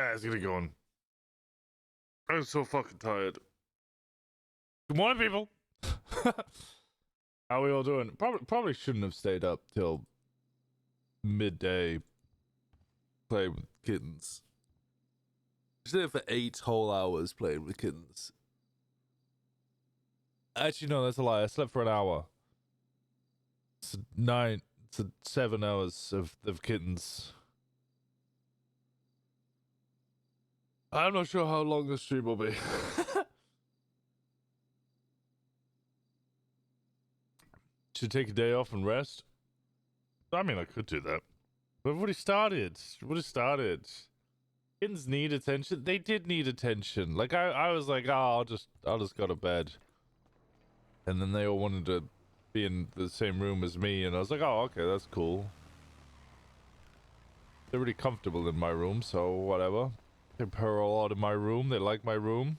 Let's get it going. I'm so fucking tired. Good morning, people. How are we all doing? Probably shouldn't have stayed up till midday playing with kittens. Stayed up for 8 whole hours playing with kittens. Actually, no, that's a lie. I slept for an hour. It's 7 hours of kittens. I'm not sure how long this stream will be. Should take a day off and rest. I mean, I could do that. But what he started. Kittens need attention. They did need attention. Like I was like, oh, I'll just go to bed. And then they all wanted to be in the same room as me, and I was like, oh, okay, that's cool. They're really comfortable in my room, so whatever. They purr a lot in my room. They like my room.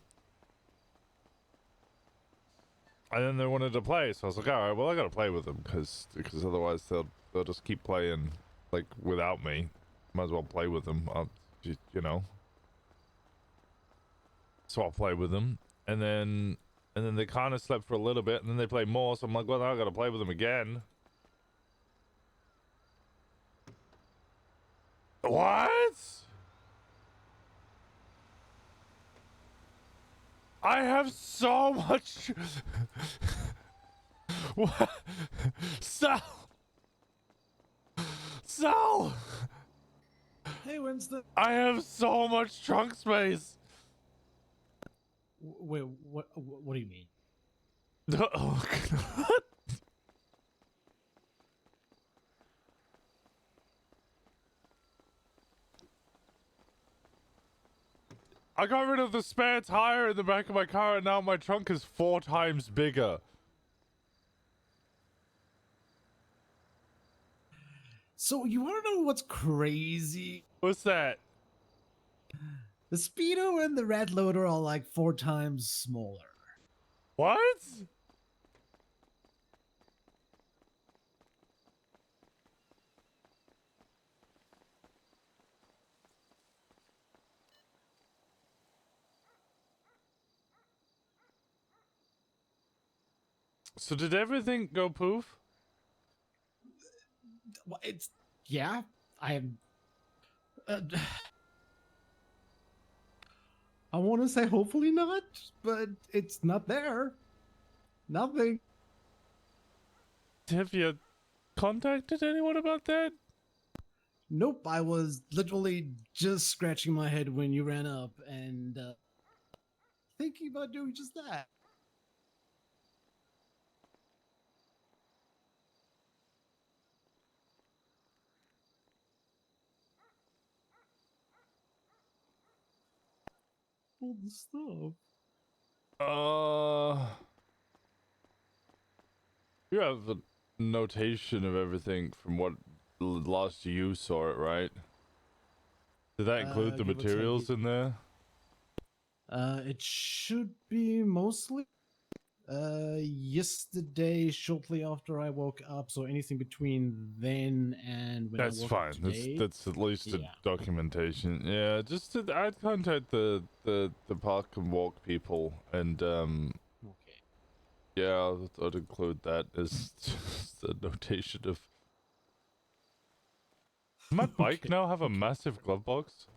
And then they wanted to play, so I was like, all right, well, I gotta play with them because otherwise they'll just keep playing like without me. Might as well play with them. You know. So I'll play with them, and then they kind of slept for a little bit, and then they play more. So I'm like, well, now I gotta play with them again. What? I have so much. What? Sal! Hey, Winston. I have so much trunk space. Wait, what do you mean? Oh, God. I got rid of the spare tire in the back of my car, and now my trunk is 4 times bigger. So you want to know what's crazy? What's that? The Speedo and the Red Loader are like 4 times smaller. What? So did everything go poof? Well, yeah. I am. I want to say hopefully not, but it's not there. Nothing. Have you contacted anyone about that? Nope. I was literally just scratching my head when you ran up and thinking about doing just that. All the stuff. You have a notation of everything from what last you saw it, right? Did that include the give or take materials in there? It should be mostly yesterday, shortly after I woke up. So anything between then and when That's I woke fine. up today. That's at least a Yeah. documentation. Yeah, I'd contact the park and walk people, and Okay. yeah, I'd include that as just a notation of. Does my bike Okay, now have a okay. massive glove box?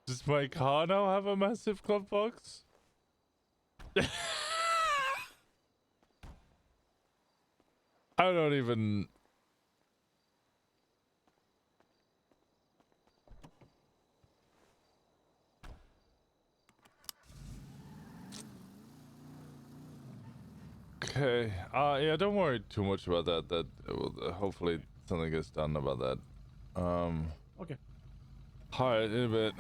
Does my car now have a massive glove box? I don't even. Okay. Yeah, don't worry too much about that. That will, hopefully something gets done about that. Okay. Alright, in a bit.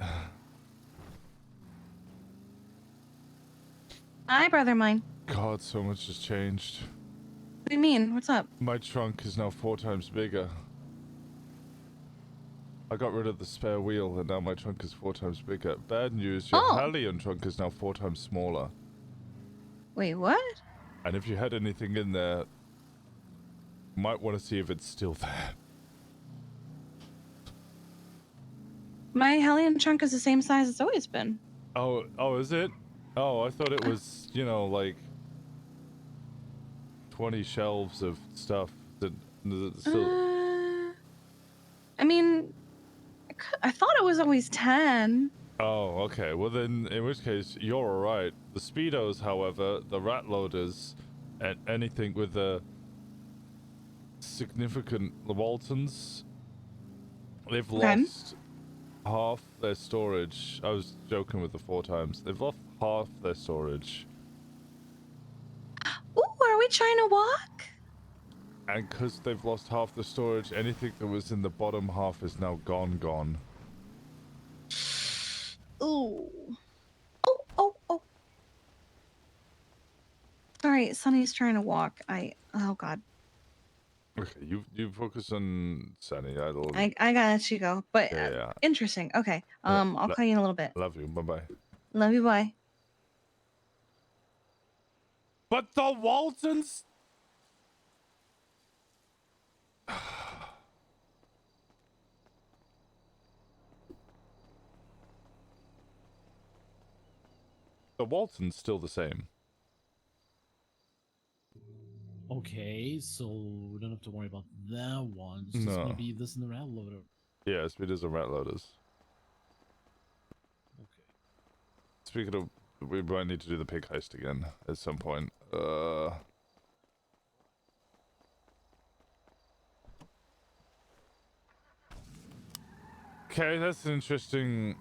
Hi, brother mine. God, so much has changed. What do you mean? What's up? My trunk is now 4 times bigger. I got rid of the spare wheel and now my trunk is 4 times bigger. Bad news, your Oh. Hellion trunk is now 4 times smaller. Wait, what? And if you had anything in there, you might want to see if it's still there. My Hellion trunk is the same size it's always been. Oh, is it? Oh, I thought it was, you know, like 20 shelves of stuff that still... I mean, I thought it was always 10. Oh, okay. Well then, in which case, you're alright. The Speedos, however, the rat loaders, and anything with the significant Waltons, they've lost half their storage. I was joking with the 4 times. They've lost half their storage. Ooh, are we trying to walk? And because they've lost half the storage, anything that was in the bottom half is now gone. Ooh. Oh. Sorry, Sunny's trying to walk. Oh god. Okay, you focus on Sunny. I gotta let you go. But Yeah. interesting. Okay. I'll call you in a little bit. Love you. Bye-bye. Love you, bye. But the Waltons... The Walton's still the same. Okay, so we don't have to worry about that one. It's just No. gonna be this and the rat loader. Yeah, speeders and rat loaders. Okay. Speaking of, we might need to do the pig heist again at some point. Okay, that's an interesting...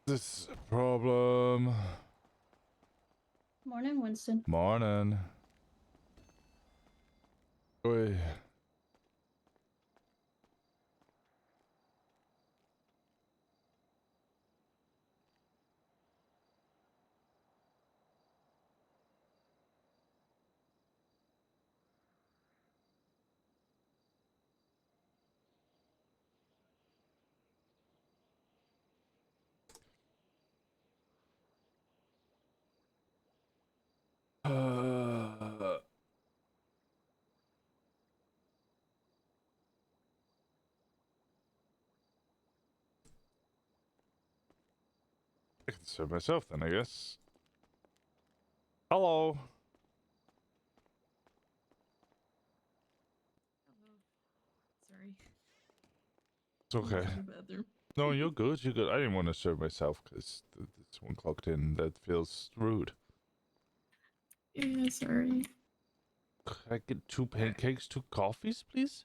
This is a problem. Morning, Winston. Morning. Oi. I can serve myself then, I guess. Hello. Sorry. It's okay. No, you're good. You're good. I didn't want to serve myself because this one clocked in. That feels rude. Yeah, sorry. Could I get 2 pancakes, 2 coffees, please?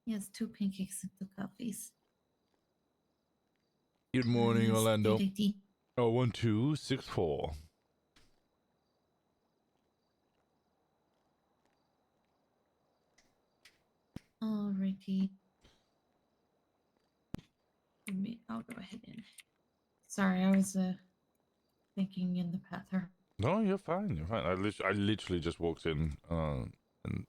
Yes, 2 pancakes and 2 coffees. Good morning, Orlando. Spaghetti. Oh, 1264. Alrighty. I'll go ahead and. Sorry, I was thinking in the bathroom. No, you're fine. You're fine. I literally just walked in. And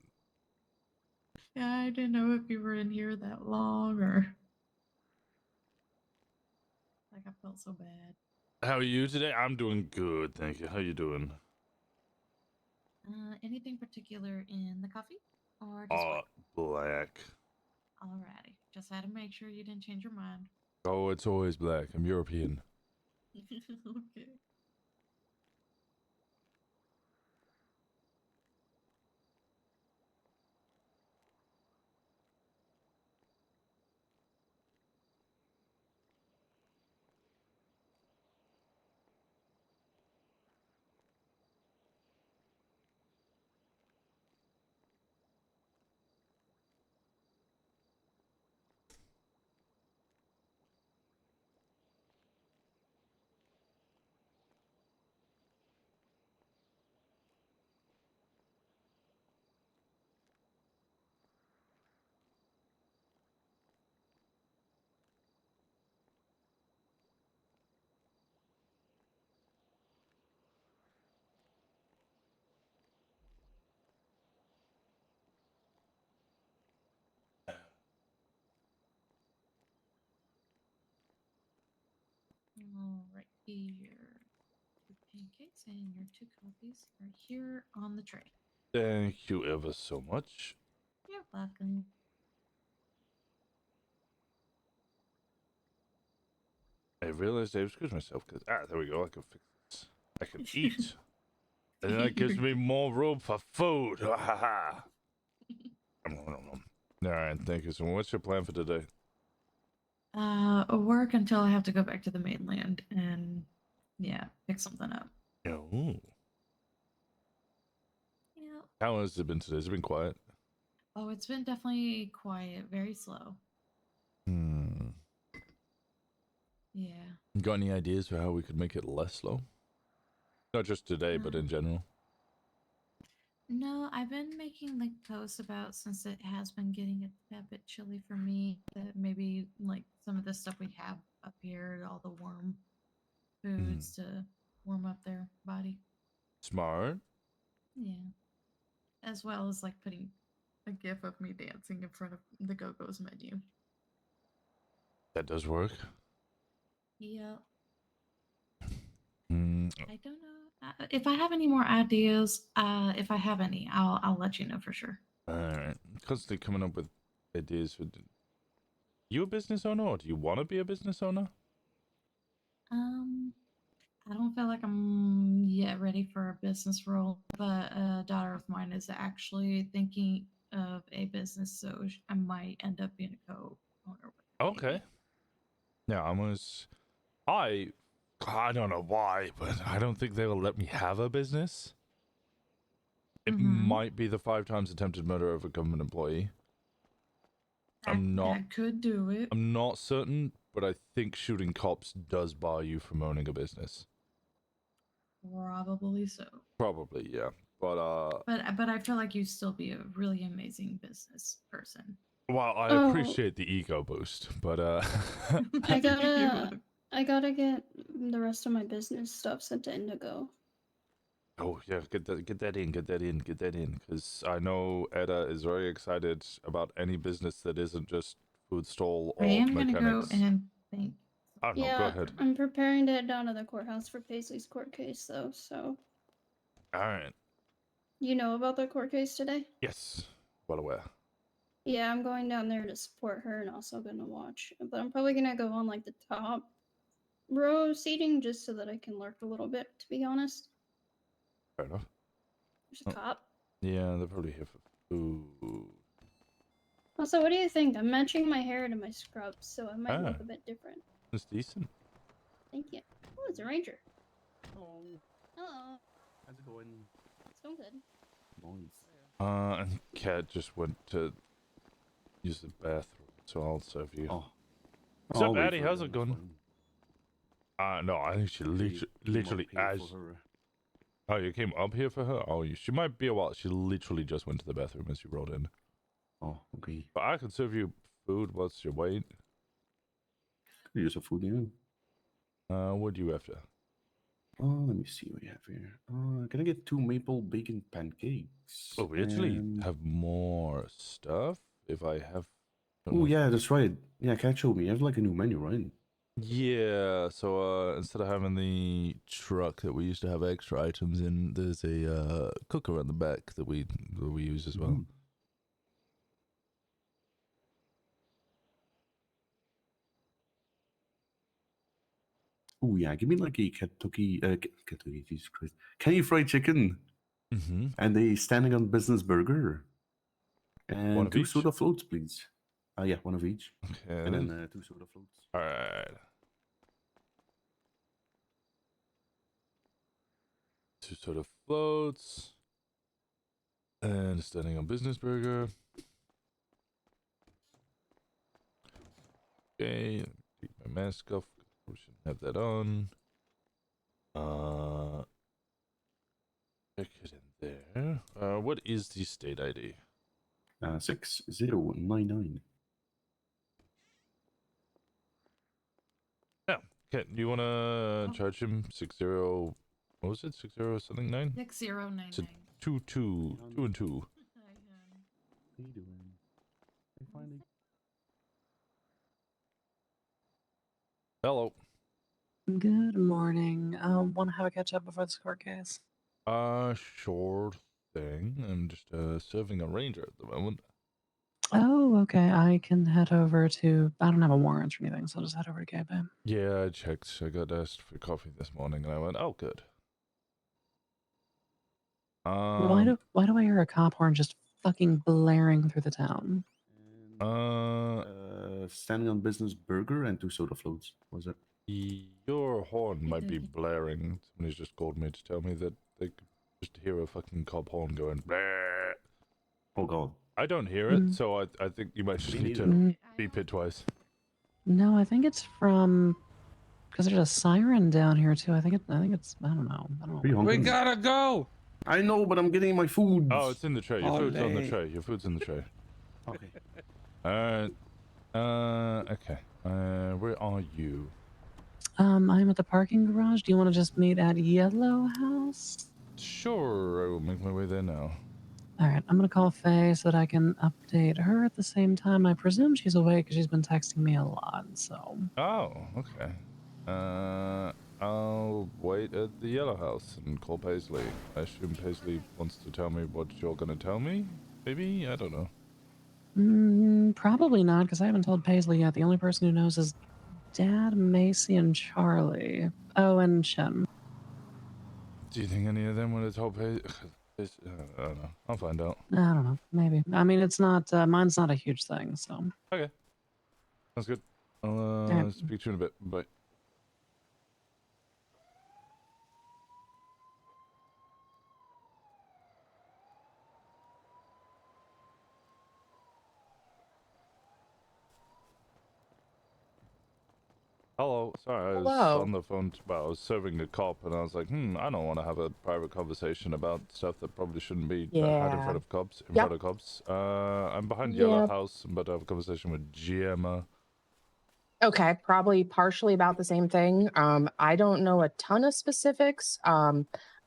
Yeah, I didn't know if you were in here that long or. Like I felt so bad. how are you today? I'm doing good, thank you. How you doing? Anything particular in the coffee or just white? Black. Alrighty. Just had to make sure you didn't change your mind. Oh, it's always black. I'm European. Okay. All right here. 2 pancakes and your 2 coffees are here on the tray. Thank you ever so much. You're welcome. I realized I excused myself because there we go. I can fix this. I can eat, and then that gives me more room for food. Ha ha ha. All right, thank you. So, what's your plan for today? Work until I have to go back to the mainland and yeah, pick something up. Oh, Yeah. how has it been today? Has it been quiet? Oh, it's been definitely quiet, very slow. Hmm. Yeah. Got any ideas for how we could make it less slow? Not just today, but in general. No, I've been making like posts about since it has been getting a bit chilly for me that maybe like some of the stuff we have up here, all the warm foods to warm up their body. Smart. Yeah. As well as like putting a gif of me dancing in front of the Go-Go's menu. That does work. Yeah. Hmm. I don't know if I have any more ideas. If I have any, I'll let you know for sure. All right. Constantly coming up with ideas for. You a business owner, or do you want to be a business owner? I don't feel like I'm yet ready for a business role, but a daughter of mine is actually thinking of a business, so I might end up being a co-owner with her. Okay. Maybe. Yeah, I don't know why, but I don't think they will let me have a business. It might be the 5 times attempted murder of a government employee. That could do it. I'm not certain, but I think shooting cops does bar you from owning a business. Probably so. Probably, yeah. But I feel like you'd still be a really amazing business person. well, I appreciate the ego boost, but I gotta get the rest of my business stuff sent to Indigo. oh yeah, get that in, because I know Etta is very excited about any business that isn't just food stall or I am mechanics. gonna go and think. Oh no, Yeah, go ahead. I'm preparing to head down to the courthouse for Paisley's court case, though. So All right. you know about the court case today? Yes, well aware. Yeah, I'm going down there to support her and also gonna watch. But I'm probably gonna go on like the top row seating just so that I can lurk a little bit. To be honest, Fair enough. there's a cop. Yeah, they're probably here for food. Also, what do you think? I'm matching my hair to my scrubs, so I might look Ah. a bit different. It's decent. Thank you. Oh, it's a ranger. Hello. Hello. How's it going? It's going good. Nice. And Kat just went to use the bathroom, so I'll serve you. Oh. What's up, I'll wait Addie? for How's her, it that's going? fine. No, I think she literally Came up as. here for her. Oh, you came up here for her? Oh, she might be a while. She literally just went to the bathroom as you rolled in. Oh, okay. But I can serve you food. What's your weight? Could use some food, yeah. What do you after? Oh, let me see what we have here. Can I get 2 maple bacon pancakes? Oh, we actually have more stuff. If I have. Oh, yeah, that's right. Yeah, Kat showed me. You have like a new menu, right? Yeah, so instead of having the truck that we used to have extra items in, there's a cooker on the back that we use as well. Oh, yeah, give me like a Kentucky, Jesus Christ. Kenny Fried Chicken. Mm-hmm. And a standing on business burger. And One of 2 each? soda floats, please. Yeah, 1 of each. Okay. And then 2 soda floats. All right. 2 soda floats. And standing on business burger. Okay, keep my mask off. We shouldn't have that on. Check it in there. What is the state ID? 6099. Yeah. Okay. Do you want to charge him 60? What was it? 60 something 9? 6099. So 2 and 2. How you doing? I finally. Hello. Good morning. Want to have a catch up before this court case? Sure thing. I'm just serving a ranger at the moment. Oh, okay. I can head over to. I don't have a warrant or anything, so I'll just head over to Cape. Yeah, I checked. I got asked for coffee this morning, and I went, "Oh, good." Why do I hear a cop horn just fucking blaring through the town? Standing on business burger and 2 soda floats. Was it? Your horn might be Okey-dokey. blaring. Somebody's just called me to tell me that they could just hear a fucking cop horn going. Bleh. Oh god. I don't hear it, Mm. so I think you might just Me need neither. to Mm, beep it twice. no, I think it's from because there's a siren down here too. I think it's. I don't know. I don't Are you know. hungry? We gotta go. I know, but I'm getting my food. Oh, it's in the tray. Your food's on the Olé. tray. Your food's in the tray. Okay. Alright. Okay. Where are you? I'm at the parking garage. Do you want to just meet at Yellow House? Sure, I will make my way there now. All right, I'm gonna call Faye so that I can update her at the same time. I presume she's awake because she's been texting me a lot. So Oh, okay. I'll wait at the Yellow House and call Paisley. I assume Paisley wants to tell me what you're gonna tell me? Maybe? I don't know. probably not because I haven't told Paisley yet. The only person who knows is Dad, Macy, and Charlie. Oh, and Shem. Do you think any of them would have told Paisley? I don't know. I'll find out. I don't know. Maybe. I mean, it's not. Mine's not a huge thing. So. Okay. Sounds good. I'll Alright. speak to you in a bit. Bye. Hello. Sorry, I was Hello. on the phone. Well, I was serving a cop, and I was like, I don't want to have a private conversation about stuff that probably shouldn't be had in Yeah. front of cops. Yep. I'm behind Yellow Yep. House. I'm about to have a conversation with Gemma. Okay, probably partially about the same thing. I don't know a ton of specifics.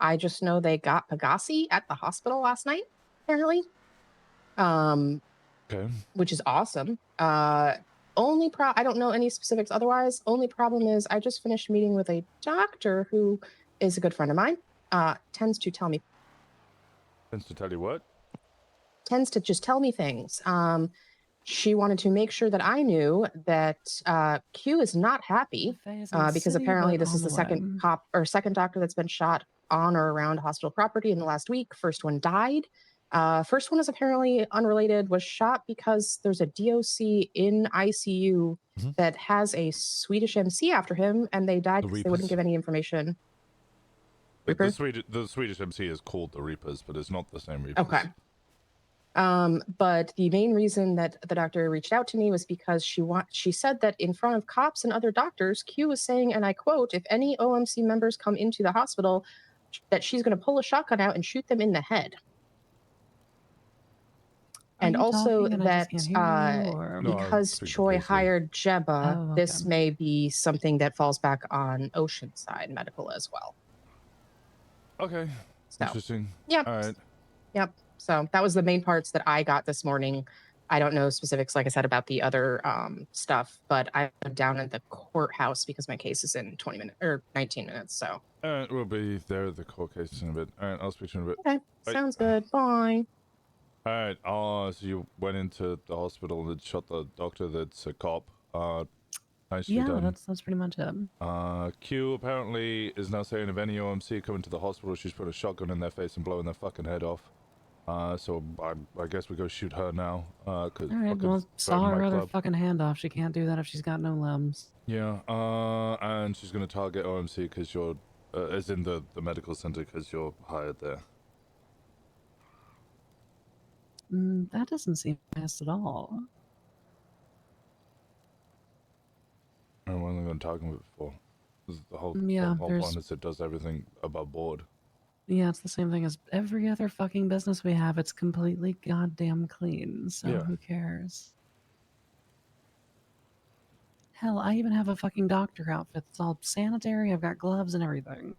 I just know they got Pegasi at the hospital last night, apparently. Okay. Which is awesome. I don't know any specifics otherwise. Only problem is I just finished meeting with a doctor who is a good friend of mine. Tends to tell me Tends to tell you what? tends to just tell me things. She wanted to make sure that I knew that Q is not happy Faye is in the because city, apparently but this on is the way. second cop or second doctor that's been shot on or around hospital property in the last week. First one died. First one is apparently unrelated, was shot because there's a DOC in ICU Mhm. that has a Swedish MC after him, and they died The because they wouldn't Reapers. give any information. The Reaper? Swedish MC is called the Reapers, but it's not the same Reapers. Okay. But the main reason that the doctor reached out to me was because she said that in front of cops and other doctors, Q was saying, and I quote, if any OMC members come into the hospital, that she's going to pull a shotgun out and shoot them in the head. Are And you also talking and I just that can't hear you, or... No, I because speak to Choi Paisley. hired Jeba, Oh, this okay. may be something that falls back on Oceanside Medical as well. Okay. So, Interesting. yep. All right. Yep. So that was the main parts that I got this morning. I don't know specifics, like I said, about the other stuff, but I'm down at the courthouse because my case is in 20 minutes or 19 minutes. So, All right, we'll be there at the court case in a bit. All right, I'll speak to you in a bit. okay. Bye. Sounds good. Bye. All right. So you went into the hospital and shot the doctor that's a cop. Nicely Yeah, done. that's pretty much it. Q apparently is now saying if any OMC come into the hospital, she's put a shotgun in their face and blowing their fucking head off. So I guess we go shoot her now. Cause All right, fucking well, threaten saw my her other club. fucking hand off. She can't do that if she's got no limbs. Yeah. And she's gonna target OMC because you're, as in the medical center because you're hired there. That doesn't seem nice at all. And what am I going to target with it for? This is the whole, Yeah, the whole there's- point is it does everything above board. Yeah, it's the same thing as every other fucking business we have. It's completely goddamn clean, so Yeah. who cares? Hell, I even have a fucking doctor outfit. It's all sanitary. I've got gloves and everything.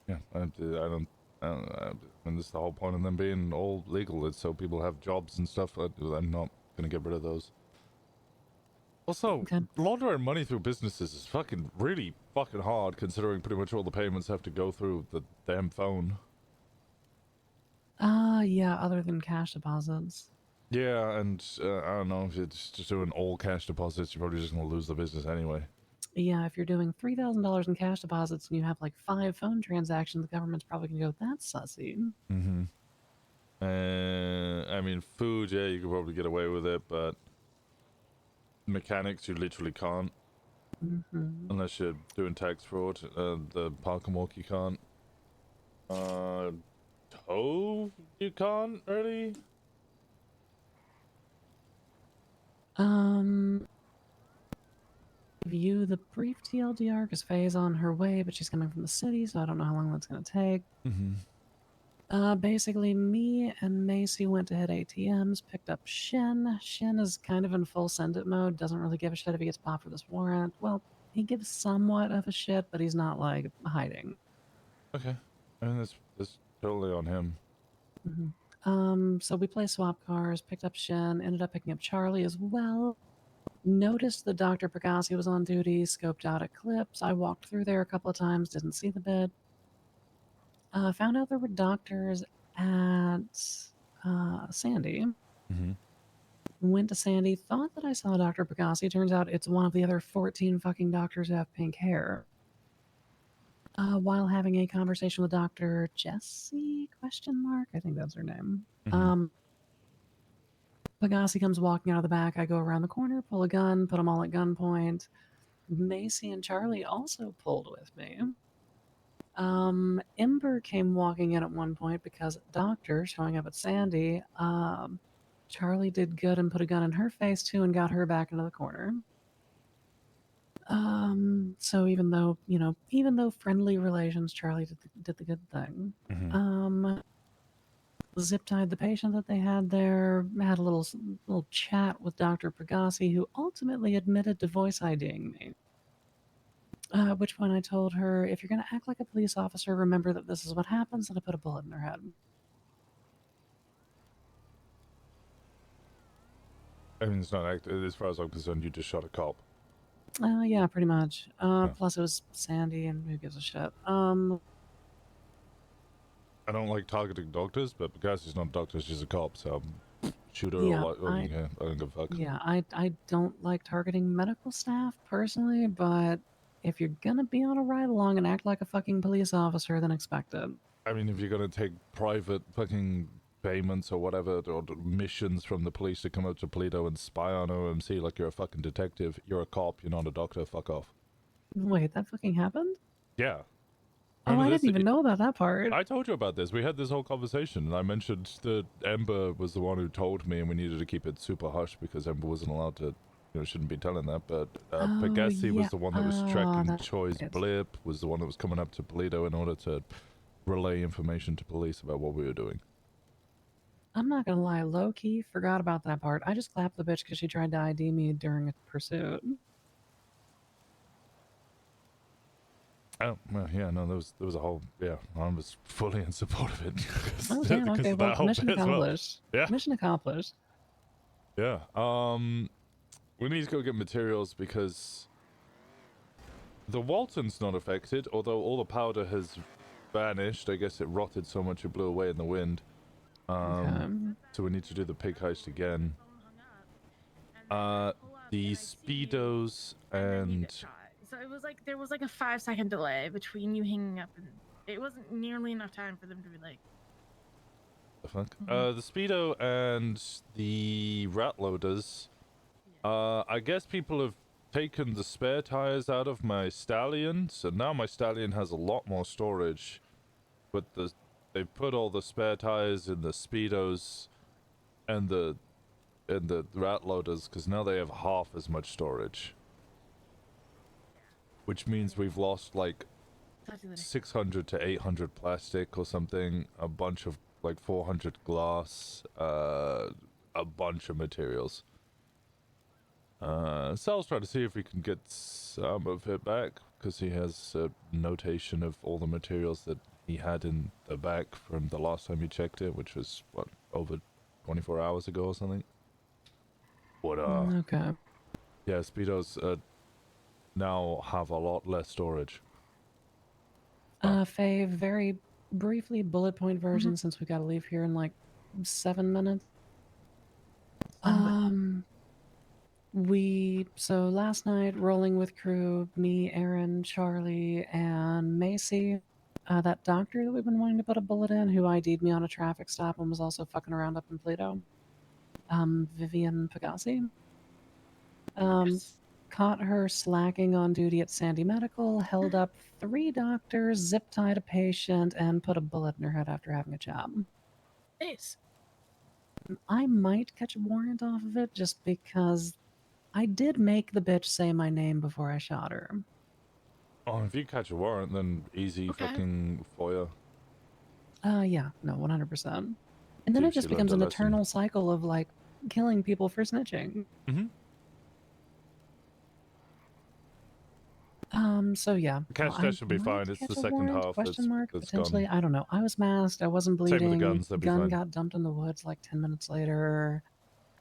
Yeah, I don't know. I mean, this is the whole point of them being all legal. It's so people have jobs and stuff. I'm not going to get rid of those. Also, Okay. laundering money through businesses is fucking really fucking hard, considering pretty much all the payments have to go through the damn phone. Yeah, other than cash deposits. Yeah, and I don't know, if you're just doing all cash deposits, you're probably just gonna lose the business anyway. Yeah, if you're doing $3,000 in cash deposits and you have like 5 phone transactions, the government's probably gonna go, that's sussy. Mm-hmm. I mean, food, yeah, you could probably get away with it, but mechanics, you literally can't. Mm-hmm. Unless you're doing tax fraud. The park and walk, you can't. Tow, you can't, really? Give you the brief TLDR because Faye's on her way, but she's coming from the city, so I don't know how long that's gonna take. Mm-hmm. Basically, me and Macy went to hit ATMs, picked up Shin. Shin is kind of in full send it mode, doesn't really give a shit if he gets popped for this warrant. Well, he gives somewhat of a shit, but he's not, like, hiding. Okay. I mean, that's totally on him. So we play swap cars, picked up Shin, ended up picking up Charlie as well. Noticed that Dr. Pagasi was on duty, scoped out Eclipse. I walked through there a couple of times, didn't see the bid. Found out there were doctors at Sandy. Mm-hmm. Went to Sandy, thought that I saw Dr. Pagasi. Turns out it's one of the other 14 fucking doctors who have pink hair. While having a conversation with Dr. Jessie, question mark? I think that's her name. Mm-hmm. Pagasi comes walking out of the back. I go around the corner, pull a gun, put them all at gunpoint. Macy and Charlie also pulled with me. Ember came walking in at one point because doctor showing up at Sandy. Charlie did good and put a gun in her face too and got her back into the corner. So even though friendly relations, Charlie did the good thing. Mm-hmm. Zip tied the patient that they had there, had a little chat with Dr. Pagasi, who ultimately admitted to voice IDing me. At which point I told her, if you're going to act like a police officer, remember that this is what happens, and I put a bullet in her head. I mean, it's not as far as I'm concerned, you just shot a cop. Yeah, pretty much. Yeah. Plus it was Sandy, and who gives a shit. I don't like targeting doctors, but because she's not a doctor, she's a cop, so shoot her Yeah, or like, yeah, I don't give a fuck. Yeah, I don't like targeting medical staff, personally, but if you're gonna be on a ride-along and act like a fucking police officer, then expect it. I mean, if you're gonna take private fucking payments or whatever, or missions from the police to come out to Toledo and spy on OMC like you're a fucking detective, you're a cop, you're not a doctor, fuck off. Wait, that fucking happened? Yeah. Oh, I didn't even know about that part. I told you about this. We had this whole conversation, and I mentioned that Ember was the one who told me, and we needed to keep it super hush because Ember wasn't allowed to, shouldn't be telling that. But Pagasi was the one that was tracking Choi's blip, was the one that was coming up to Toledo in order to relay information to police about what we were doing. I'm not gonna lie, low-key, forgot about that part. I just clapped the bitch because she tried to ID me during a pursuit. Oh, well, yeah, no, there was a whole, yeah, I was fully in support of it. Oh, damn, okay, well, mission accomplished. Well. Yeah. Mission accomplished. Yeah, we need to go get materials because the Walton's not affected, although all the powder has vanished. I guess it rotted so much it blew away in the wind. So we need to do the pig heist again. The Speedos and... So it was like, there was like a 5-second delay between you hanging up and it wasn't nearly enough time for them to be like... The fuck? The Speedo and the rat loaders. I guess people have taken the spare tires out of my Stallion, so now my Stallion has a lot more storage. But they've put all the spare tires in the Speedos and the rat loaders, because now they have half as much storage. Which means we've lost like 600 to 800 plastic or something, a bunch of like 400 glass, a bunch of materials. So I'll try to see if we can get some of it back, because he has a notation of all the materials that he had in the back from the last time he checked it, which was, what, over 24 hours ago or something? What, Okay. Yeah, speedos now have a lot less storage. Faye, very briefly, bullet point version, since we gotta leave here in like 7 minutes. So last night, rolling with crew, me, Aaron, Charlie, and Macy, that doctor that we've been wanting to put a bullet in, who ID'd me on a traffic stop and was also fucking around up in Plato, Vivian Pagasi, caught her slacking on duty at Sandy Medical, held up 3 doctors, zip-tied a patient, and put a bullet in her head after having a chat. Nice. I might catch a warrant off of it just because I did make the bitch say my name before I shot her. Oh, if you catch a warrant, then easy fucking FOIA. Yeah, no, 100%. And then it Dude, just she learned becomes a an lesson. eternal cycle of, like, killing people for snitching. So yeah. Cash dash should be fine. It's the second half that's potentially. gone. I don't know. I was masked. I wasn't bleeding. Same with the guns, they'll be Gun fine. got dumped in the woods like 10 minutes later.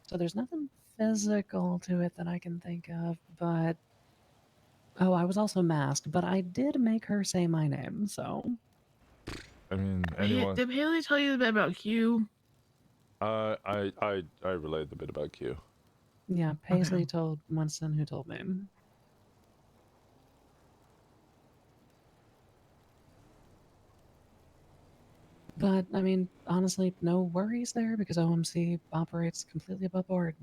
So there's nothing physical to it that I can think of, but... Oh, I was also masked, but I did make her say my name, so... I mean, anyone... Did Haley tell you a bit about Q? I relayed the bit about Q. Yeah, Paisley told Winston, who told me. But, I mean, honestly, no worries there because OMC operates completely above board.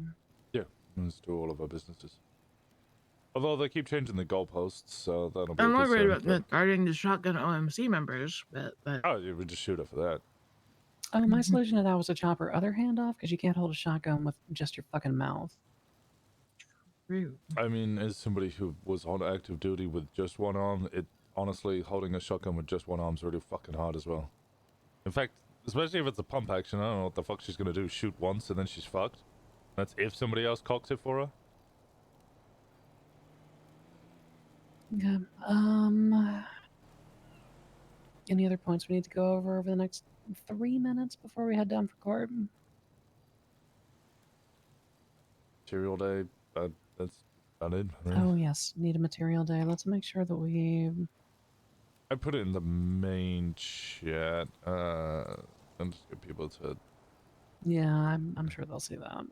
Yeah, let's do all of our businesses. Although they keep changing the goalposts, so that'll be I'm a not worried concern. about guarding the shotgun OMC members, but... Oh, you would just shoot her for that. Oh, my solution to that was to chop her other hand off because you can't hold a shotgun with just your fucking mouth. I mean, as somebody who was on active duty with just one arm, honestly, holding a shotgun with just one arm is really fucking hard as well. In fact, especially if it's a pump action, I don't know what the fuck she's gonna do. Shoot once and then she's fucked. That's if somebody else cocks it for her. Okay. Any other points we need to go over the next 3 minutes before we head down for court? Material day, that's about it. Oh, yes. Need a material day. Let's make sure that we... I put it in the main chat. And just get people to... Yeah, I'm sure they'll see that.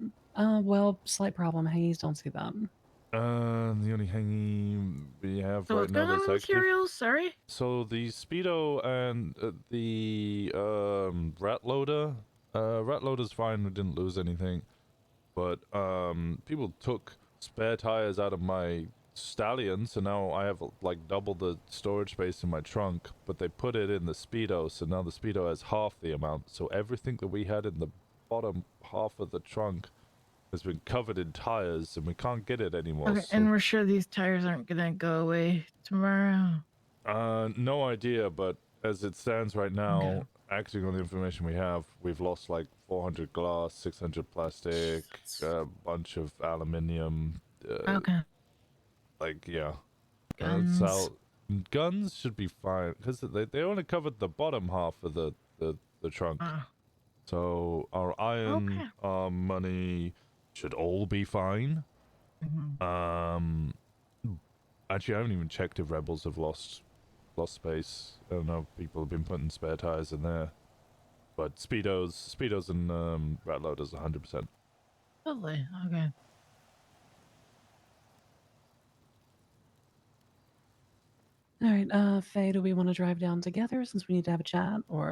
Well, slight problem. Hangies don't see that. The only hangy we have So right what's now going on that's with active. materials? Sorry? So the Speedo and the rat loader is fine. We didn't lose anything, but people took spare tires out of my stallion, so now I have like double the storage space in my trunk. But they put it in the Speedo, so now the Speedo has half the amount. So everything that we had in the bottom half of the trunk has been covered in tires, and we can't get it anymore. Okay, so... and we're sure these tires aren't gonna go away tomorrow? No idea, but as it stands right now, acting on the information we have, we've lost like 400 glass, 600 plastic, a bunch of aluminium. Okay. Like, yeah. Guns. Guns should be fine, because they only covered the bottom half of the trunk. So our iron, money should all be fine. Actually, I haven't even checked if rebels have lost space. I don't know if people have been putting spare tires in there. But speedos and rat loaders 100%. Lovely. Okay. All right, Faye, do we want to drive down together since we need to have a chat, or...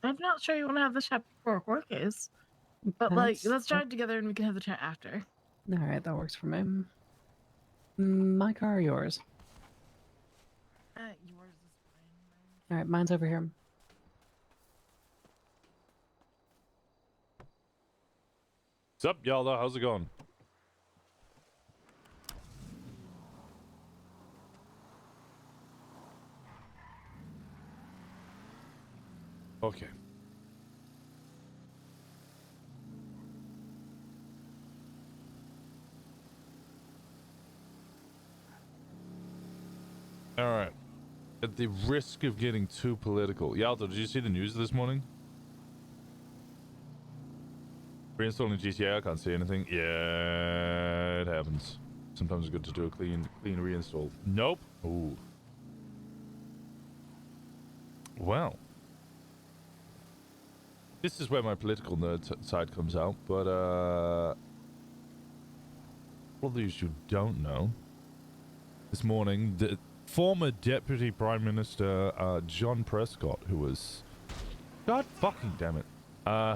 I'm not sure you want to have the chat before work is. But, like, let's drive together and we can have the chat after. All right, that works for me. My car or yours? Yours is fine. All right, mine's over here. What's up, y'all? How's it going? Okay. Alright. At the risk of getting too political. Yalto, did you see the news this morning? Reinstalling GTA, I can't see anything. Yeah, it happens. Sometimes it's good to do a clean reinstall. Nope. Ooh. Well. This is where my political nerd side comes out, but, for those you don't know, this morning, the former Deputy Prime Minister, John Prescott, who was... God fucking damn it.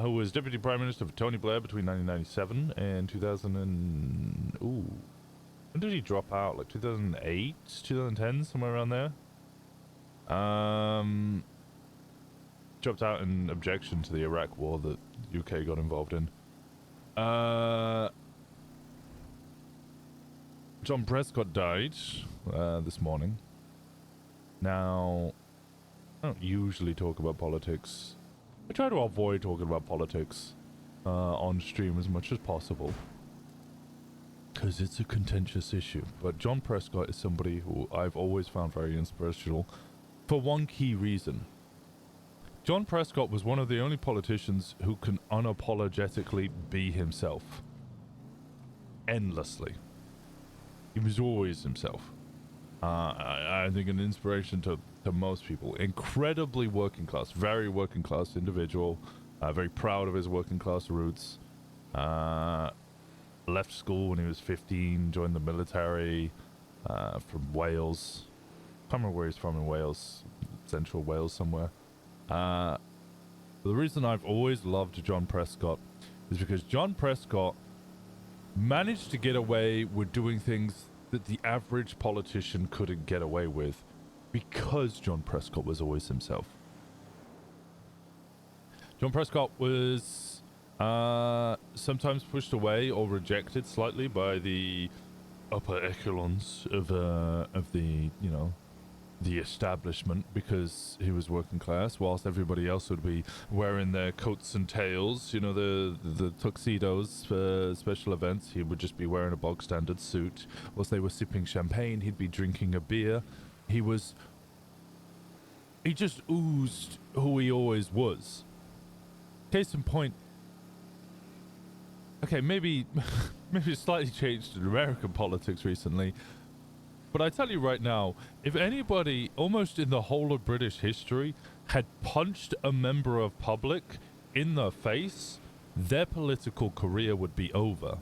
Who was Deputy Prime Minister for Tony Blair between 1997 and 2000 and... Ooh. When did he drop out? Like 2008? 2010? Somewhere around there? Dropped out in objection to the Iraq war that the UK got involved in. John Prescott died this morning. Now, I don't usually talk about politics. I try to avoid talking about politics on stream as much as possible, because it's a contentious issue. But John Prescott is somebody who I've always found very inspirational for one key reason. John Prescott was one of the only politicians who can unapologetically be himself. Endlessly. He was always himself. I think an inspiration to most people. Incredibly working class, very working class individual. Very proud of his working class roots. Left school when he was 15, joined the military from Wales. I can't remember where he's from in Wales. Central Wales somewhere. The reason I've always loved John Prescott is because John Prescott managed to get away with doing things that the average politician couldn't get away with because John Prescott was always himself. John Prescott was sometimes pushed away or rejected slightly by the upper echelons of the, you know, the establishment, because he was working class, whilst everybody else would be wearing their coats and tails, you know, the tuxedos for special events. He would just be wearing a bog standard suit. Whilst they were sipping champagne, he'd be drinking a beer. He just oozed who he always was. Case in point, okay, maybe slightly changed in American politics recently, but I tell you right now, if anybody, almost in the whole of British history, had punched a member of public in the face, their political career would be over.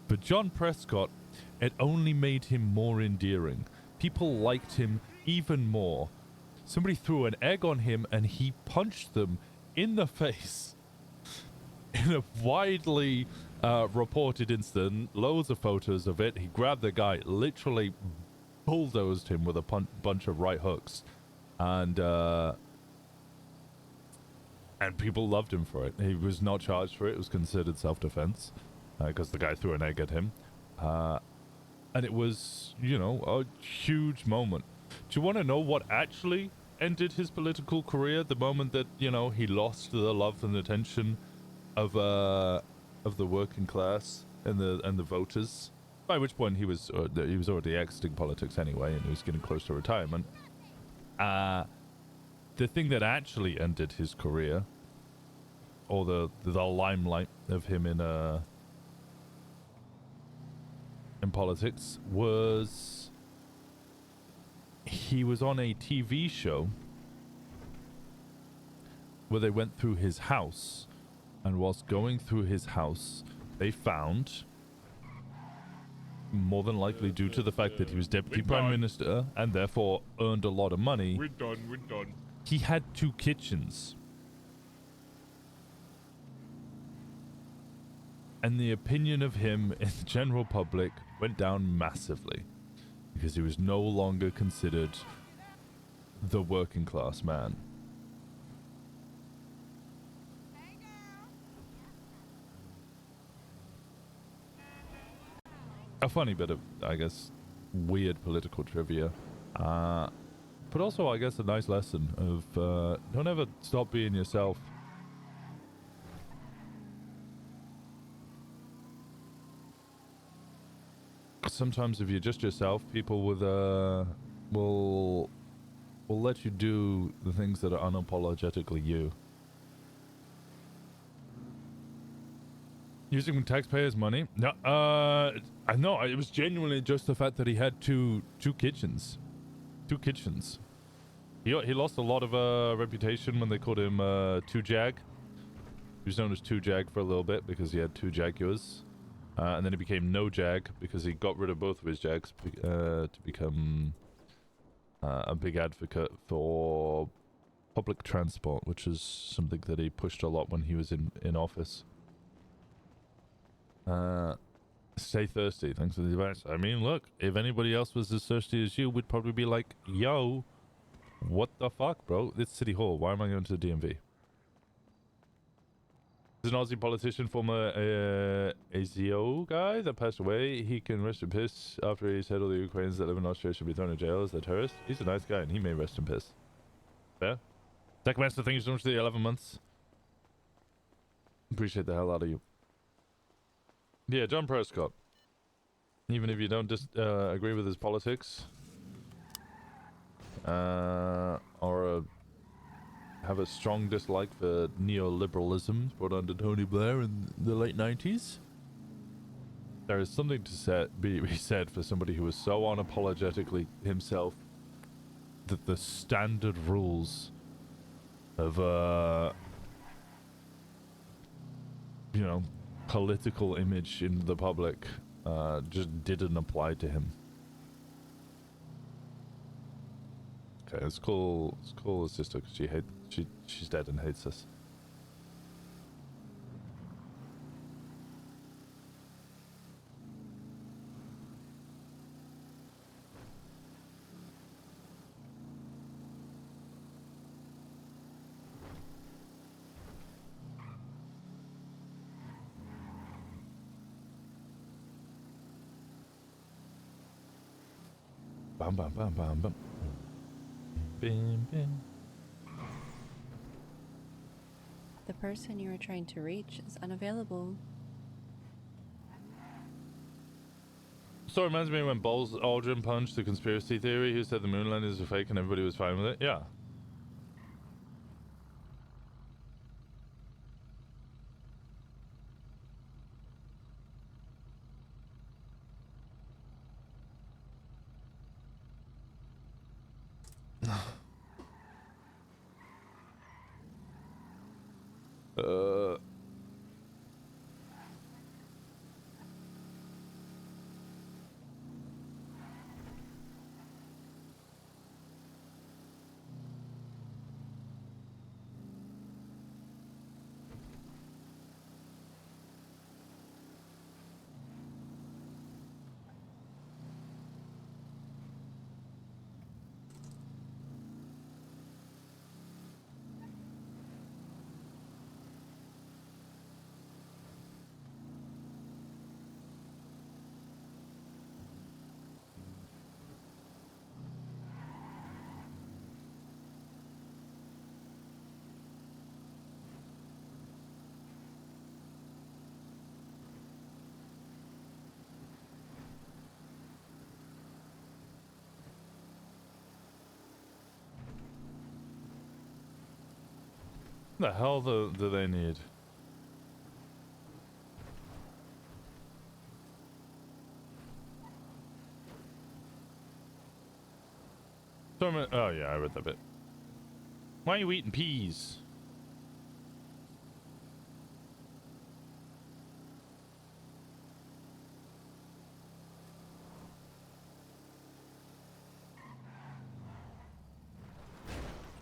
But John Prescott, it only made him more endearing. People liked him even more. Somebody threw an egg on him and he punched them in the face. In a widely reported incident, loads of photos of it. He grabbed the guy, literally bulldozed him with a bunch of right hooks, and people loved him for it. He was not charged for it. It was considered self-defense because the guy threw an egg at him, and it was, you know, a huge moment. Do you want to know what actually ended his political career? The moment that, you know, he lost the love and attention of the working class and the voters, by which point he was already exiting politics anyway, and he was getting close to retirement. The thing that actually ended his career, or the limelight of him in politics, was he was on a TV show where they went through his house. And whilst going through his house, they found, more than likely due to the fact that he was Deputy Prime Minister and therefore earned a lot of money, We're done. he had 2 kitchens. And the opinion of him in the general public went down massively, because he was no longer considered the working class man. A funny bit of, I guess, weird political trivia. But also, I guess, a nice lesson of don't ever stop being yourself. Sometimes if you're just yourself, people will let you do the things that are unapologetically you. Using taxpayers' money? No, I know. It was genuinely just the fact that he had two kitchens. Two kitchens. He lost a lot of reputation when they called him 2Jag. He was known as 2Jag for a little bit because he had two Jaguars. And then he became No Jag because he got rid of both of his Jags to become a big advocate for public transport, which is something that he pushed a lot when he was in office. Stay thirsty. Thanks for the advice. I mean, look, if anybody else was as thirsty as you, we'd probably be like, yo, what the fuck, bro? It's City Hall. Why am I going to the DMV? There's an Aussie politician, former ASIO guy that passed away. He can rest in peace after he said all the Ukrainians that live in Austria should be thrown in jail as a terrorist. He's a nice guy and he may rest in peace. Fair? Techmaster, thank you so much for the 11 months. Appreciate the hell out of you. Yeah, John Prescott. Even if you don't agree with his politics, or have a strong dislike for neoliberalism brought under Tony Blair in the late 90s, there is something to be said for somebody who is so unapologetically himself that the standard rules of, you know, political image in the public just didn't apply to him. Okay, it's cool. It's cool his sister because she's dead and hates us. Bam bam bam bam bam. Bim bim. The person you are trying to reach is unavailable. So it reminds me when Bowles Aldrin punched the conspiracy theory, who said the moon landings were fake and everybody was fine with it. Yeah. The hell do they need? Oh yeah, I read that bit. Why are you eating peas?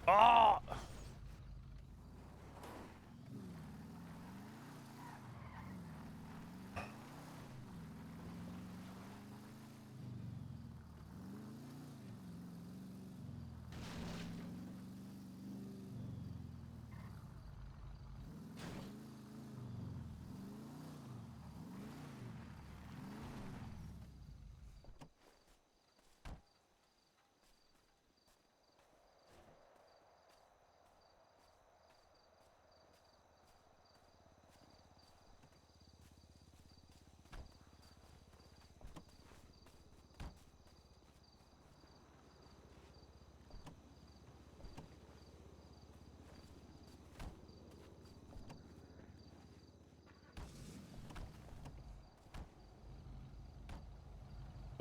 Ah!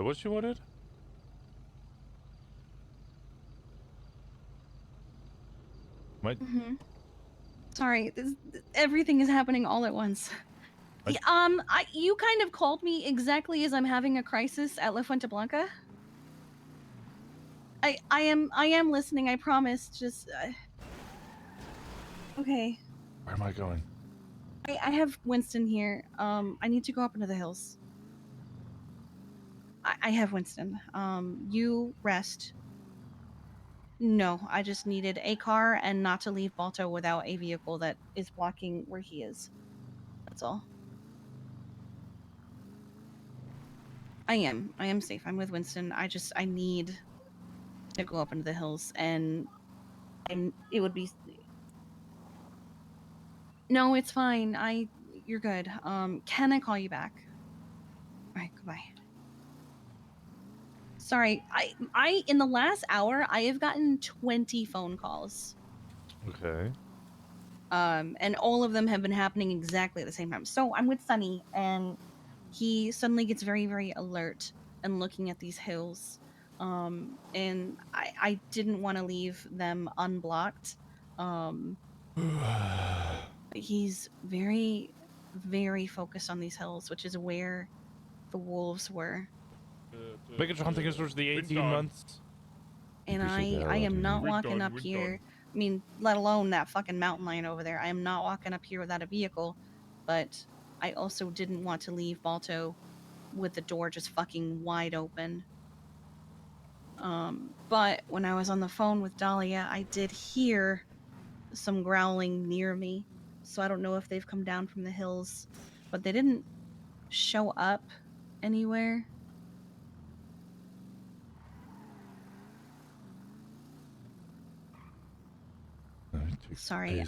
What she wanted? Mm-hmm. Sorry, everything is happening all at once. You kind of called me exactly as I'm having a crisis at La Fuente Blanca. I am listening. I promise. Just okay. Where am I going? I have Winston here. I need to go up into the hills. I have Winston. You rest. No, I just needed a car and not to leave Balto without a vehicle that is blocking where he is. That's all. I am safe. I'm with Winston. I need to go up into the hills, and it would be. No, it's fine. You're good. Can I call you back? All right, goodbye. Sorry, I in the last hour I have gotten 20 phone calls. Okay. And all of them have been happening exactly at the same time. So I'm with Sunny, and he suddenly gets very, very alert and looking at these hills. And I didn't want to leave them unblocked. He's very, very focused on these hills, which is where the wolves were. Megatron thinks it was the 18 months. And Appreciate the hell I out am of not you. walking up here. I mean, let alone that fucking mountain lion over there. I am not walking up here without a vehicle. But I also didn't want to leave Balto with the door just fucking wide open. But when I was on the phone with Dahlia, I did hear some growling near me. So I don't know if they've come down from the hills, but they didn't show up anywhere. Sorry. I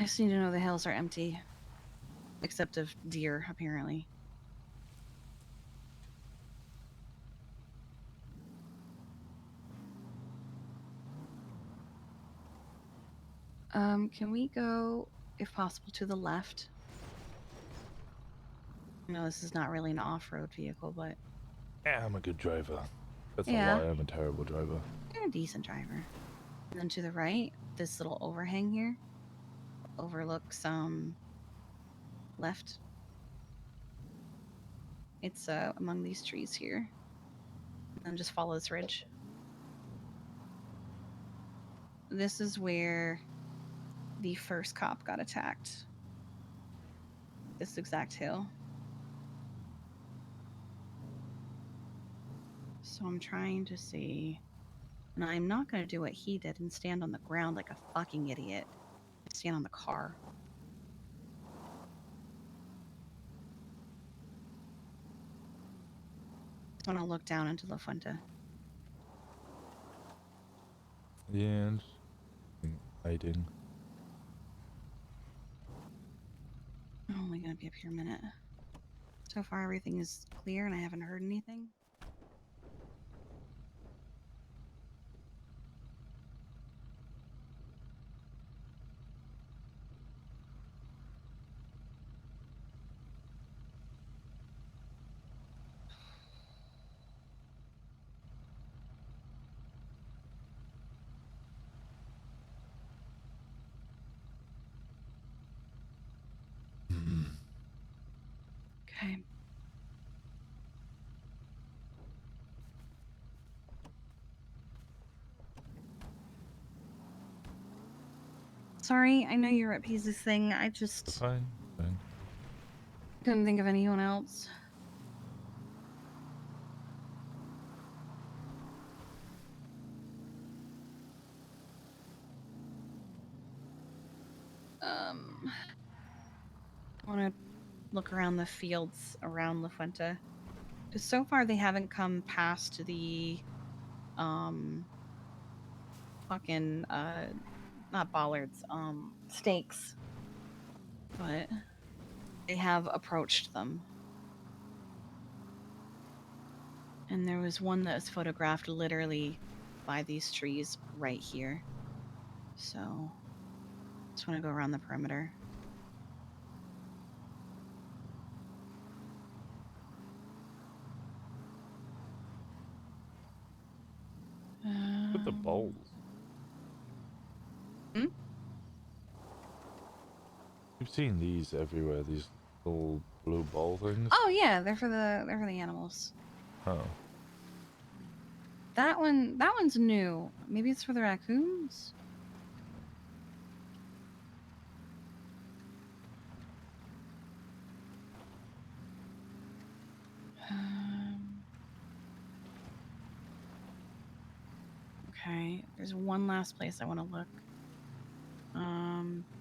just need to know the hills are empty. Except of deer, apparently. Can we go, if possible, to the left? No, this is not really an off-road vehicle, but... Yeah, I'm a good driver. That's Yeah. a lie, I'm a terrible driver. You're a decent driver. And then to the right, this little overhang here overlooks, left. It's, among these trees here. And then just follow this ridge. This is where the first cop got attacked. This exact hill. So I'm trying to see. And I'm not going to do what he did and stand on the ground like a fucking idiot. Stand on the car. I want to look down into La Fuente. Yeah, and hiding. I'm only going to be up here a minute. So far everything is clear and I haven't heard anything. Okay. Sorry, I know you're at Pease's thing. I just Fine. couldn't think of anyone else. I want to look around the fields around La Fuente. Because so far they haven't come past the, fucking, not bollards, stakes. But they have approached them. And there was one that was photographed literally by these trees right here. So, just want to go around the perimeter. With the bowls. Hmm? You've seen these everywhere, these little blue bowl things. Oh yeah, they're for the animals. Oh. That one's new. Maybe it's for the raccoons. Okay, there's one last place I want to look.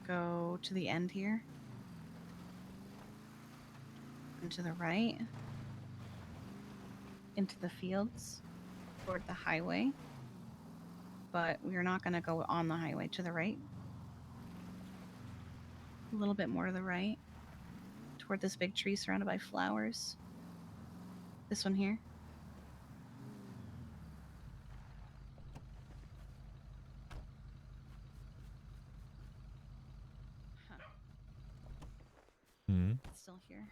Go to the end here. And to the right. Into the fields. Toward the highway. But we're not going to go on the highway. To the right. A little bit more to the right. Toward this big tree surrounded by flowers. This one here. Hmm. It's still here.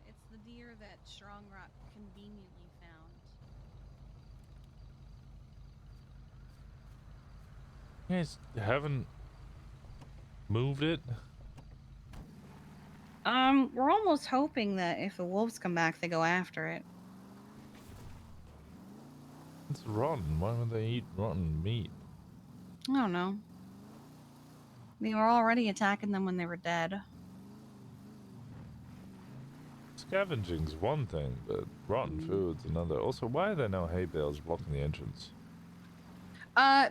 It's the deer that Strong Rock conveniently found. You guys haven't moved it? We're almost hoping that if the wolves come back, they go after it. It's rotten. Why would they eat rotten meat? I don't know. They were already attacking them when they were dead. Scavenging's one thing, but rotten food's another. Also, why are there no hay bales blocking the entrance?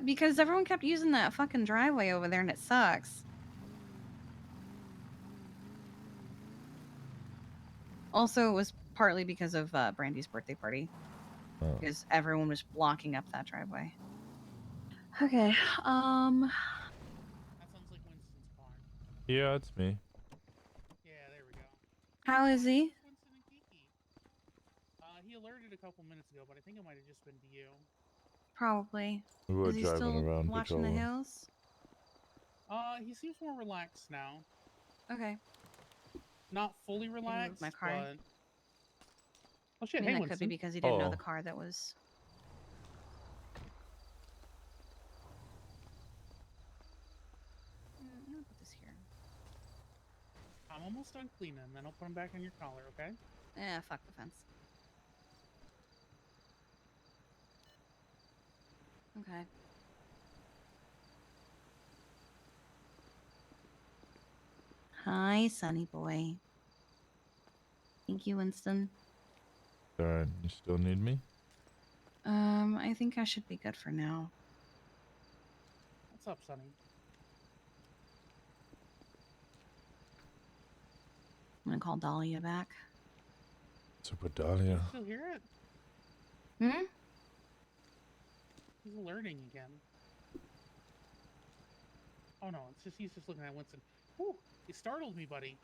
Because everyone kept using that fucking driveway over there and it sucks. Also, it was partly because of Brandy's birthday party. Oh. Because everyone was blocking up that driveway. Okay, That sounds like Winston's car. Yeah, it's me. Yeah, there we go. How is he? Winston and Kiki. He alerted a couple minutes ago, but I think it might have just been to you. Probably. We were Is he driving still around watching the patrolling. hills? He seems more relaxed now. Okay. Not fully Maybe relaxed, move my car. but... Oh shit, I mean, hey that Winston. could be because he didn't know Oh. the car that was... I'm gonna put this here. I'm almost done cleaning, then I'll put him back on your collar, okay? Fuck the fence. Okay. Hi, Sonny boy. Thank you, Winston. Alright, you still need me? I think I should be good for now. What's up, Sonny? I'm gonna call Dahlia back. What's up with Dahlia? Still hear it? Hmm? He's alerting again. Oh no, it's just he's just looking at Winston. Whew, you startled me, buddy.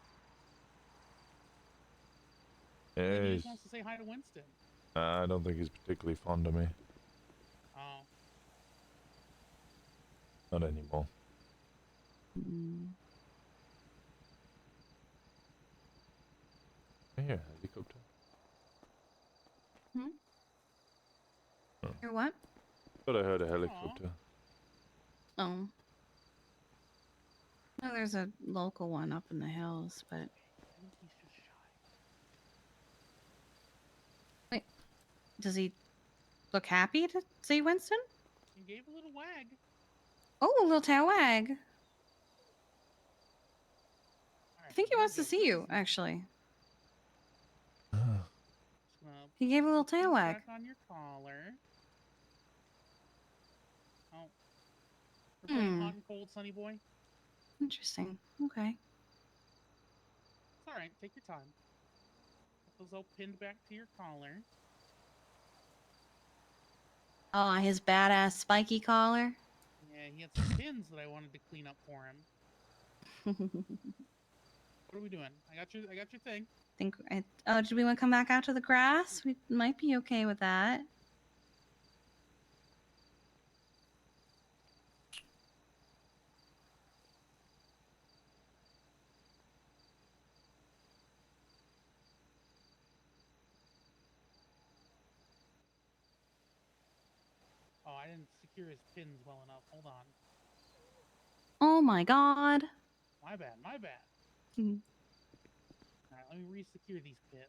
Maybe he Hey, just wants to say hi to Winston. I don't think he's particularly fond of me. Oh. Not anymore. I hear a helicopter. Hmm? Oh. You're what? Thought I heard a helicopter. Oh. No, there's a local one up in the hills, but... I think he's just shy. Wait. Does he look happy to see Winston? He gave a little wag. Oh, a little tail wag. All I right, think he here we wants to go. see you, actually. Just gonna He gave a little put these tail wag. back on your collar. Oh. We're playing hot and cold, Sonny boy. Interesting. Okay. It's alright, take your time. Get those all pinned back to your collar. Oh, his badass spiky collar. Yeah, he had some pins that I wanted to clean up for him. What are we doing? I got your thing. Think. Do we want to come back out to the grass? We might be okay with that. Oh, I didn't secure his pins well enough. Hold on. Oh my god. My bad. My bad. Hmm. All right, let me re-secure these pins.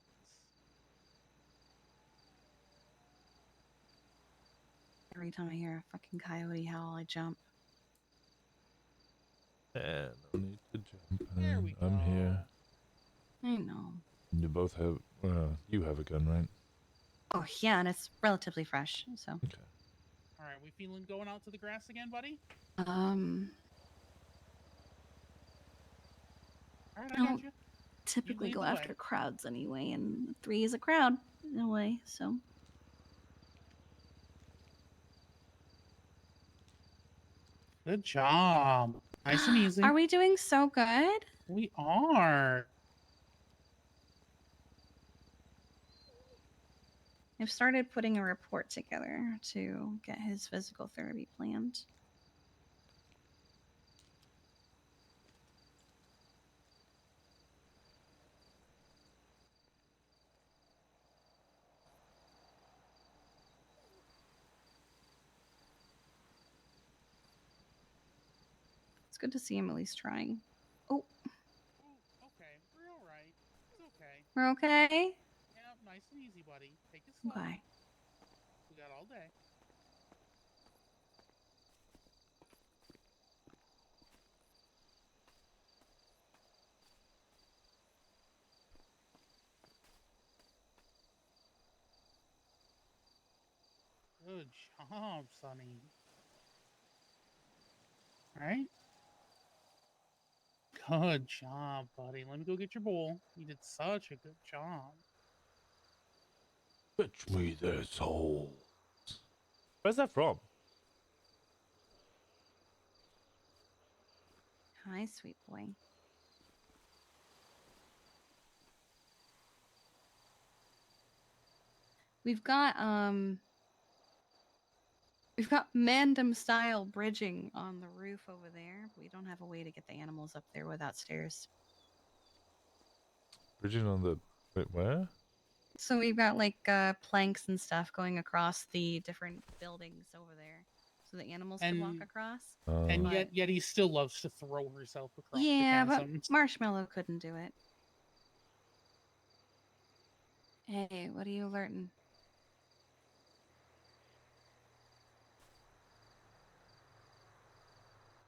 Every time I hear a fucking coyote howl, I jump. Yeah, no need to jump. There we I'm go. here. I know. You both have. You have a gun, right? Oh yeah, and it's relatively fresh, so. Okay. All right, we feeling going out to the grass again, buddy? All All right, I I got don't you. typically lead go the after way. crowds anyway, and 3 is a crowd in a way, so. Good job. Nice and easy. Are we doing so good? We are. I've started putting a report together to get his physical therapy planned. It's good to see him at least trying. Oh, Ooh, okay, we're all right. It's okay. we're okay? Yeah, nice and easy, buddy. Take it slow. Okay. We got all day. Good job, Sonny. All right. Good job, buddy. Let me go get your bowl. You did such a good job. Fetch me their souls. Where's that from? Hi, sweet boy. We've got Mandem style bridging on the roof over there. We don't have a way to get the animals up there without stairs. Bridging on the. Wait, where? So we've got like planks and stuff going across the different buildings over there, so the animals can walk across. And But- yet he still loves to throw herself across Yeah, the but chasms. Marshmallow couldn't do it. Hey, what are you alerting?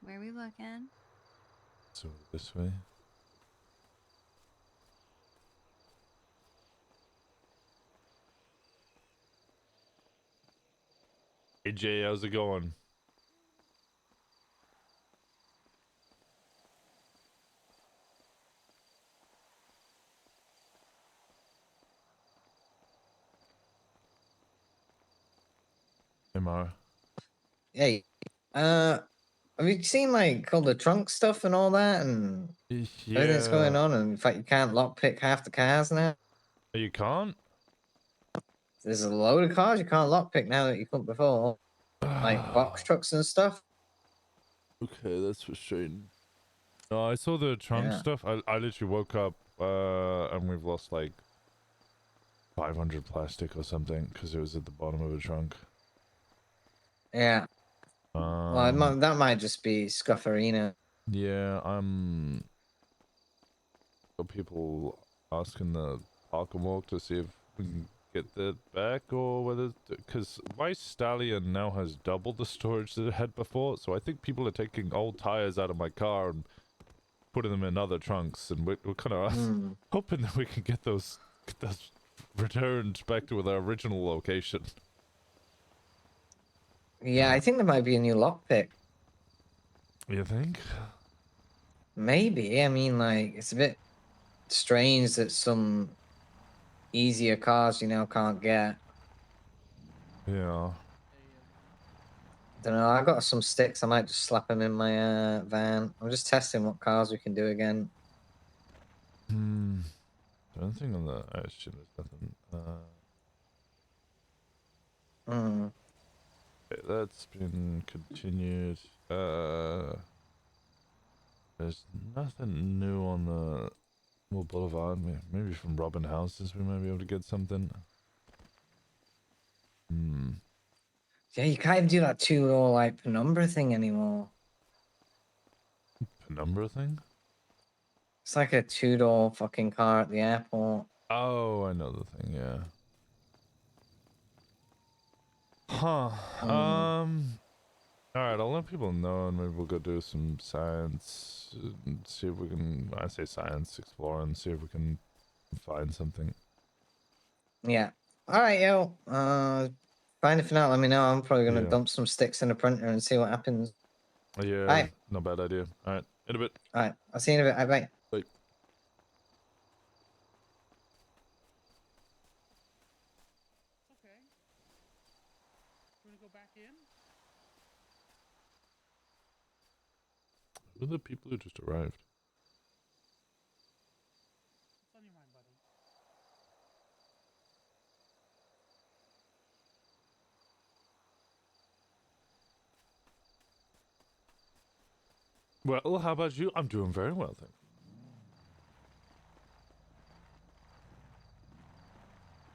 Where are we looking? So this way. Hey Jay, how's it going? Hey Mara. Hey, have you seen like all the trunk stuff and all that and everything that's going on? And in fact, you can't lockpick half the cars now. You can't? There's a load of cars you can't lockpick now that you couldn't before, like box trucks and stuff. Okay, that's frustrating. No, I saw the trunk Yeah. stuff. I literally woke up and we've lost like 500 plastic or something because it was at the bottom of a trunk. Yeah. Well, that might just be Scufferina. Yeah, got people asking the park and walk to see if we can get that back or whether, because my Stallion now has double the storage that it had before, so I think people are taking old tires out of my car and putting them in other trunks, and we're kind of hoping that we can get those returned back to their original location. Yeah, I think there might be a new lockpick. You think? Maybe. I mean, like, it's a bit strange that some easier cars you now can't get. Yeah. Don't know. I got some sticks. I might just slap them in my van. I'm just testing what cars we can do again. Anything on the... Oh, shit, there's nothing. Okay, that's been continued. There's nothing new on the Boulevard. Maybe from robbing houses we might be able to get something. Yeah, you can't even do that two-door like penumbra thing anymore. Penumbra thing? It's like a two-door fucking car at the airport. Oh, I know the thing, yeah. Huh. Alright, I'll let people know and maybe we'll go do some science and see if we can, I say science, explore and see if we can find something. Yeah. Alright, yo. Find anything out, let me know. I'm probably gonna Yeah. dump some sticks in the printer and see what happens. Yeah, Alright. no bad idea. Alright, in a bit. Alright, I'll see you in a bit. Bye. Bye. Okay. You wanna go back in? Who are the people who just arrived? What's on your mind, buddy? Well, how about you? I'm doing very well, thank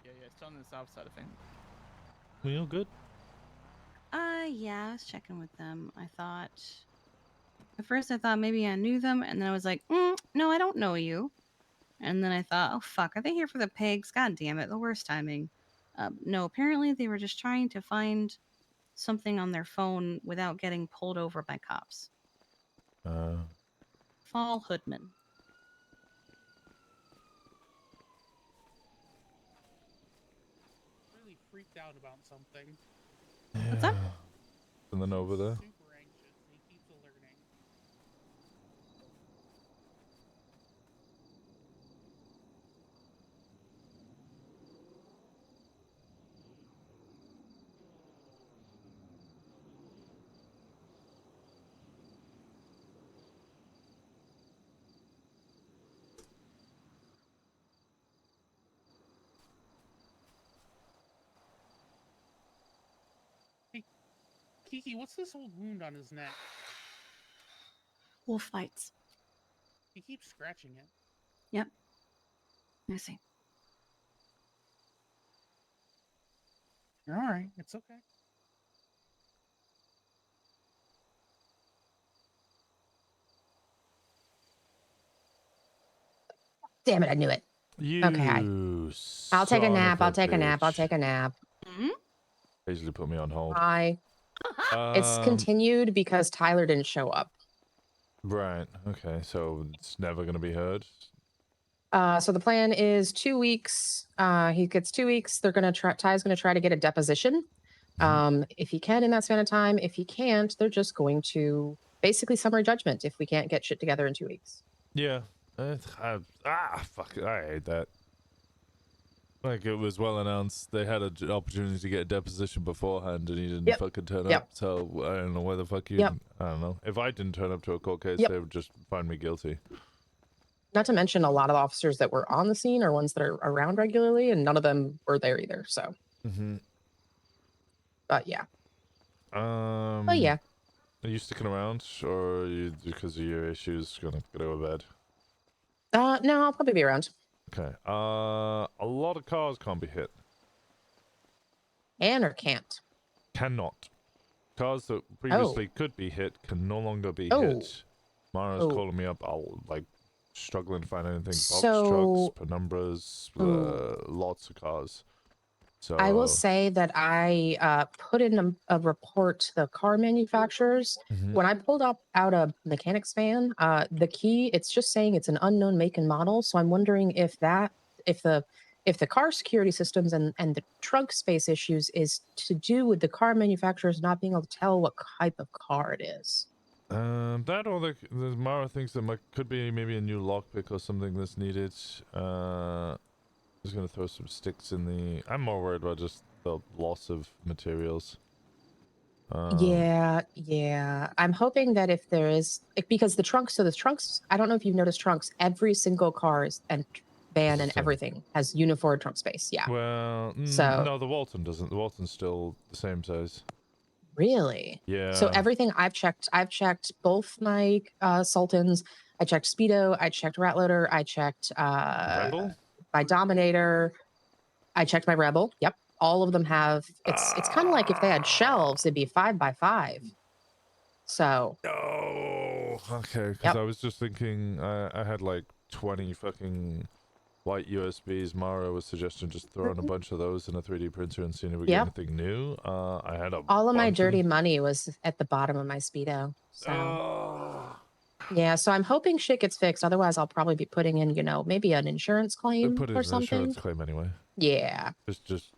Yeah, it's on the south side of things. you. You good? Yeah, I was checking with them. I thought... At first I thought maybe I knew them, and then I was like, no, I don't know you. And then I thought, oh fuck, are they here for the pigs? God damn it, the worst timing. No, apparently they were just trying to find something on their phone without getting pulled over by cops. Fall Hoodman. Really freaked out about something. What's up? And then over there? Super anxious. He keeps alerting. Hey, Kiki, what's this old wound on his neck? Wolf fights. He keeps scratching it. Yep. I see. You're alright. It's okay. Damn it, I knew it. You Okay, hi. I'll take a son nap. of I'll take a nap. I'll bitch. take a nap. Basically put me on hold. Hi. It's continued because Tyler didn't show up. Right, okay, so it's never going to be heard? So the plan is 2 weeks. He gets 2 weeks. They're gonna try. Ty's gonna try to get a deposition. If he can in that span of time. If he can't, they're just going to basically summary judgment if we can't get shit together in 2 weeks. Yeah. Fuck it, I hate that. Like, it was well announced they had an opportunity to get a deposition beforehand and he didn't fucking turn up, so I don't know where the fuck you... I don't know. If I didn't turn up to a court case, they would just find me guilty. Not to mention a lot of the officers that were on the scene are ones that are around regularly, and none of them were there either, so. But yeah. But yeah. Are you sticking around, or are you, because of your issues, gonna go to bed? No, I'll probably be around. Okay. A lot of cars can't be hit. Can or can't? Cannot. Cars that previously could be hit can no longer be hit. Mara's calling me up. I'll, like, struggling to find anything. Box trucks, penumbras, lots of cars. So I will say that I put in a report to the car manufacturers. When I pulled up out a mechanic's van, the key, it's just saying it's an unknown make and model. So I'm wondering if the car security systems and the trunk space issues is to do with the car manufacturers not being able to tell what type of car it is. That or the Mara thinks that could be maybe a new lockpick or something that's needed. Just gonna throw some sticks in the... I'm more worried about just the loss of materials. Yeah. I'm hoping that if there is, because the trunks, I don't know if you've noticed trunks, every single car and van and everything has uniform trunk space. Yeah. Well, So no, the Walton doesn't. The Walton's still the same size. really? Yeah. So everything I've checked both my Sultans. I checked Speedo. I checked Ratloader. I checked Rebel? my Dominator. I checked my Rebel. Yep. All of them have, it's kind of like if they had shelves, it'd be 5x5. So. Oh, okay. Because Yep. I was just thinking, I had like 20 fucking white USBs. Mara was suggesting just throwing a bunch of those in a 3D printer and seeing if we get Yep. anything new. I had a All of my bunch dirty money was at the bottom of my Speedo. So. Yeah, so I'm hoping shit gets fixed. Otherwise, I'll probably be putting in, maybe an insurance claim put in or an something. insurance claim anyway. Yeah. Just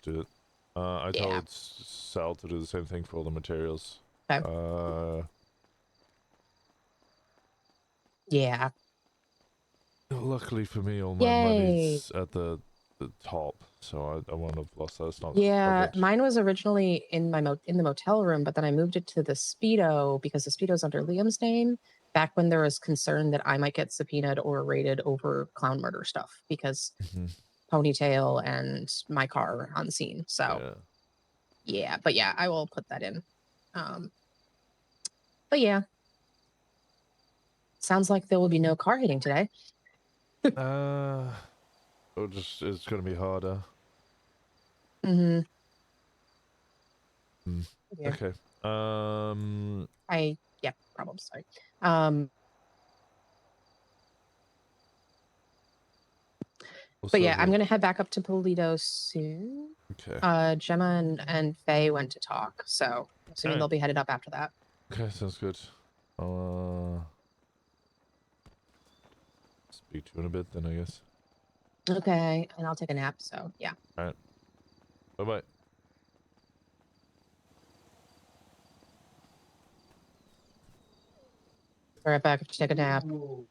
do it. I told Sal to do the same thing for all the materials. Okay. Yeah. Luckily for me, all my money's at the top, so I won't have lost that. It's not Yeah, covered. mine was originally in the motel room, but then I moved it to the Speedo because the Speedo's under Liam's name. Back when there was concern that I might get subpoenaed or raided over clown murder stuff because Ponytail and my car on scene. So yeah, but yeah, I will put that in. But yeah, sounds like there will be no car hitting today. It's gonna be harder. Mm-hmm. Yeah. Okay. Problems. Sorry. But yeah, I'm gonna head back up to Polito soon. Okay. Gemma and Faye went to talk, so assuming they'll be headed up after that. Okay, sounds good. I'll speak to you in a bit then, I guess. Okay, and I'll take a nap. So yeah. All right. Bye-bye. Right back to take a nap. All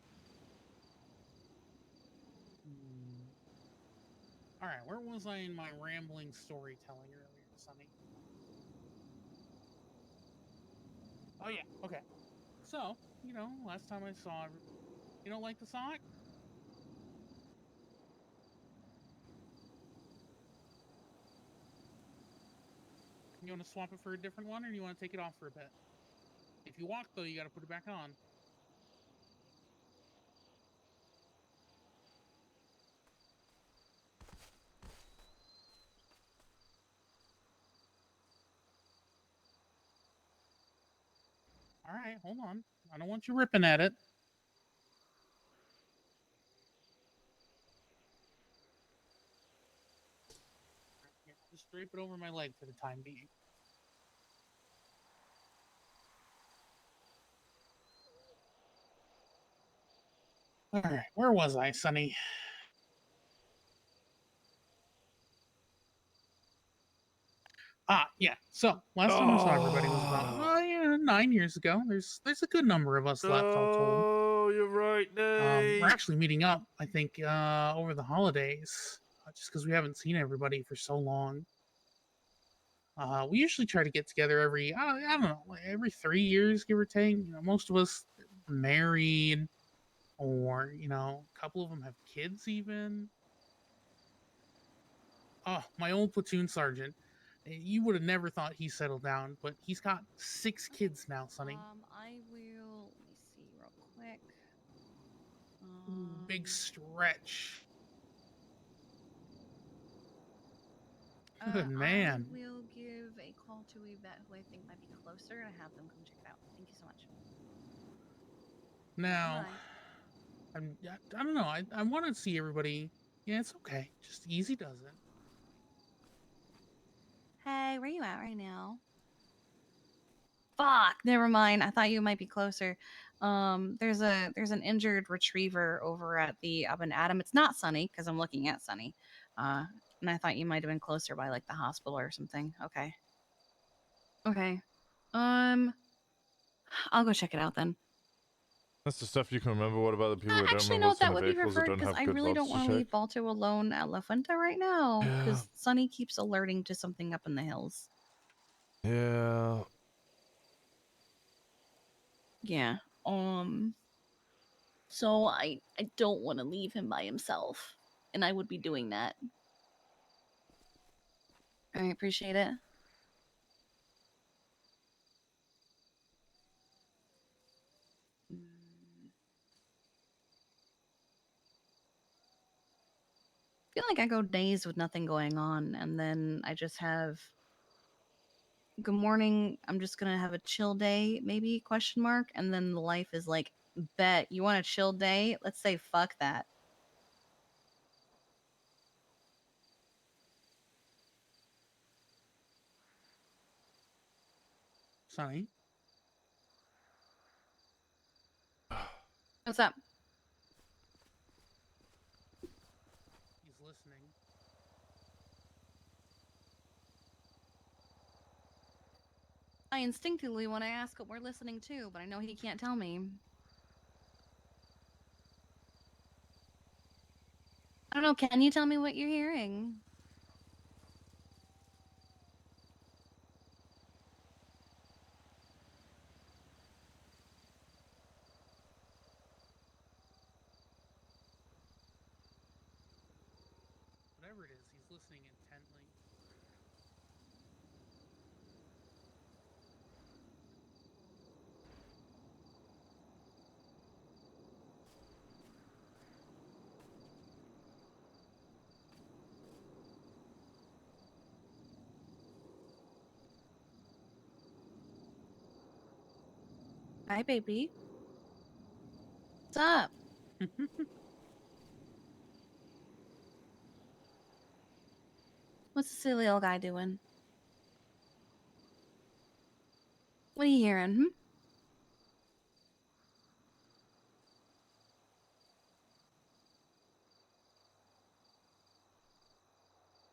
right, where was I in my rambling storytelling earlier, Sonny? Oh yeah, okay. So, last time I saw, you don't like the Sonic? You want to swap it for a different one, or do you want to take it off for a bit? If you walk, though, you got to put it back on. All right, hold on. I don't want you ripping at it. Here, I'll just drape it over my leg for the time being. All right, where was I, Sonny? Yeah. So last time I saw everybody was about 9 years ago. There's a good number of us left, all told. Oh, you're right, Nate. We're actually meeting up, I think, over the holidays, just because we haven't seen everybody for so long. We usually try to get together every, I don't know, like every 3 years, give or take. Most of us married, or a couple of them have kids even. Oh, my old platoon sergeant. You would have never thought he settled down, but he's got 6 kids now, Sonny. I will. Let me see real quick. Big stretch. Good man. I will give a call to Yvette, who I think might be closer, and have them come check it out. Thank you so much. Now, I don't know. I want to see everybody. Yeah, it's okay. Just easy does it. Hey, where you at right now? Fuck, never mind. I thought you might be closer. There's an injured retriever over at the up in Adam. It's not Sunny because I'm looking at Sunny. And I thought you might have been closer by like the hospital or something. Okay. Okay. I'll go check it out then. That's the stuff you can remember. What about the people that don't Actually, remember no, what's in that the would be vehicles or preferred don't because have I good really don't logs want to to check? leave Balto alone at La Fuente right now because Sunny keeps alerting to something up in the hills. Yeah. Yeah. So I don't want to leave him by himself, and I would be doing that. I appreciate it. I feel like I go days with nothing going on, and then I just have good morning, I'm just gonna have a chill day, maybe, question mark, and then the life is like, bet, you want a chill day? Let's say fuck that. Sonny? What's up? He's listening. I instinctively want to ask what we're listening to, but I know he can't tell me. I don't know, can you tell me what you're hearing? Whatever it is, he's listening intently. Hi, baby. What's up? What's the silly old guy doing? What are you hearing, hmm?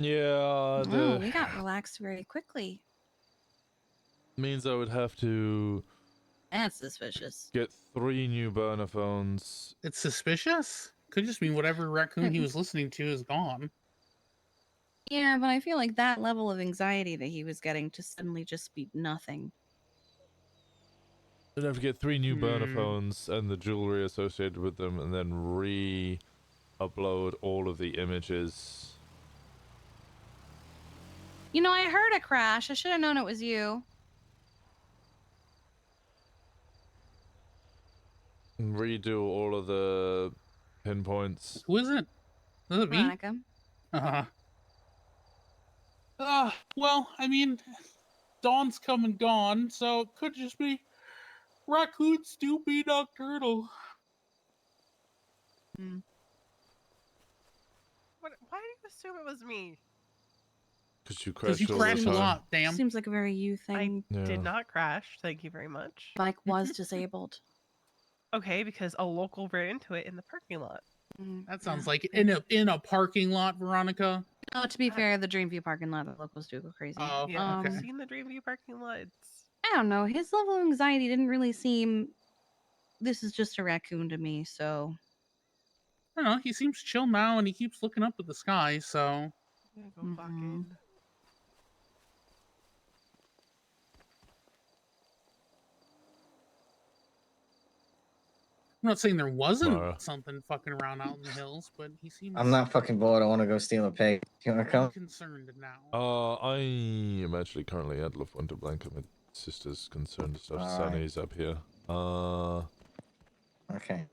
Yeah, Oh, we got relaxed very quickly. means I would have to That's suspicious. get 3 new burner phones. It's suspicious? Could just mean whatever raccoon he was listening to is gone. Yeah, but I feel like that level of anxiety that he was getting to suddenly just be nothing. I'd have to get 3 new burner phones and the jewelry associated with them, and then re-upload all of the images. You know, I heard a crash. I should have known it was you. And redo all of the pinpoints. Who is it? Is it me? Veronica. Well, I mean, Dawn's come and gone, so it could just be raccoons do be nocturnal. Why do you assume it was me? Because you Because you crash all the crash a time. lot, damn. Seems like a very you thing. I Yeah. did not crash. Thank you very much. Bike was disabled. Okay, because a local ran into it in the parking lot. That sounds like in a parking lot, Veronica. Oh, to be fair, the Dreamview parking lot, the locals do go crazy. Oh, Yeah, okay. I've seen the Dreamview parking lot. I don't know. His level of anxiety didn't really seem. This is just a raccoon to me, so. I don't know. He seems chill now, and he keeps looking up at the sky. So I'm gonna go fucking. I'm not saying there wasn't something fucking around out in the hills, but he seems. I'm not fucking bored. I want to go steal a pig. You want to come? Concerned now. I am actually currently at Love Winter Blanket. My sister's concerned and stuff. Alright. Sunny's up here. Okay.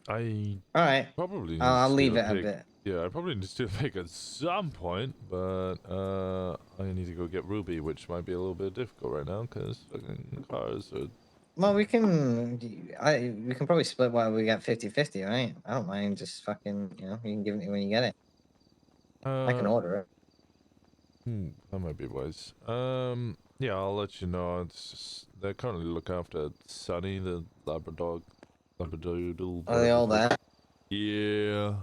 I Alright. probably need I'll to leave steal it a pig. bit. Yeah, I probably need to steal a pig at some point, but I need to go get Ruby, which might be a little bit difficult right now because fucking cars are. Well, we can probably split while we got 50-50, right? I don't mind just fucking, you can give it when you get it. I can order it. That might be wise. Yeah, I'll let you know. It's just, they currently look after Sunny, the Labradoodle. Are they all there? Yeah.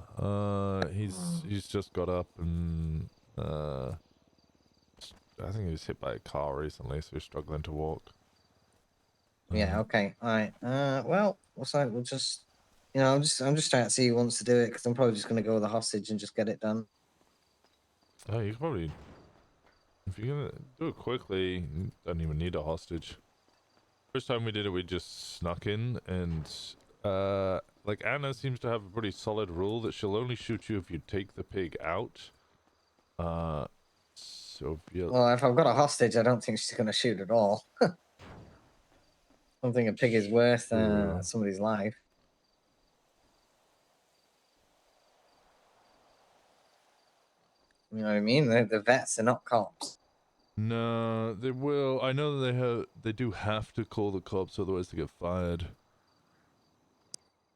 He's just got up and I think he was hit by a car recently, so he's struggling to walk. Yeah. Okay. All right. Well, looks like we'll just, I'm just trying to see who wants to do it because I'm probably just gonna go with the hostage and just get it done. Oh, you could probably If you're gonna do it quickly, you don't even need a hostage. First time we did it, we just snuck in, and like Anna seems to have a pretty solid rule that she'll only shoot you if you take the pig out. So if you... Well, if I've got a hostage, I don't think she's going to shoot at all. I don't think a pig is worth somebody's life. You know what I mean? The vets are not cops. No, they will. I know they do have to call the cops, otherwise they get fired.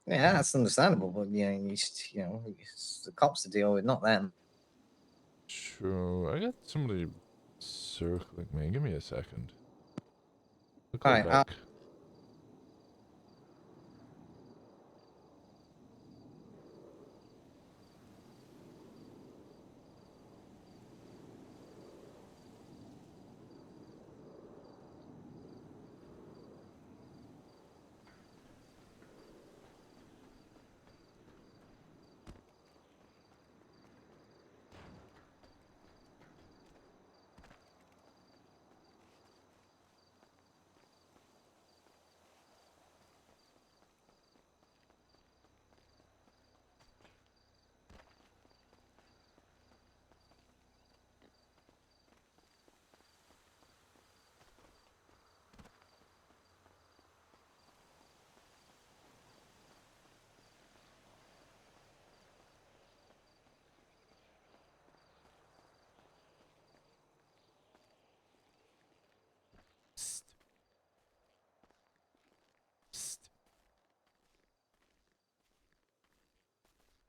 Yeah, that's understandable, but it's the cops to deal with, not them. Sure. I got somebody circling me. Give me a second. I'll All call right, back.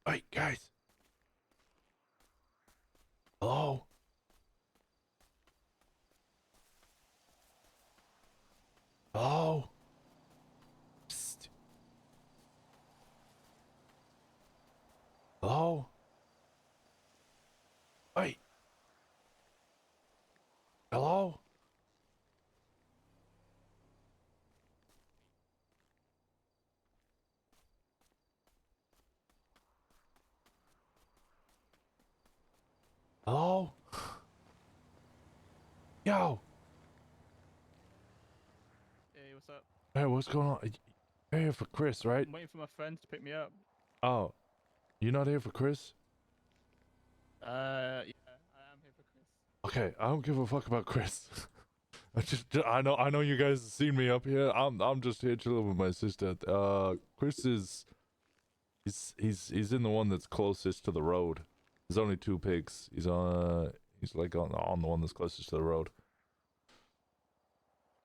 Hey, guys. Hello? Hello? Psst. Hello? Hey. Hello? Hello? Yo. Hey, what's up? Hey, what's going on? You're here for Chris, right? I'm waiting for my friends to pick me up. Oh. You're not here for Chris? Yeah, I am here for Chris. Okay, I don't give a fuck about Chris. I know you guys have seen me up here. I'm just here chilling with my sister. Chris is he's in the one that's closest to the road. There's only 2 pigs. He's like on the one that's closest to the road.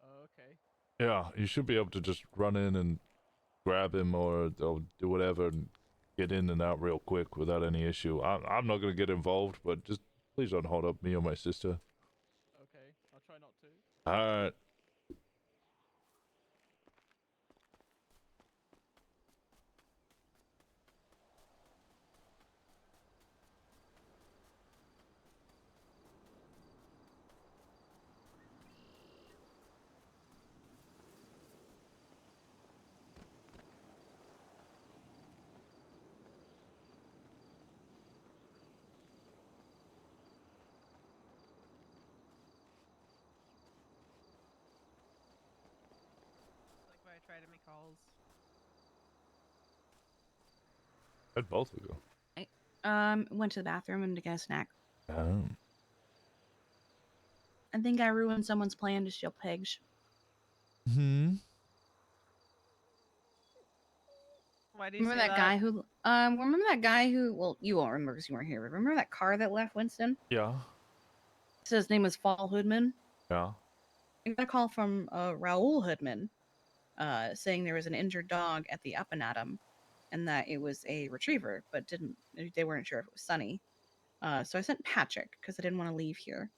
Oh, okay. Yeah, you should be able to just run in and grab him or do whatever and get in and out real quick without any issue. I'm not gonna get involved, but just please don't hold up me or my sister. Okay, I'll try not to. Alright. Like when I try to make calls. Where'd both of you go? I went to the bathroom and to get a snack. Oh. I think I ruined someone's plan to steal pigs. Hmm. Why do you Remember say that guy who? Remember that guy who? Well, you won't remember because you weren't here. But remember that car that left Winston? Yeah. So his name was Fall Hoodman. Yeah. I got a call from Raoul Hoodman, saying there was an injured dog at the Up and Atom, and that it was a retriever, but they weren't sure if it was Sunny. So I sent Patrick because I didn't want to leave here,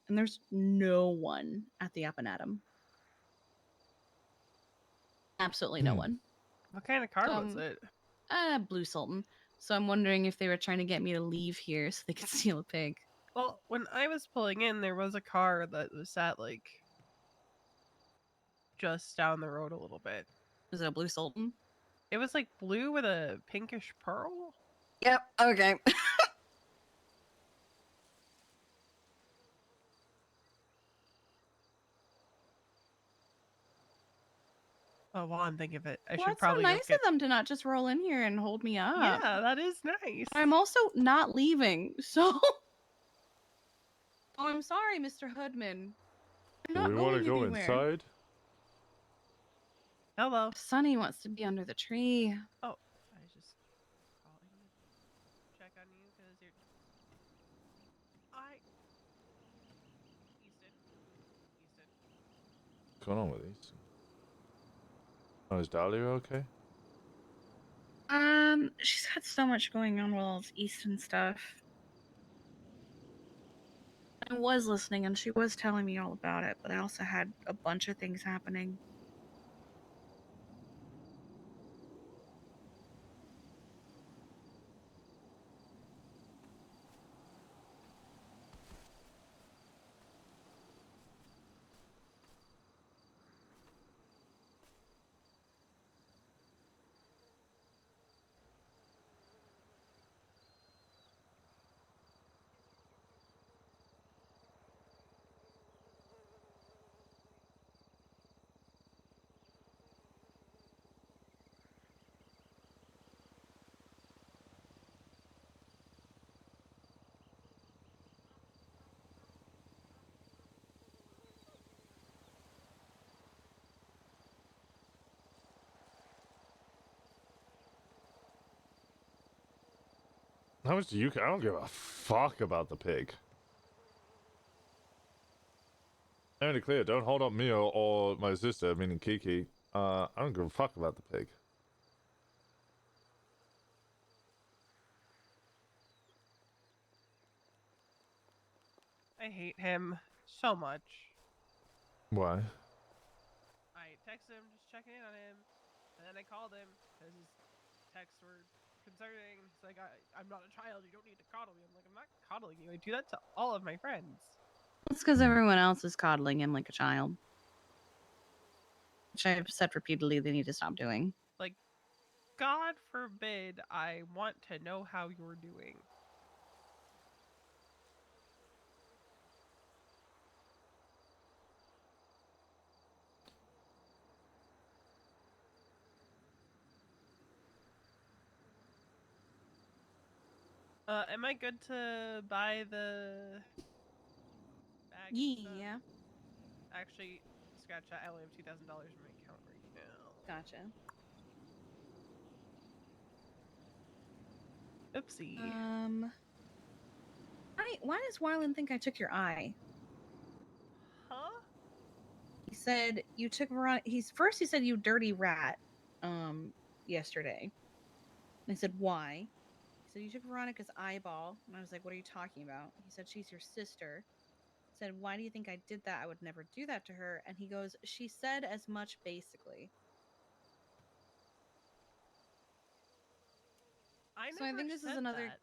and there's no one at the Up and Atom. Absolutely no one. What kind of car was it? Blue Sultan. So I'm wondering if they were trying to get me to leave here so they could steal a pig. Well, when I was pulling in, there was a car that was sat like just down the road a little bit. Was it a Blue Sultan? It was like blue with a pinkish pearl. Yep. Okay. Oh, while I'm thinking of it, I Well, should it's so probably go nice get... of them to not just roll in here and hold me up. Yeah, that is nice. I'm also not leaving, so. Oh, I'm sorry, Mr. Hoodman. I'm Do not we want to going go anywhere. inside? Hello. Sonny wants to be under the tree. Oh, I was just calling to check on you because you're... Easton. What's going on with these? Oh, is Dahlia okay? She's got so much going on with all this Easton stuff. I was listening and she was telling me all about it, but I also had a bunch of things happening. How much do you? I don't give a fuck about the pig. I'm to clear. Don't hold up me or my sister, meaning Kiki. I don't give a fuck about the pig. I hate him so much. Why? I texted him just checking in on him, and then I called him because his texts were concerning. He's like, I'm not a child. You don't need to coddle me. I'm like, I'm not coddling you. I do that to all of my friends. It's because everyone else is coddling him like a child. Which I've said repeatedly they need to stop doing. Like, God forbid I want to know how you're doing. Am I good to buy the bag? Yeah. Actually, scratch that. I only have $2,000 in my account right now. Gotcha. Oopsie. Why does Wyland think I took your eye? Huh? He said you took Veronica. He said you dirty rat. Yesterday. And I said why? He said you took Veronica's eyeball, and I was like, what are you talking about? He said she's your sister. I said, why do you think I did that? I would never do that to her. And he goes, she said as much, basically. So I think this is another.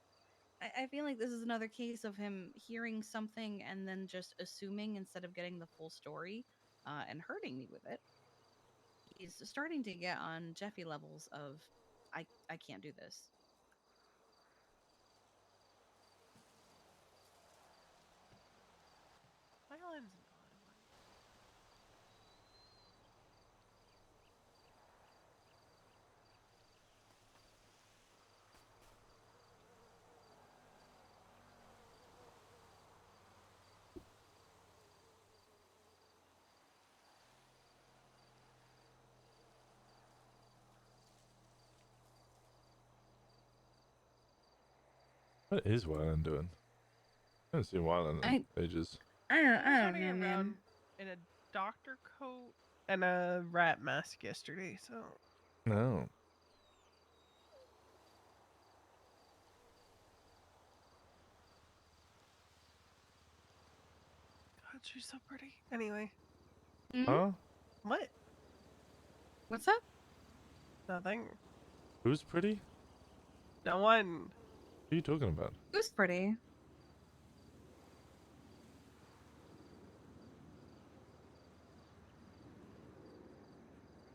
I feel like this is another case of him hearing something and then just assuming instead of getting the full story, and hurting me with it. He's starting to get on Jeffy levels of, I can't do this. Violence. What is Wyland doing? I haven't seen Wyland in ages. I don't running know, man. around in a doctor coat and a rat mask yesterday, so. No. God, she's so pretty. Anyway. Huh? What? What's up? Nothing. Who's pretty? No one. What are you talking about? Who's pretty?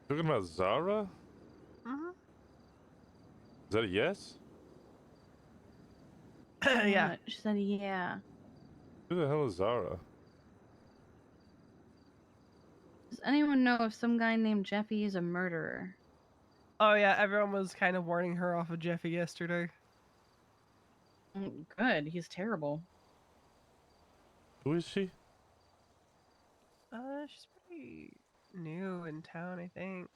Talking about Zara? Mm-hmm. Is that a yes? Yeah. She said, yeah. Who the hell is Zara? Does anyone know if some guy named Jeffy is a murderer? Oh yeah, everyone was kind of warning her off of Jeffy yesterday. Good. He's terrible. Who is she? She's pretty new in town, I think.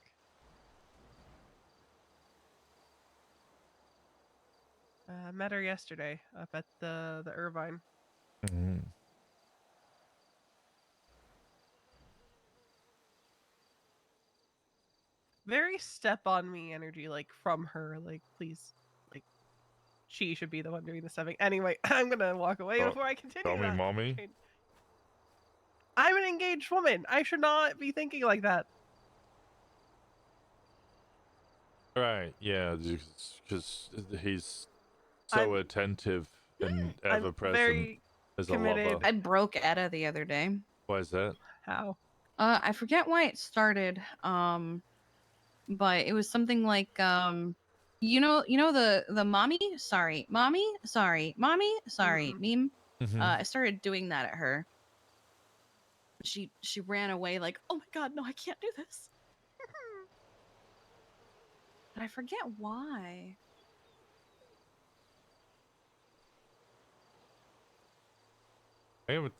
Met her yesterday up at the Irvine. Mm-hmm. Very step on me energy, like from her. Like, please, like, she should be the one doing the stepping. Anyway, I'm gonna walk away before I continue. Call me that mommy. chain. I'm an engaged woman. I should not be thinking like that. Right, yeah, because he's so attentive and ever present very as a committed. lover. I broke Etta the other day. Why is that? How? I forget why it started. But it was something like you know the mommy sorry meme. Mhm. I started doing that at her. She ran away like, oh my god, no, I can't do this. But I forget why. I have a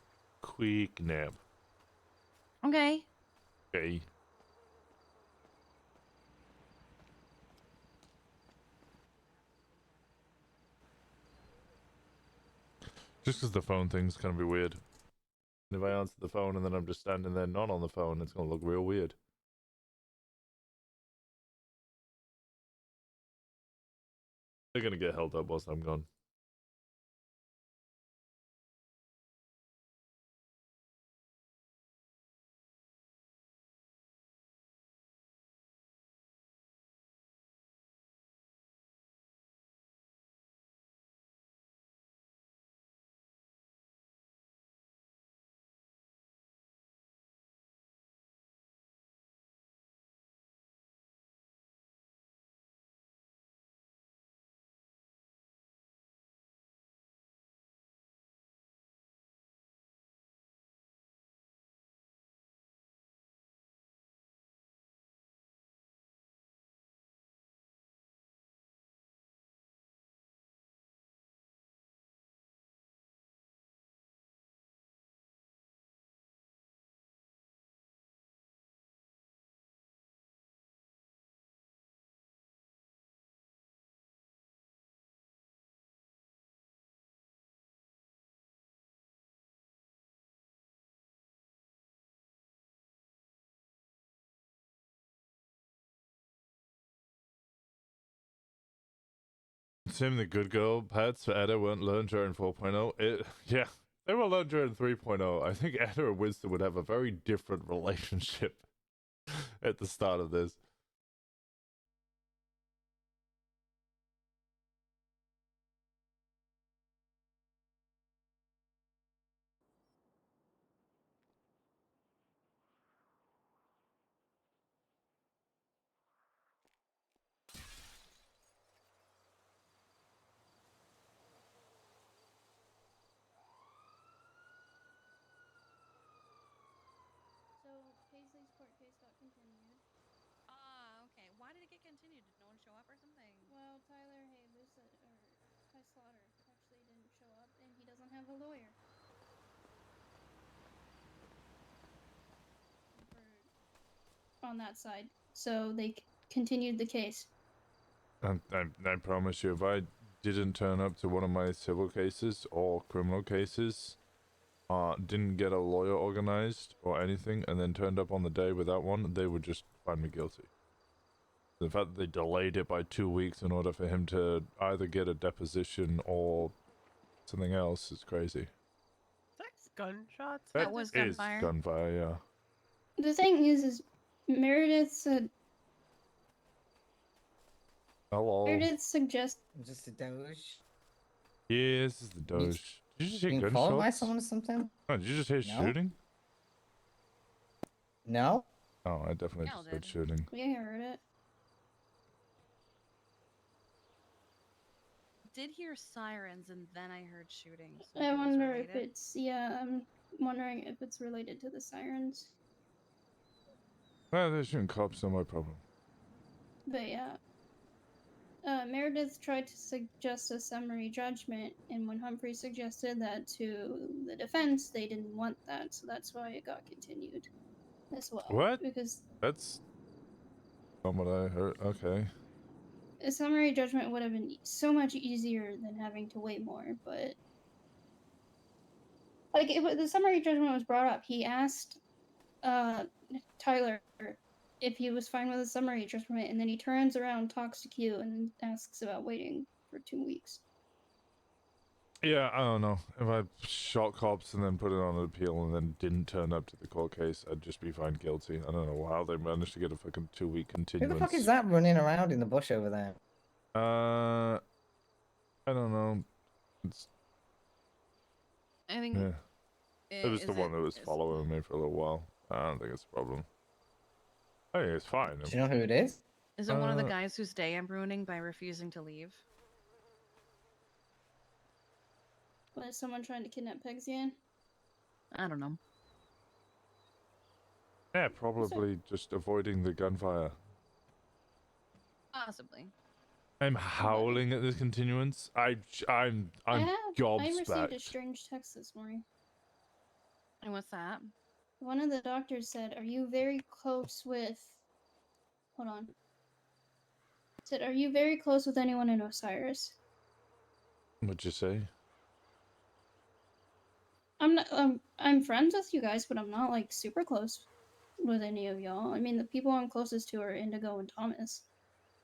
quick nap. Okay. Okay. Just because the phone thing's gonna be weird. And if I answer the phone and then I'm just standing there not on the phone, it's gonna look real weird. They're gonna get held up whilst I'm gone. Sim, the good girl pets for Edda weren't learned during 4.0. Yeah, they were learned during 3.0. I think Edda and Winston would have a very different relationship at the start of this. So Paisley's court case got continued. Okay. Why did it get continued? Did no one show up or something? Well, Tyler Hayes or Ty Slaughter actually didn't show up, and he doesn't have a lawyer. On that side, so they continued the case. I promise you, if I didn't turn up to one of my civil cases or criminal cases, didn't get a lawyer organized or anything, and then turned up on the day without one, they would just find me guilty. The fact that they delayed it by 2 weeks in order for him to either get a deposition or something else is crazy. That's gunshots. That was is gunfire. Gunfire, yeah. The thing is Meredith said. Hello. Meredith suggests. Just a doge. Yeah, this is the Doge. Did you just hear Being followed by gunshots? someone or something? Oh, did you just hear No. shooting? No. Oh, I definitely just heard shooting. We heard it. Did hear sirens and then I heard shooting. So I it was wonder if related. it's I'm wondering if it's related to the sirens. Well, they're shooting cops, not my problem. But yeah. Meredith tried to suggest a summary judgment, and when Humphrey suggested that to the defense, they didn't want that, so that's why it got continued as well. What? Because That's not what I heard. Okay. a summary judgment would have been so much easier than having to wait more, but like the summary judgment was brought up. He asked Tyler if he was fine with the summary judgment, and then he turns around, talks to Q, and asks about waiting for 2 weeks. Yeah, I don't know. If I shot cops and then put it on an appeal and then didn't turn up to the court case, I'd just be found guilty. I don't know how they managed to get a fucking 2-week Who continuance. the fuck is that running around in the bush over there? I don't know. It's, I think. yeah. It was the one that was following me for a little while. I don't think it's a problem. I think it's fine. Do you know who it is? Is it one of the guys whose day I'm ruining by refusing to leave? Was someone trying to kidnap Pegsy in? I don't know. Yeah, probably just avoiding the gunfire. Possibly. I'm howling at this continuance. I'm I received a gobsmacked. strange text this morning. And what's that? One of the doctors said, "Are you very close with?" Hold on. Said, "Are you very close with anyone in Osiris?" What'd you say? I'm not. I'm friends with you guys, but I'm not like super close with any of y'all. I mean, the people I'm closest to are Indigo and Thomas.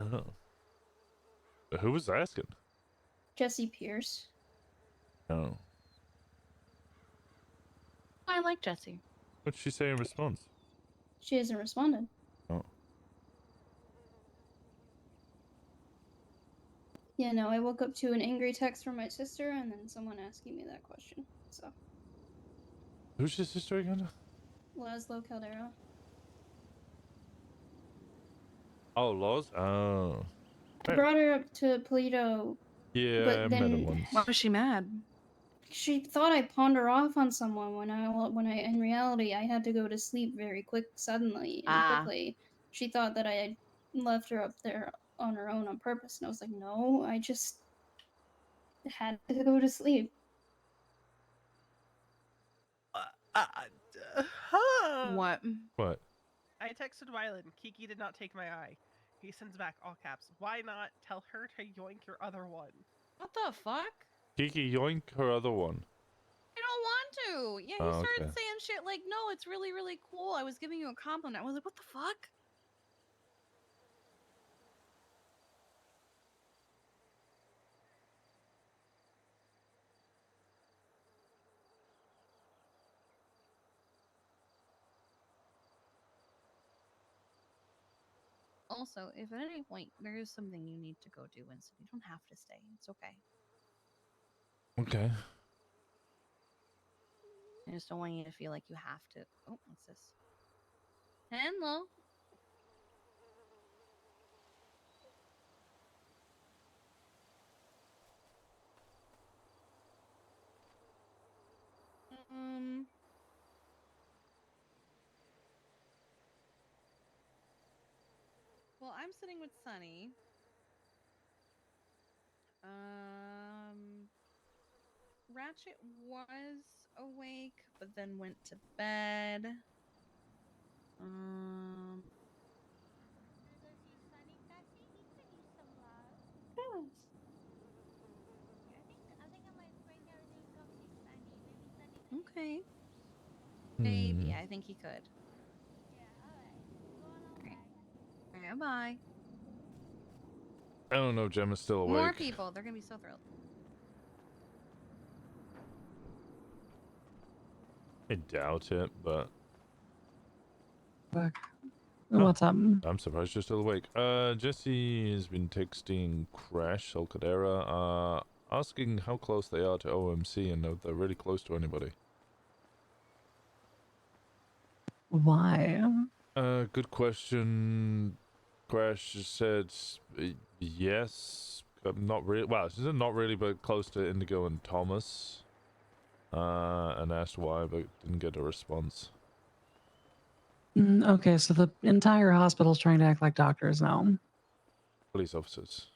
Oh. Who was asking? Jesse Pierce. Oh. I like Jessie. What'd she say in response? She hasn't responded. Oh. Yeah, no, I woke up to an angry text from my sister and then someone asking me that question. So, Who's your sister again? Laszlo Caldera. Oh, Laws? Oh. I brought her up to Polito. Yeah, but I then met him once. Why was she mad? she thought I pawned her off on someone when I in reality I had to go to sleep very suddenly and quickly. She thought that I had left her up there on her own on purpose, and I was like, no, I just had to go to sleep. What? What? I texted Wyland. Kiki did not take my eye. He sends back all caps. Why not tell her to yoink your other one? What the fuck? Kiki, yoink her other one. I don't want to. Yeah, he Oh, started okay. saying shit like, "No, it's really, really cool. I was giving you a compliment." I was like, "What the fuck?" Also, if at any point there is something you need to go do, Winston, you don't have to stay. It's okay. Okay. I just don't want you to feel like you have to. Oh, what's this? Hello. Well, I'm sitting with Sunny. Ratchet was awake, but then went to bed. Okay. Maybe. I think he could. Alright, bye. I don't know if Gemma's still awake. More people. They're gonna be so thrilled. I doubt it, but... What's up? I'm surprised you're still awake. Jesse has been texting Crash Alcadera, asking how close they are to OMC and if they're really close to anybody. Why? Good question. Crash said yes. Not really. Well, she said not really, but close to Indigo and Thomas. And asked why, but didn't get a response. Okay, so the entire hospital's trying to act like doctors now. Police officers.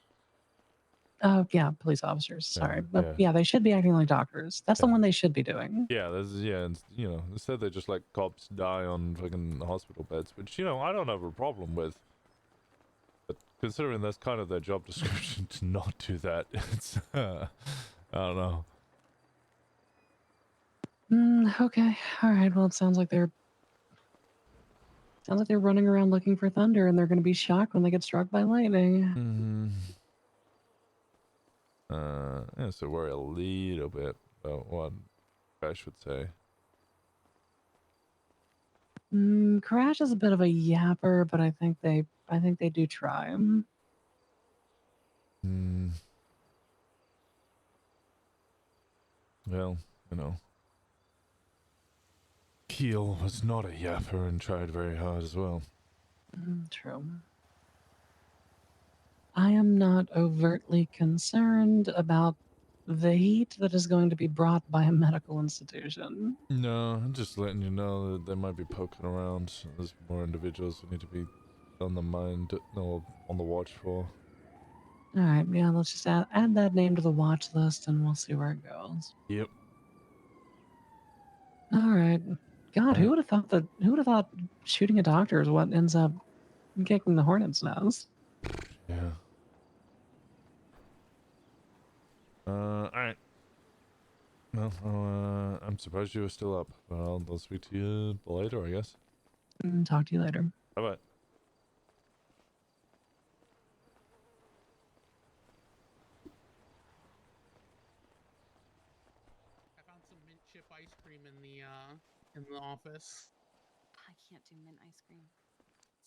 Oh, yeah, police officers. Sorry. Yeah, But yeah, they should be acting like doctors. That's the one they should be doing. Yeah, and you know, instead they just let cops die on fucking hospital beds, which, you know, I don't have a problem with. But considering that's kind of their job description to not do that, it's, I don't know. Okay. All right. Well, it sounds like they're running around looking for thunder, and they're going to be shocked when they get struck by lightning. Yeah, so worry a little bit about what Crash would say. Crash is a bit of a yapper, but I think they do try. Well, you know, Keel was not a yapper and tried very hard as well. True. I am not overtly concerned about the heat that is going to be brought by a medical institution. No, I'm just letting you know that they might be poking around. There's more individuals who need to be on the on the watch for. All right, yeah, let's just add that name to the watch list, and we'll see where it goes. Yep. All right. God, who would have thought shooting a doctor is what ends up kicking the hornet's nest? Yeah. Alright. Well, I'm surprised you were still up. Well, I'll speak to you later, I guess. Talk to you later. Bye-bye. I found some mint chip ice cream in the office. I can't do mint ice cream.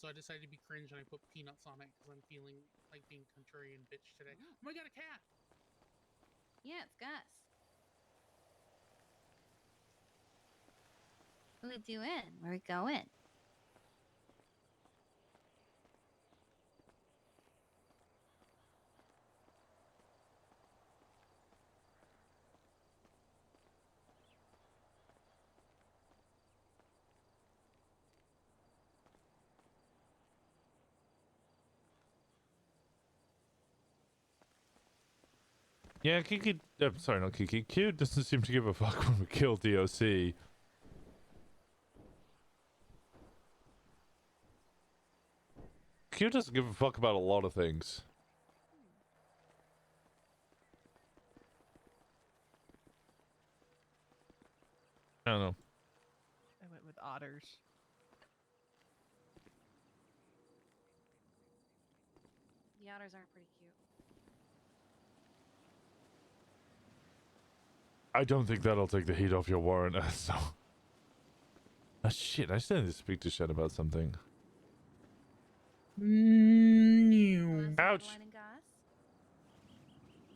So I decided to be cringe and I put peanuts on it because I'm feeling like being contrarian bitch today. Oh my god, a cat! Yeah, it's Gus. What are we doing? Where are we going? Yeah, Kiki... sorry, not Kiki. Q doesn't seem to give a fuck when we kill DOC. Q doesn't give a fuck about a lot of things. I don't know. I went with otters. The otters aren't pretty cute. I don't think that'll take the heat off your warrant, so... Ah, shit, I still need to speak to Shen about something. Ouch!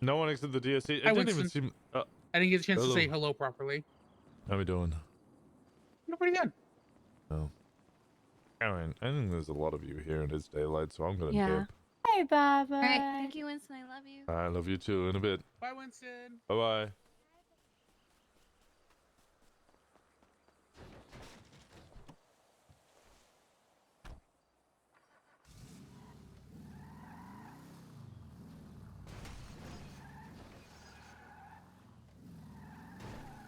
No one except the DSC. It Hi, didn't even Winston. seem... I didn't get a chance hello. to say hello properly. How we doing? No, pretty good. Oh. Alright, I think there's a lot of you here and it's daylight, so I'm gonna dip. Hey, Baba. All right, thank you, Winston. I love you. I love you too, in a bit. Bye, Winston. Bye-bye.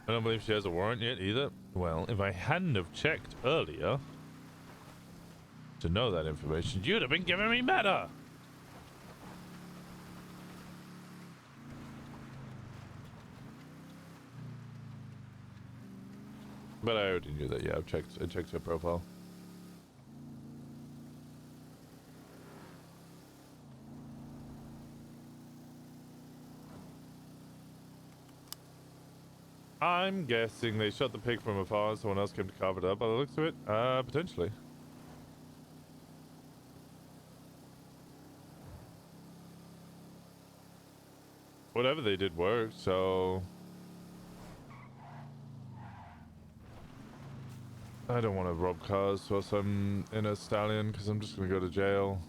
I don't believe she has a warrant yet either. Well, if I hadn't have checked earlier to know that information, you'd have been giving me better. But I already knew that. Yeah, I checked her profile. I'm guessing they shot the pig from afar and someone else came to carve it up. By the looks of it, potentially. Whatever they did worked, so... I don't want to rob cars whilst I'm in a stallion, because I'm just going to go to jail.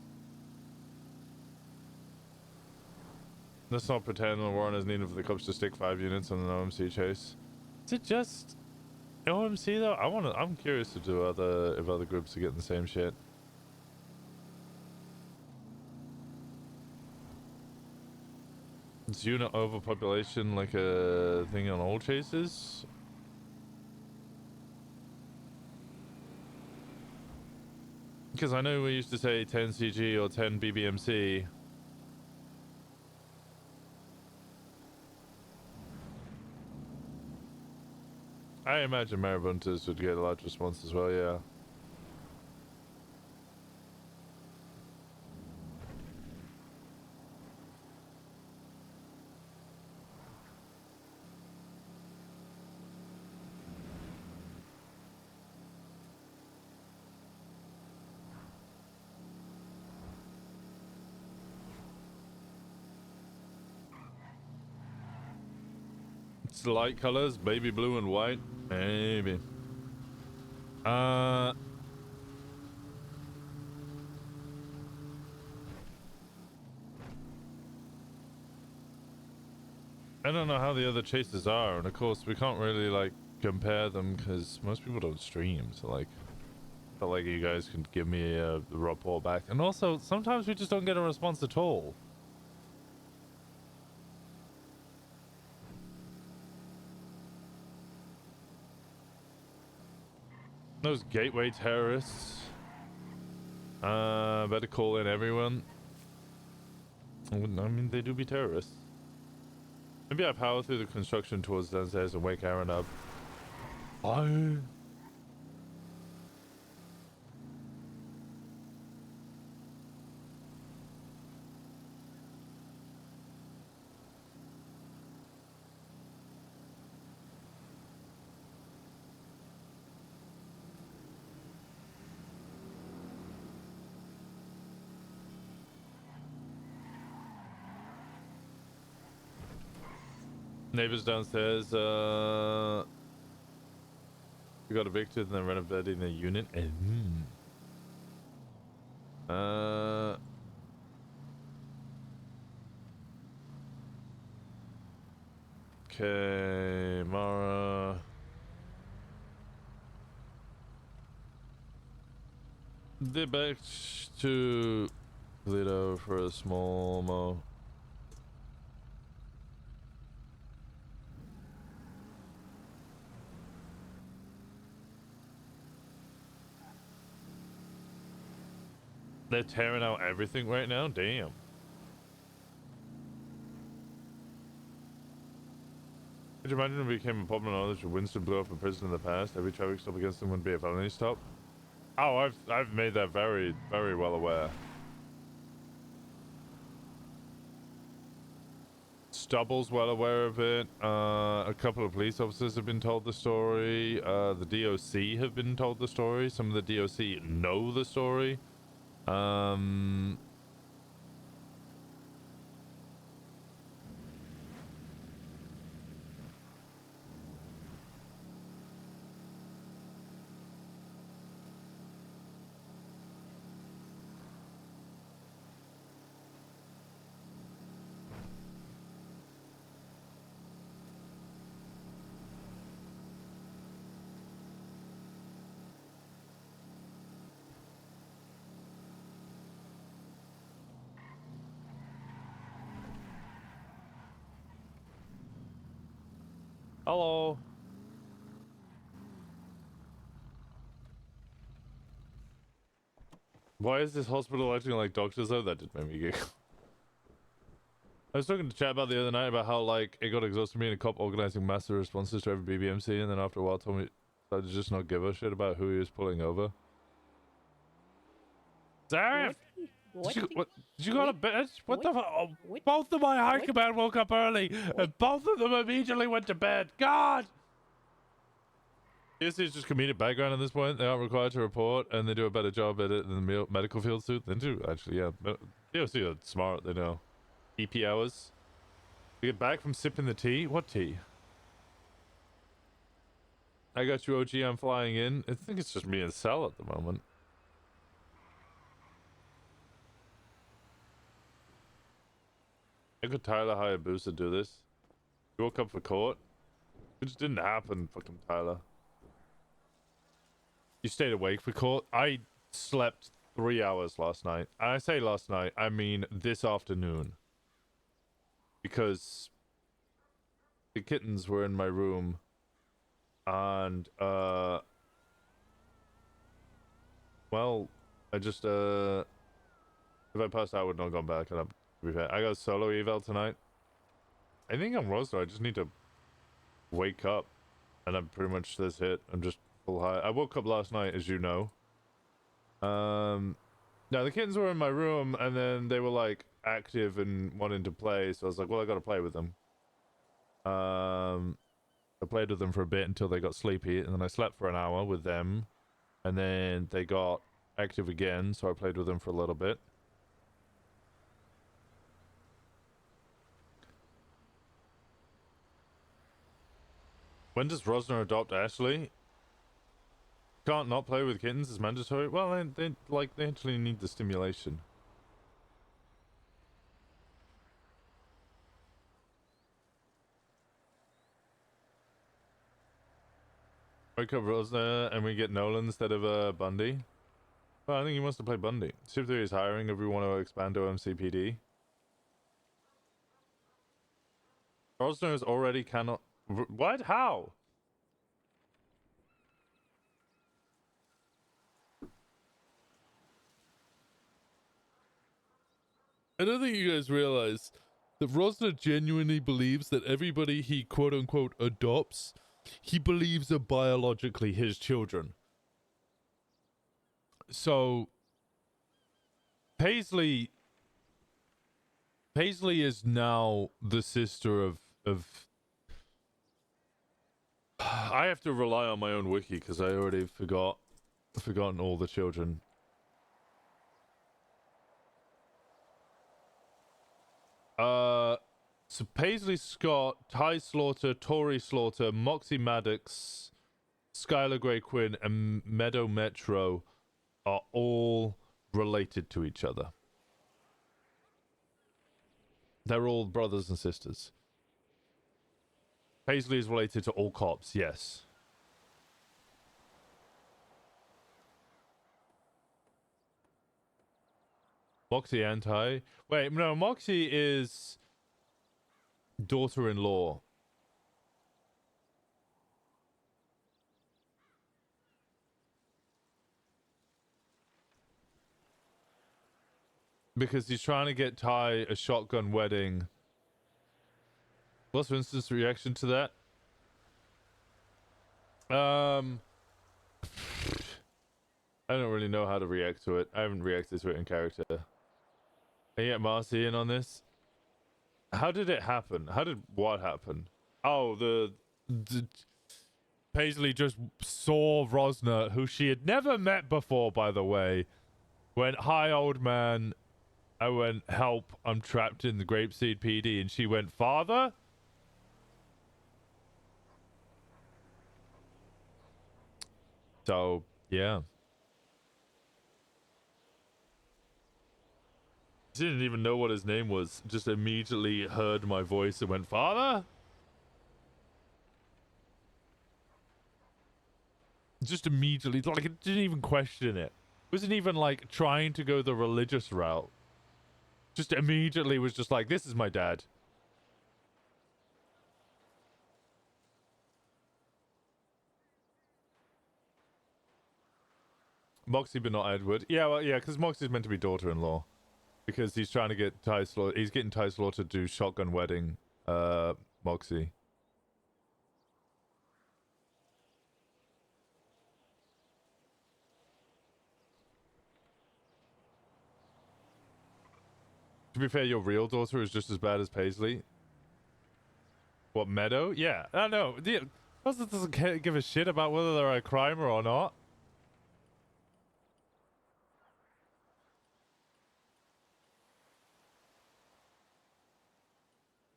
Let's not pretend the warrant is needed for the cops to stick 5 units on an OMC chase. Is it just... OMC though, I'm curious to do if other groups are getting the same shit. Is unit overpopulation like a thing on all chases? Because I know we used to say 10 CG or 10 BBMC. I imagine Marabuntas would get a large response as well, yeah. It's the light colors, baby blue and white, maybe. I don't know how the other chases are, and of course we can't really like compare them because most people don't stream, so like I felt like you guys can give me the report back. And also sometimes we just don't get a response at all. Those gateway terrorists. Better call in everyone. I mean, they do be terrorists. Maybe I power through the construction towards downstairs and wake Aaron up. Bye. Neighbors downstairs, we got evicted and then renovating the unit. Okay, Mara. They're back to Lido for a small mo. They're tearing out everything right now? Damn. Could you imagine if it became a popular knowledge that Winston blew up a prison in the past? Every traffic stop against him would be a felony stop? Oh, I've made that very, very well aware. Stubble's well aware of it. A couple of police officers have been told the story. The DOC have been told the story. Some of the DOC know the story. Hello. Why is this hospital acting like doctors though? That did make me giggle. I was talking to chat about the other night about how like it got exhausted being a cop organizing massive responses to every BBMC, and then after a while told me I just not give a shit about who he was pulling over. Zarif! Did you go to bed? What the fuck? Oh, both of my high command woke up early, and both of them immediately went to bed. God! This is just comedic background at this point. They aren't required to report, and they do a better job at it than the medical fields do. They do, actually, yeah. DOC are smart, they know. EP hours. We get back from sipping the tea? What tea? I got you, OG, I'm flying in. I think it's just me and Sal at the moment. I could Tyler Hayabusa do this. You woke up for court? It just didn't happen, fucking Tyler. You stayed awake for court? I slept 3 hours last night. And I say last night, I mean this afternoon. Because the kittens were in my room. And, well, I just, if I passed out, I would not have gone back. And I got a solo eval tonight. I think I'm Rosner. I just need to wake up. And I'm pretty much this hit. I'm just full high. I woke up last night, as you know. Now the kittens were in my room, and then they were like active and wanting to play. So I was like, well, I gotta play with them. I played with them for a bit until they got sleepy, and then I slept for an hour with them, and then they got active again. So I played with them for a little bit. When does Rosner adopt Ashley? Can't not play with kittens is mandatory. Well, they actually need the stimulation. Wake up Rosner and we get Nolan instead of Bundy. Well, I think he wants to play Bundy. Civ 3 is hiring if we want to expand OMCPD. Rosner is already cannot. What? How? I don't think you guys realize that Rosner genuinely believes that everybody he quote-unquote adopts, he believes are biologically his children. So, Paisley is now the sister of I have to rely on my own wiki because I already forgotten all the children. So Paisley Scott, Ty Slaughter, Tori Slaughter, Moxie Maddox, Skylar Grey Quinn, and Meadow Metro are all related to each other. They're all brothers and sisters. Paisley is related to all cops, yes. Moxie and Ty. Wait, no, Moxie is daughter-in-law. Because he's trying to get Ty a shotgun wedding. What's Winston's reaction to that? I don't really know how to react to it. I haven't reacted to it in character. Can you get Marcy in on this? How did it happen? How did what happen? Oh, the Paisley just saw Rosner, who she had never met before, by the way. Went, hi, old man. I went, help, I'm trapped in the Grapeseed PD. And she went, father? So, yeah. She didn't even know what his name was. Just immediately heard my voice and went, father? Just immediately, like, it didn't even question it. Wasn't even, like, trying to go the religious route. Just immediately was just like, this is my dad. Moxie, but not Edward. Yeah, well, yeah, because Moxie's meant to be daughter-in-law. Because he's trying to get Ty Slaughter. He's getting Ty Slaughter to do shotgun wedding, Moxie. To be fair, your real daughter is just as bad as Paisley. What, Meadow? Yeah, I know. Rosner doesn't give a shit about whether they're a crime or not.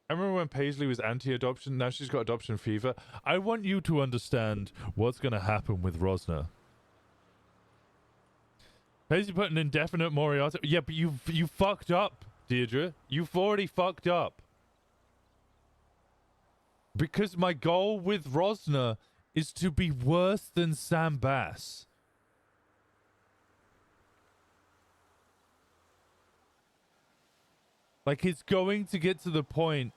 I remember when Paisley was anti-adoption, now she's got adoption fever. I want you to understand what's going to happen with Rosner. Paisley put an indefinite Moriarty. Yeah, but you fucked up, Deirdre. You've already fucked up. Because my goal with Rosner is to be worse than Sam Bass. Like, it's going to get to the point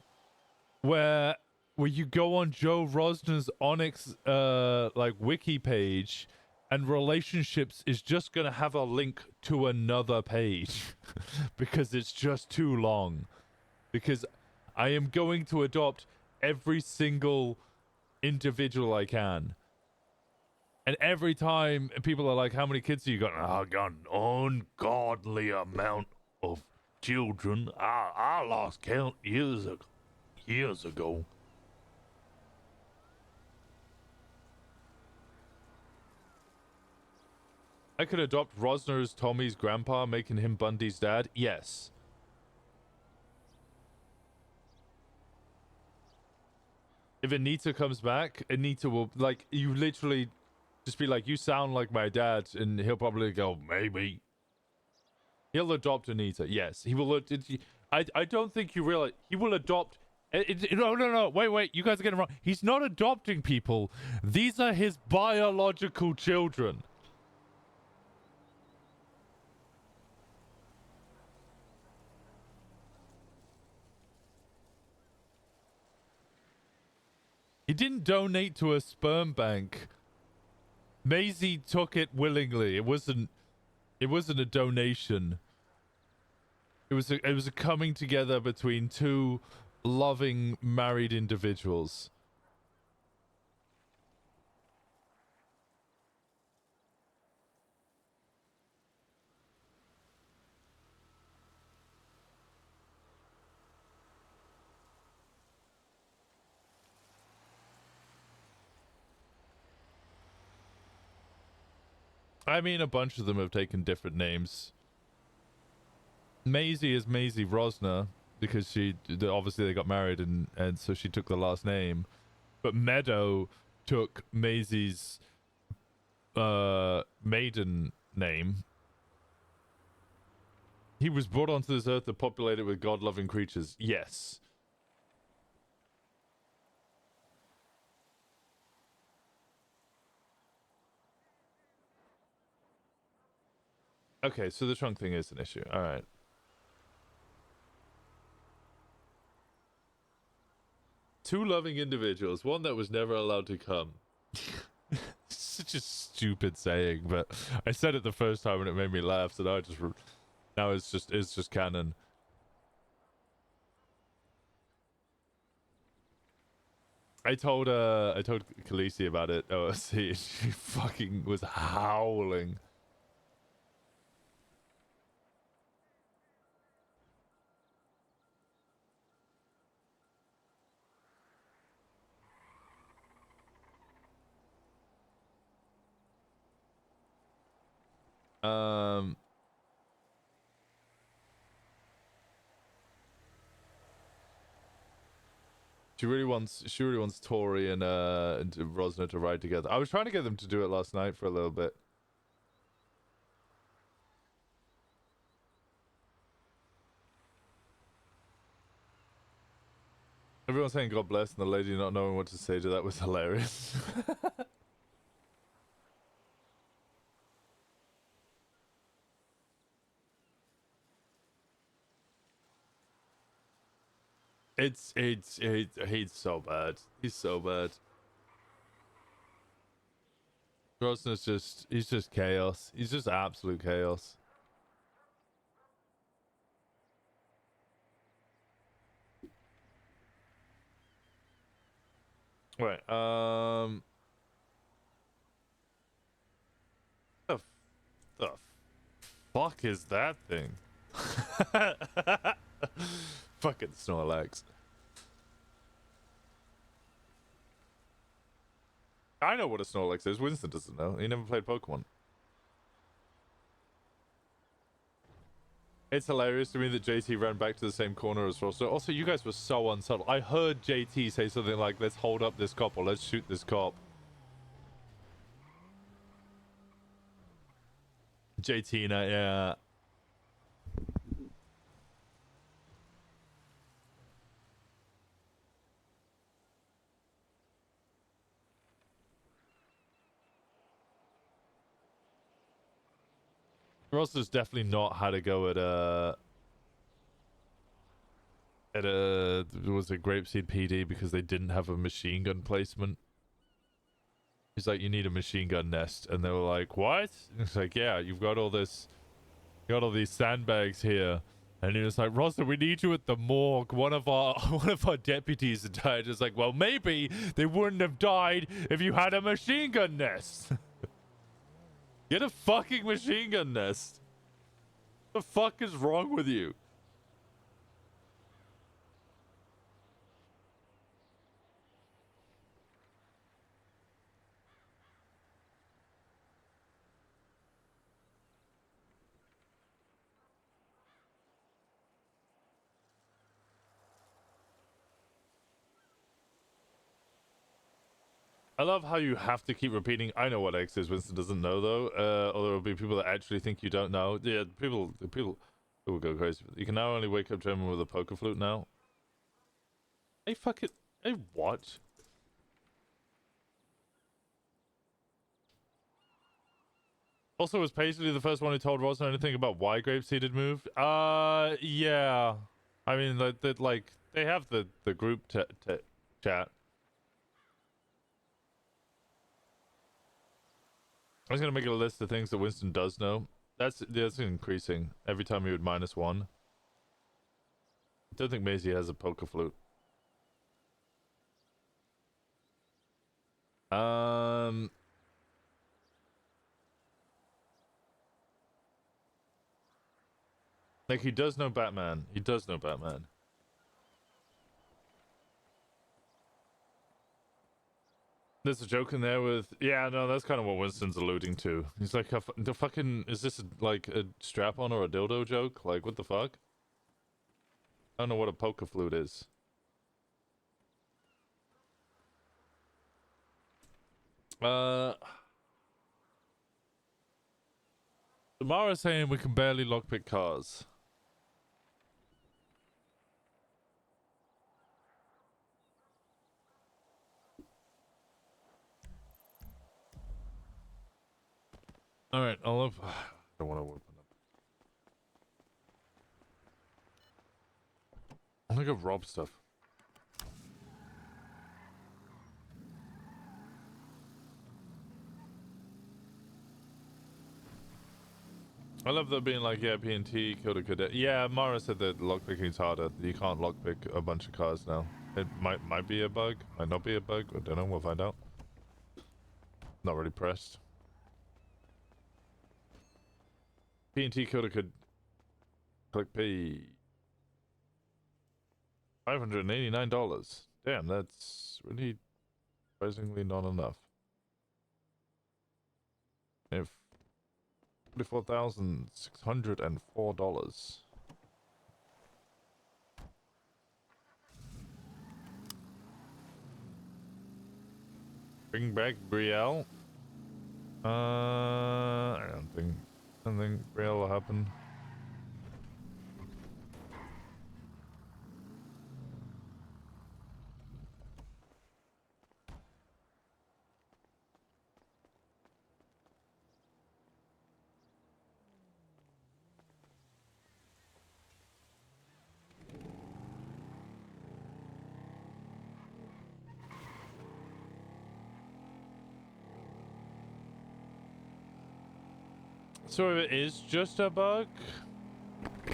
where you go on Joe Rosner's Onyx like wiki page, and relationships is just gonna have a link to another page because it's just too long. Because I am going to adopt every single individual I can. And every time people are like, how many kids have you got? I got an ungodly amount of children. I lost count years ago. I could adopt Rosner as Tommy's grandpa, making him Bundy's dad? Yes. If Anita comes back, Anita will, like, you literally just be like, you sound like my dad, and he'll probably go, maybe. He'll adopt Anita, yes. He will, I don't think you realize, he will adopt, no, wait, you guys are getting it wrong. He's not adopting people. These are his biological children. He didn't donate to a sperm bank. Maisie took it willingly. It wasn't a donation. It was a coming together between two loving married individuals. I mean, a bunch of them have taken different names. Maisie is Maisie Rosner because obviously they got married and so she took the last name. But Meadow took Maisie's maiden name. He was brought onto this earth to populate it with God-loving creatures. Yes. Okay, so the trunk thing is an issue. All right. Two loving individuals, one that was never allowed to come. Such a stupid saying, but I said it the first time and it made me laugh, so now it's just canon. I told Khaleesi about it. Oh, see, she fucking was howling. She really wants Tori and Rosner to ride together. I was trying to get them to do it last night for a little bit. Everyone's saying God bless, and the lady not knowing what to say to that was hilarious. He's so bad. He's so bad. Rosner's he's just chaos. He's just absolute chaos. Right, the fuck is that thing? Fucking Snorlax. I know what a Snorlax is. Winston doesn't know. He never played Pokemon. It's hilarious to me that JT ran back to the same corner as Ross. Also, you guys were so unsubtle. I heard JT say something like, let's hold up this cop or let's shoot this cop. JT, yeah. Ross has definitely not had a go at at a was a Grapeseed PD because they didn't have a machine gun placement. He's like, you need a machine gun nest, and they were like, what? And it's like, yeah, you've got all this, you got all these sandbags here, and he was like, Rosa, we need you at the morgue. One of our deputies died. It's like, well, maybe they wouldn't have died if you had a machine gun nest. Get a fucking machine gun nest. What the fuck is wrong with you? I love how you have to keep repeating. I know what X is. Winston doesn't know though. Or there will be people that actually think you don't know. Yeah, people go crazy. You can now only wake up German with a poker flute now. Hey, fuck it. Hey, what? Also, was Paisley the first one who told Rosa anything about why Grapeseed had moved? Yeah. I mean, they have the group chat. I was gonna make a list of things that Winston does know. That's increasing every time he would -1. I don't think Maisie has a poker flute. Like, he does know Batman. He does know Batman. There's a joke in there with, yeah, no, that's kind of what Winston's alluding to. He's like, the fucking, is this like a strap-on or a dildo joke? Like, what the fuck? I don't know what a poker flute is. Samara's saying we can barely lockpick cars. Alright, I don't want to open up. I'm gonna go rob stuff. I love that being like, yeah, P&T killed a cadet. Yeah, Mara said that lockpicking's harder. You can't lockpick a bunch of cars now. It might be a bug, might not be a bug. I don't know. We'll find out. Not really pressed. P&T killed a cadet. Click P. $589. Damn, that's really surprisingly not enough. If $44,604. Bring back Brielle. I don't think Brielle will happen. So if it is just a bug, so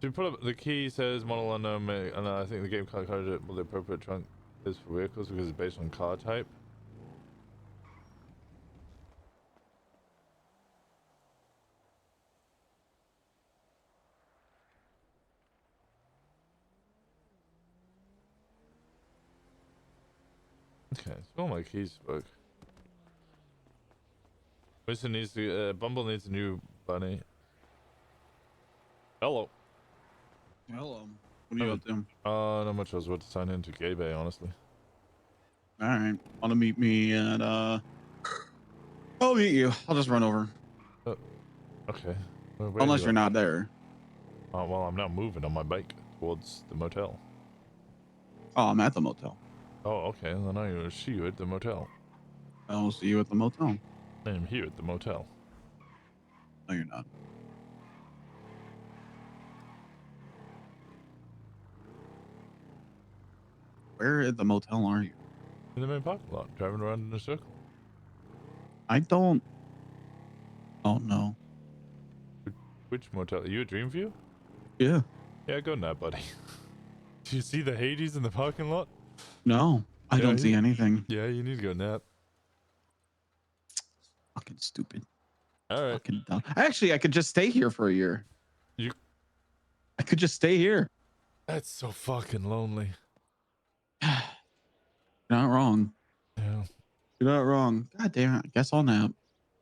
you put up the key says model unknown, and I think the game can't code it what the appropriate trunk is for vehicles because it's based on car type. Okay, so all my keys work. Winston needs to, Bumble needs a new bunny. Hello. Hello. What are you up to? Not much. I was about to sign into Gay Bay, honestly. Alright. Want to meet me at, I'll meet you. I'll just run over. Okay. Unless you're not there. Well, I'm now moving on my bike towards the motel. Oh, I'm at the motel. Oh, okay. Then I will see you at the motel. I'll see you at the motel. I am here at the motel. No, you're not. Where at the motel are you? In the main parking lot, driving around in a circle. I don't. Oh no. Which motel? Are you at Dreamview? Yeah. Yeah, go nap, buddy. Do you see the Hades in the parking lot? No, I Yeah, don't see anything. Yeah, you need to go nap. Fucking stupid. All right. Fucking dumb. Actually, I could just stay here for a year. I could just stay here. That's so fucking lonely. You're not wrong. Yeah. You're not wrong. God damn it. I guess I'll nap.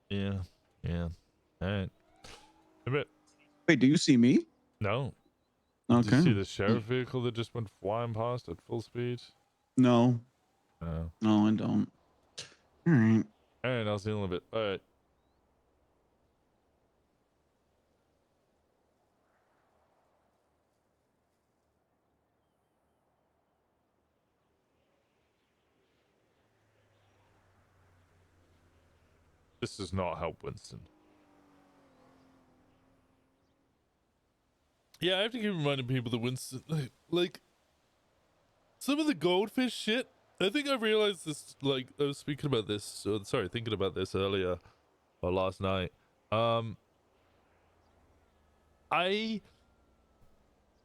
Yeah. Yeah. All right. A bit. Wait, do you see me? No. Okay. Did you see the sheriff vehicle that just went flying past at full speed? No. No. No, I don't. All right. All right, I'll see you in a little bit. All right. This does not help Winston. Yeah, I have to keep reminding people that Winston, like some of the goldfish shit. I think I realized this, like, I was speaking about this, thinking about this earlier, or last night. I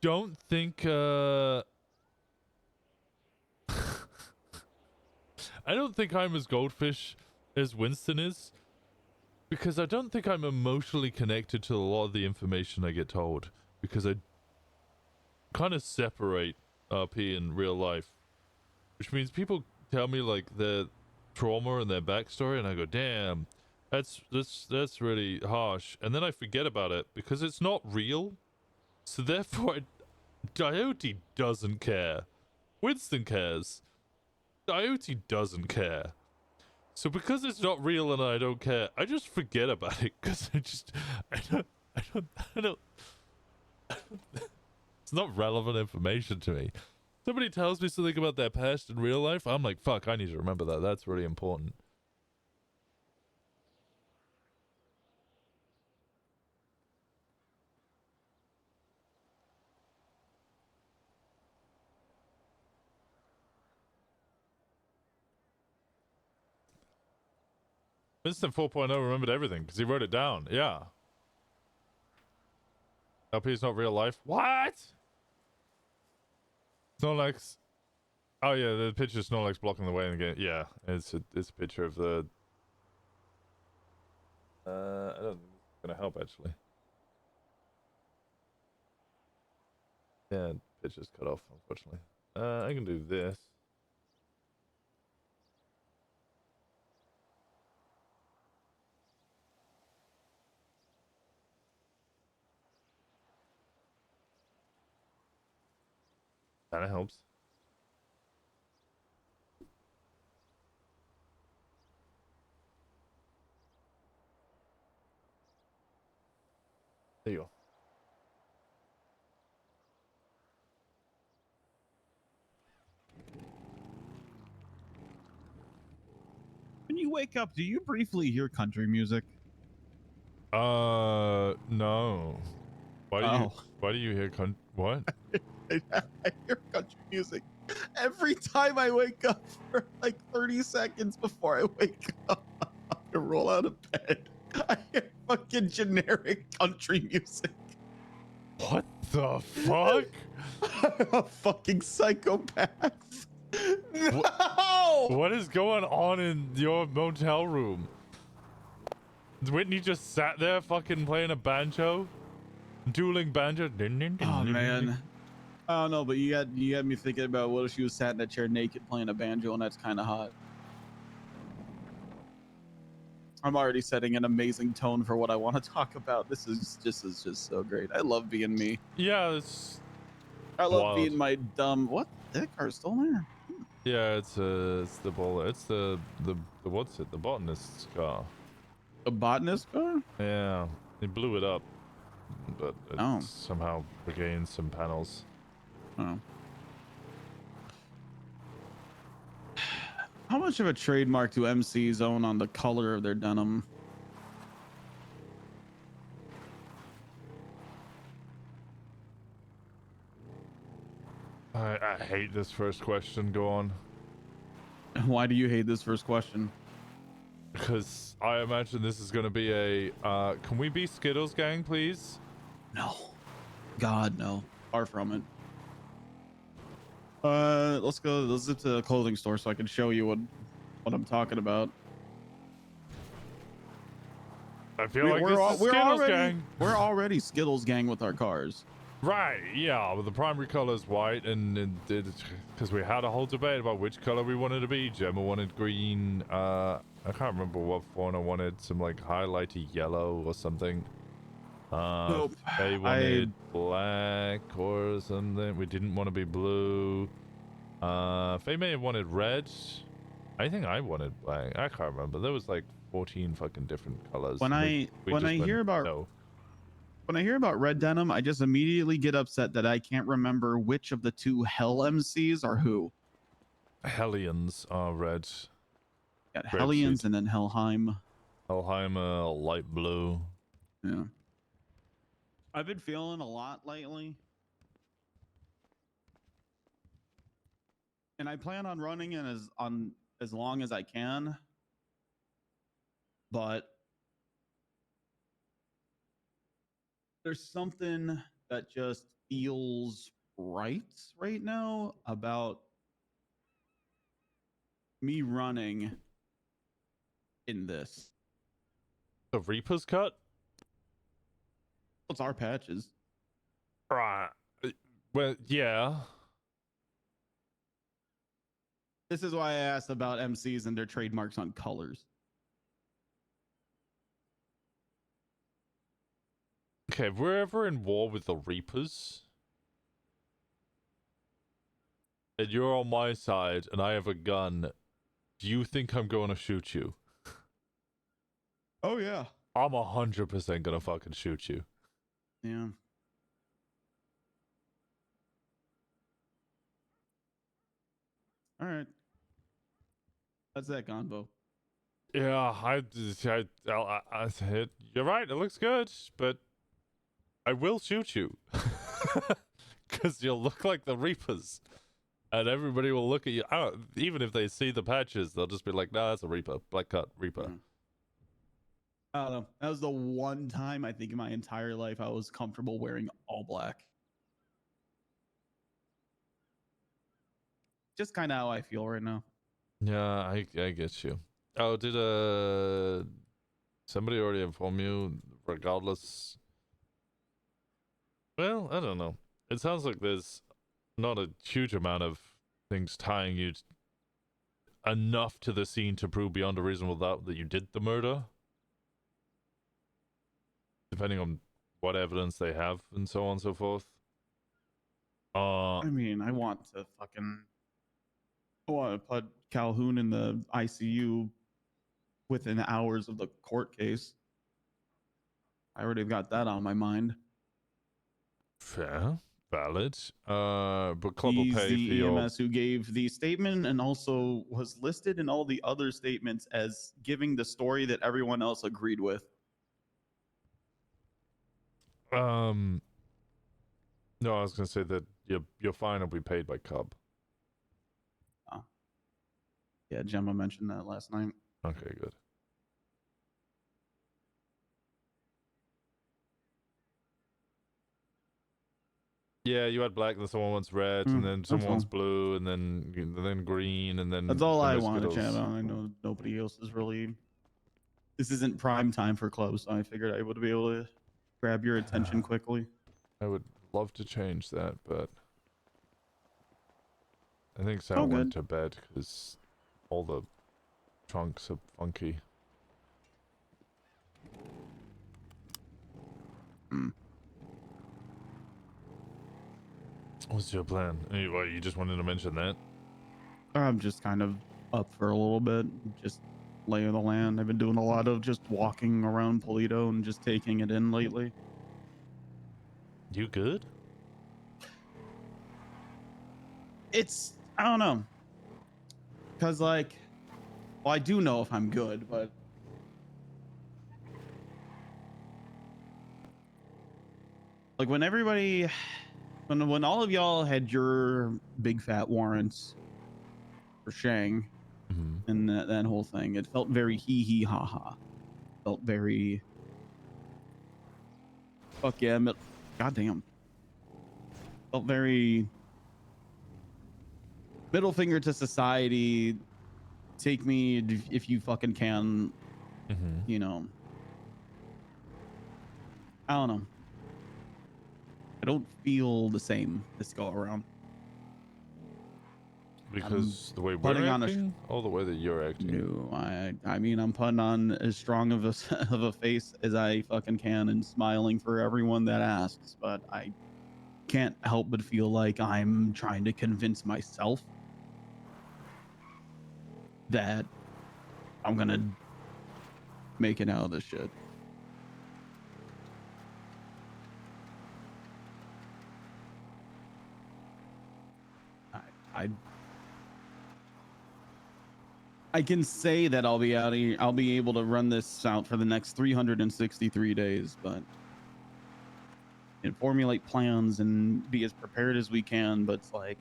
don't think, I don't think I'm as goldfish as Winston is, because I don't think I'm emotionally connected to a lot of the information I get told, because I kind of separate RP in real life, which means people tell me like their trauma and their backstory, and I go, damn, that's really harsh, and then I forget about it because it's not real. So therefore, Dyoti doesn't care. Winston cares. Dyoti doesn't care. So because it's not real and I don't care, I just forget about it because I don't. It's not relevant information to me. Somebody tells me something about their past in real life, I'm like, fuck, I need to remember that. That's really important. Winston 4.0 remembered everything because he wrote it down. Yeah. LP is not real life. What? Snorlax. Oh yeah, the picture of Snorlax blocking the way in the game. Yeah, it's a picture of the. I don't think it's gonna help actually. Yeah, picture's cut off unfortunately. I can do this. That helps. There you go. When you wake up, do you briefly hear country music? No. Why do you hear what? I hear country music every time I wake up for like 30 seconds before I wake up to roll out of bed. I hear fucking generic country music. What the fuck? I'm a fucking psychopath. No! What is going on in your motel room? Whitney just sat there fucking playing a banjo? Dueling banjo? Oh man. I don't know, but you got me thinking about what if she was sat in that chair naked playing a banjo, and that's kind of hot. I'm already setting an amazing tone for what I want to talk about. This is just so great. I love being me. Yeah, it's. I love wild. being my dumb. What? That car's still there. Yeah, it's the bowler. It's the what's it? The botanist's car. A botanist car? Yeah, he blew it up, but it somehow regained some panels. Oh. How much of a trademark do MCs own on the color of their denim? I hate this first question. Go on. Why do you hate this first question? Because I imagine this is going to be a, can we be Skittles gang, please? No. God, no. Far from it. Let's zip to the clothing store so I can show you what I'm talking about. I feel like this is Skittles gang. We're already Skittles gang with our cars. Right, yeah, but the primary color is white, and because we had a whole debate about which color we wanted to be. Gemma wanted green. I can't remember what Fauna wanted, some like highlighty yellow or something. Nope. They wanted black or something. We didn't want to be blue. Faye may have wanted red. I think I wanted black. I can't remember. There was like 14 fucking different colors. When I hear about red denim, I just immediately get upset that I can't remember which of the two Hell MCs are who. Hellions are red. Got Hellions and then Helheim. Helheim, light blue. Yeah. I've been feeling a lot lately. And I plan on running it as long as I can. But there's something that just feels right now about me running in this. The Reaper's cut? It's our patches. Right. Well, yeah. This is why I asked about MCs and their trademarks on colors. Okay, if we're ever in war with the Reapers, and you're on my side and I have a gun, do you think I'm going to shoot you? Oh, yeah. I'm 100% going to fucking shoot you. Yeah. All right. That's that convo. Yeah, you're right. It looks good, but I will shoot you because you'll look like the Reapers, and everybody will look at you. Even if they see the patches, they'll just be like, "Nah, that's a Reaper, black cut Reaper." I don't know. That was the one time I think in my entire life I was comfortable wearing all black. Just kind of how I feel right now. Yeah, I get you. Oh, did somebody already inform you? Regardless. Well, I don't know. It sounds like there's not a huge amount of things tying you enough to the scene to prove beyond a reasonable doubt that you did the murder. Depending on what evidence they have and so on and so forth. I mean, I want to put Calhoun in the ICU within hours of the court case. I already got that on my mind. Fair, valid. But club will He's pay the for your... EMS who gave the statement and also was listed in all the other statements as giving the story that everyone else agreed with. No, I was gonna say that your fine will be paid by Cub. Oh. Yeah, Gemma mentioned that last night. Okay, good. Yeah, you had black, then someone wants red, and then someone wants blue, and then green, and then... That's all I there's wanted, Skittles. Gemma. I know nobody else is really... This isn't prime time for clubs, so I figured I would be able to grab your attention quickly. I would love to change that, but... I think Sal went to bed, because all the trunks are funky. What's your plan? You just wanted to mention that? I'm just kind of up for a little bit, just lay of the land. I've been doing a lot of just walking around Polito and just taking it in lately. You good? It's, I don't know. Because, well, I do know if I'm good, but... when everybody when all of y'all had your big fat warrants for Shang and that whole thing, it felt very hee hee ha ha. Felt very fuck yeah, goddamn. Felt very middle finger to society. Take me if you fucking can. You know. I don't know. I don't feel the same this go around. Because the way we're putting on acting, or the way that you're acting? No, I mean I'm putting on as strong of a face as I fucking can and smiling for everyone that asks, but I can't help but feel like I'm trying to convince myself that I'm gonna make it out of this shit. I can say that I'll be out of here. I'll be able to run this out for the next 363 days, but and formulate plans and be as prepared as we can. But it's like,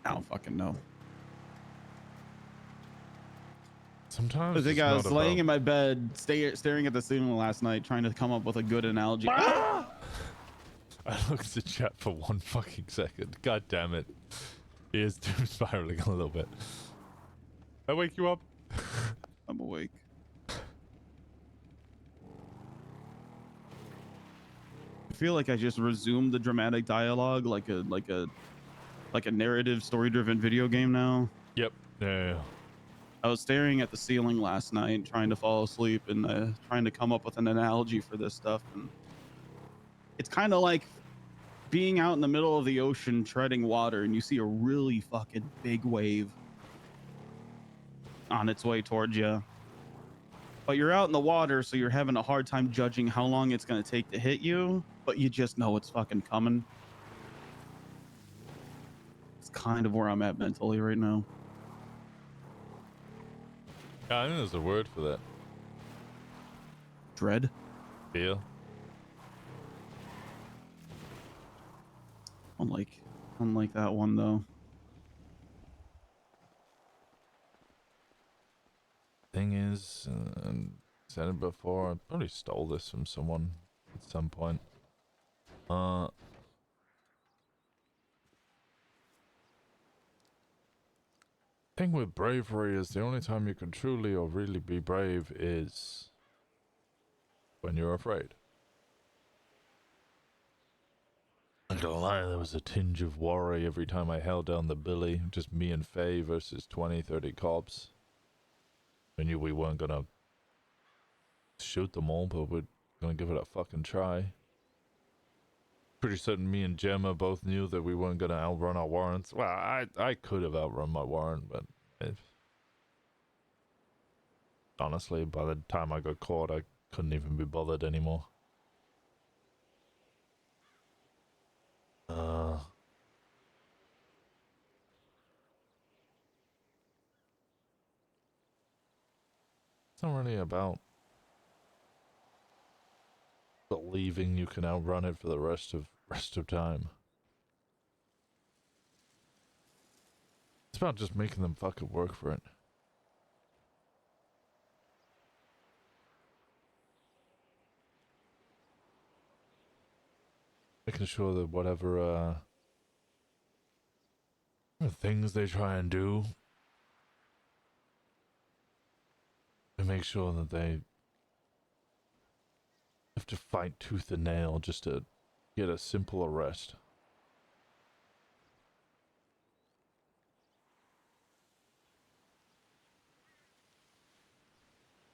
I don't fucking know. Sometimes I think it's I not was laying about- in my bed, staring at the ceiling last night, trying to come up with a good analogy. I looked at the chat for 1 fucking second. God damn it. He is doom spiraling a little bit. I wake you up? I'm awake. I feel like I just resumed the dramatic dialogue like a narrative story-driven video game now. Yep. Yeah. I was staring at the ceiling last night trying to fall asleep and trying to come up with an analogy for this stuff, and it's kind of like being out in the middle of the ocean treading water and you see a really fucking big wave on its way towards you, but you're out in the water, so you're having a hard time judging how long it's going to take to hit you, but you just know it's fucking coming. It's kind of where I'm at mentally right now. Yeah, I think there's a word for that. Dread? Feel? Unlike that one though. Thing is, said it before, I probably stole this from someone at some point. Thing with bravery is the only time you can truly or really be brave is when you're afraid. I'm not gonna lie, there was a tinge of worry every time I held down the billy, just me and Faye versus 20, 30 cops. I knew we weren't gonna shoot them all, but we're gonna give it a fucking try. Pretty certain me and Gemma both knew that we weren't gonna outrun our warrants. Well, I could have outrun my warrant, but honestly, by the time I got caught, I couldn't even be bothered anymore. It's not really about believing you can outrun it for the rest of time. It's about just making them fucking work for it. Making sure that whatever things they try and do, to make sure that they have to fight tooth and nail just to get a simple arrest.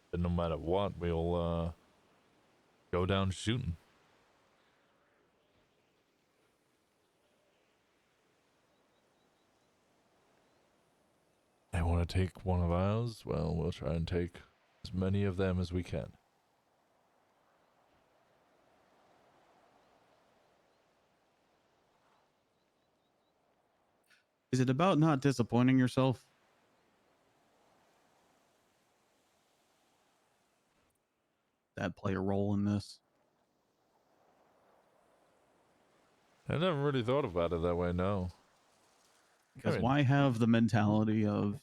But no matter what, we'll go down shooting. They want to take one of ours? Well, we'll try and take as many of them as we can. Is it about not disappointing yourself? that play a role in this. I never really thought about it that way, no. Because I mean, why have the mentality of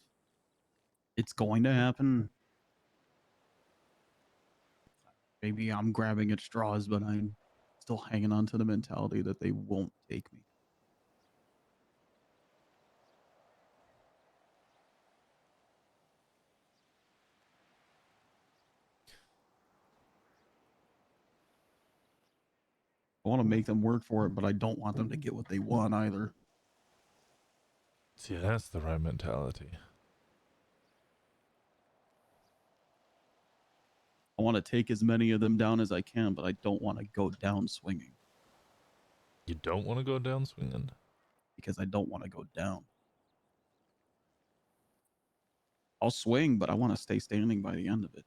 it's going to happen? Maybe I'm grabbing at straws, but I'm still hanging on to the mentality that they won't take me. I want to make them work for it, but I don't want them to get what they want either. see, that's the right mentality. I want to take as many of them down as I can, but I don't want to go down swinging. You don't want to go down swinging? Because I don't want to go down. I'll swing, but I want to stay standing by the end of it.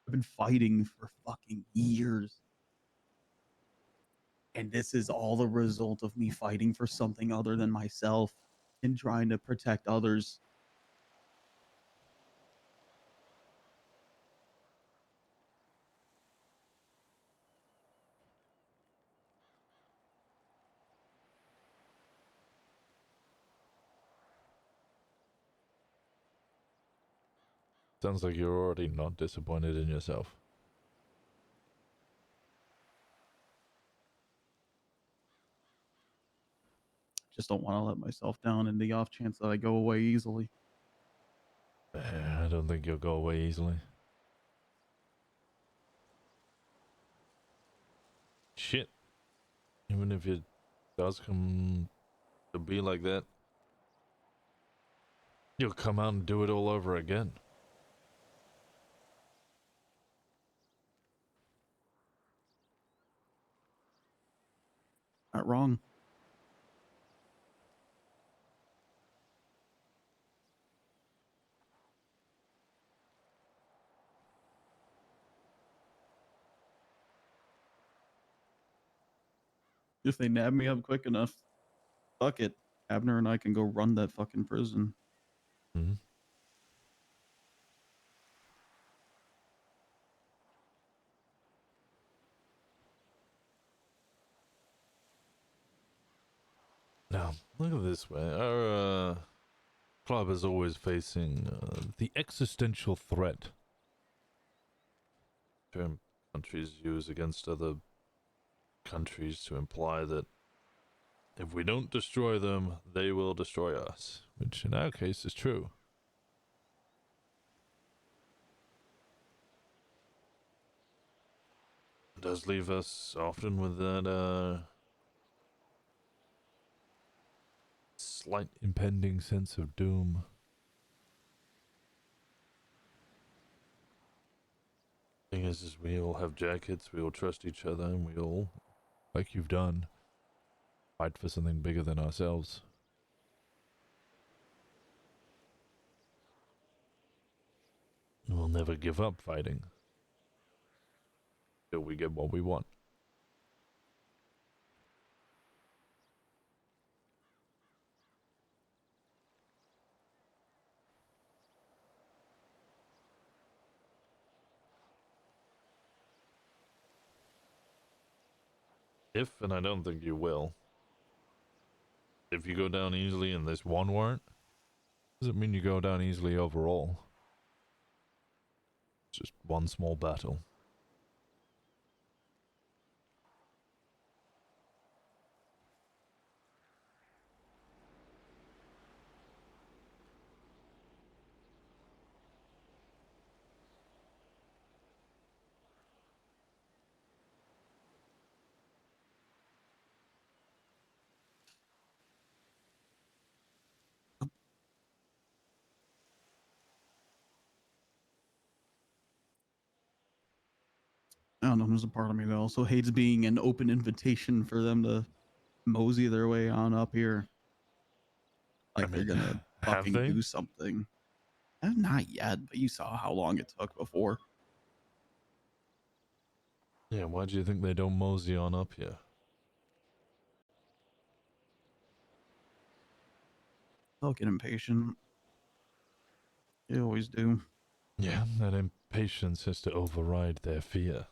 I've been fighting for fucking years. And this is all the result of me fighting for something other than myself and trying to protect others. Sounds like you're already not disappointed in yourself. Just don't want to let myself down in the off chance that I go away easily. I don't think you'll go away easily. Shit. Even if it does come to be like that, you'll come out and do it all over again. Not wrong. If they nab me up quick enough, fuck it. Abner and I can go run that fucking prison. Mm-hmm. Now, look at it this way. Our club is always facing the existential threat term countries use against other countries to imply that if we don't destroy them, they will destroy us, which in our case is true. It does leave us often with that slight impending sense of doom. Thing is we all have jackets, we all trust each other, and we all, like you've done, fight for something bigger than ourselves. We'll never give up fighting till we get what we want. If, and I don't think you will, if you go down easily in this one warrant, doesn't mean you go down easily overall. It's just one small battle. I don't know, there's a part of me that also hates being an open invitation for them to mosey their way on up here. Like they're gonna fucking they? do something. Not yet, but you saw how long it took before. Yeah, why do you think they don't mosey on up here? They'll get impatient. They always do. Yeah, that impatience has to override their fear.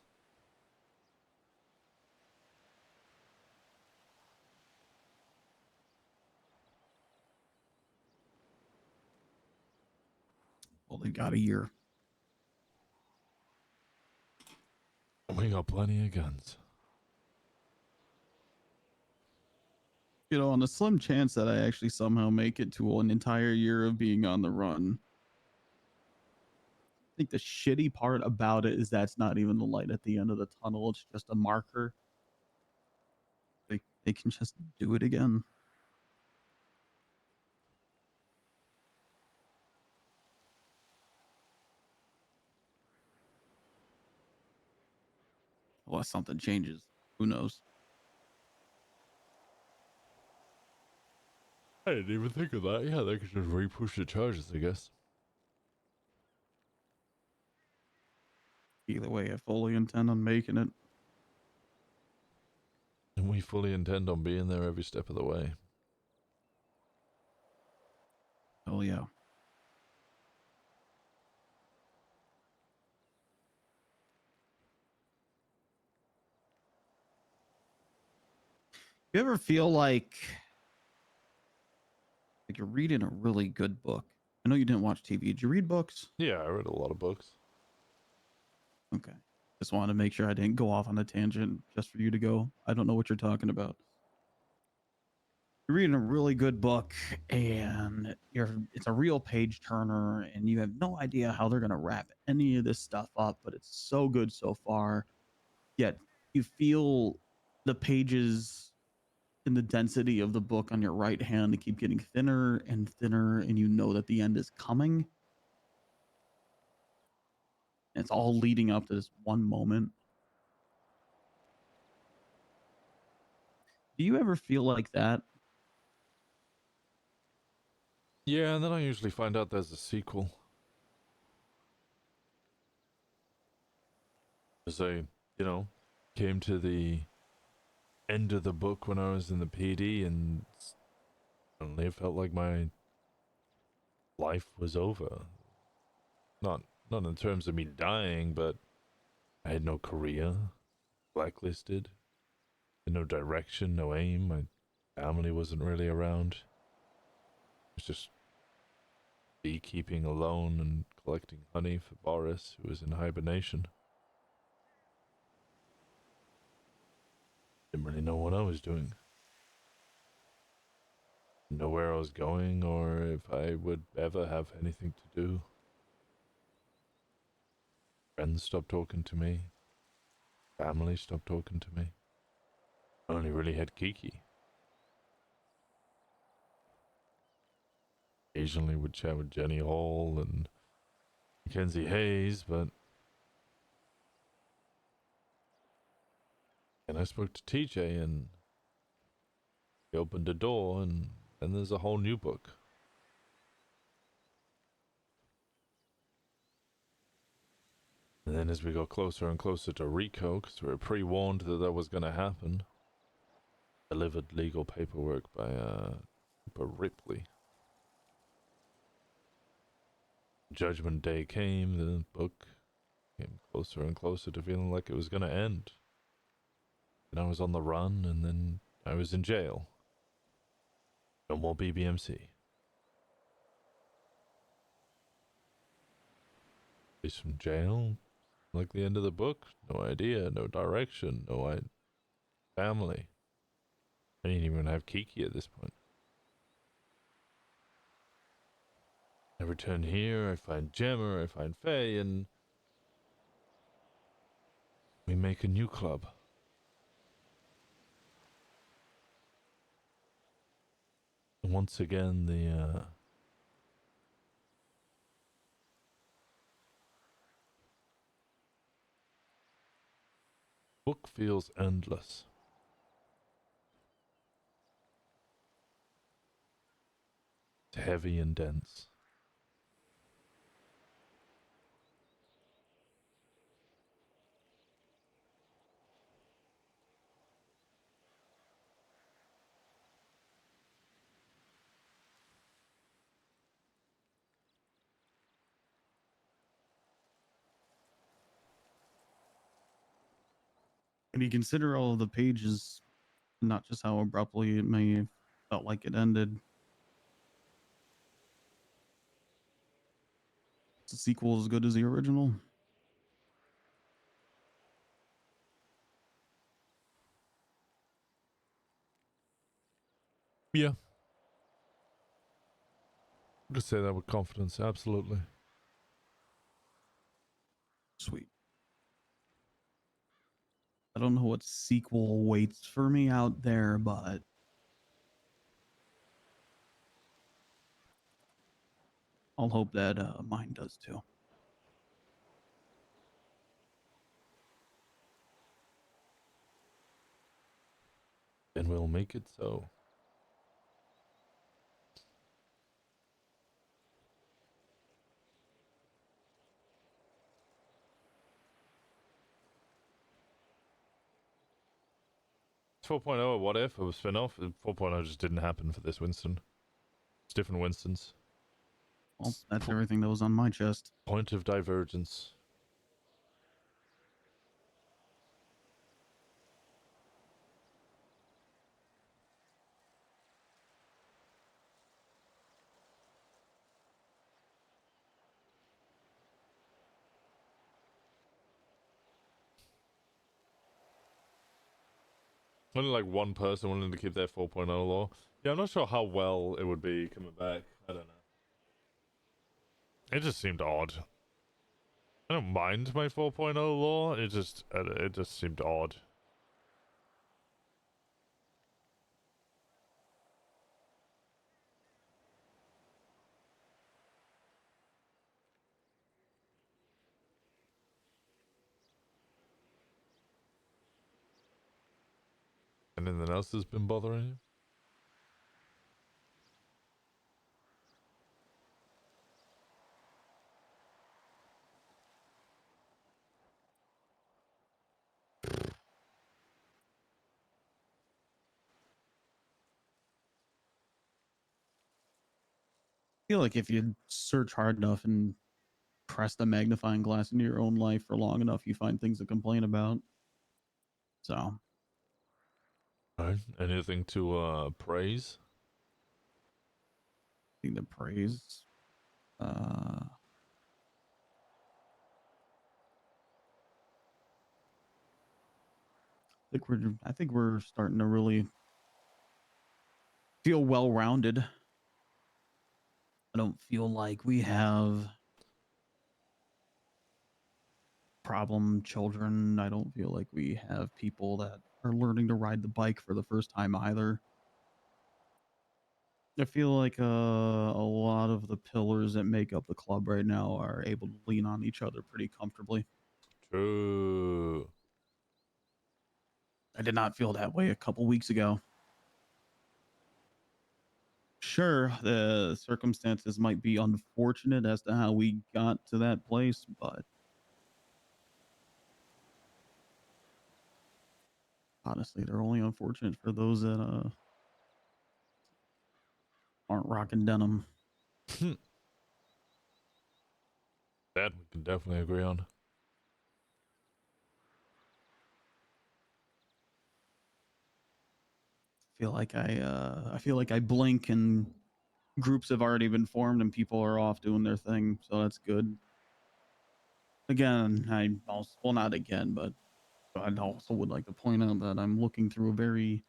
Well, they got a year. We got plenty of guns. You know, on the slim chance that I actually somehow make it to an entire year of being on the run, I think the shitty part about it is that's not even the light at the end of the tunnel. It's just a marker. They can just do it again. Unless something changes. Who knows? I didn't even think of that. Yeah, they could just re-push the charges, I guess. Either way, I fully intend on making it. And we fully intend on being there every step of the way. Oh, yeah. You ever feel like you're reading a really good book? I know you didn't watch TV. Did you read books? Yeah, I read a lot of books. Okay. Just wanted to make sure I didn't go off on a tangent just for you to go, I don't know what you're talking about. You're reading a really good book and it's a real page turner and you have no idea how they're going to wrap any of this stuff up, but it's so good so far. Yet you feel the pages and the density of the book on your right hand keep getting thinner and thinner, and you know that the end is coming. And it's all leading up to this one moment. Do you ever feel like that? Yeah, and then I usually find out there's a sequel. As I, came to the end of the book when I was in the PD, and suddenly it felt like my life was over. Not in terms of me dying, but I had no career, blacklisted, no direction, no aim. My family wasn't really around. It was just beekeeping alone and collecting honey for Boris, who was in hibernation. Didn't really know what I was doing. Didn't know where I was going or if I would ever have anything to do. Friends stopped talking to me. Family stopped talking to me. I only really had Kiki. Occasionally would chat with Jenny Hall and Mackenzie Hayes, but... And I spoke to TJ and he opened a door and there's a whole new book. And then as we got closer and closer to Rico, because we were pre-warned that was going to happen, delivered legal paperwork by Cooper Ripley. Judgment Day came, the book came closer and closer to feeling like it was going to end. And I was on the run, and then I was in jail. No more BBMC. Released from jail, like the end of the book. No idea, no direction, no family. I didn't even have Kiki at this point. I return here, I find Gemma, I find Faye, and we make a new club. And once again, the book feels endless. It's heavy and dense. when you consider all of the pages, not just how abruptly it may have felt like it ended, it's a sequel as good as the original. Yeah. I could say that with confidence, absolutely. Sweet. I don't know what sequel waits for me out there, but I'll hope that mine does too. And we'll make it so. It's 4.0 what if it was spin-off? 4.0 just didn't happen for this Winston. It's different Winstons. Well, that's everything that was on my chest. Point of divergence. Only like one person wanted to keep their 4.0 law. Yeah, I'm not sure how well it would be coming back. I don't know. It just seemed odd. I don't mind my 4.0 law. It just seemed odd. Anything else that's been bothering you? I feel like if you search hard enough and press the magnifying glass into your own life for long enough, you find things to complain about. So, Alright. Anything to praise? thing to praise. I think we're starting to really feel well-rounded. I don't feel like we have problem children. I don't feel like we have people that are learning to ride the bike for the first time either. I feel like a lot of the pillars that make up the club right now are able to lean on each other pretty comfortably. True. I did not feel that way a couple weeks ago. Sure, the circumstances might be unfortunate as to how we got to that place, but honestly, they're only unfortunate for those that aren't rocking denim. That we can definitely agree on. I feel like I blink and groups have already been formed and people are off doing their thing, so that's good. Again, well, not again, but I also would like to point out that I'm looking through a very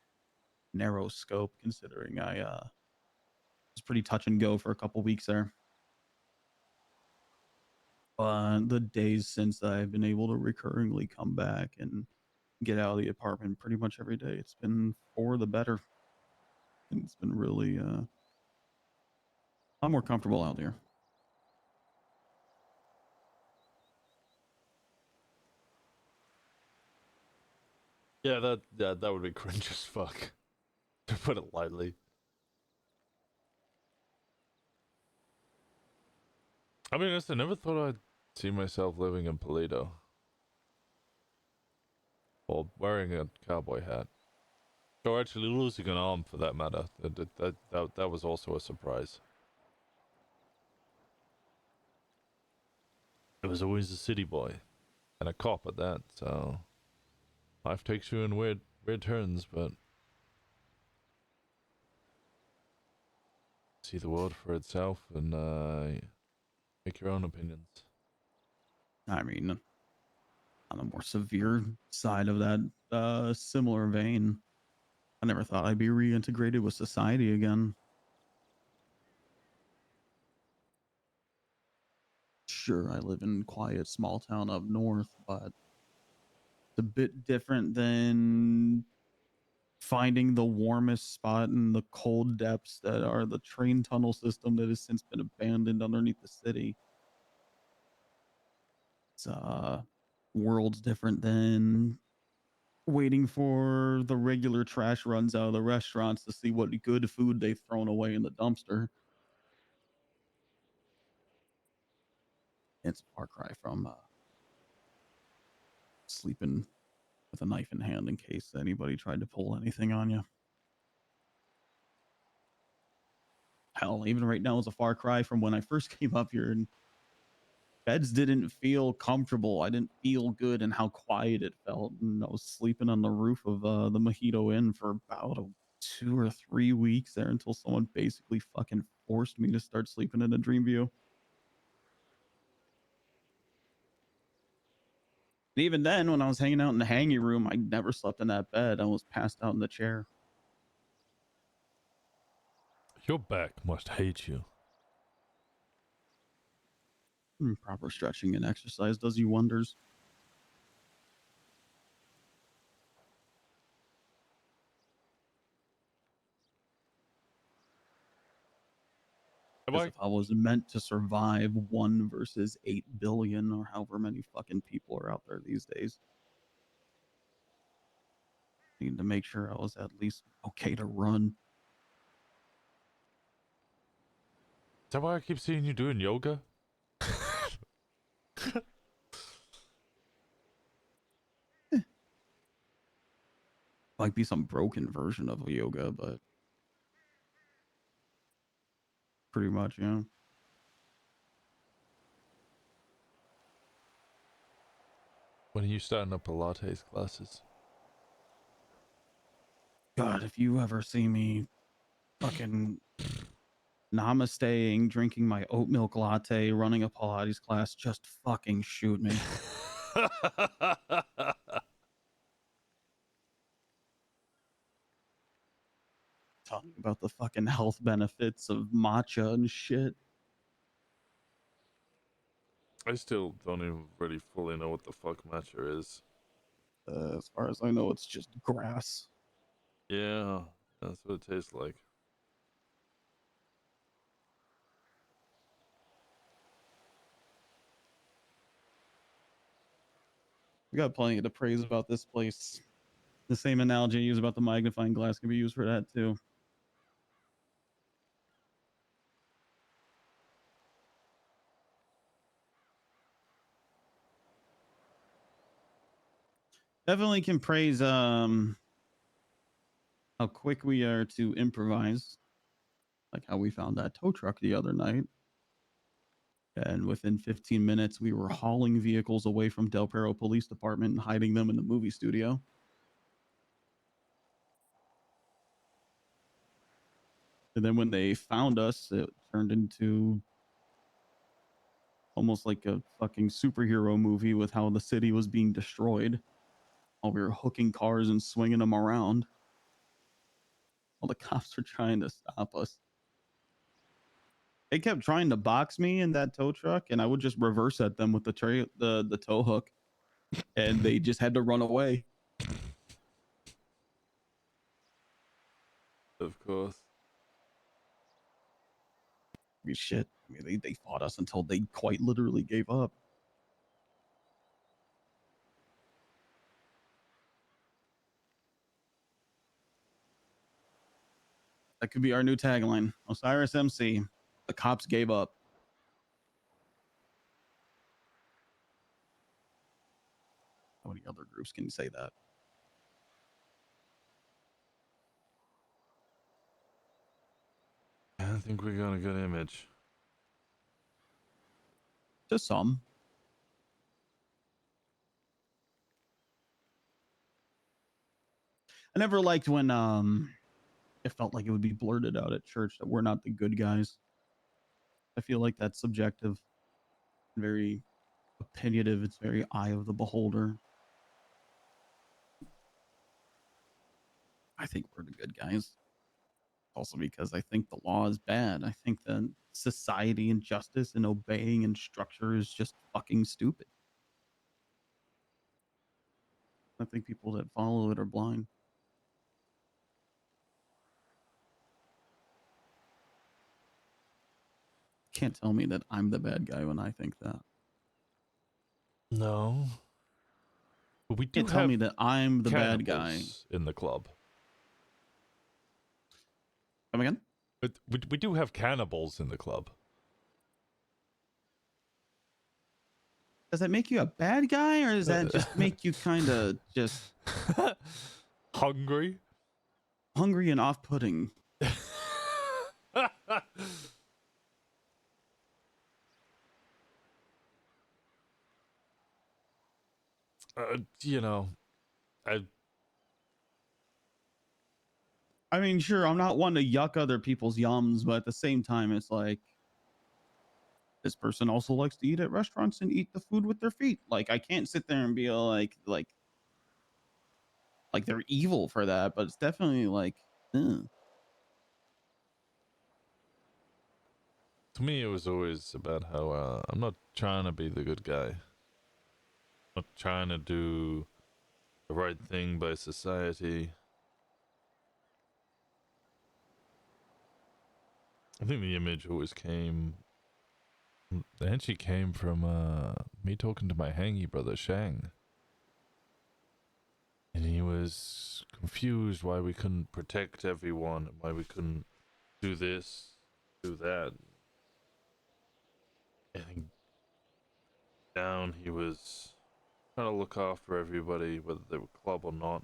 narrow scope, considering I was pretty touch and go for a couple weeks there. But the days since I've been able to recurringly come back and get out of the apartment pretty much every day, it's been for the better. And it's been really I'm more comfortable out here. Yeah, that would be cringe as fuck. To put it lightly. I mean, I never thought I'd see myself living in Toledo. Or wearing a cowboy hat. Or actually losing an arm for that matter. That was also a surprise. I was always a city boy. And a cop at that, so... Life takes you in weird turns, but see the world for itself and make your own opinions. I mean, on the more severe side of that similar vein, I never thought I'd be reintegrated with society again. Sure, I live in quiet small town up north, but it's a bit different than finding the warmest spot in the cold depths that are the train tunnel system that has since been abandoned underneath the city. It's worlds different than waiting for the regular trash runs out of the restaurants to see what good food they've thrown away in the dumpster. It's a far cry from sleeping with a knife in hand in case anybody tried to pull anything on you. Hell, even right now is a far cry from when I first came up here and beds didn't feel comfortable. I didn't feel good and how quiet it felt. And I was sleeping on the roof of the Mojito Inn for about 2 or 3 weeks there until someone basically fucking forced me to start sleeping in a dream view. And even then, when I was hanging out in the hangy room, I never slept in that bed. I was passed out in the chair. Your back must hate you. Proper stretching and exercise does you wonders. Because if I was meant to survive 1 versus 8 billion or however many fucking people are out there these days, I need to make sure I was at least okay to run. Is that why I keep seeing you doing yoga? Might be some broken version of yoga, but pretty much, yeah. When are you starting up Pilates classes? God, if you ever see me fucking namasteing, drinking my oat milk latte, running a Pilates class, just fucking shoot me. Talking about the fucking health benefits of matcha and shit. I still don't even really fully know what the fuck matcha is. As far as I know, it's just grass. Yeah, that's what it tastes like. We got plenty to praise about this place. The same analogy I use about the magnifying glass can be used for that too. Definitely can praise how quick we are to improvise, like how we found that tow truck the other night, and within 15 minutes we were hauling vehicles away from Del Perro Police Department and hiding them in the movie studio. And then when they found us, it turned into almost like a fucking superhero movie with how the city was being destroyed while we were hooking cars and swinging them around while the cops were trying to stop us. They kept trying to box me in that tow truck, and I would just reverse at them with the tow hook, and they just had to run away. Of course. I mean, shit. I mean, they fought us until they quite literally gave up. That could be our new tagline. Osiris MC, the cops gave up. How many other groups can say that? I think we got a good image. To some. I never liked when it felt like it would be blurted out at church that we're not the good guys. I feel like that's subjective, very opinionative. It's very eye of the beholder. I think we're the good guys. Also because I think the law is bad. I think that society and justice and obeying and structure is just fucking stupid. I think people that follow it are blind. Can't tell me that I'm the bad guy when I think that. No. But we do Can't tell me that I'm the bad guy. cannibals in the club. Come again? But we do have cannibals in the club. Does that make you a bad guy, or does that just make you kind of just hungry and off-putting? You know, I mean, sure, I'm not one to yuck other people's yums, but at the same time, it's like this person also likes to eat at restaurants and eat the food with their feet. Like, I can't sit there and be like they're evil for that, but it's definitely like, to me, it was always about how I'm not trying to be the good guy. Not trying to do the right thing by society. I think the image always came. The actually came from me talking to my hangy brother Shang, and he was confused why we couldn't protect everyone, and why we couldn't do this, do that. And down, he was trying to look after everybody, whether they were club or not,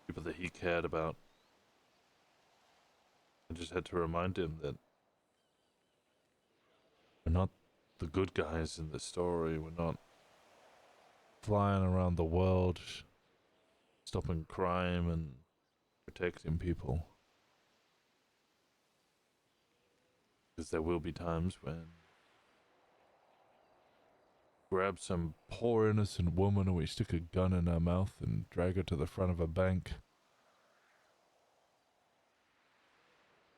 people that he cared about. I just had to remind him that we're not the good guys in the story. We're not flying around the world, stopping crime and protecting people. Because there will be times when grab some poor innocent woman and we stick a gun in her mouth and drag her to the front of a bank.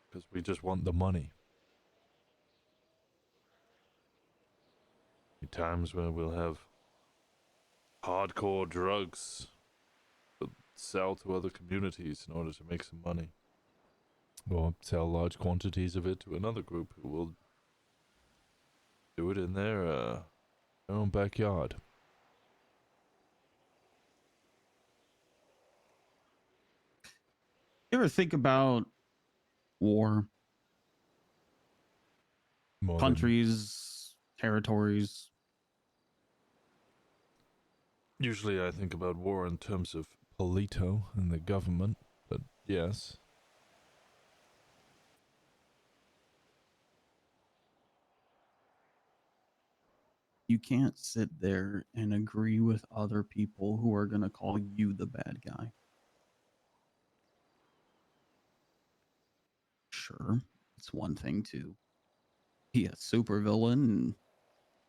Because we just want the money. Times where we'll have hardcore drugs that sell to other communities in order to make some money. Or sell large quantities of it to another group who will do it in their own backyard. you ever think about war? Countries, territories. Usually I think about war in terms of Polito and the government, but yes. You can't sit there and agree with other people who are going to call you the bad guy. Sure, it's one thing to be a supervillain and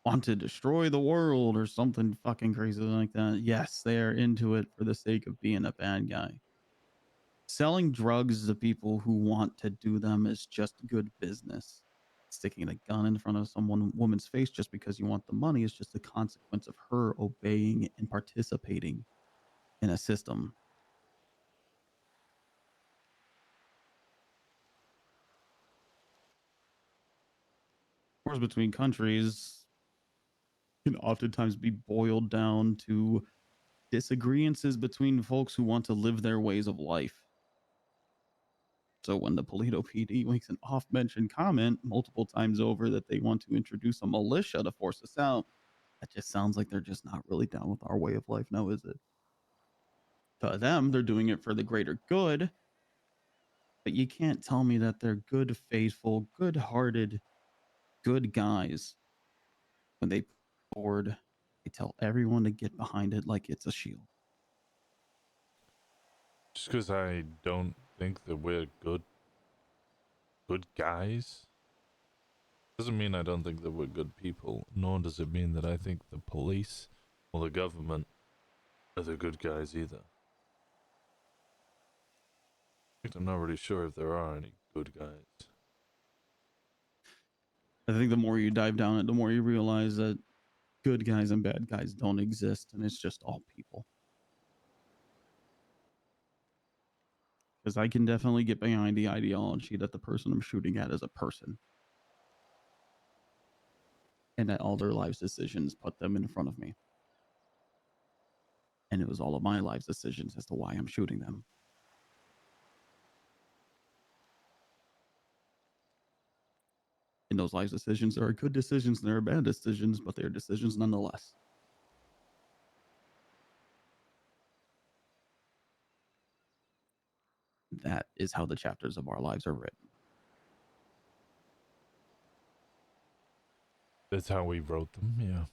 want to destroy the world or something fucking crazy like that. Yes, they are into it for the sake of being a bad guy. Selling drugs to people who want to do them is just good business. Sticking a gun in front of woman's face just because you want the money is just a consequence of her obeying and participating in a system. Wars between countries can oftentimes be boiled down to disagreements between folks who want to live their ways of life. So when the Polito PD makes an off-mentioned comment multiple times over that they want to introduce a militia to force us out, that just sounds like they're just not really down with our way of life now, is it? To them, they're doing it for the greater good, but you can't tell me that they're good, faithful, good-hearted, good guys. When they board, they tell everyone to get behind it like it's a shield. Just because I don't think that we're good guys doesn't mean I don't think that we're good people, nor does it mean that I think the police or the government are the good guys either. In fact, I'm not really sure if there are any good guys. I think the more you dive down it, the more you realize that good guys and bad guys don't exist, and it's just all people. Because I can definitely get behind the ideology that the person I'm shooting at is a person, and that all their lives decisions put them in front of me. And it was all of my life's decisions as to why I'm shooting them. In those life decisions, there are good decisions and there are bad decisions, but they are decisions nonetheless. That is how the chapters of our lives are written. That's how we wrote them, yeah.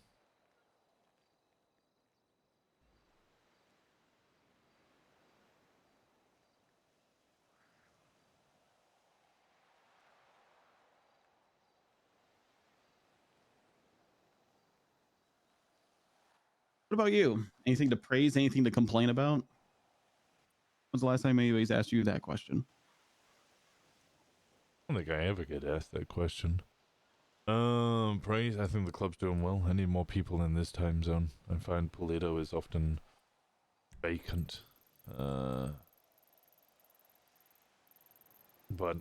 What about you? Anything to praise? Anything to complain about? When's the last time anybody's asked you that question? I don't think I ever get asked that question. Praise, I think the club's doing well. I need more people in this time zone. I find Polito is often vacant. But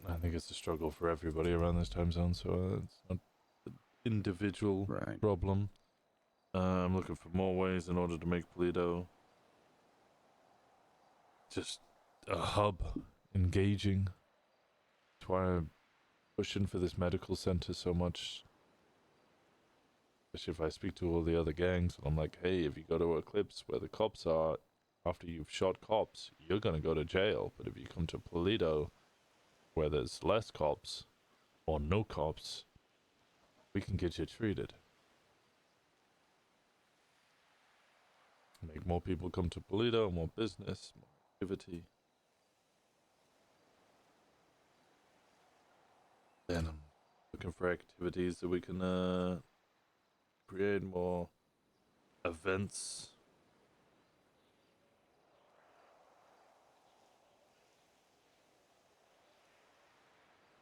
I think it's a struggle for everybody around this time zone, so it's not an individual problem. I'm looking for more ways in order to make Polito just a hub, engaging. That's why I'm pushing for this medical center so much. Especially if I speak to all the other gangs, and I'm like, hey, if you go to Eclipse where the cops are, after you've shot cops, you're gonna go to jail. But if you come to Polito, where there's less cops, or no cops, we can get you treated. Make more people come to Polito, more business, more activity. Then I'm looking for activities that we can create more events.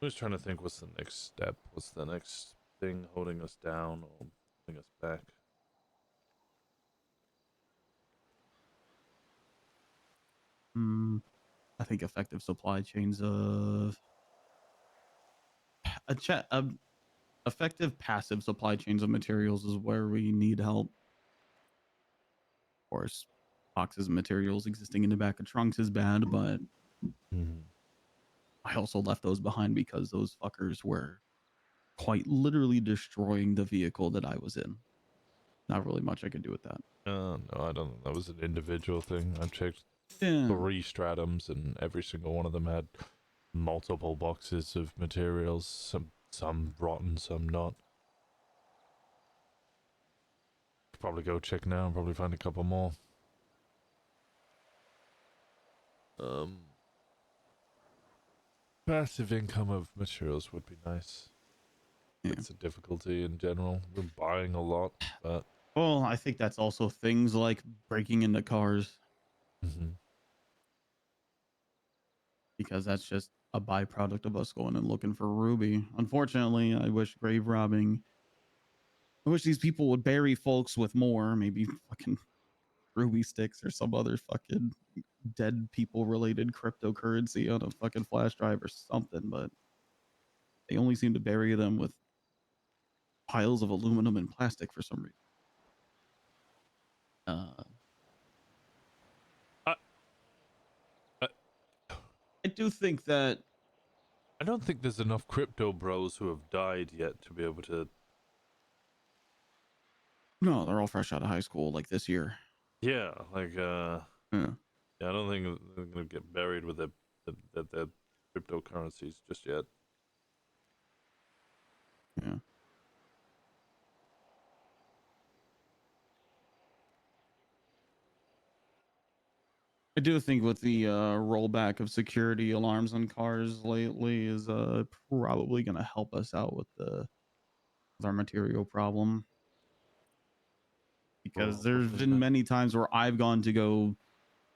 I was trying to think, what's the next step? What's the next thing holding us down or holding us back? I think effective supply chains of effective passive supply chains of materials is where we need help. Of course, boxes of materials existing in the back of trunks is bad, but I also left those behind because those fuckers were quite literally destroying the vehicle that I was in. Not really much I could do with that. No, I don't think that was an individual thing. I've checked 3 Yeah. stratums and every single one of them had multiple boxes of materials, some rotten, some not. Could probably go check now and probably find a couple more. Passive income of materials would be nice. It's a difficulty in general. We're buying a lot, but Well, I think that's also things like breaking into cars. Because that's just a byproduct of us going and looking for Ruby. Unfortunately, I wish grave robbing. I wish these people would bury folks with more, maybe fucking Ruby sticks or some other fucking dead people related cryptocurrency on a fucking flash drive or something, but they only seem to bury them with piles of aluminum and plastic for some reason. I do think that I don't think there's enough crypto bros who have died yet to be able to. No, they're all fresh out of high school, like this year. Yeah, like yeah, I don't think they're gonna get buried with their cryptocurrencies just yet. Yeah. I do think with the rollback of security alarms on cars lately is probably going to help us out with our material problem. Because there's been many times where I've gone to go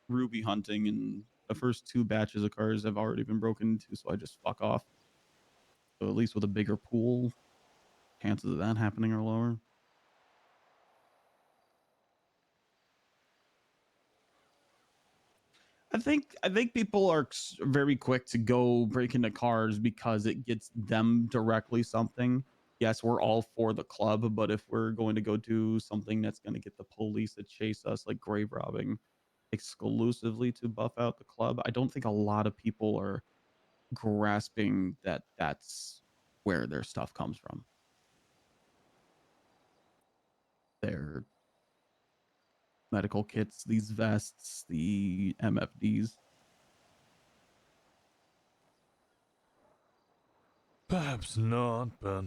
ruby hunting and the first 2 batches of cars have already been broken into, so I just fuck off. So at least with a bigger pool, chances of that happening are lower. I think people are very quick to go break into cars because it gets them directly something. Yes, we're all for the club, but if we're going to go do something that's going to get the police to chase us, like grave robbing, exclusively to buff out the club, I don't think a lot of people are grasping that that's where their stuff comes from. Their medical kits, these vests, the MFDs. Perhaps not, but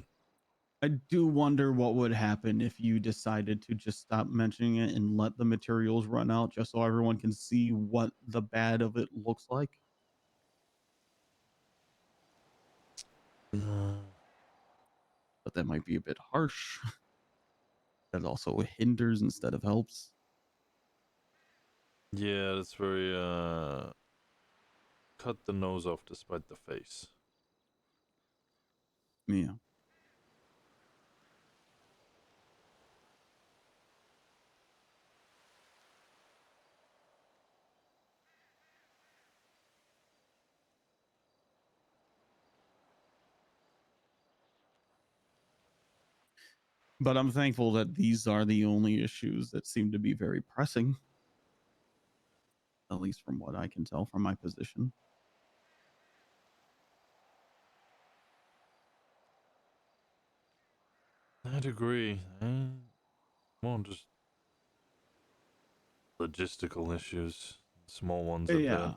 I do wonder what would happen if you decided to just stop mentioning it and let the materials run out just so everyone can see what the bad of it looks like. But that might be a bit harsh. That also hinders instead of helps. yeah, that's very cut the nose off to spite the face. Yeah. But I'm thankful that these are the only issues that seem to be very pressing. At least from what I can tell from my position. I'd agree. More just logistical issues, small ones. Yeah.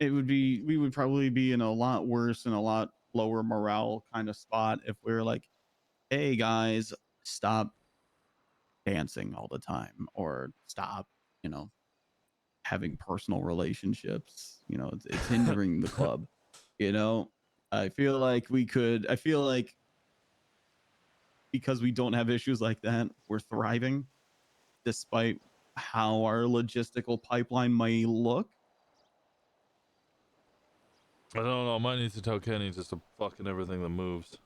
We would probably be in a lot worse and a lot lower morale kind of spot if we're like, hey guys, stop dancing all the time, or stop, having personal relationships. It's hindering the club. I feel like because we don't have issues like that, we're thriving despite how our logistical pipeline may look. I don't know. I might need to tell Kenny just to fucking everything that moves.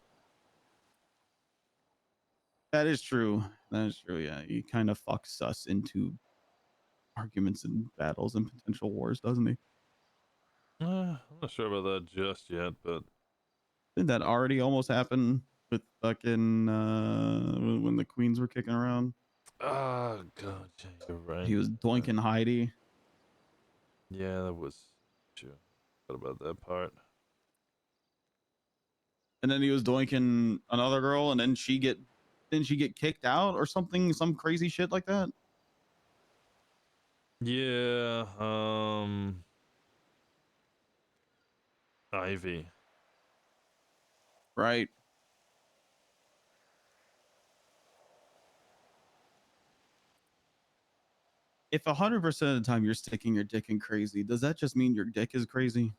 That is true. Yeah, he kind of fucks us into arguments and battles and potential wars, doesn't he? I'm not sure about that just yet, but Didn't that already almost happen with fucking when the queens were kicking around? Oh god, yeah, you're right. He was doinking Heidi. Yeah, that was true. What about that part? And then he was doinking another girl, and then didn't she get kicked out or something, some crazy shit like that? Yeah, Ivy. Right. If 100% of the time you're sticking your dick in crazy, does that just mean your dick is crazy?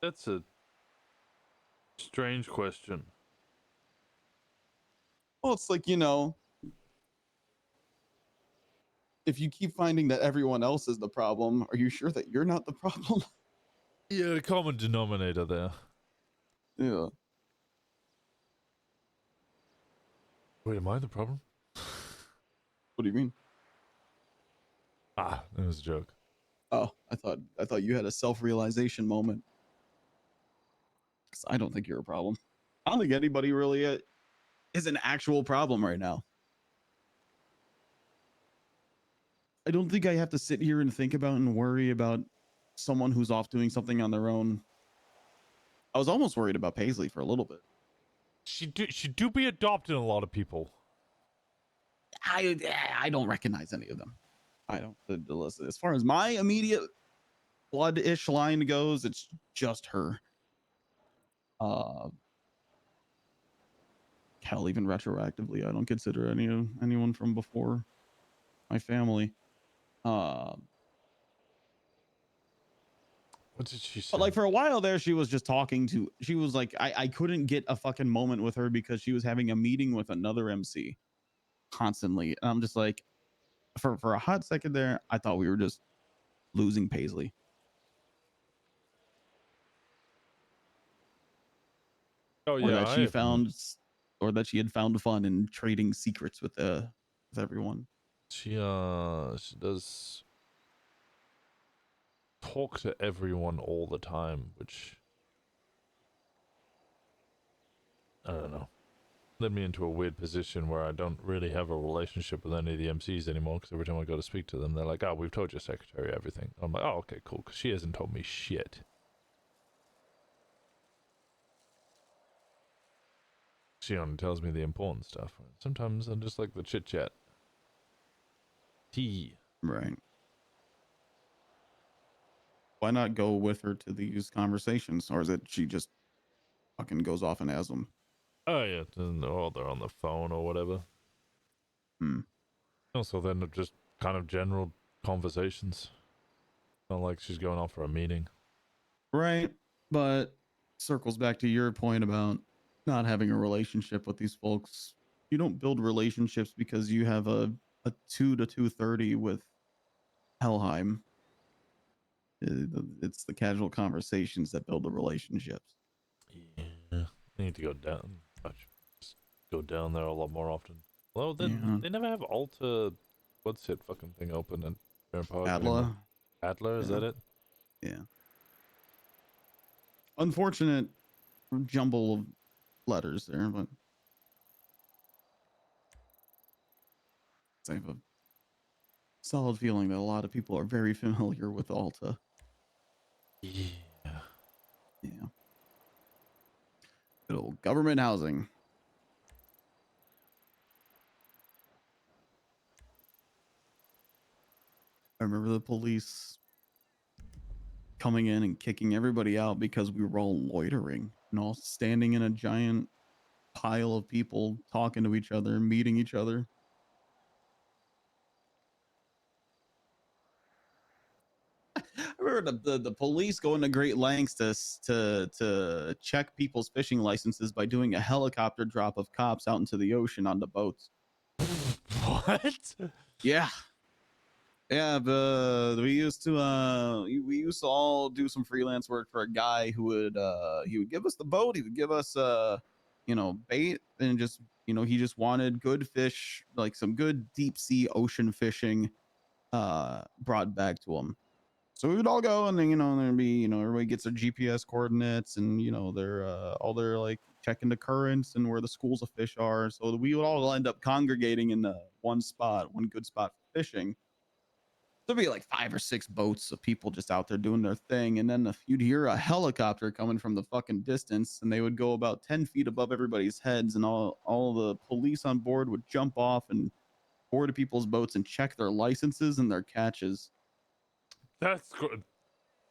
That's a strange question. Well, it's like, if you keep finding that everyone else is the problem, are you sure that you're not the problem? Yeah, the common denominator there. Yeah. Wait, am I the problem? What do you mean? Ah, it was a joke. Oh, I thought you had a self-realization moment. 'Cause I don't think you're a problem. I don't think anybody really is an actual problem right now. I don't think I have to sit here and think about and worry about someone who's off doing something on their own. I was almost worried about Paisley for a little bit. She do be adopting a lot of people. I don't recognize any of them. I don't. Listen, as far as my immediate blood-ish line goes, it's just her. hell, even retroactively, I don't consider anyone from before my family. What did she say? But like for a while there, she was just talking to. She was like, I couldn't get a fucking moment with her because she was having a meeting with another MC constantly. And I'm just like, for a hot second there, I thought we were just losing Paisley. Oh Or yeah, that she found, or that she had found fun in trading secrets with everyone. She does talk to everyone all the time, which I don't know, led me into a weird position where I don't really have a relationship with any of the MCs anymore, because every time I go to speak to them, they're like, "Oh, we've told your secretary everything." I'm like, "Oh, okay, cool," because she hasn't told me shit. She only tells me the important stuff. Sometimes I just like the chit chat. Tea. Right. Why not go with her to these conversations, or is it she just fucking goes off and has them? Oh yeah, or they're on the phone or whatever. Also, then they're just kind of general conversations. Not like she's going off for a meeting. Right, but circles back to your point about not having a relationship with these folks. You don't build relationships because you have a 2 to 2:30 with Helheim. It's the casual conversations that build the relationships. Yeah, I need to go down. Just go down there a lot more often. Well, they never have Alta. What's it fucking thing open at Fair Park Adler. anymore? Adler, is that it? Yeah. Unfortunate jumble of letters there, but I have a solid feeling that a lot of people are very familiar with Alta. Yeah. Yeah. Good old government housing. I remember the police coming in and kicking everybody out because we were all loitering and all standing in a giant pile of people talking to each other and meeting each other. I remember the police going to great lengths to check people's fishing licenses by doing a helicopter drop of cops out into the ocean on the boats. What? Yeah. Yeah, we used to all do some freelance work for a guy who would he would give us the boat, he would give us bait, and just he just wanted good fish, like some good deep sea ocean fishing brought back to him. So we would all go, and then there'd be everybody gets their GPS coordinates, and they're all their like checking the currents and where the schools of fish are. So we would all end up congregating in one good spot for fishing. There'd be like 5 or 6 boats of people just out there doing their thing, and then you'd hear a helicopter coming from the fucking distance, and they would go about 10 feet above everybody's heads, and all the police on board would jump off and board people's boats and check their licenses and their catches. That's good.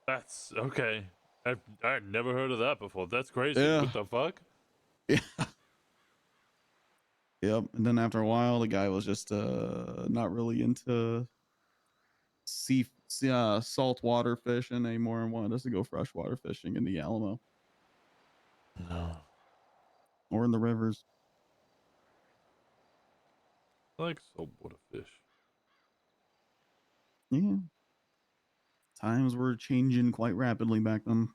That's okay. I've never heard of that before. That's crazy. Yeah. What the fuck? Yeah. Yep. And then after a while, the guy was just not really into saltwater fishing anymore and wanted us to go freshwater fishing in the Alamo. No. Or in the rivers. I like saltwater fish. Yeah. Times were changing quite rapidly back then.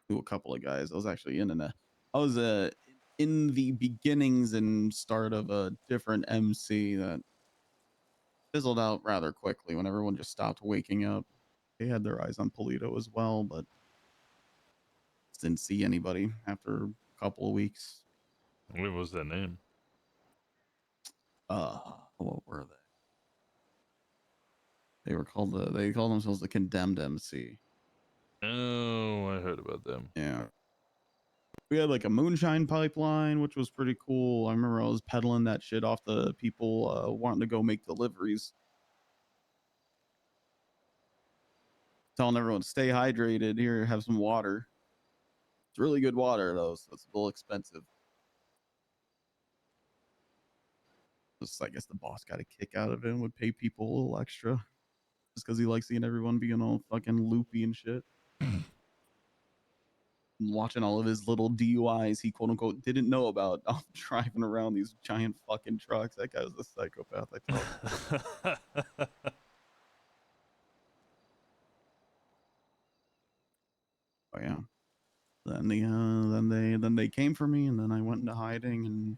To a couple of guys. I was actually in the beginnings and start of a different MC that fizzled out rather quickly when everyone just stopped waking up. They had their eyes on Polito as well, but just didn't see anybody after a couple of weeks. What was their name? What were they? They called themselves the Condemned MC. Oh, I heard about them. Yeah. We had like a moonshine pipeline, which was pretty cool. I remember I was peddling that shit off the people wanting to go make deliveries. telling everyone to stay hydrated. Here, have some water. It's really good water though, so it's a little expensive. Just I guess the boss got a kick out of it and would pay people a little extra just because he likes seeing everyone being all fucking loopy and shit. Watching all of his little DUIs he quote unquote didn't know about driving around these giant fucking trucks. That guy's a psychopath, I tell you. Oh yeah. Then they came for me, and then I went into hiding, and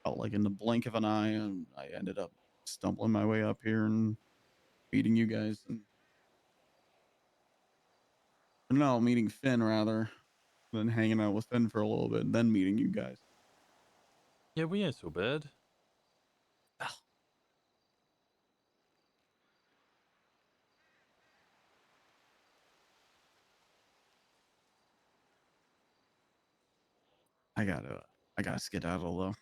felt like in the blink of an eye, and I ended up stumbling my way up here and meeting you guys. And no, meeting Finn rather, than hanging out with Finn for a little bit, and then meeting you guys. Yeah, we ain't so bad. I gotta skedaddle though.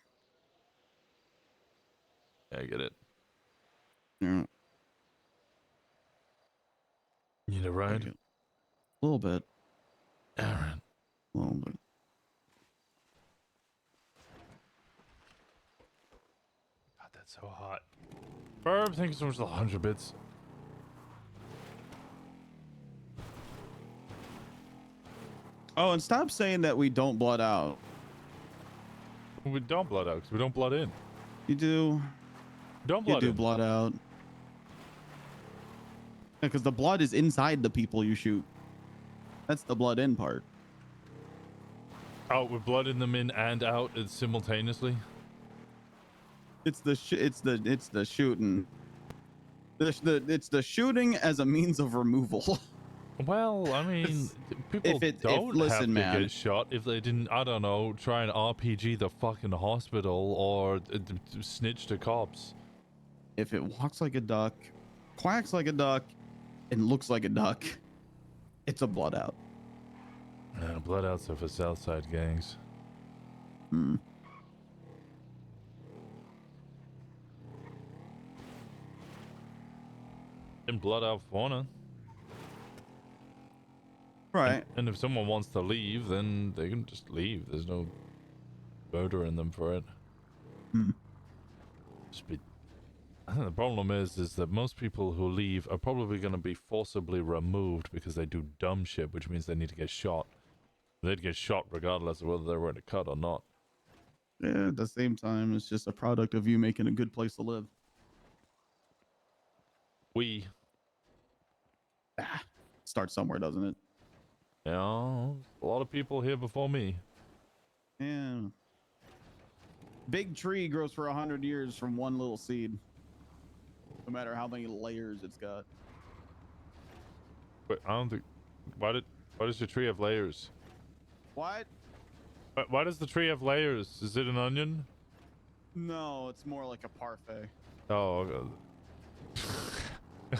Yeah, I get it. Yeah. You need a ride? A little bit. Aaron. A little bit. God, that's so hot. Barb, thank you so much for the 100 bits. Oh, and stop saying that we don't blood out. We don't blood out because we don't blood in. You do. Don't blood you do in. blood out. Because the blood is inside the people you shoot. That's the blood in part. Oh, we're blooding them in and out simultaneously. It's the shooting. It's the shooting as a means of removal. Well, I mean, people don't have to get shot if they didn't, I don't know, try and RPG the fucking hospital or snitch to cops. If it walks like a duck, quacks like a duck, and looks like a duck, it's a blood out. Blood outs are for Southside gangs. Hmm. And blood out fauna. Right. And if someone wants to leave, then they can just leave. There's no murdering them for it. Hmm. I think the problem is that most people who leave are probably going to be forcibly removed because they do dumb shit, which means they need to get shot. They'd get shot regardless of whether they were in a cut or not. Yeah, at the same time, it's just a product of you making a good place to live. Starts somewhere, doesn't it? Yeah, a lot of people here before me. Yeah. Big tree grows for 100 years from one little seed. No matter how many layers it's got. But I don't think. Why does your tree have layers? What? Why does the tree have layers? Is it an onion? No, it's more like a parfait. Oh, okay.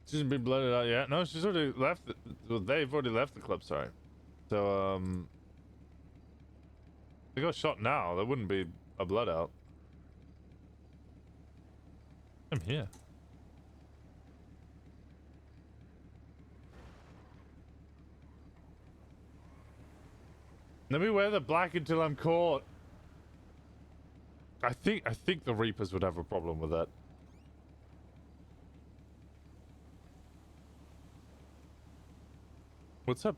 She hasn't been blooded out yet. No, she's already left. Well, they've already left the club. Sorry. So they got shot now. There wouldn't be a blood out. I'm here. Let me wear the black until I'm caught. I think the Reapers would have a problem with that. What's up?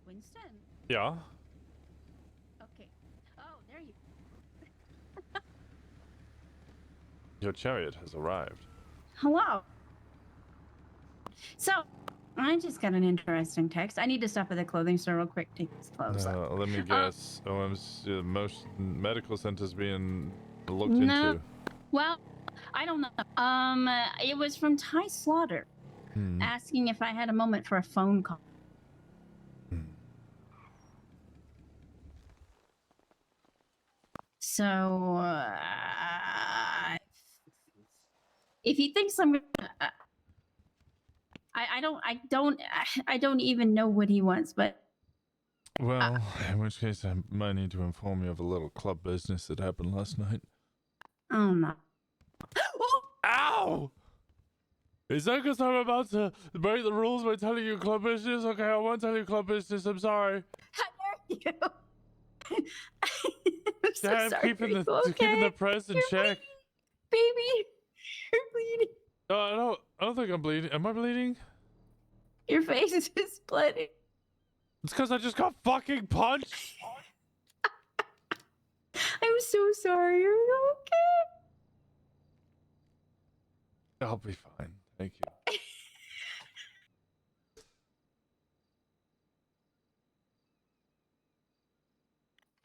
Winston? Yeah? Okay. Oh, there you... Your chariot has arrived. Hello. So, I just got an interesting text. I need to stop at the clothing store real quick to take these clothes off. Let me guess. Most medical centers being looked No. into. Well, I don't know. It was from Ty Slaughter asking if I had a moment for a phone call. So, if he thinks I'm gonna, I don't even know what he wants, but Well, in which case I might need to inform you of a little club business that happened last night. oh no. Ow! Is that because I'm about to break the rules by telling you club business? Okay, I won't tell you club business. I'm sorry. How dare you? I'm so Yeah, I'm sorry. keeping Are the you okay? keeping the press in You're check. bleeding, baby. You're bleeding. I don't think I'm bleeding. Am I bleeding? Your face is bloody. It's because I just got fucking punched. I'm so sorry. Are you okay? I'll be fine. Thank you.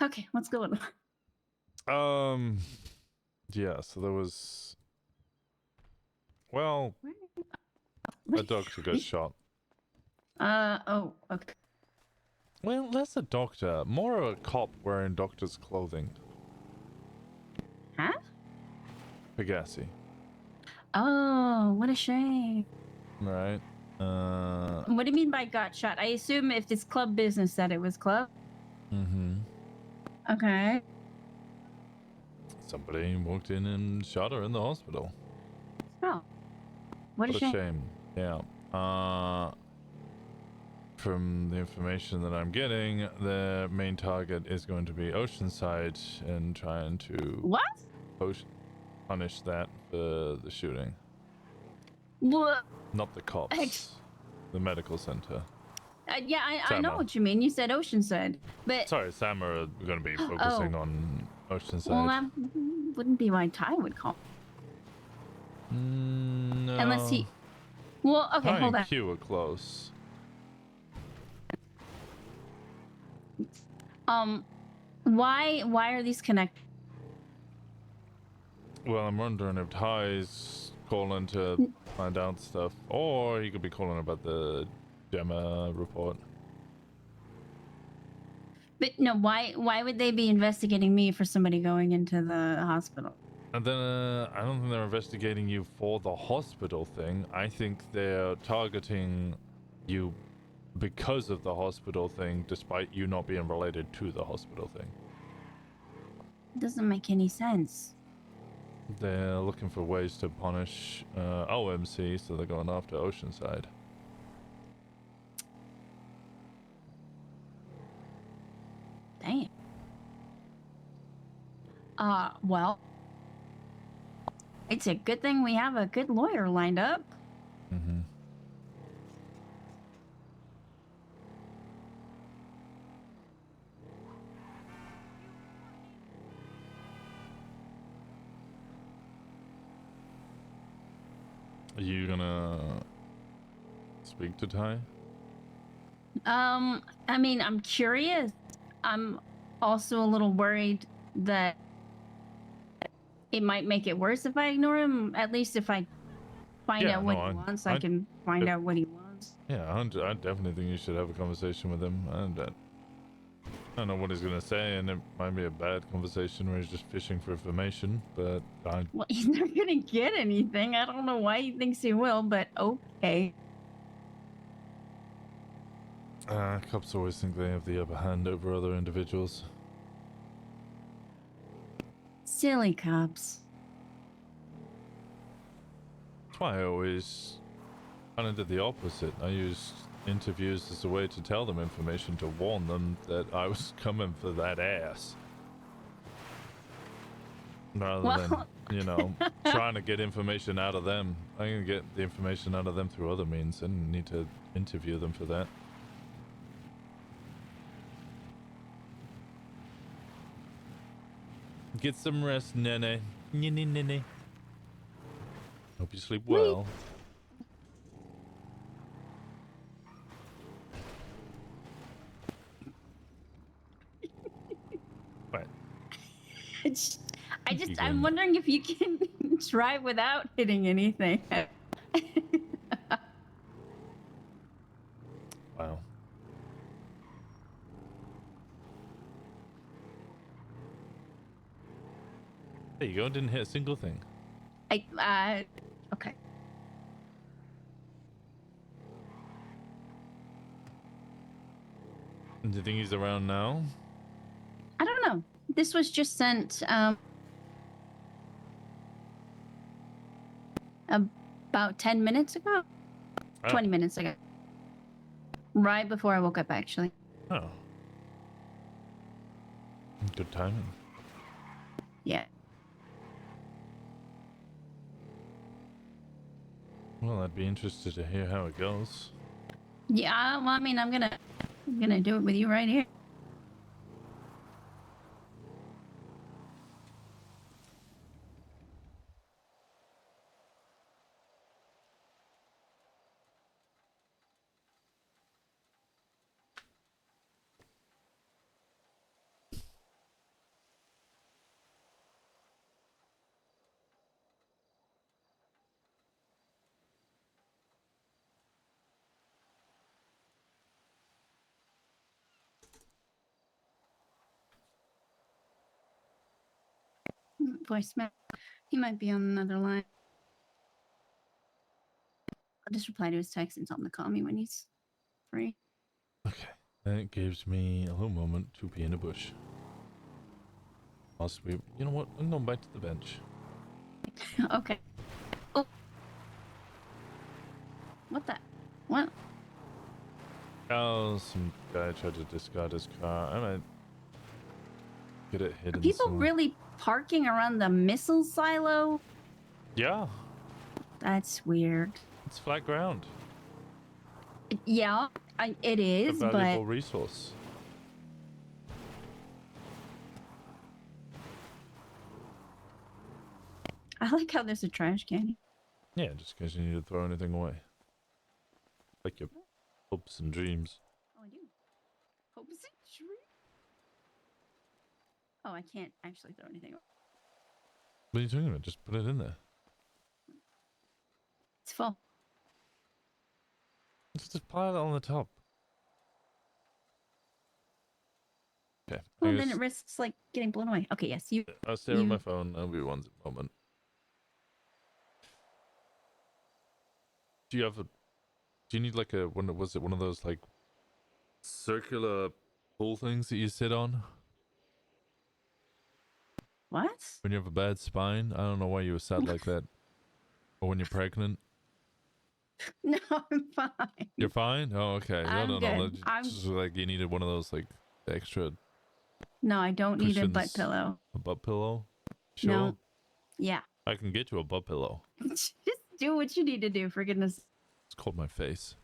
Okay, what's going on? Yeah, so there was, well, a doctor got shot. Oh, okay. Well, less a doctor, more a cop wearing doctor's clothing. Huh? Pegassi. Oh, what a shame. Right. What do you mean by got shot? I assume if it's club business that it was club. Mm-hmm. Okay. Somebody walked in and shot her in the hospital. Oh. What a shame. Shame. Yeah. From the information that I'm getting, the main target is going to be Oceanside and trying to punish that for the shooting. What? Not the cops. The medical center. Yeah, I know Sama. what you mean. You said Oceanside, but Sorry, Sam are going to be focusing on Oceanside. well, that wouldn't be why Ty would call. No. Unless he. Well, okay, Ty hold and on. Q are close. Why are these connected? Well, I'm wondering if Ty's calling to find out stuff, or he could be calling about the Gemma report. But no, why would they be investigating me for somebody going into the hospital? And then I don't think they're investigating you for the hospital thing. I think they're targeting you because of the hospital thing, despite you not being related to the hospital thing. It doesn't make any sense. They're looking for ways to punish OMC, so they're going after Oceanside. Damn. Well, it's a good thing we have a good lawyer lined up. Mm-hmm. Are you gonna speak to Ty? I mean, I'm curious. I'm also a little worried that it might make it worse if I ignore him. At least if I find out what he wants, I can find out what he wants. Yeah, I definitely think you should have a conversation with him. And I don't know what he's gonna say, and it might be a bad conversation where he's just fishing for information. But Well, he's not gonna get anything. I don't know why he thinks he will, but okay. Cops always think they have the upper hand over other individuals. Silly cops. That's why I always kind of did the opposite. I used interviews as a way to tell them information, to warn them that I was coming for that ass. Rather than, you know, trying to get information out of them. I can get the information out of them through other means. I didn't need to interview them for that. Get some rest, Nene. Nene. Hope you sleep well. What? I'm wondering if you can drive without hitting anything. Wow. There you go, didn't hit a single thing. Okay. Do you think he's around now? I don't know. This was just sent about 10 minutes ago. 20 minutes ago. Right before I woke up, actually. Oh. Good timing. Yeah. Well, I'd be interested to hear how it goes. Yeah, well, I mean, I'm gonna do it with you right here. Voicemail. He might be on another line. I'll just reply to his text and tell him to call me when he's free. That gives me a little moment to be in a bush. Whilst we, you know what? I'm going back to the bench. Okay. Oh. What the? What? Oh, some guy tried to discard his car. I might get it hidden. Are people somewhere. really parking around the missile silo? Yeah, That's weird. it's flat ground. Yeah, it is, A valuable but resource. I like how there's a trash can. Yeah, just in case you need to throw anything away. Like your hopes and dreams. Oh, I do. Hopes and dreams. Oh, I can't actually throw anything away. What are you talking about? Just put it in there. It's full. Just pile it on the top. Okay. Well, then it risks like getting blown away. Okay, yes, you. I'll stare at my phone. I'll be one moment. Do you have a? Do you need like a? Was it one of those like circular pool things that you sit on? What? When you have a bad spine? I don't know why you were sat like that. Or when you're pregnant? No, I'm fine. You're fine? Oh, okay. I'm No. good. It's just like you needed one of those like extra No, I don't need a butt cushions. pillow. A butt pillow? Sure. No. Yeah. I can get you a butt pillow. Just do what you need to do, for goodness. It's called my face.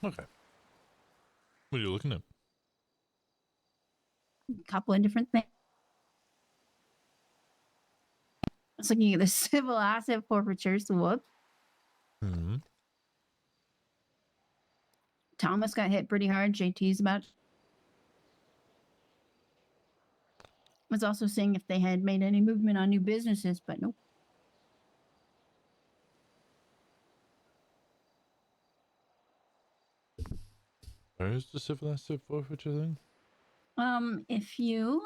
Okay. What are you looking at? A couple of different things. I was looking at the civil asset forfeitures. Whoop. Hmm. Thomas got hit pretty hard. JT's about. Was also seeing if they had made any movement on new businesses, but nope. Where is the civil asset forfeiture thing? If you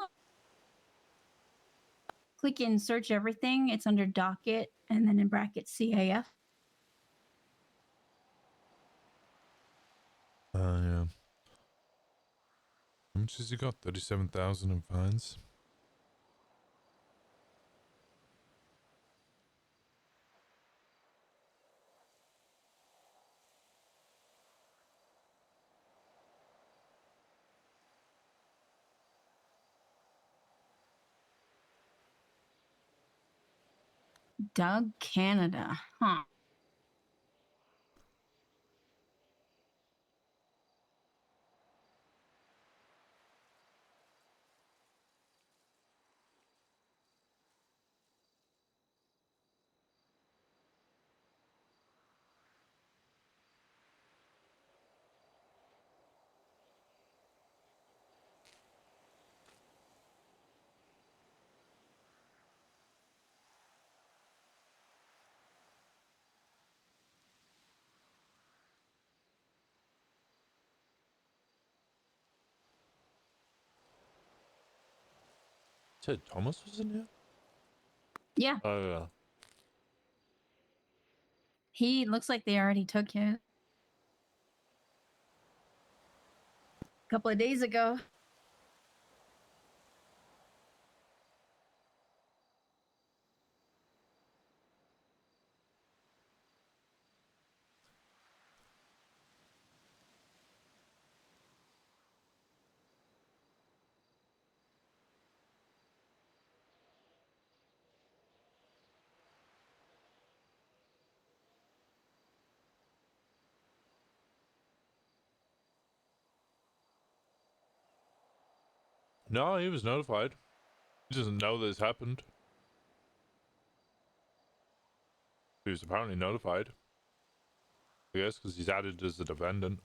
click in search everything, it's under docket and then in brackets CAF. Yeah. How much has he got? 37,000 in fines. Doug Canada. Huh. Said Thomas was in here? Yeah. Oh, yeah. He looks like they already took him a couple of days ago. No, he was notified. He doesn't know this happened. He was apparently notified. I guess because he's added as a defendant.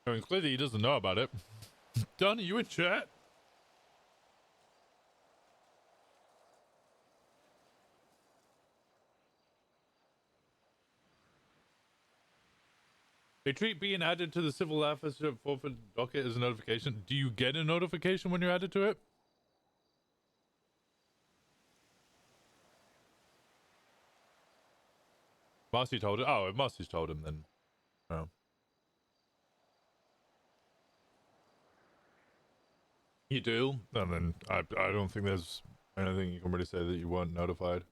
I mean, clearly he doesn't know about it. Don, are you in chat? They treat being added to the civil officer forfeit docket as a notification. Do you get a notification when you're added to it? Marcy told it. Oh, if Marcy's told him, then. Oh. You do? And then I don't think there's anything you can really say that you weren't notified.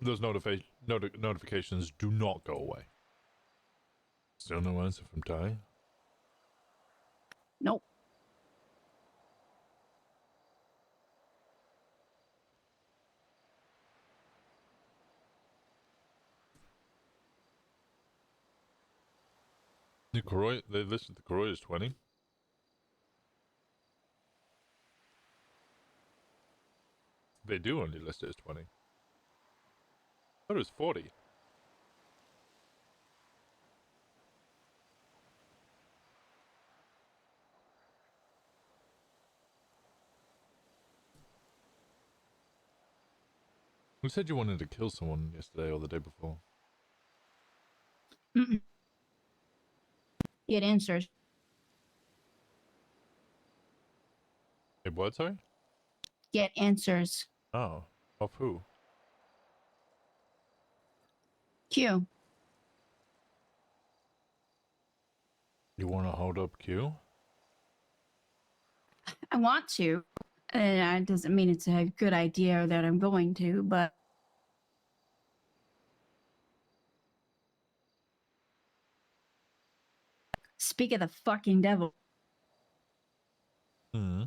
Those notifications do not go away. Still no answer from Ty? Nope. The Croy, they listed the Croy as 20. They do only list it as 20. I thought it was 40. Who said you wanted to kill someone yesterday or the day before? Mm-mm. Get answers. Hey, what, sorry? Get answers. Oh, off who? Q. You want to hold up Q? I want to. And that doesn't mean it's a good idea that I'm going to, but Speak of the fucking devil. Hmm.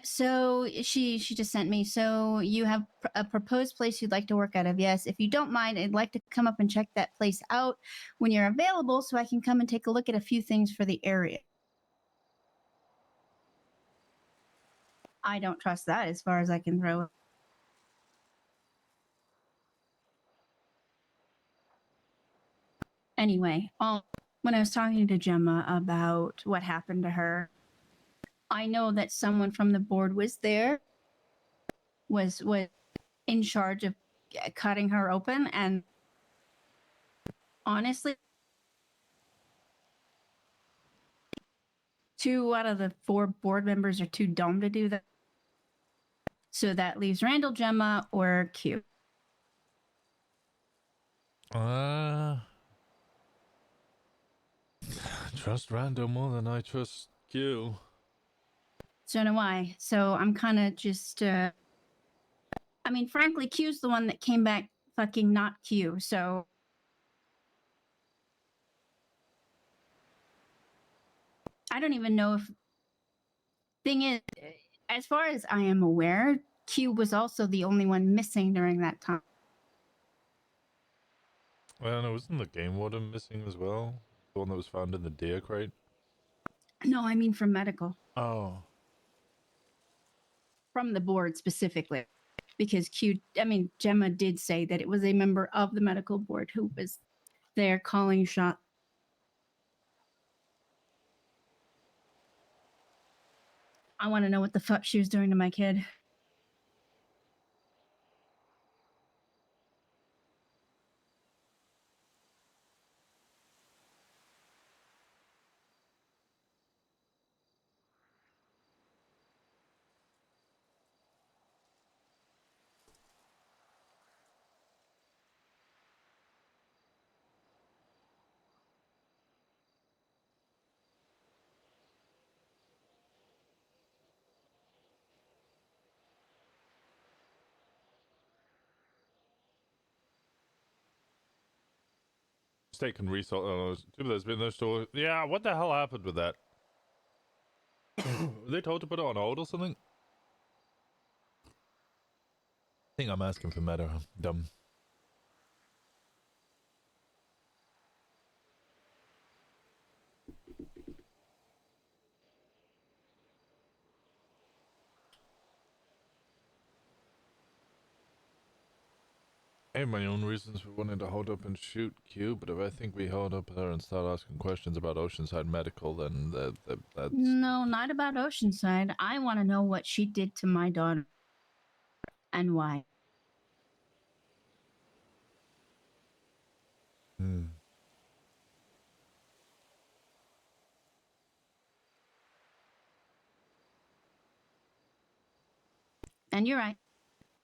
So she just sent me. So you have a proposed place you'd like to work out of. Yes. If you don't mind, I'd like to come up and check that place out when you're available so I can come and take a look at a few things for the area. I don't trust that as far as I can throw it. Anyway, when I was talking to Gemma about what happened to her, I know that someone from the board was there, was in charge of cutting her open, and honestly, 2 out of the 4 board members are too dumb to do that. So that leaves Randall, Gemma, or Q. Trust Randall more than I trust Q. So do I. So I'm kind of just, I mean, frankly, Q's the one that came back fucking not Q, so. I don't even know if. Thing is, as far as I am aware, Q was also the only one missing during that time. Well, no, wasn't the game warden missing as well? The one that was found in the deer crate? No, I mean from medical. Oh. From the board specifically. Because Gemma did say that it was a member of the medical board who was there calling shot. I want to know what the fuck she was doing to my kid. Steak and resalt. There's been no store. Yeah, what the hell happened with that? Were they told to put it on hold or something? I think I'm asking for meta. Dumb. I have my own reasons for wanting to hold up and shoot Q, but if I think we hold up there and start asking questions about Oceanside Medical, then that's... No, not about Oceanside. I want to know what she did to my daughter. And why. Hmm. And you're right.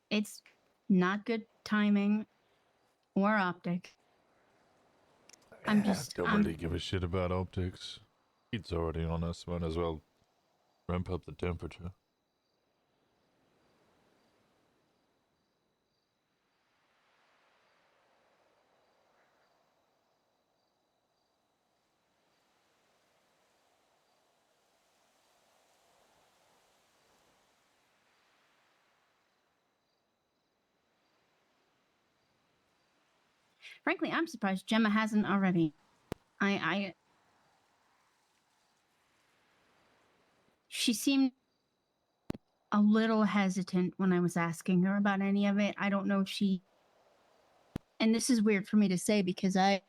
It's not good timing or optic. I'm just... don't really give a shit about optics. Heat's already on us, might as well ramp up the temperature. Frankly, I'm surprised Gemma hasn't already. She seemed a little hesitant when I was asking her about any of it. I don't know if she... And this is weird for me to say because I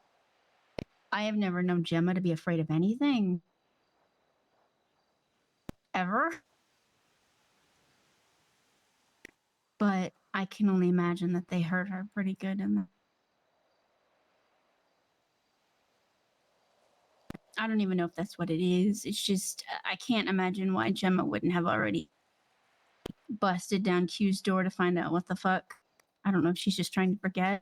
have never known Gemma to be afraid of anything. Ever. But I can only imagine that they hurt her pretty good in the... I don't even know if that's what it is. It's just, I can't imagine why Gemma wouldn't have already busted down Q's door to find out what the fuck. I don't know if she's just trying to forget.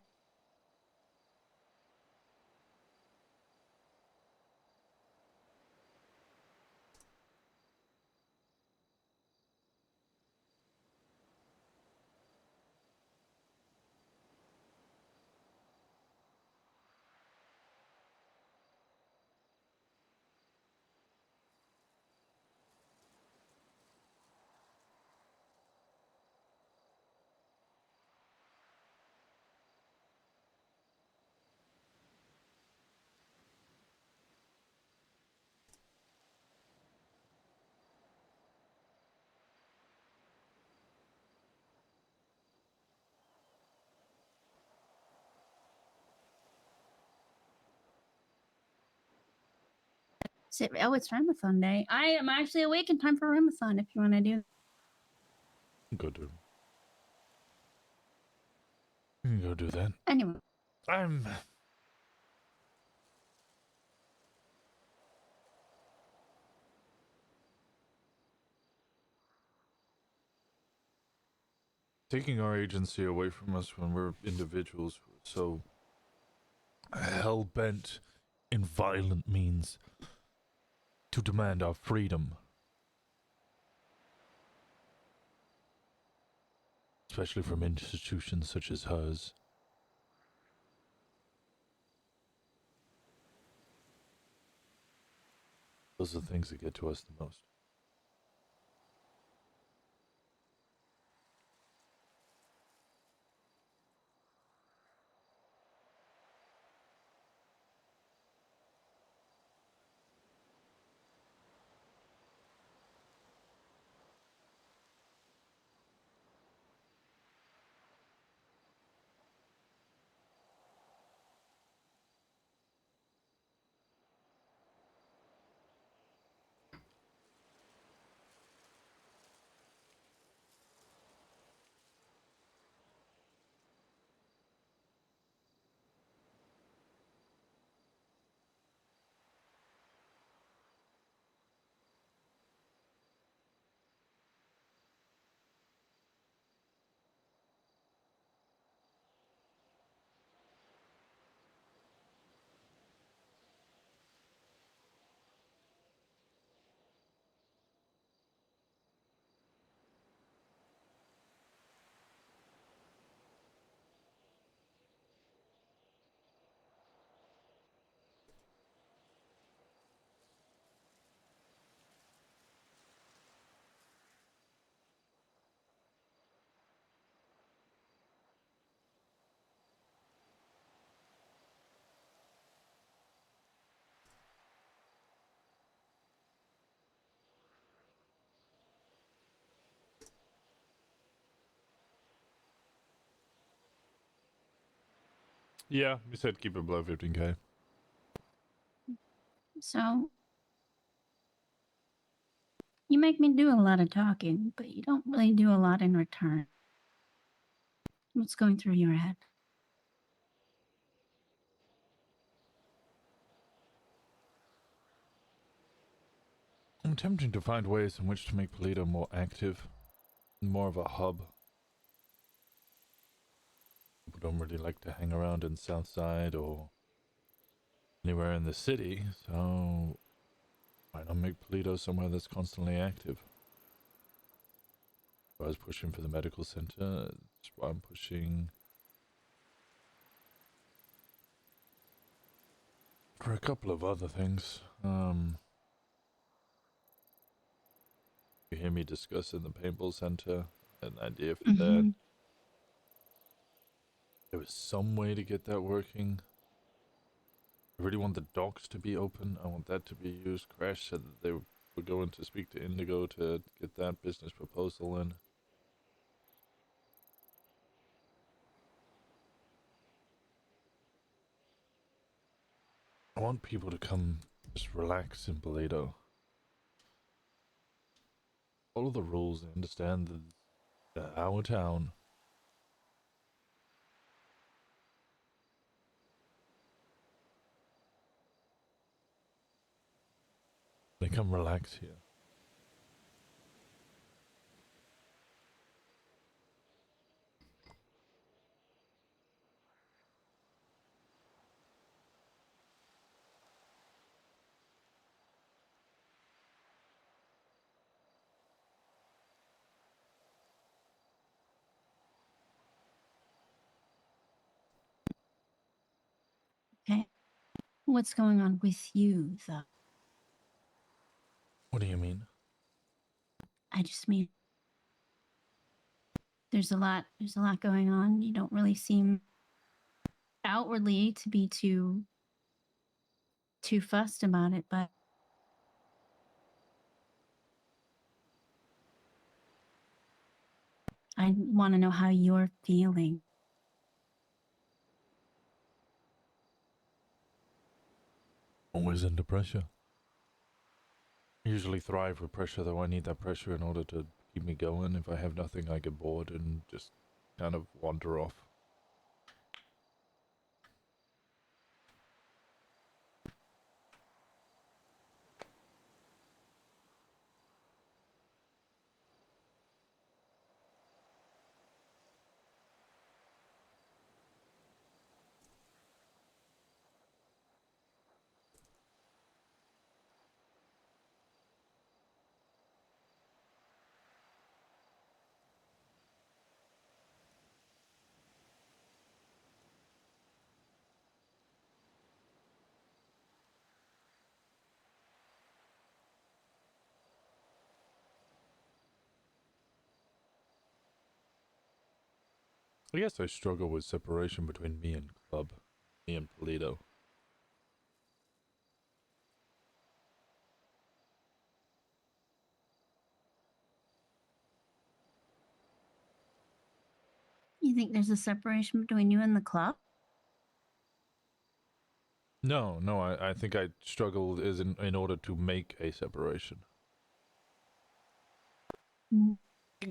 Oh, it's Ramathon day. I am actually awake in time for Ramathon if you want to do. Go do that. Anyway. I'm taking our agency away from us when we're individuals who are so hell-bent in violent means to demand our freedom. Especially from institutions such as hers. Those are the things that get to us the most. Yeah, we said keep it below 15k. So you make me do a lot of talking, but you don't really do a lot in return. What's going through your head? I'm attempting to find ways in which to make Polito more active, more of a hub. People don't really like to hang around in Southside or anywhere in the city, so why not make Polito somewhere that's constantly active? I was pushing for the medical center, that's why I'm pushing for a couple of other things. You hear me discussing the paintball center, an idea for that. There was some way to get that working. I really want the docks to be open. I want that to be used. Crash said that they were going to speak to Indigo to get that business proposal in. I want people to come just relax in Polito. Follow the rules and understand that our town. They come relax here. Okay. What's going on with you, though? What do you mean? I just mean there's a lot going on. You don't really seem outwardly to be too fussed about it, but I want to know how you're feeling. Always under pressure. Usually thrive with pressure, though I need that pressure in order to keep me going. If I have nothing, I get bored and just kind of wander off. I guess I struggle with separation between me and Club. Me and Polito. You think there's a separation between you and the club? No, I think I struggle is in order to make a separation. Mm.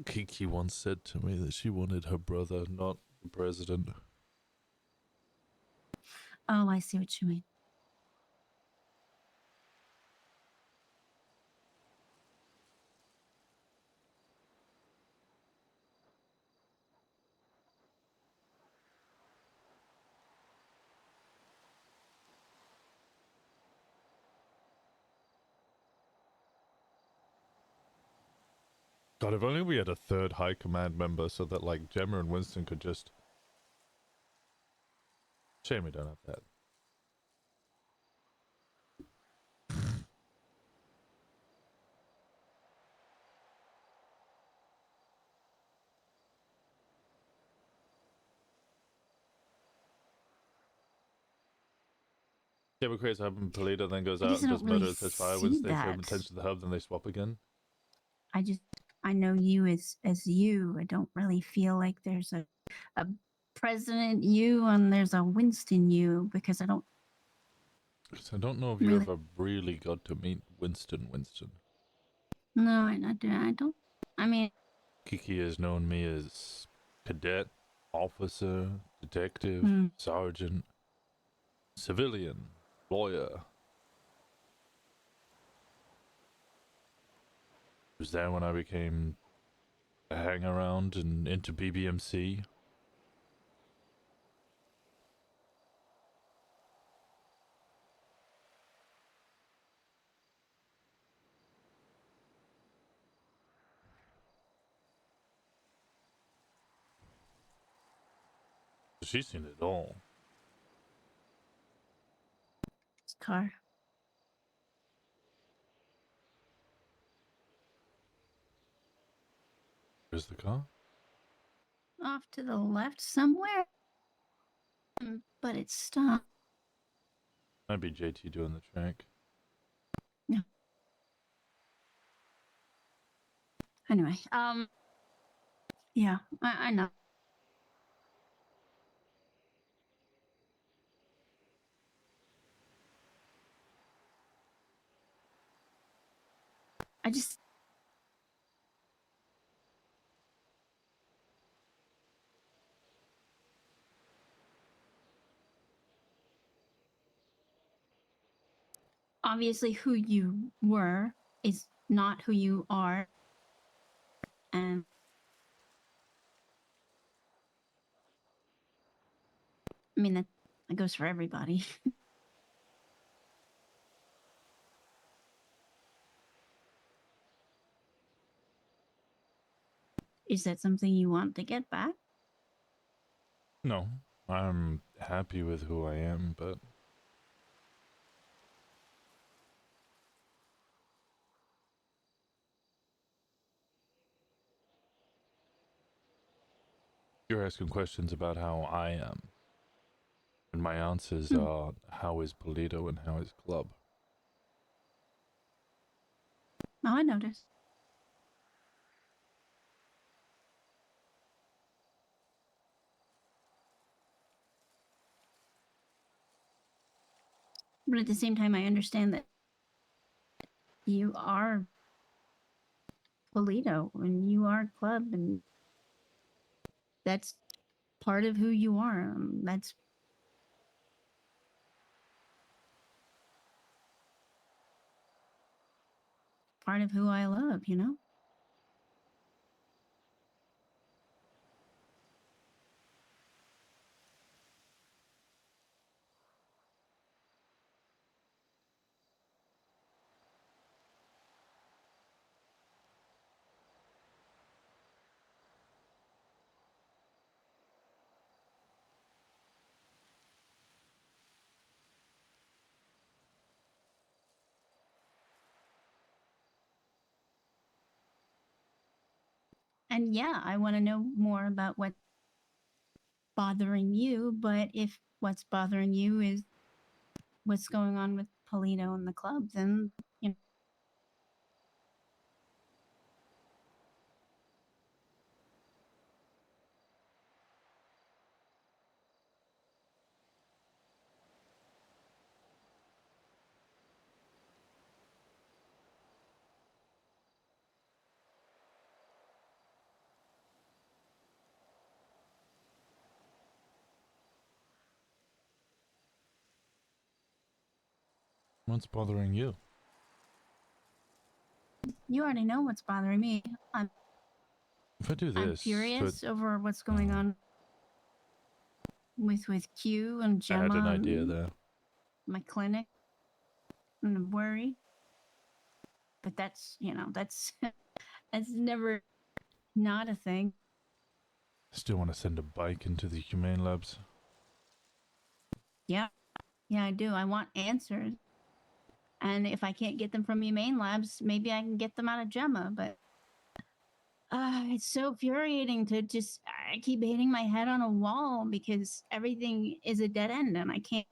Kiki once said to me that she wanted her brother, not the president. Oh, I see what you mean. God, if only we had a third high command member so that, like, Gemma and Winston could just... Shame we don't have that. Gemma creates a hub and Polito then goes I out guess I and does don't murder really and sets fire. see Winston takes that. attention to the hub, then they swap again. I know you as you. I don't really feel like there's a president you and there's a Winston you because I don't. So I don't know if you Really? ever really got to meet Winston. No, I don't. I mean, Kiki has known me as cadet, officer, detective, Hmm. sergeant, civilian, lawyer. Was there when I became a hang around and into BBMC. She's seen it all. it's car. Where's the car? Off to the left somewhere. But it's stopped. Might be JT doing the track. Yeah. Anyway, yeah, I know. I just. Obviously, who you were is not who you are. And I mean, that goes for everybody. Is that something you want to get back? No, I'm happy with who I am, but you're asking questions about how I am. And my answers are how is Polito and how is Club. Oh, I noticed. But at the same time, I understand that you are Polito and you are club, and that's part of who you are. That's part of who I love, you know? And yeah, I want to know more about what's bothering you, but if what's bothering you is what's going on with Polito and the club, then, you know. What's bothering you? You already know what's bothering me. If I do I'm this, furious over what's going on with Q and I had Gemma an idea and there. my clinic, and I'm worried. But that's, you know, that's that's never not a thing. Still want to send a bike into the humane labs. Yeah, I do. I want answers. And if I can't get them from Humane Labs, maybe I can get them out of Gemma. But it's so infuriating to just, I keep hitting my head on a wall because everything is a dead end and I can't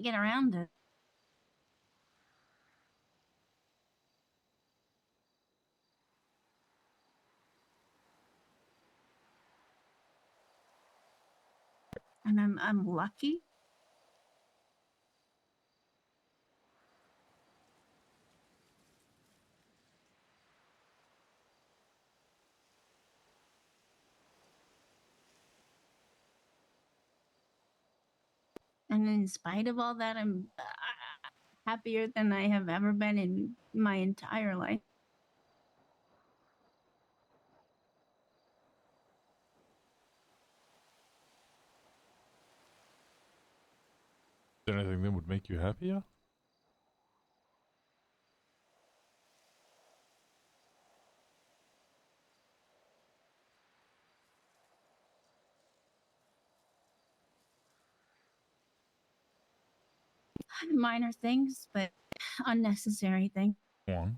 get around it. And I'm lucky. And in spite of all that, I'm happier than I have ever been in my entire life. Is there anything that would make you happier? Minor things, but unnecessary things. One.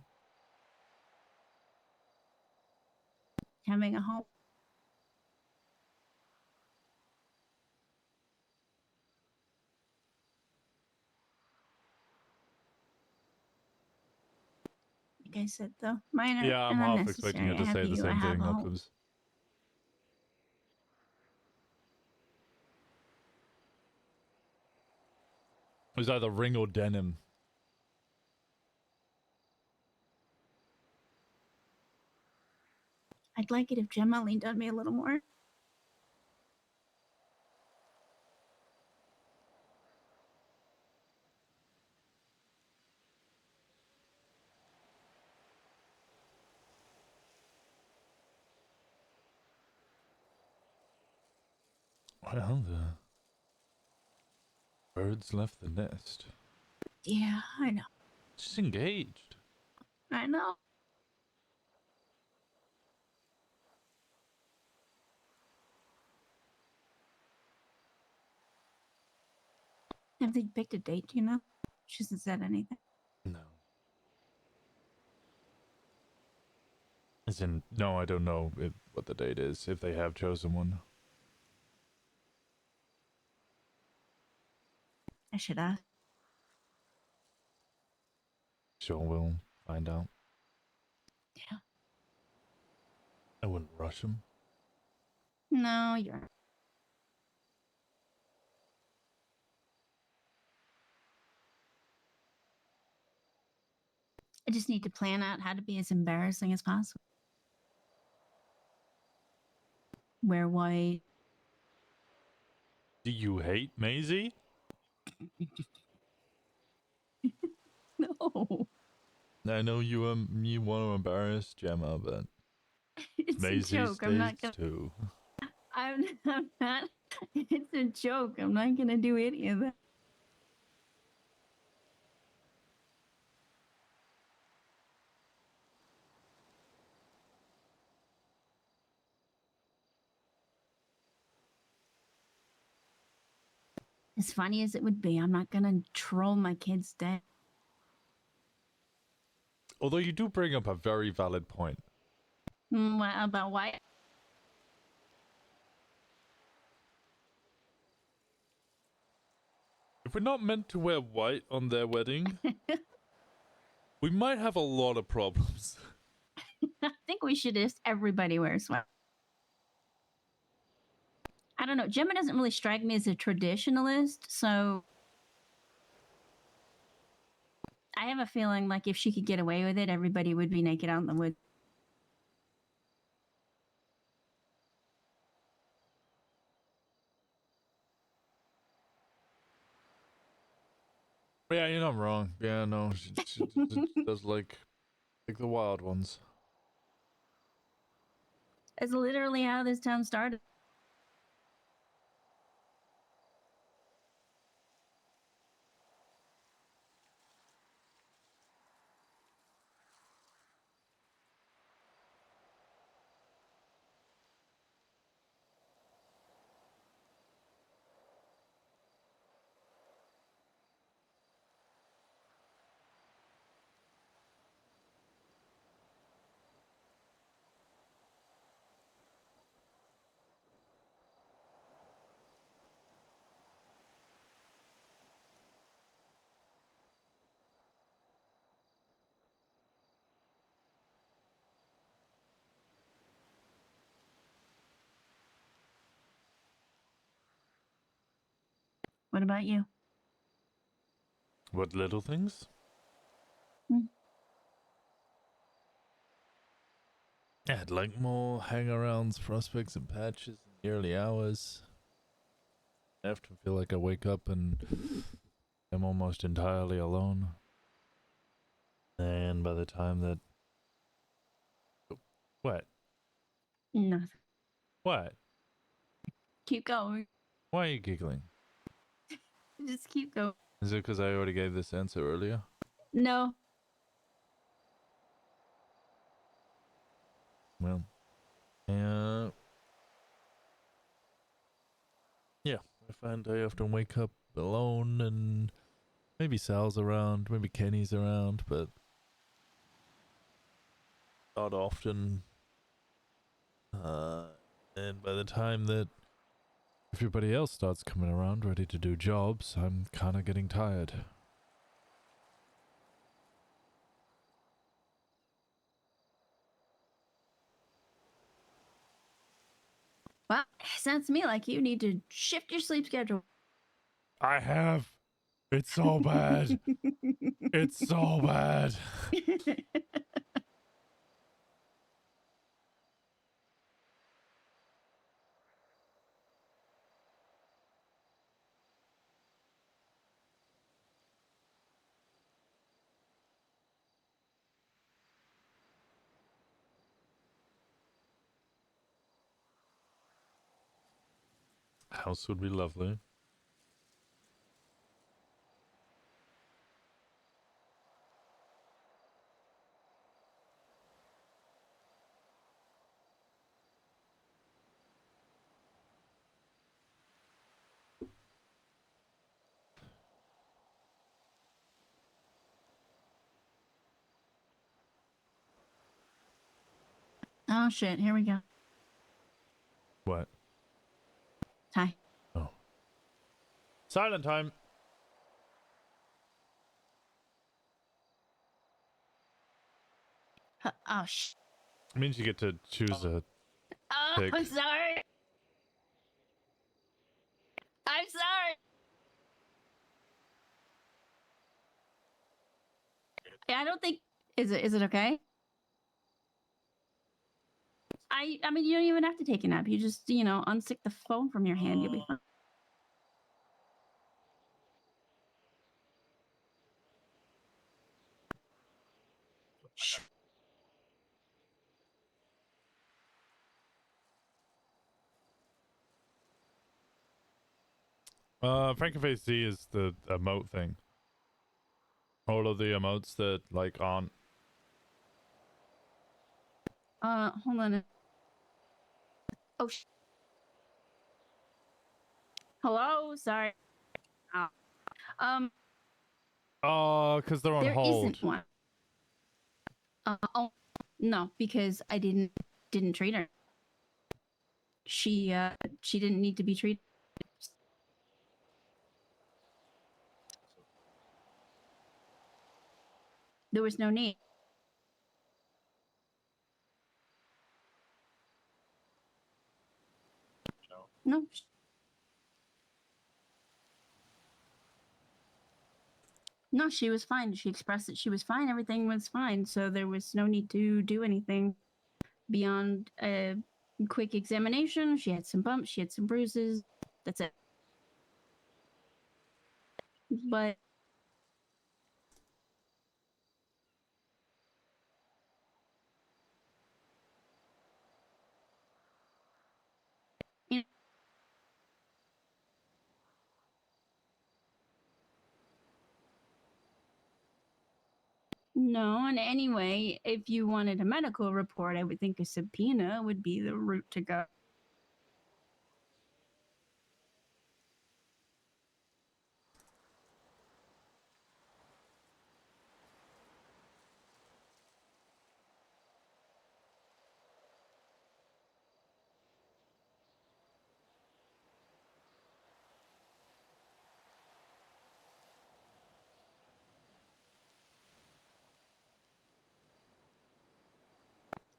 Having a home. Like I said, though, minor Yeah, I'm and half unnecessary. expecting you I to have say the you, I same have thing a home. upwards. It was either ring or denim. I'd like it if Gemma leaned on me a little more. Well, the birds left the nest. Yeah, I know. She's engaged. I know. Have they picked a date, you know? She hasn't said anything. No. As in, no, I don't know what the date is, if they have chosen one. I should ask. Sure, we'll find out. Yeah. I wouldn't rush him. No, you're. I just need to plan out how to be as embarrassing as possible. Wear white. Do you hate Maisie? No. I know you want to embarrass Gemma, but It's Maisie a joke. I'm not stays gonna. too. I'm not. It's a joke. I'm not gonna do any of that. As funny as it would be, I'm not gonna troll my kids dead. Although you do bring up a very valid point. About why? If we're not meant to wear white on their wedding, we might have a lot of problems. I think we should just everybody wears white. I don't know. Gemma doesn't really strike me as a traditionalist, so I have a feeling like if she could get away with it, everybody would be naked out in the woods. Yeah, you're not wrong. Yeah, no, she does like the wild ones. That's literally how this town started. What about you? What little things? Yeah, I'd like more hang-arounds, prospects, and patches in the early hours. I often feel like I wake up and I'm almost entirely alone. And by the time that... What? Nothing. What? Keep going. Why are you giggling? Just keep going. Is it because I already gave this answer earlier? No. Well, yeah, I find I often wake up alone, and maybe Sal's around, maybe Kenny's around, but not often. And by the time that everybody else starts coming around ready to do jobs, I'm kind of getting tired. Well, sounds to me like you need to shift your sleep schedule. I have. It's so bad. It's so bad. House would be lovely. Oh shit, here we go. What? Hi. Oh. Silent time. Oh sh. It means you get to choose a Oh, pick. I'm sorry. I'm sorry. I don't think Is it okay? I mean, you don't even have to take a nap. You just, unstick the phone from your hand. You'll be fine. Frankenface Z is the emote thing. All of the emotes that like aren't. Hold on. Oh, hello. Sorry. Oh, because they're on There hold. isn't one. Oh, no, because I didn't treat her. She didn't need to be treated. There was no need. No. No, she was fine. She expressed that she was fine. Everything was fine. So there was no need to do anything beyond a quick examination. She had some bumps. She had some bruises. That's it. But no, and anyway, if you wanted a medical report, I would think a subpoena would be the route to go.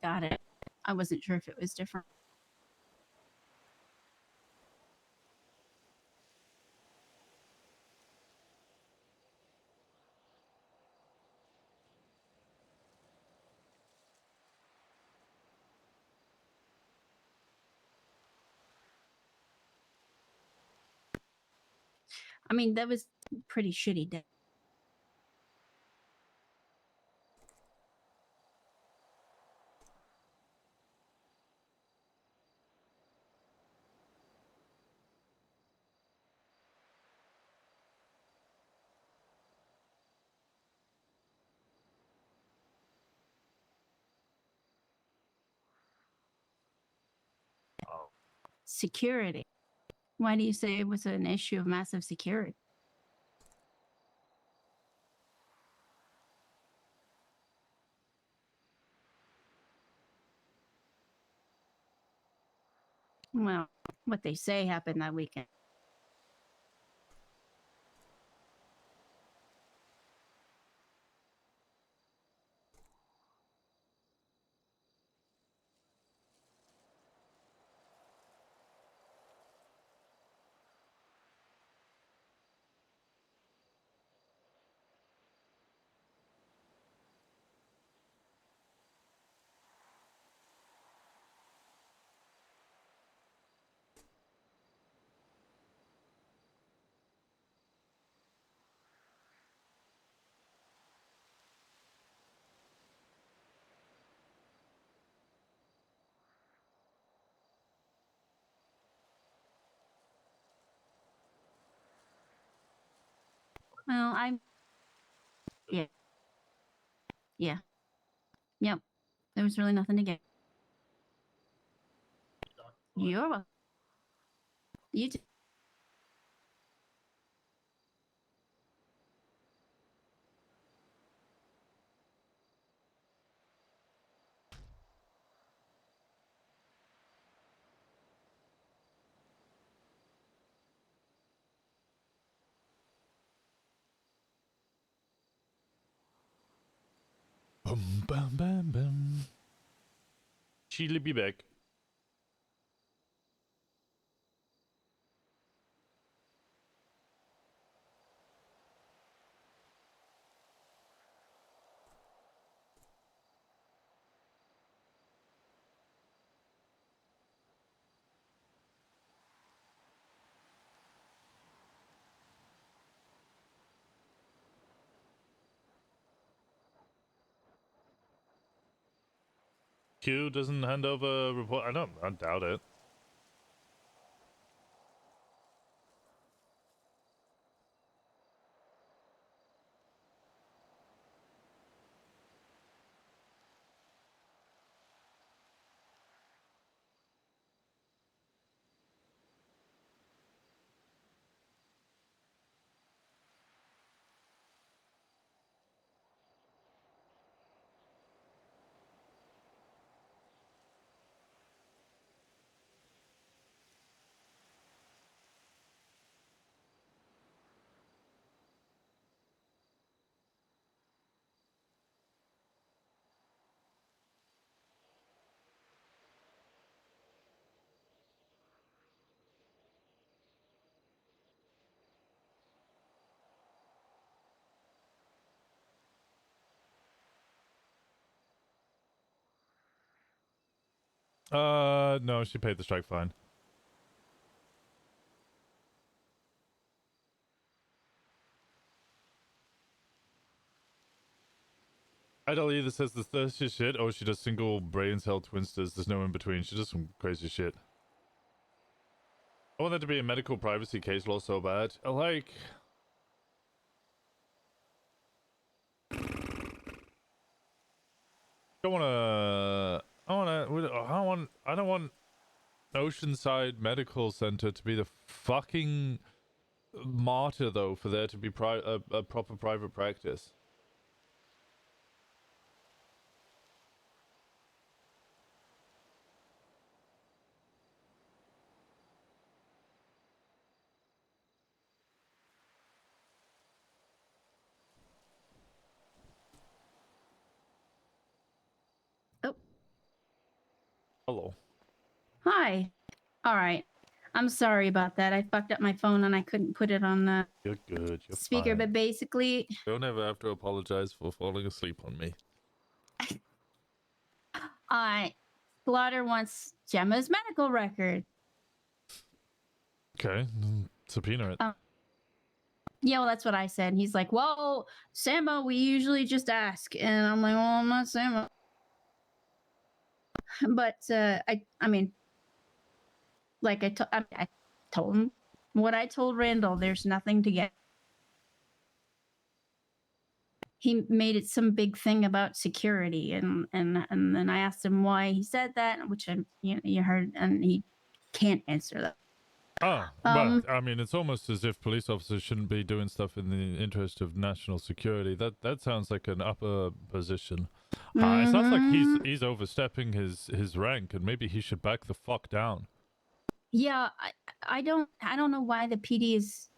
Got it. I wasn't sure if it was different. I mean, that was pretty shitty day. Security. Why do you say it was an issue of massive security? Well, what they say happened that weekend. Well, yeah. Yeah. Yep. There was really nothing to get. You're welcome. You too. Bum bum bum bum. She'll be back. Q doesn't hand over a report. I doubt it. No, she paid the strike fine. Idol either says the thirstiest shit or she does single brain cell twinsters. There's no in between. She does some crazy shit. I want that to be a medical privacy case law so bad. Like, I don't want Oceanside Medical Center to be the fucking martyr though for there to be a proper private practice. Oh. Hello. Hi. All right. I'm sorry about that. I fucked up my phone and I couldn't put it on the You're good. You're speaker, fine. but basically, Don't ever have to apologize for falling asleep on me. Slaughter wants Gemma's medical record. Okay, subpoena it. Yeah, well, that's what I said. He's like, well, Sammo, we usually just ask. And I'm like, well, I'm not Sammo. But, I mean, like I told him what I told Randall, there's nothing to get. He made it some big thing about security, and then I asked him why he said that, which you heard, and he can't answer that. Oh, well, I mean, it's almost as if police officers shouldn't be doing stuff in the interest of national security. That sounds like an upper position. It sounds like he's overstepping his rank, and maybe he should back the fuck down. Yeah, I don't know why the PD is.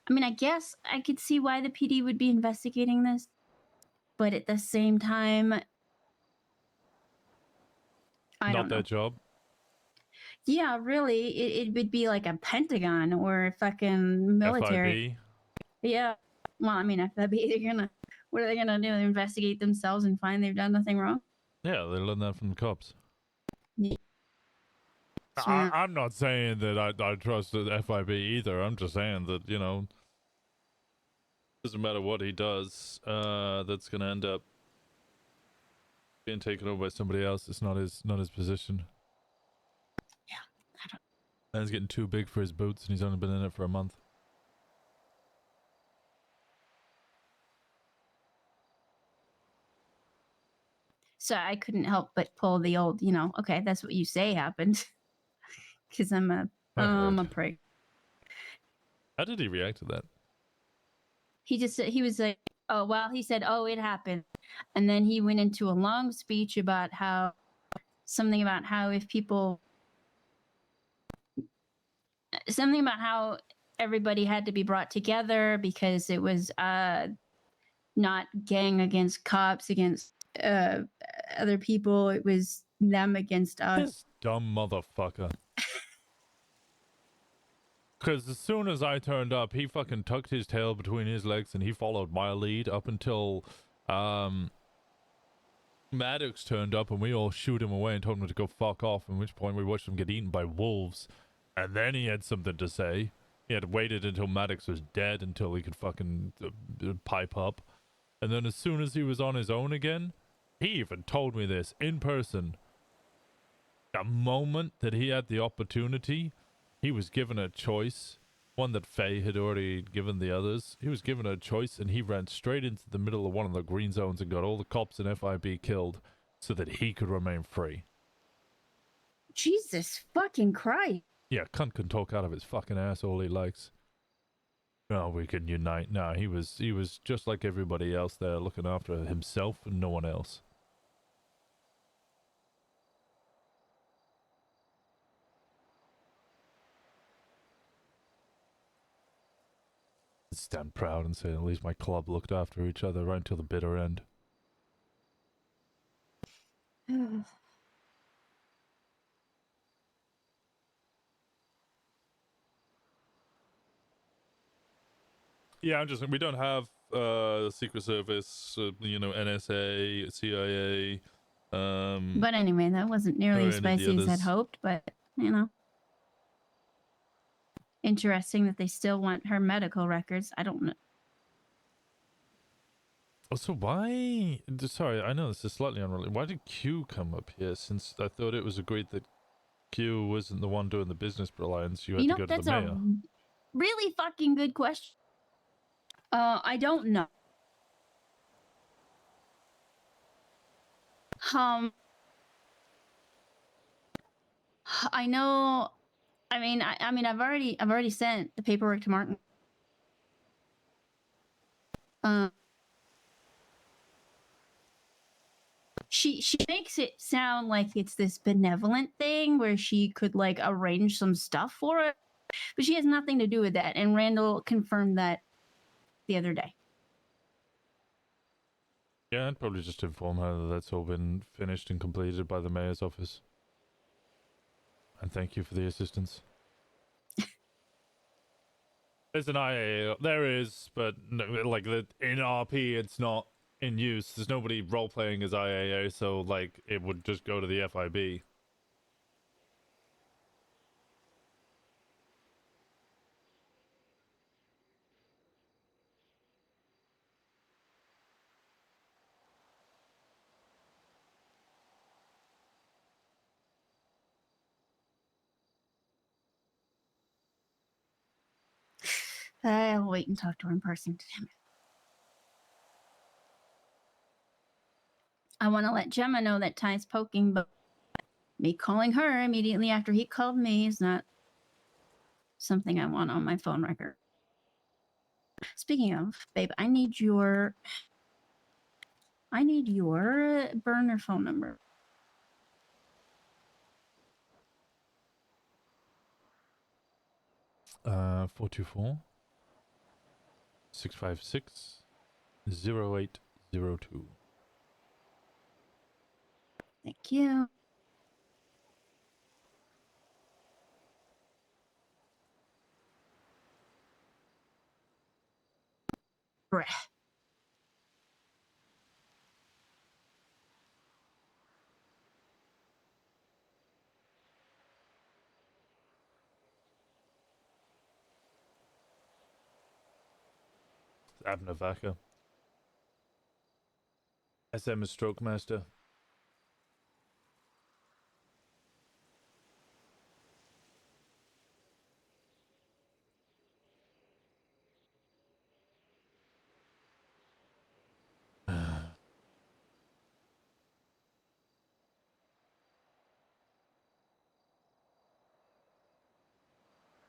I mean, I guess I could see why the PD would be investigating this, but at the same time, I don't know. Not their job. Yeah, really, it would be like a Pentagon or fucking military. FIB. Yeah. Well, I mean, FIB, what are they gonna do? Investigate themselves and find they've done nothing wrong? Yeah, they learned that from the cops. Yeah. I'm not saying that I trust the FIB either. I'm just saying that, you know, doesn't matter what he does, that's gonna end up being taken over by somebody else. It's not his position. Yeah, I don't. Man's getting too big for his boots, and he's only been in it for a month. So I couldn't help but pull the old, okay, that's what you say happened. Because I'm a prick. How did he react to that? He was like, oh, well, he said, oh, it happened. And then he went into a long speech about how everybody had to be brought together because it was not gang against cops against other people. It was them against us. This dumb motherfucker. Because as soon as I turned up, he fucking tucked his tail between his legs and he followed my lead up until Maddox turned up and we all shooed him away and told him to go fuck off, at which point we watched him get eaten by wolves. And then he had something to say. He had waited until Maddox was dead until he could fucking pipe up. And then as soon as he was on his own again, He even told me this in person. The moment that he had the opportunity, he was given a choice, one that Faye had already given the others. He was given a choice, and he ran straight into the middle of one of the green zones and got all the cops and FIB killed so that he could remain free. Jesus fucking Christ. Yeah, cunt can talk out of his fucking ass all he likes. No, we can unite. No, he was just like everybody else there, looking after himself and no one else. Stand proud and say at least my club looked after each other right until the bitter end. Yeah, I'm just, we don't have Secret Service, NSA, CIA. But anyway, that wasn't nearly or as any of the spicy as I'd others. hoped, but, you know. Interesting that they still want her medical records. I don't know. So why? Sorry, I know this is slightly unrelated. Why did Q come up here? Since I thought it was agreed that Q wasn't the one doing the business alliance, you had You to know, go to that's the a mayor. really fucking good question. I don't know. I know. I mean, I've already sent the paperwork to Martin. She makes it sound like it's this benevolent thing where she could like arrange some stuff for it, but she has nothing to do with that. And Randall confirmed that the other day. Yeah, I'd probably just inform her that that's all been finished and completed by the mayor's office. And thank you for the assistance. There's an IA, there is, but no, like in RP, it's not in use. There's nobody role playing as IAA, so like it would just go to the FIB. I'll wait and talk to her in person. Damn it. I want to let Gemma know that Ty's poking, but me calling her immediately after he called me is not something I want on my phone record. Speaking of, babe, I need your burner phone number. Uh, 424 656 0802. Thank you. Bruh. Abner Vaca. SM is Stroke Master. What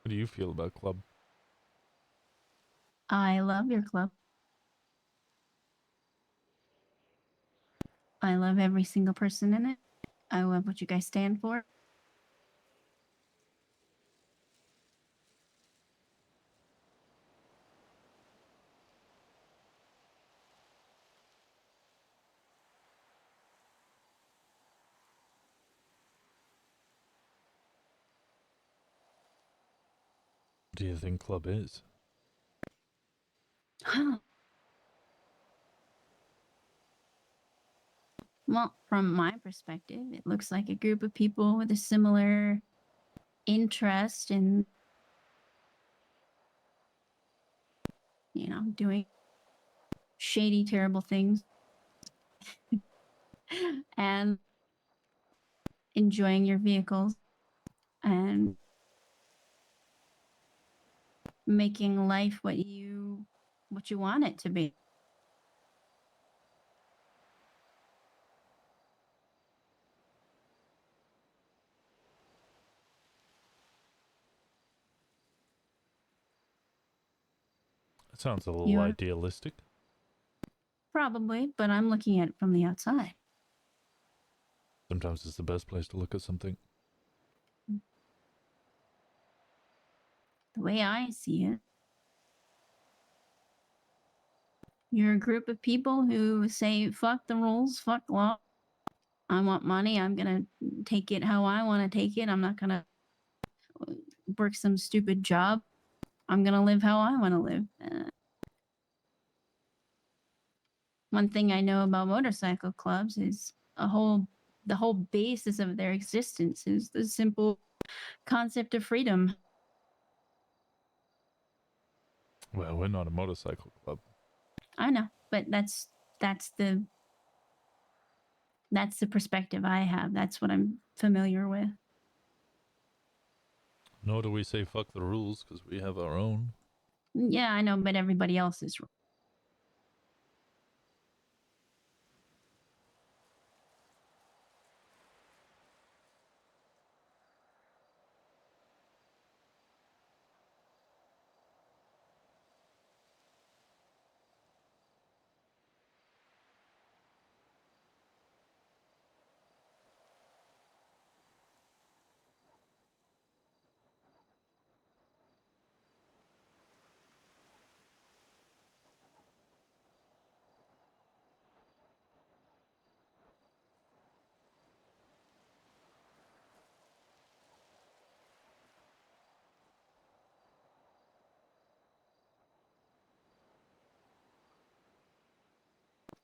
do you feel about Club? I love your club. I love every single person in it. I love what you guys stand for. What do you think Club is? Well, from my perspective, it looks like a group of people with a similar interest in, doing shady, terrible things. and enjoying your vehicles and making life what you want it to be. That sounds a little You're idealistic. probably, but I'm looking at it from the outside. Sometimes it's the best place to look at something. The way I see it, you're a group of people who say, fuck the rules, fuck law. I want money. I'm going to take it how I want to take it. I'm not going to work some stupid job. I'm going to live how I want to live. One thing I know about motorcycle clubs is the whole basis of their existence is the simple concept of freedom. Well, we're not a motorcycle club. I know, but that's the perspective I have. That's what I'm familiar with. Nor do we say fuck the rules, because we have our own. Yeah, I know, but everybody else is.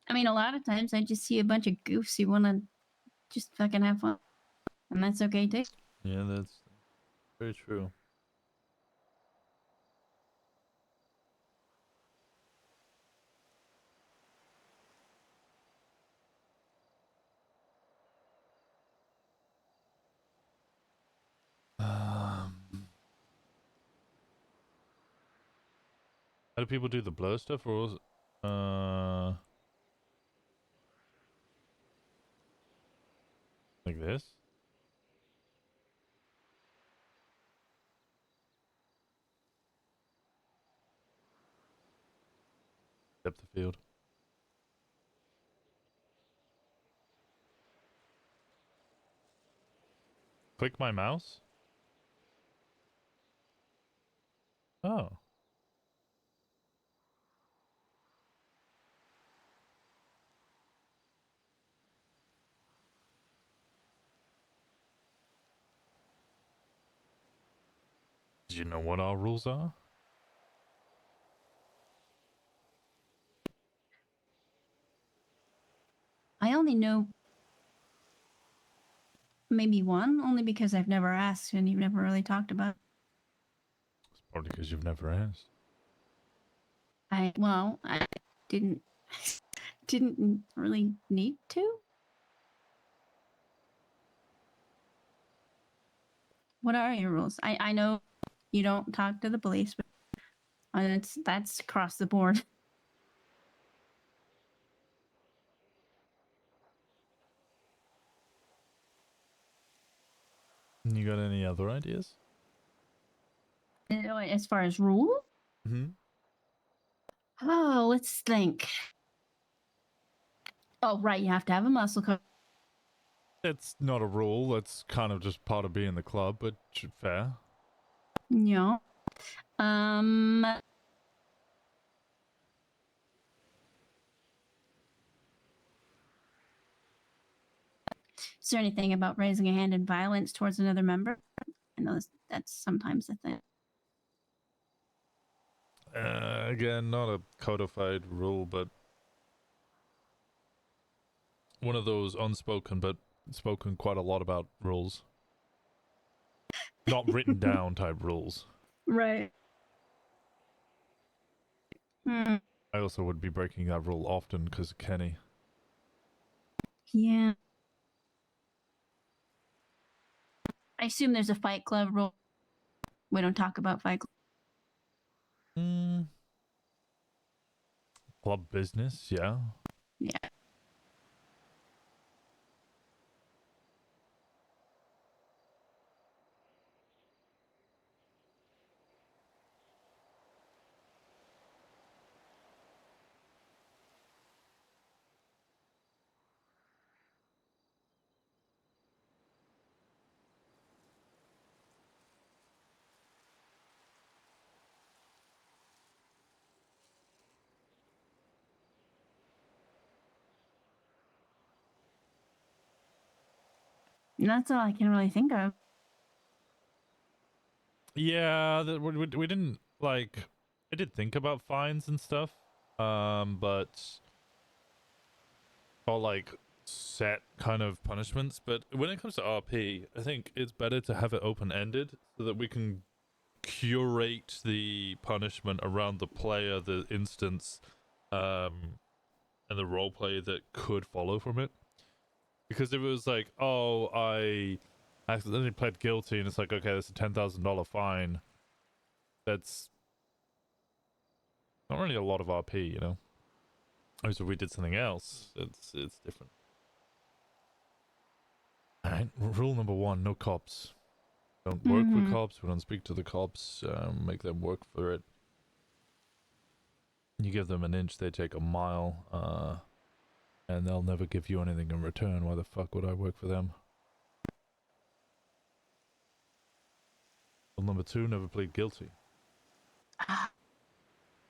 I mean, a lot of times I just see a bunch of goofs who want to just fucking have fun. And that's okay too. Yeah, that's very true. How do people do the blur stuff, or was it, like this? Depth of field. Click my mouse? Oh. Do you know what our rules are? I only know maybe one, only because I've never asked and you've never really talked about it. It's probably because you've never asked. I didn't really need to. What are your rules? I know you don't talk to the police, but that's across the board. You got any other ideas? As far as rules? Mm-hmm. Oh, let's think. Oh, right, you have to have a muscle car. It's not a rule. That's kind of just part of being the club, but fair. Yeah. Is there anything about raising a hand in violence towards another member? I know that's sometimes a thing. Again, not a codified rule, but one of those unspoken but spoken quite a lot about rules. Not written down type rules. Right. I also would be breaking that rule often because of Kenny. Yeah. I assume there's a Fight Club rule. We don't talk about Fight Club. Club business, yeah. Yeah. And that's all I can really think of. Yeah, we didn't like. I did think about fines and stuff, but or like set kind of punishments. But when it comes to RP, I think it's better to have it open ended so that we can curate the punishment around the player, the instance, and the role play that could follow from it. Because if it was like, oh, I accidentally pled guilty, and it's like, okay, that's a $10,000 fine. That's not really a lot of RP, you know. Whereas if we did something else, it's different. All right, rule number 1: no cops. Don't work with cops. We don't speak to the cops. Make them work for it. You give them an inch, they take a mile. And they'll never give you anything in return. Why the fuck would I work for them? Rule number 2: never plead guilty.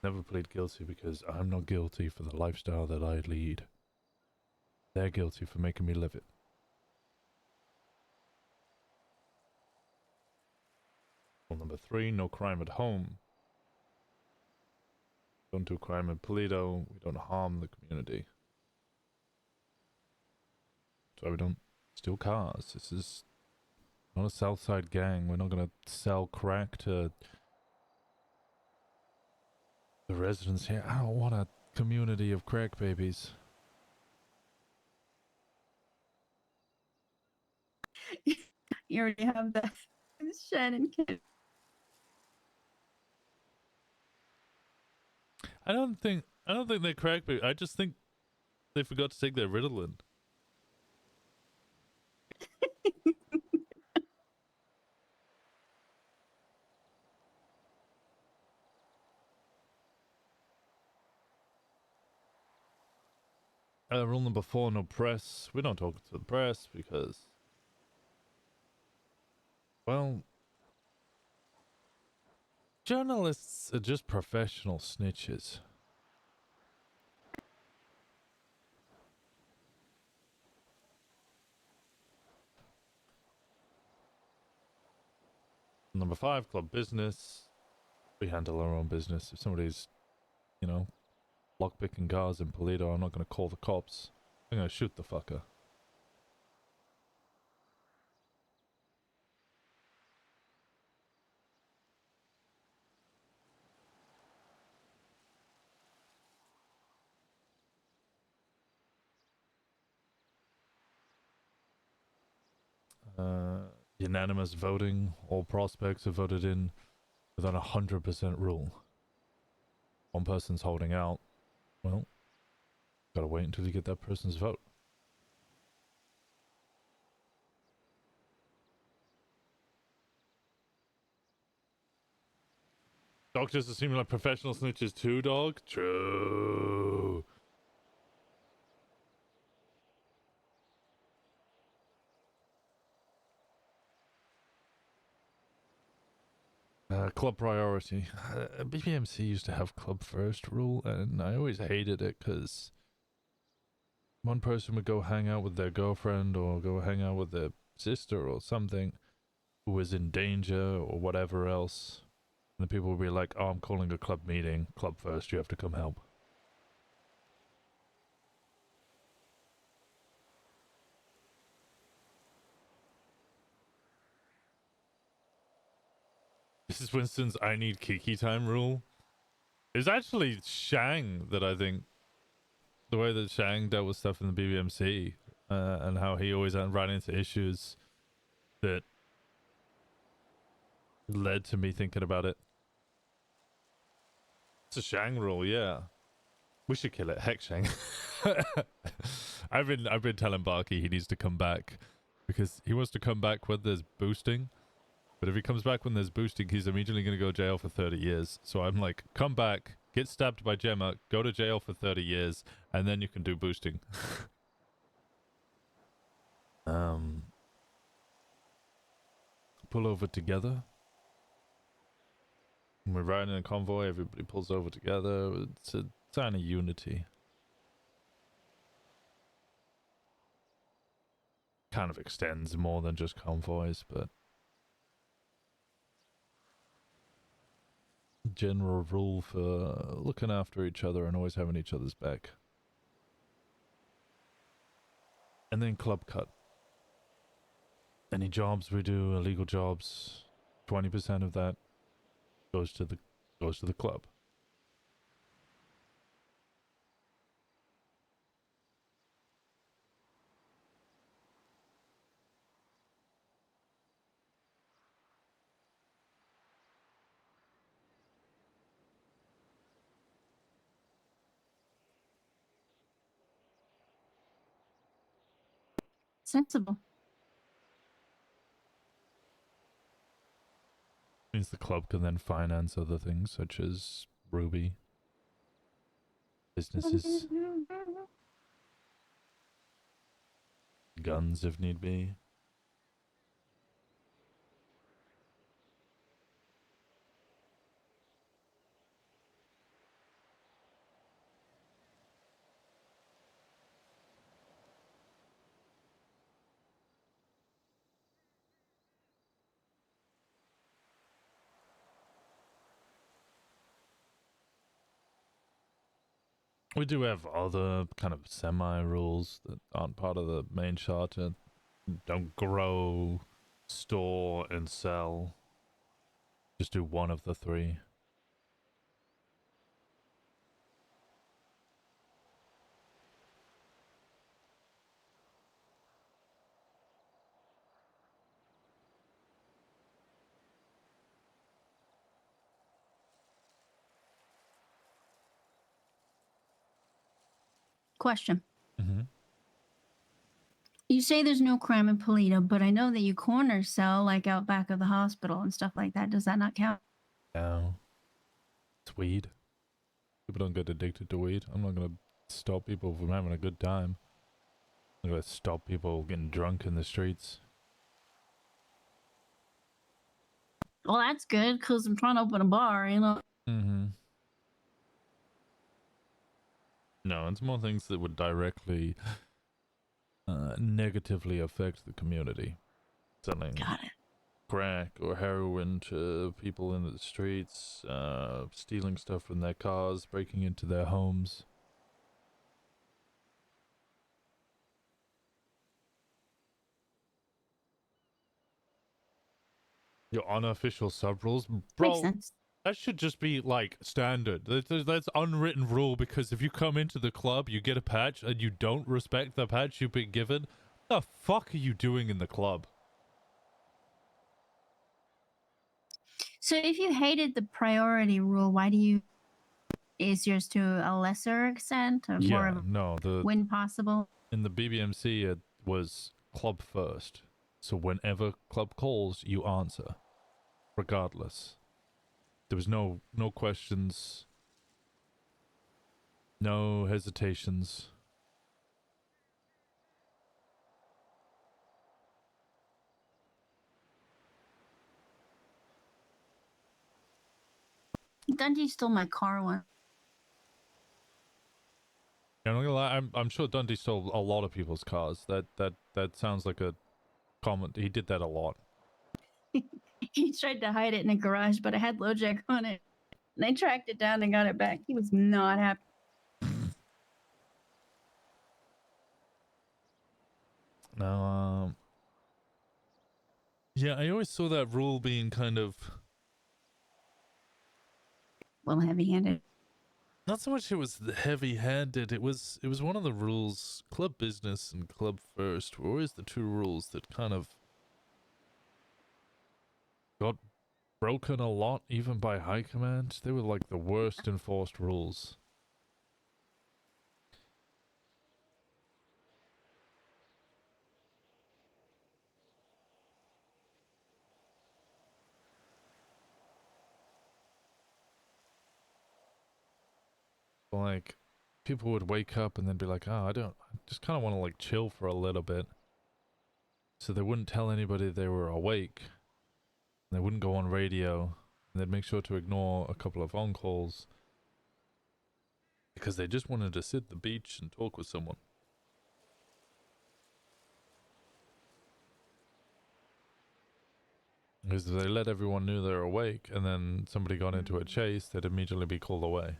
Never plead guilty because I'm not guilty for the lifestyle that I lead. They're guilty for making me live it. Rule number 3: no crime at home. Don't do crime in Polito. We don't harm the community. So we don't steal cars. This is not a Southside gang. We're not gonna sell crack to the residents here. I don't want a community of crack babies. You already have that. Shannon can. I don't think they're crack babies. I just think they forgot to take their Ritalin. Rule number 4: no press. We don't talk to the press because, well, journalists are just professional snitches. Number 5: club business. We handle our own business. If somebody's, you know, lockpicking cars in Polito, I'm not going to call the cops. I'm going to shoot the fucker. Unanimous voting. All prospects are voted in within 100% rule. One person's holding out. Well, gotta wait until you get that person's vote. Doctors are seeming like professional snitches too, dog. True. Club priority. BBMC used to have club first rule, and I always hated it because one person would go hang out with their girlfriend or go hang out with their sister or something who was in danger or whatever else. And the people would be like, oh, I'm calling a club meeting. Club first, you have to come help. This is Winston's I need Kiki time rule. It's actually Shang that I think, the way that Shang dealt with stuff in the BBMC, and how he always ran into issues that led to me thinking about it. It's a Shang rule, yeah. We should kill it. Heck, Shang. I've been telling Barky he needs to come back because he wants to come back when there's boosting. But if he comes back when there's boosting, he's immediately going to go to jail for 30 years. So I'm like, come back, get stabbed by Gemma, go to jail for 30 years, and then you can do boosting. Pull over together. When we're riding in a convoy, everybody pulls over together. It's a sign of unity. Kind of extends more than just convoys, but general rule for looking after each other and always having each other's back. And then club cut. Any jobs we do, illegal jobs, 20% of that goes to the club. Sensible. Means the club can then finance other things such as Ruby, businesses, guns if need be. We do have other kind of semi-rules that aren't part of the main charter. Don't grow, store, and sell. Just do one of the three. Question. Mm-hmm. You say there's no crime in Polito, but I know that you corner sell like out back of the hospital and stuff like that. Does that not count? No. It's weed. People don't get addicted to weed. I'm not going to stop people from having a good time. I'm going to stop people getting drunk in the streets. Well, that's good because I'm trying to open a bar, you know. Mm-hmm. No, it's more things that would directly negatively affect the community. Selling crack or heroin to people in the streets, stealing stuff from their cars, breaking into their homes. Your unofficial sub rules, bro. Makes sense. That should just be like standard. That's unwritten rule because if you come into the club, you get a patch, and you don't respect the patch you've been given, what the fuck are you doing in the club? So if you hated the priority rule, why do you? Is yours to a lesser extent or more of a no, when possible? In the BBMC, it was club first. So whenever club calls, you answer, regardless. There was no questions, no hesitations. Dundee stole my car once. Yeah, I'm not gonna lie, I'm sure Dundee stole a lot of people's cars. That sounds like a common. He did that a lot. He tried to hide it in a garage, but I had LoJack on it. And I tracked it down and got it back. He was not happy. Now, yeah, I always saw that rule being kind of well heavy-handed. Not so much it was heavy-handed. It was one of the rules. Club business and club first were always the two rules that kind of got broken a lot, even by high command. They were like the worst enforced rules. Like, people would wake up and then be like, oh, I just kind of want to like chill for a little bit. So they wouldn't tell anybody they were awake. They wouldn't go on radio. And they'd make sure to ignore a couple of on-calls. Because they just wanted to sit at the beach and talk with someone. Because if they let everyone know they're awake and then somebody got into a chase, they'd immediately be called away.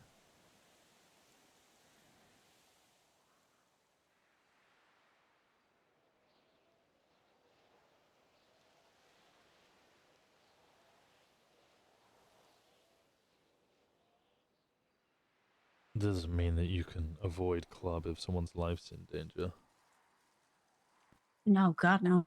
Doesn't mean that you can avoid club if someone's life's in danger. No, God, no.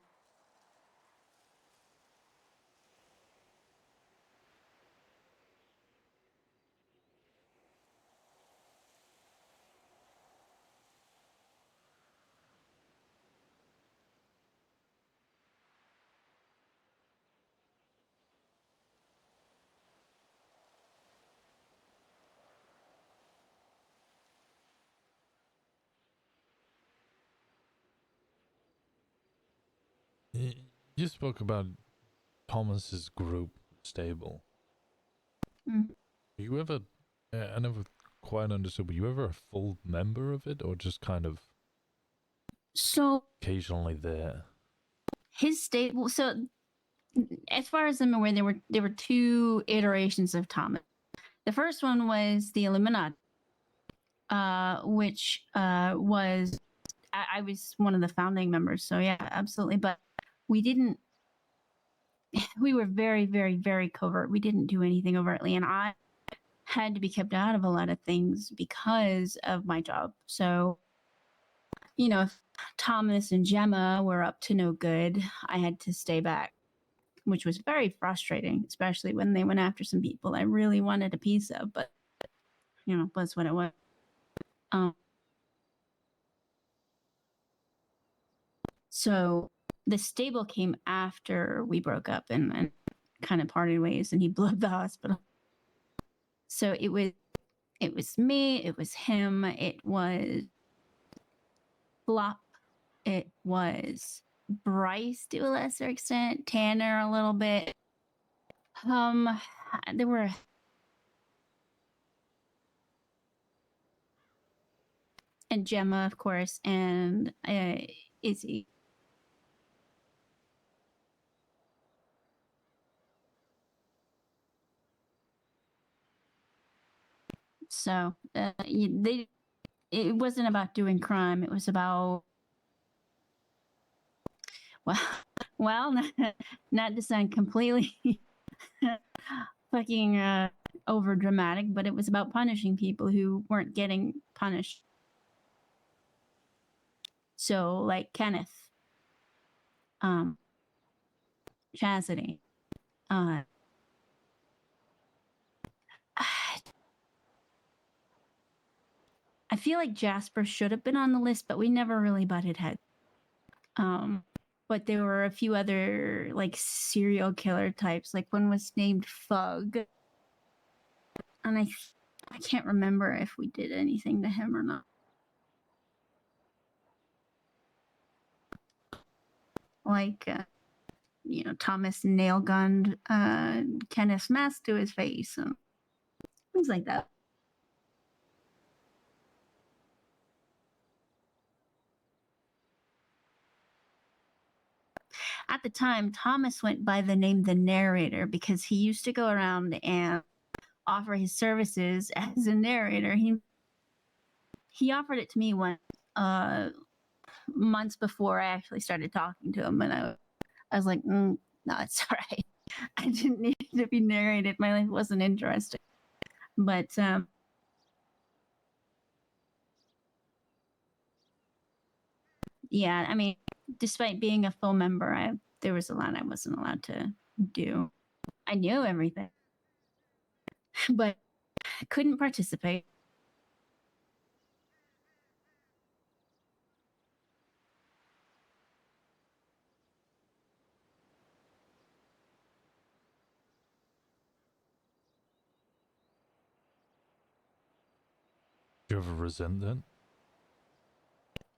You spoke about Thomas's group stable. Mm. Were you ever? I never quite understood. Were you ever a full member of it, or just kind of So occasionally there? his stable. So as far as I'm aware, there were two iterations of Thomas. The first one was the Illuminati, which was I was one of the founding members. So yeah, absolutely. But we didn't. We were very, very, very covert. We didn't do anything overtly, and I had to be kept out of a lot of things because of my job. So, you know, if Thomas and Gemma were up to no good, I had to stay back, which was very frustrating, especially when they went after some people I really wanted a piece of, but, you know, that's what it was. So the stable came after we broke up and kind of parted ways, and he blew up the hospital. So it was me, it was him, it was Flop, it was Bryce to a lesser extent, Tanner a little bit. There were and Gemma, of course, and Izzy. So it wasn't about doing crime. It was about well, not to sound completely fucking over dramatic, but it was about punishing people who weren't getting punished. So like Kenneth, Chastity, I feel like Jasper should have been on the list, but we never really butted heads. But there were a few other like serial killer types. Like one was named Fug, and I can't remember if we did anything to him or not. Like, you know, Thomas nail gunned Kenneth's mask to his face and things like that. At the time, Thomas went by the name The Narrator because he used to go around and offer his services as a narrator. He offered it to me once, months before I actually started talking to him, and I was like, no, it's all right. I didn't need to be narrated. My life wasn't interesting. But yeah, I mean, despite being a full member, there was a lot I wasn't allowed to do. I knew everything, but I couldn't participate. Do you ever resent that?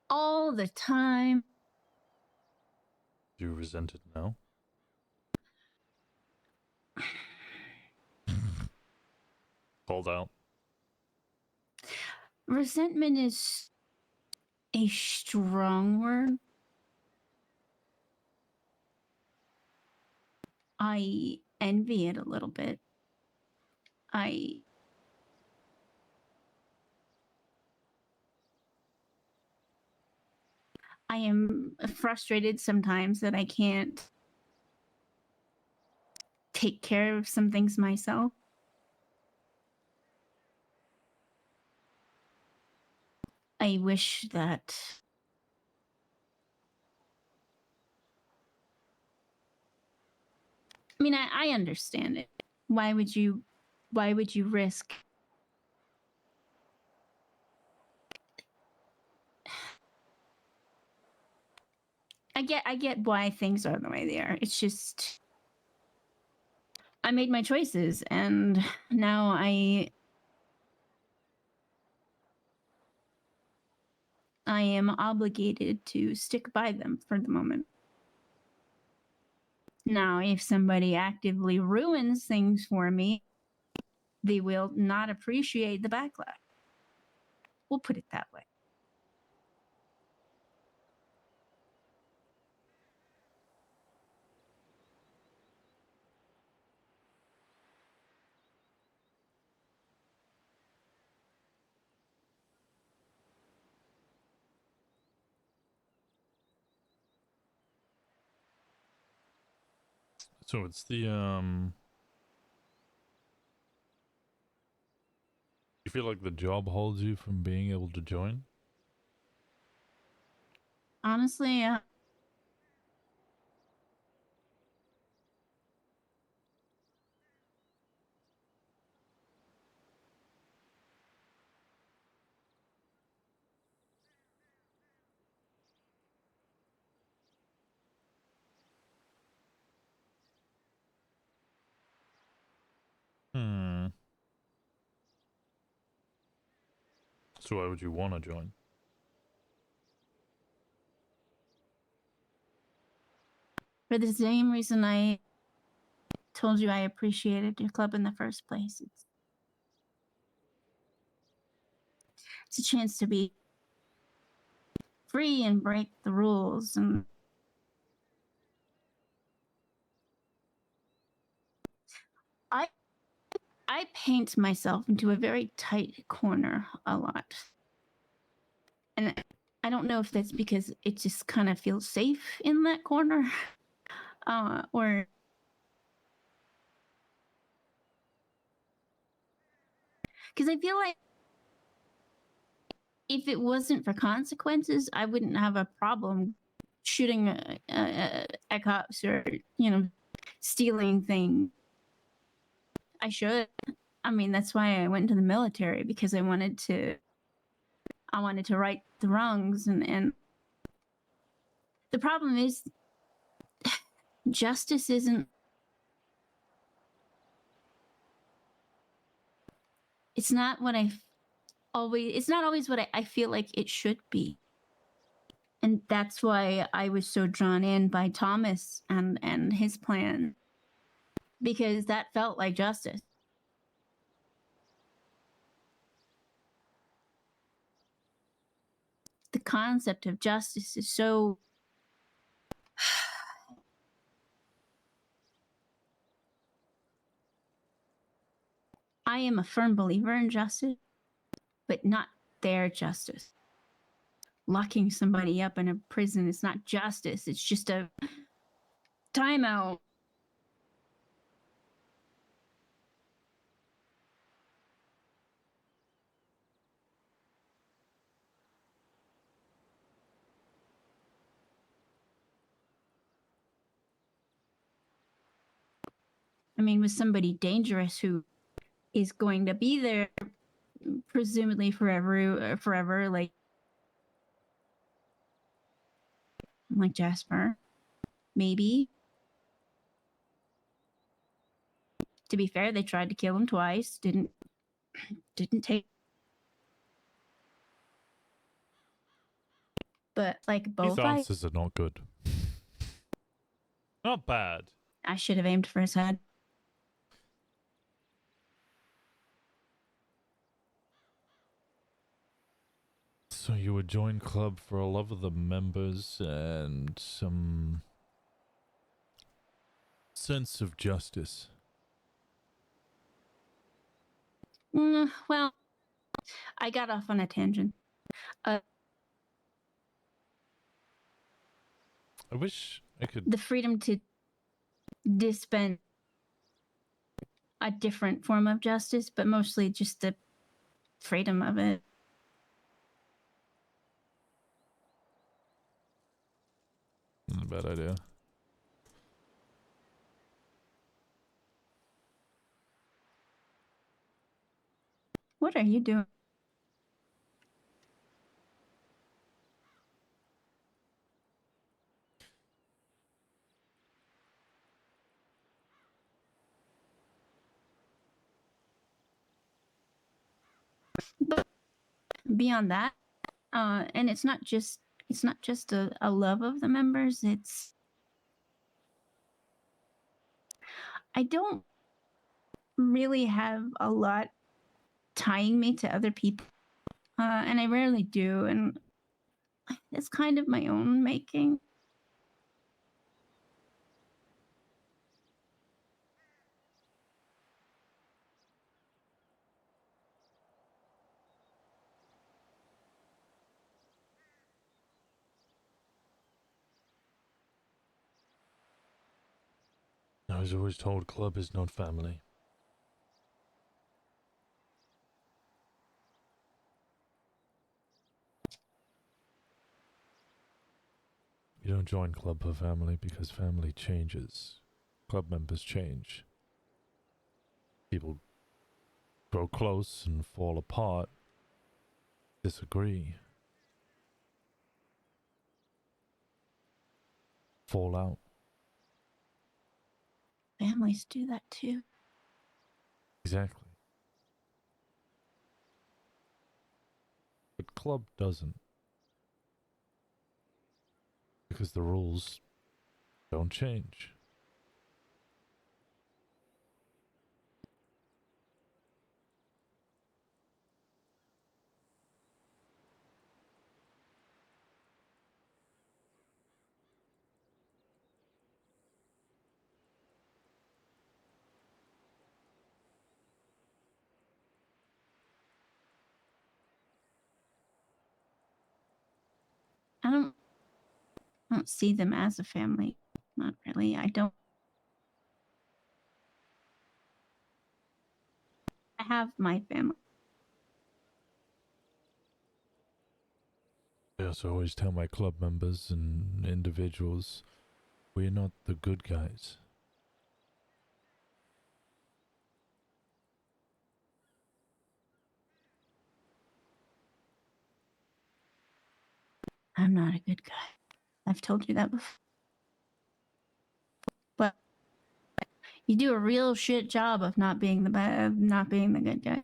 All the time. Do you resent it now? Called out. Resentment is a strong word. I envy it a little bit. I am frustrated sometimes that I can't take care of some things myself. I wish that I mean, I understand it. Why would you risk I get why things are the way they are. It's just I made my choices and now I am obligated to stick by them for the moment. Now, if somebody actively ruins things for me, they will not appreciate the backlash. We'll put it that way. So it's the you feel like the job holds you from being able to join? Honestly, So why would you want to join? for the same reason I told you I appreciated your club in the first place. It's a chance to be free and break the rules and I paint myself into a very tight corner a lot. And I don't know if that's because it just kind of feels safe in that corner. Or because I feel like if it wasn't for consequences, I wouldn't have a problem shooting at cops or, stealing things. I should. I mean, that's why I went into the military, because I wanted to right the wrongs. And the problem is justice isn't, it's not always what I feel like it should be. And that's why I was so drawn in by Thomas and his plan, because that felt like justice. The concept of justice is so I am a firm believer in justice, but not their justice. Locking somebody up in a prison is not justice. It's just a timeout. I mean, with somebody dangerous who is going to be there presumably forever, like Jasper, maybe. To be fair, they tried to kill him twice. Didn't take. But like both, These answers are not good. Not bad. I should have aimed for his head. So you would join club for a love of the members and some sense of justice. Well, I got off on a tangent. I wish I could. The freedom to dispense a different form of justice, but mostly just the freedom of it. Not a bad idea. What are you doing? But beyond that, and it's not just a love of the members. I don't really have a lot tying me to other people, and I rarely do, and it's kind of my own making. I was always told club is not family. You don't join club for family because family changes. Club members change. People grow close and fall apart. Disagree. Fall out. Families do that too. Exactly. But club doesn't. Because the rules don't change. I don't see them as a family. Not really. I don't. I have my family. I also always tell my club members and individuals, we're not the good guys. I'm not a good guy. I've told you that before. But you do a real shit job of not being the good guy.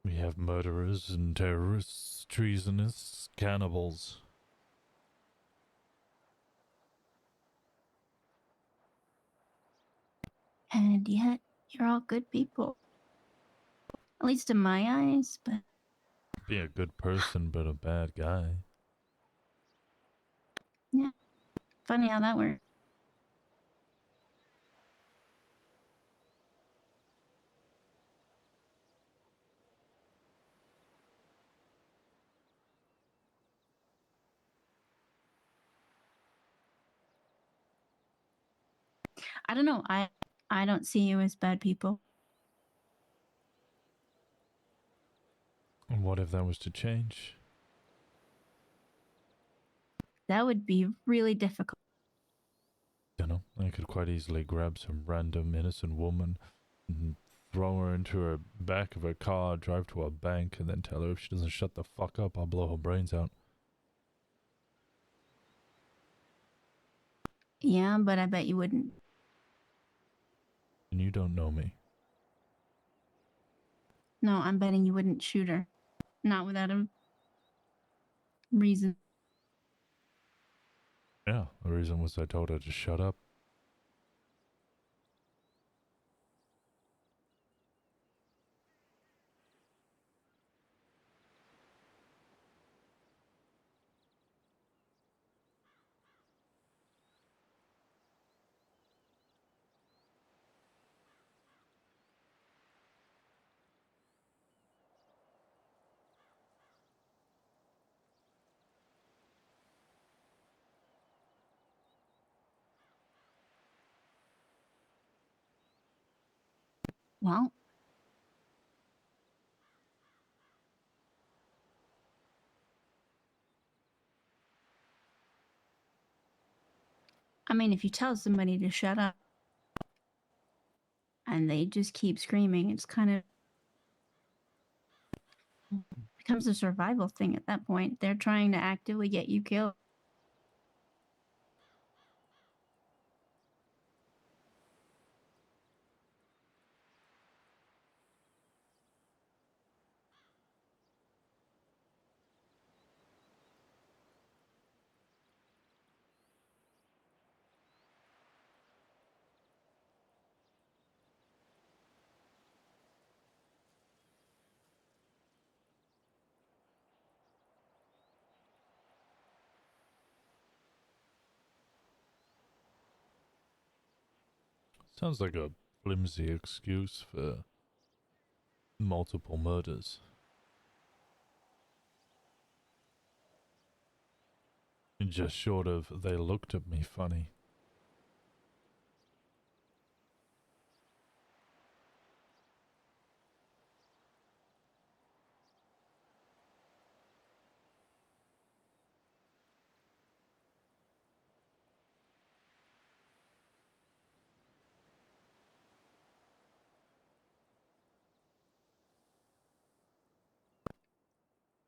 We have murderers and terrorists, treasonous, cannibals. And yet, you're all good people. At least in my eyes, but... Be a good person, but a bad guy. Yeah. Funny how that works. I don't know. I don't see you as bad people. And what if that was to change? That would be really difficult. You know, I could quite easily grab some random innocent woman and throw her into her back of her car, drive to a bank, and then tell her if she doesn't shut the fuck up, I'll blow her brains out. Yeah, but I bet you wouldn't. And you don't know me. No, I'm betting you wouldn't shoot her. Not without a reason. Yeah, the reason was I told her to shut up. Well, I mean, if you tell somebody to shut up and they just keep screaming, it's kind of becomes a survival thing at that point. They're trying to actively get you killed. Sounds like a flimsy excuse for multiple murders. Just short of they looked at me funny.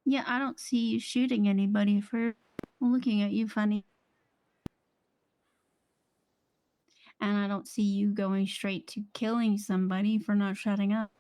Yeah, I don't see you shooting anybody for looking at you funny. And I don't see you going straight to killing somebody for not shutting up.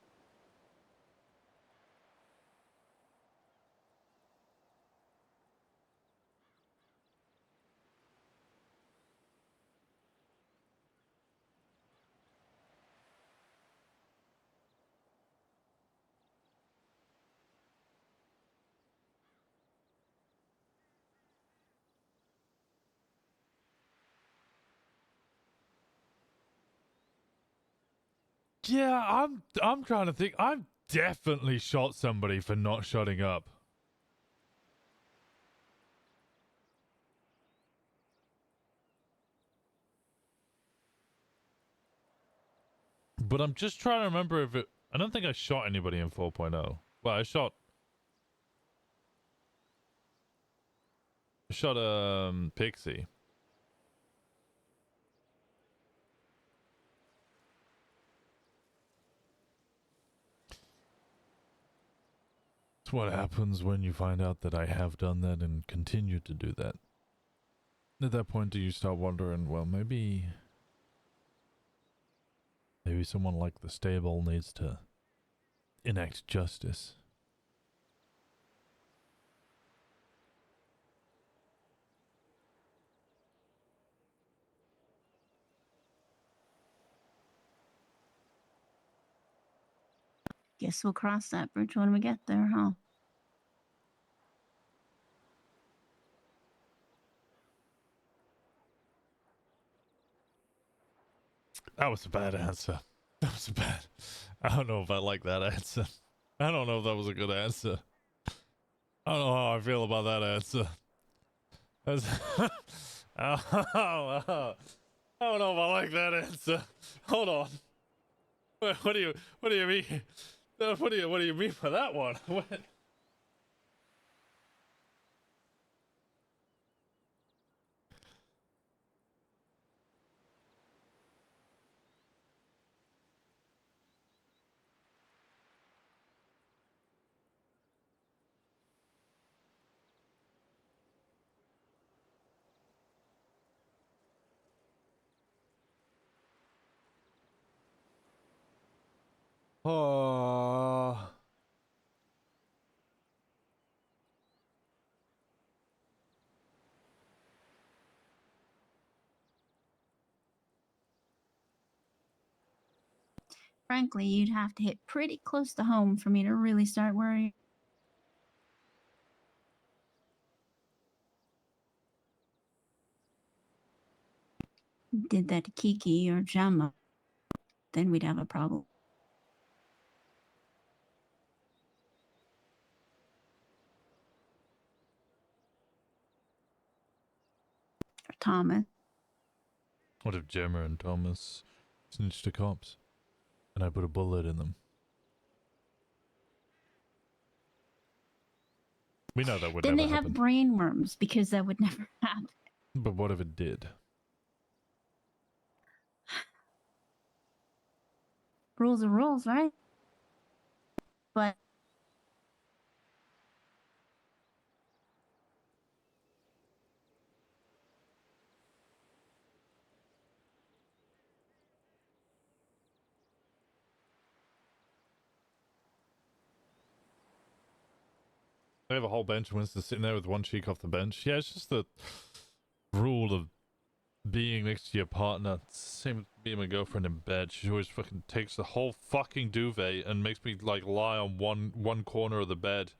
Yeah, I'm trying to think. I've definitely shot somebody for not shutting up. But I'm just trying to remember if it... I don't think I shot anybody in 4.0. Well, I shot Pixie. It's what happens when you find out that I have done that and continue to do that. At that point, do you start wondering, well, maybe someone like the stable needs to enact justice. Guess we'll cross that bridge when we get there, huh? That was a bad answer. That was a bad... I don't know if I like that answer. I don't know if that was a good answer. I don't know how I feel about that answer. That's... I don't know if I like that answer. Hold on. What do you mean? What do you mean by that one? What? Oh. Frankly, you'd have to hit pretty close to home for me to really start worrying. Did that to Kiki or Gemma, then we'd have a problem. Or Thomas. What if Gemma and Thomas snitched to cops and I put a bullet in them? We know that would Then never they have happen. brain worms because that would never happen. But what if it did? Rules are rules, right? But They have a whole bench and Winston sitting there with one cheek off the bench. Yeah, it's just the rule of being next to your partner. Same with me and my girlfriend in bed. She always fucking takes the whole fucking duvet and makes me like lie on one corner of the bed.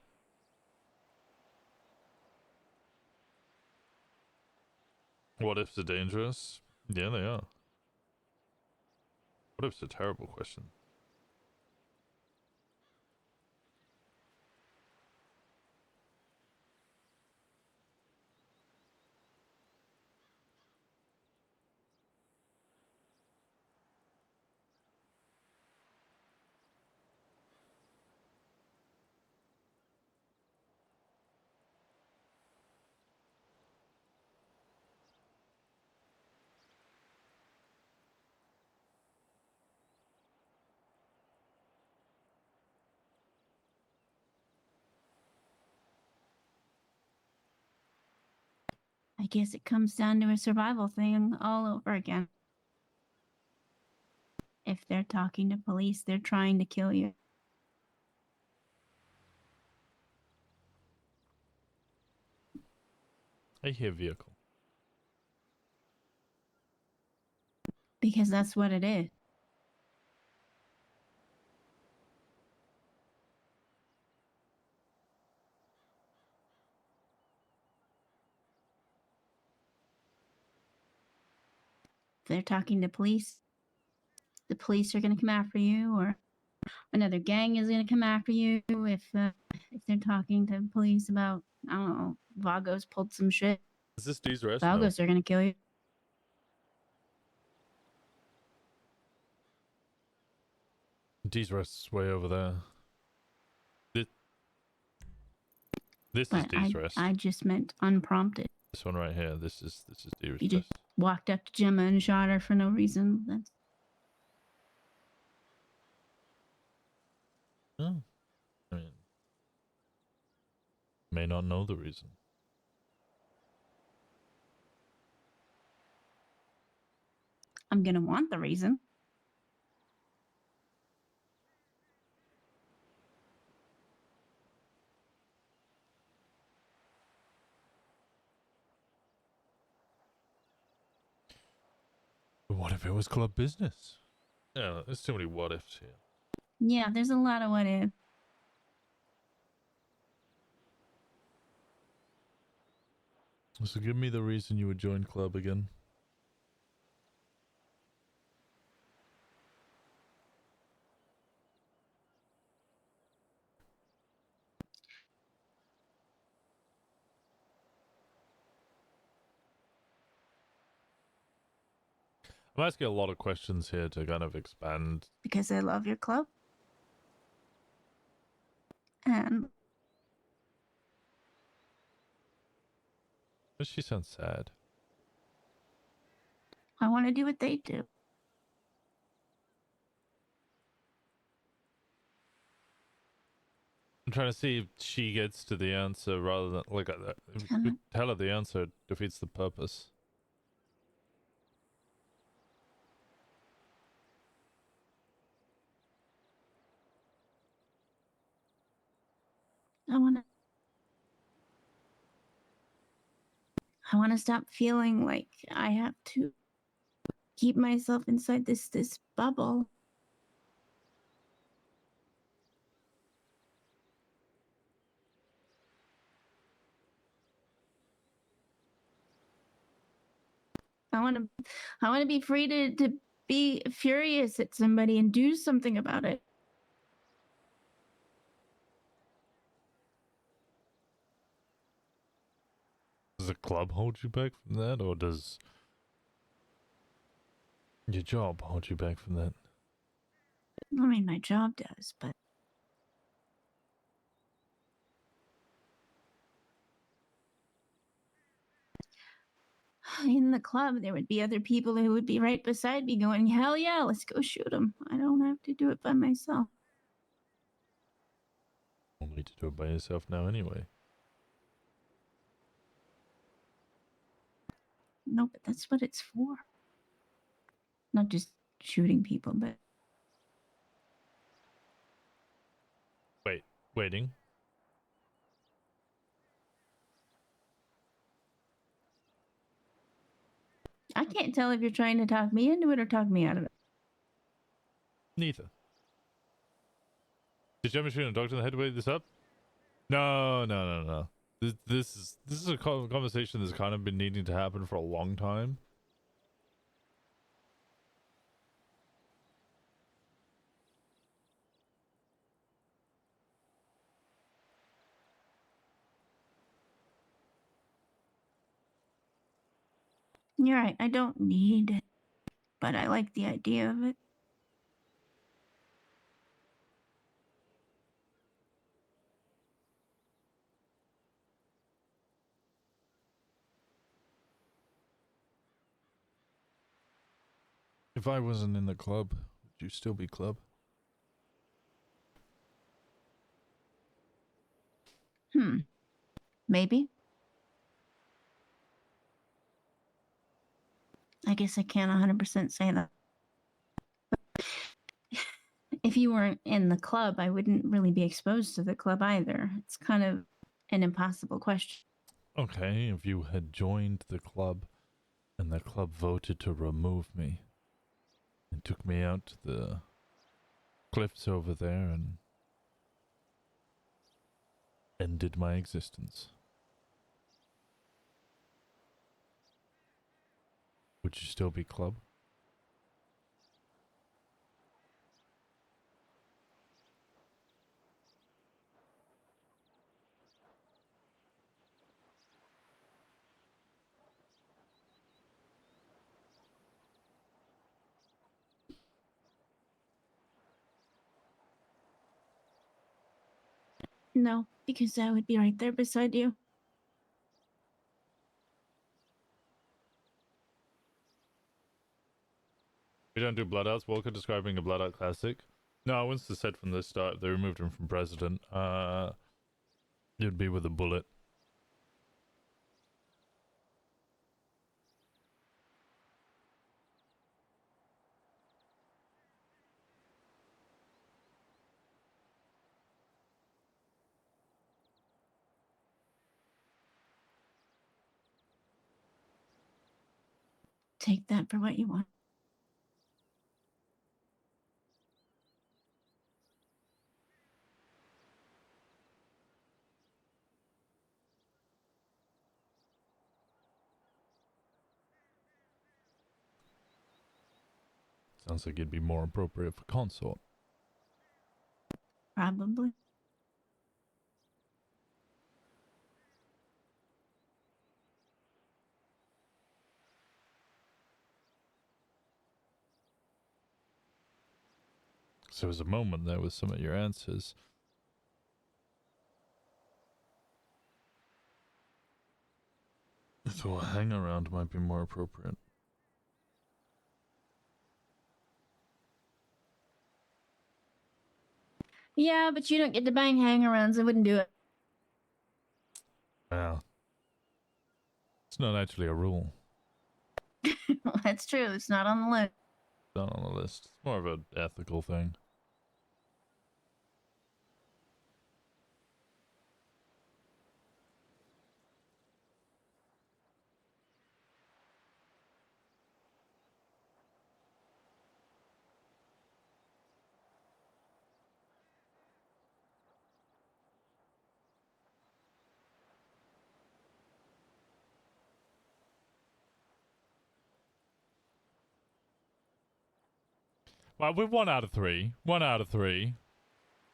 What ifs are dangerous? Yeah, they are. What if's a terrible question. I guess it comes down to a survival thing all over again. If they're talking to police, they're trying to kill you. I hear vehicle. Because that's what it is. If they're talking to police, the police are going to come after you, or another gang is going to come after you. If they're talking to police about, I don't know, Vagos pulled some shit, Is this D's rest? Vagos are going to kill you. D's rest is way over there. This is But D's rest. I just meant unprompted. This one right here. This is D's You rest. just walked up to Gemma and shot her for no reason. That's Oh. I mean, may not know the reason. I'm gonna want the reason. But what if it was club business? Yeah, there's too many what ifs here. Yeah, there's a lot of what if. So give me the reason you would join club again. I'm asking a lot of questions here to kind of expand. Because I love your club. And But she sounds sad. I want to do what they do. I'm trying to see if she gets to the answer rather than like tell her the answer defeats the purpose. I want to stop feeling like I have to keep myself inside this bubble. I want to be free to be furious at somebody and do something about it. Does the club hold you back from that, or does your job hold you back from that? I mean, my job does, but in the club, there would be other people who would be right beside me going, hell yeah, let's go shoot them. I don't have to do it by myself. You don't need to do it by yourself now anyway. No, but that's what it's for. Not just shooting people, but Waiting. I can't tell if you're trying to talk me into it or talk me out of it. Neither. Did you ever shoot a doctor in the head to weigh this up? No. This is a conversation that's kind of been needing to happen for a long time. You're right, I don't need it, but I like the idea of it. If I wasn't in the club, would you still be club? Maybe. I guess I can't 100% say that. If you weren't in the club, I wouldn't really be exposed to the club either. It's kind of an impossible question. Okay, if you had joined the club and the club voted to remove me and took me out to the cliffs over there and ended my existence, would you still be club? No, because I would be right there beside you. We don't do blood outs. Walker describing a blood out classic. No, Winston said from the start they removed him from president. You'd be with a bullet. Take that for what you want. Sounds like it'd be more appropriate for consort. Probably. So there was a moment there with some of your answers. So a hang around might be more appropriate. Yeah, but you don't get to bang hang-arounds. I wouldn't do it. Well, it's not actually a rule. Well, that's true. It's not on the list. It's not on the list. It's more of an ethical thing. Well, we're 1 out of 3. 1 out of 3.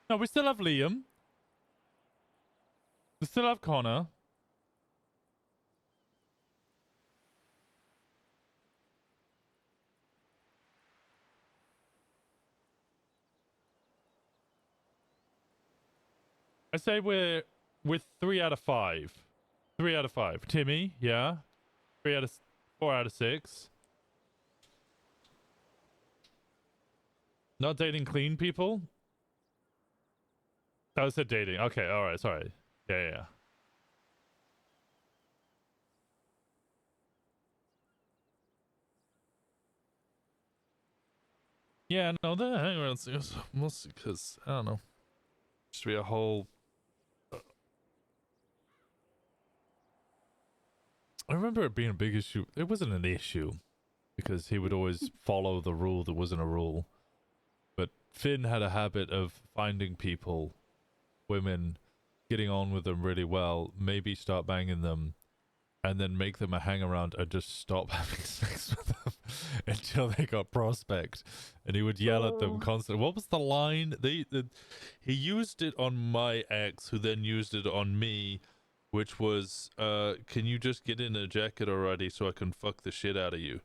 No, we still have Liam. We still have Connor. I say we're with 3 out of 5. 3 out of 5. Timmy, yeah. 4 out of 6. Not dating clean people? I said dating. Okay, alright, sorry. Yeah. Yeah, no, the hangarounds is mostly because, I don't know. Just be a whole... I remember it being a big issue. It wasn't an issue because he would always follow the rule that wasn't a rule. But Finn had a habit of finding people, women, getting on with them really well, maybe start banging them, and then make them a hang around and just stop having sex with them until they got prospect. And he would yell at them constantly. What was the line? He used it on my ex, who then used it on me, which was, can you just get in a jacket already so I can fuck the shit out of you?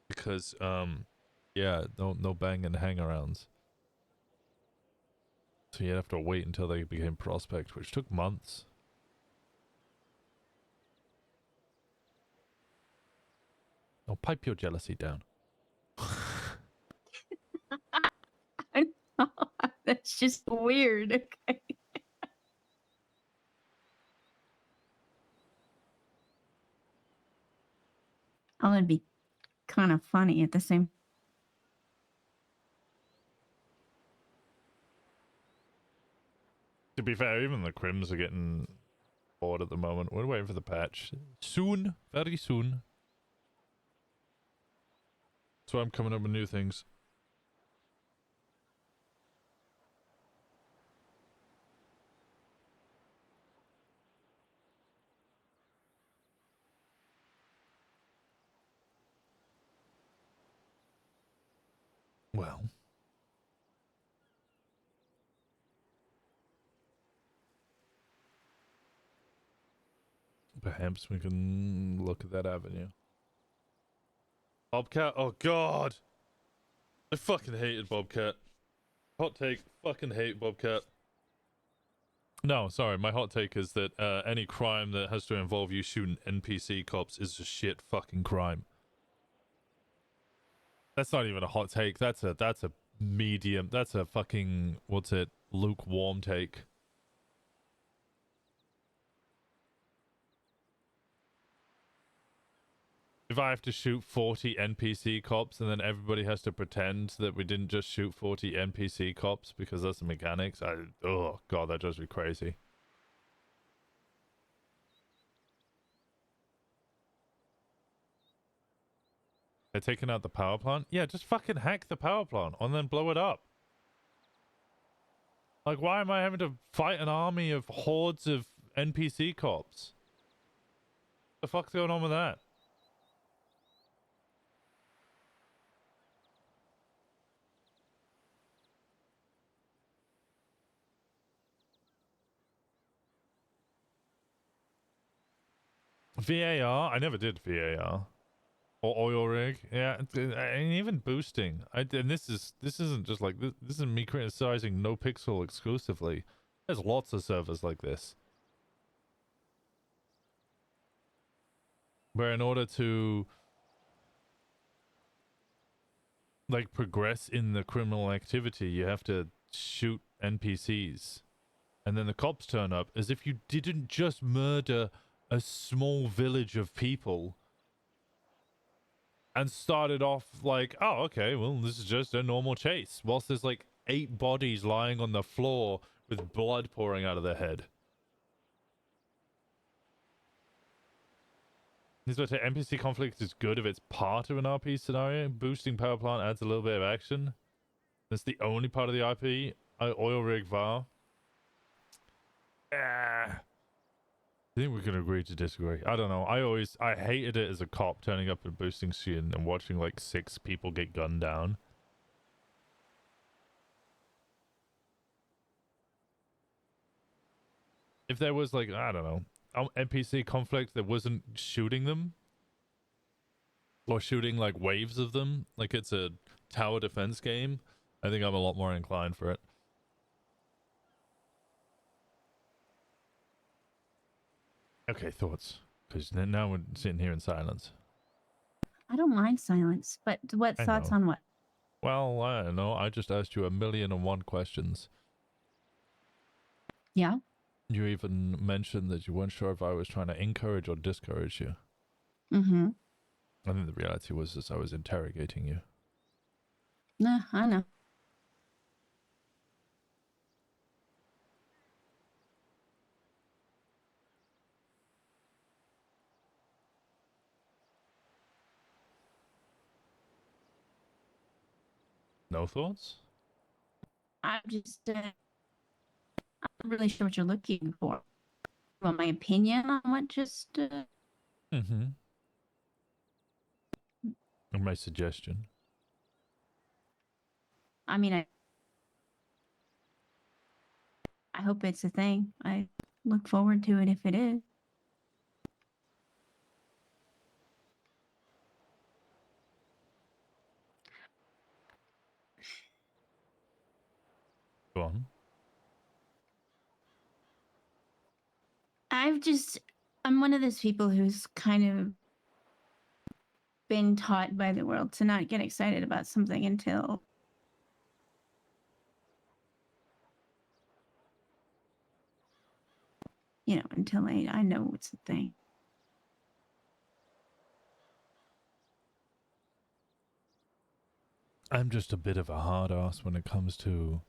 Because, yeah, no banging hang-arounds. So you'd have to wait until they became prospect, which took months. Oh, pipe your jealousy down. I know. That's just weird. Okay. Oh, it'd be kind of funny at the same. To be fair, even the Crims are getting bored at the moment. We're waiting for the patch. Soon. Very soon. So I'm coming up with new things. Well. Perhaps we can look at that avenue. Bobcat? Oh god! I fucking hated Bobcat. Hot take, fucking hate Bobcat. No, sorry, my hot take is that any crime that has to involve you shooting NPC cops is a shit fucking crime. That's not even a hot take, that's a medium, that's a fucking, what's it, lukewarm take. If I have to shoot 40 NPC cops and then everybody has to pretend that we didn't just shoot 40 NPC cops because that's the mechanics, oh god, that drives me crazy. They're taking out the power plant? Yeah, just fucking hack the power plant and then blow it up. Like, why am I having to fight an army of hordes of NPC cops? What the fuck's going on with that? VAR? I never did VAR. Or oil rig. Yeah, and even boosting. And this isn't just like, this isn't me criticizing No Pixel exclusively. There's lots of servers like this. Where in order to like progress in the criminal activity, you have to shoot NPCs. And then the cops turn up as if you didn't just murder a small village of people and started off like, oh, okay, well, this is just a normal chase. Whilst there's like 8 bodies lying on the floor with blood pouring out of their head. This is what NPC conflict is good if it's part of an RP scenario. Boosting power plant adds a little bit of action. That's the only part of the IP. Oil rig VAR. I think we can agree to disagree. I don't know. I hated it as a cop turning up at boosting scene and watching like 6 people get gunned down. If there was like, I don't know, NPC conflict that wasn't shooting them or shooting like waves of them, like it's a tower defense game, I think I'm a lot more inclined for it. Okay, thoughts? Because now we're sitting here in silence. I don't mind silence, but what I thoughts know. on what? Well, I don't know. I just asked you 1,000,001 questions. Yeah. You even mentioned that you weren't sure if I was trying to encourage or discourage you. Mm-hmm. I think the reality was that I was interrogating you. Nah, I know. No thoughts? I'm just, I'm not really sure what you're looking for. You want my opinion on what just, Mm-hmm. And my suggestion. I mean, I hope it's a thing. I look forward to it if it is. Go on. I'm one of those people who's kind of been taught by the world to not get excited about something until until I know it's a thing. I'm just a bit of a hard ass when it comes to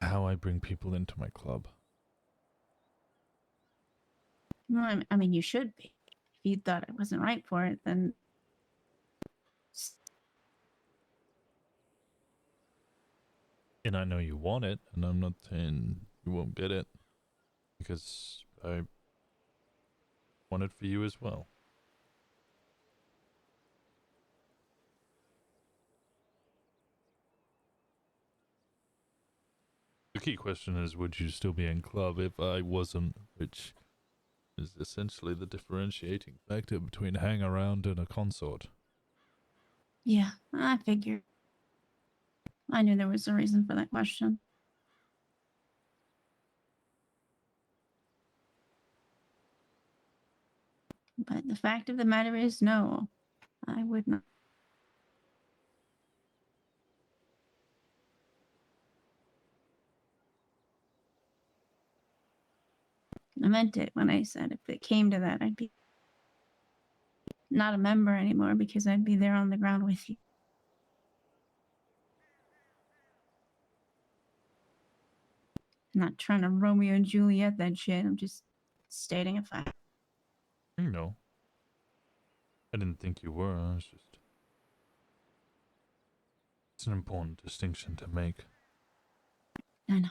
how I bring people into my club. Well, I mean, you should be. If you thought I wasn't right for it, then And I know you want it, and I'm not saying you won't get it, because I want it for you as well. The key question is, would you still be in club if I wasn't, which is essentially the differentiating factor between hang around and a consort. yeah, I figured. I knew there was a reason for that question. But the fact of the matter is, no, I would not. I meant it when I said if it came to that, I'd be not a member anymore because I'd be there on the ground with you. I'm not trying to Romeo and Juliet that shit. I'm just stating a fact. No. I didn't think you were. I was just... It's an important distinction to make. I know.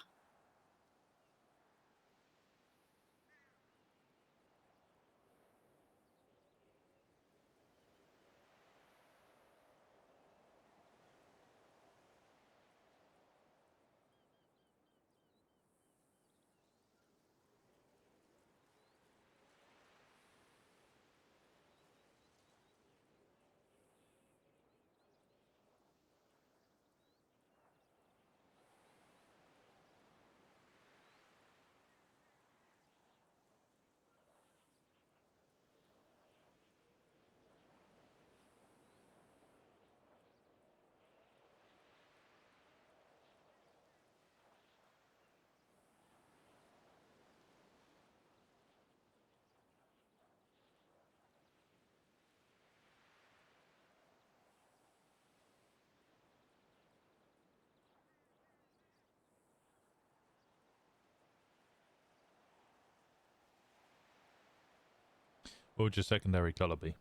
What would your secondary color be?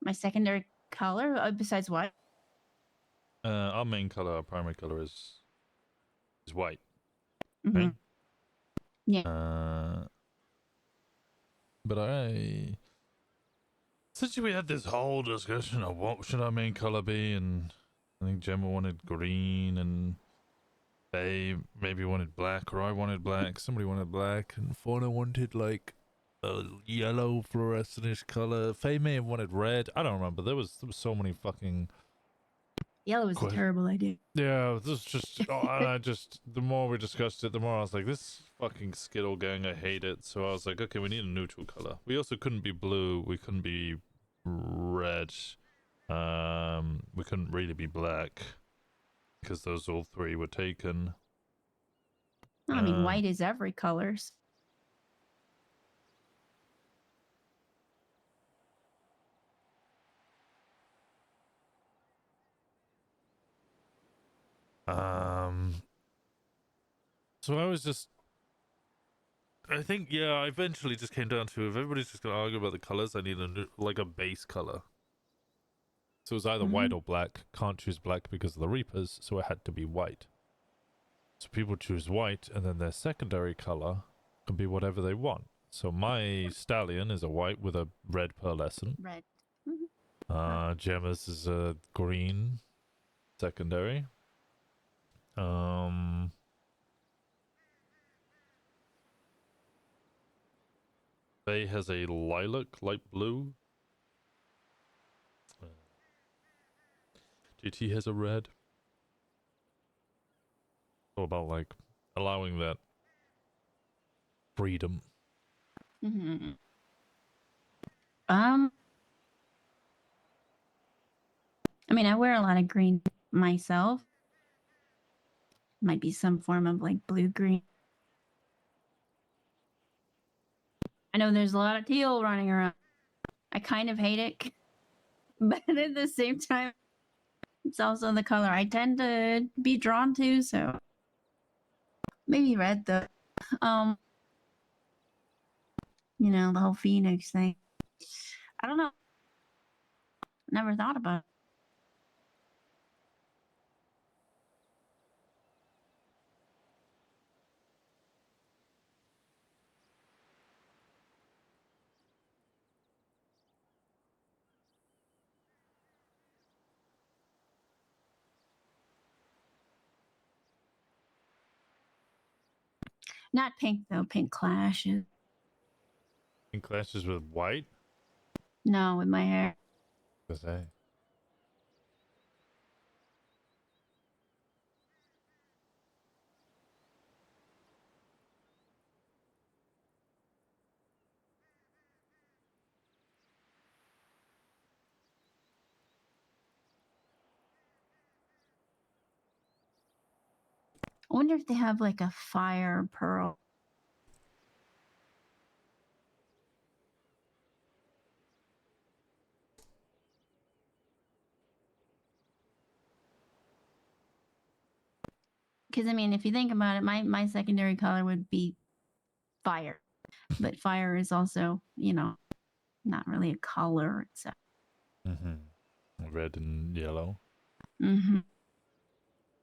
My secondary color, besides what? Our main color, our primary color is white. Mhm. Yeah. But since we had this whole discussion of what should our main color be, and I think Gemma wanted green, and they maybe wanted black, or I wanted black, somebody wanted black, and Fauna wanted like a yellow fluorescent-ish color. Faye may have wanted red. I don't remember. There was so many fucking... Yellow is a terrible idea. Yeah, this is just... and I just... The more we discussed it, the more I was like, this fucking Skittle gang, I hate it. So I was like, okay, we need a neutral color. We also couldn't be blue. We couldn't be red. We couldn't really be black. Because those all three were taken. I mean, white is every colors. So I was just... I think, yeah, I eventually just came down to, if everybody's just going to argue about the colors, I need like a base color. So it was either white or black. Can't choose black because of the Reapers, so it had to be white. So people choose white, and then their secondary color can be whatever they want. So my stallion is a white with a red pearlescent. Red. Gemma's is a green secondary. Faye has a lilac, light blue. GT has a red. All about like allowing that freedom. Mm-hmm. I mean, I wear a lot of green myself. Might be some form of like blue-green. I know there's a lot of teal running around. I kind of hate it. But at the same time, it's also the color I tend to be drawn to, so maybe red though. You know, the whole Phoenix thing. I don't know. Never thought about it. Not pink though. Pink clashes. Pink clashes with white? No, with my hair. What's that? I wonder if they have like a fire pearl. Because I mean, if you think about it, my secondary color would be fire, but fire is also, you know, not really a color itself. Red and yellow. Mm-hmm.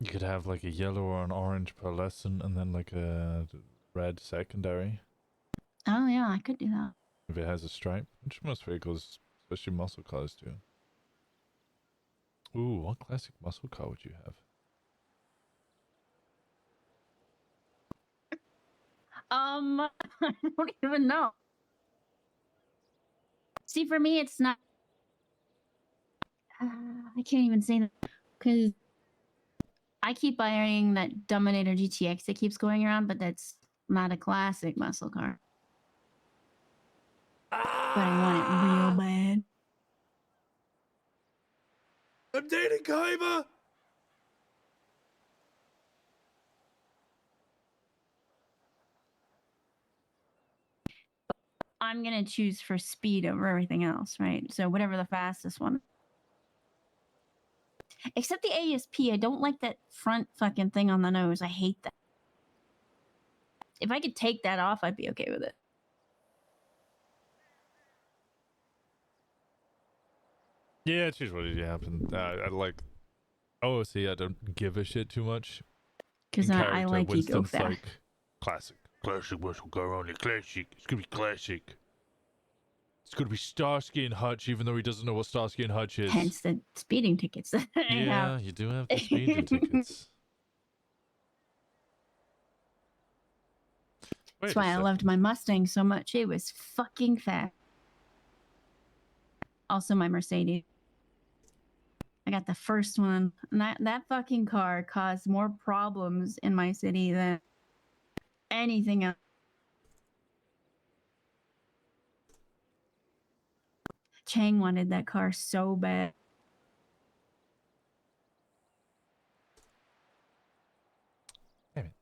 You could have like a yellow or an orange pearlescent, and then like a red secondary. Oh yeah, I could do that. If it has a stripe, which most vehicles, especially muscle cars, do. Ooh, what classic muscle car would you have? I don't even know. See, for me, it's not. I can't even say that because I keep buying that Dominator GTX that keeps going around, but that's not a classic muscle car. But I want it real bad. I'm dating Kaiba! I'm gonna choose for speed over everything else, right? So whatever the fastest one. Except the ASP, I don't like that front fucking thing on the nose. I hate that. If I could take that off, I'd be okay with it. Yeah, choose what did happen. I like. Oh, see, I don't give a shit too much. Because I like Winston's eco-fat. like, Classic. Classic muscle car only. Classic. It's gonna be classic. It's gonna be Starsky and Hutch, even though he doesn't know what Starsky and Hutch is. Hence the speeding tickets that I Yeah, have. you do have the speeding tickets. That's Wait a why I second. loved my Mustang so much. It was fucking fast. Also, my Mercedes. I got the first one. And that fucking car caused more problems in my city than anything else. Chang wanted that car so bad. Damn it.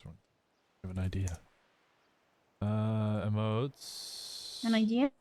I have an idea. Emotes. An idea?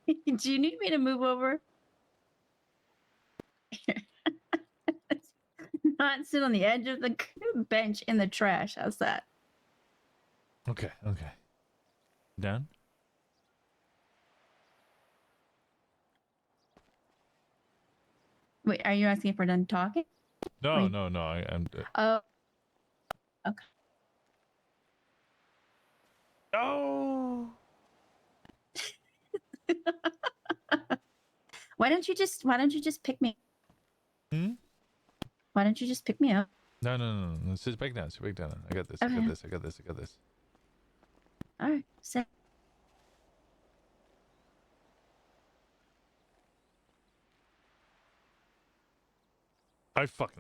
Do you need me to move over? Not sit on the edge of the bench in the trash. How's that? Okay, okay. Done? Wait, are you asking if we're done talking? No, Wait. no, no. I'm. Oh. Okay. Oh. Why don't you just pick me? Hmm? Why don't you just pick me up? No, no, no, no. Sit back down. Sit back down. I got this. I got Okay. this. I got this. I got this. All right. Sit. I fuck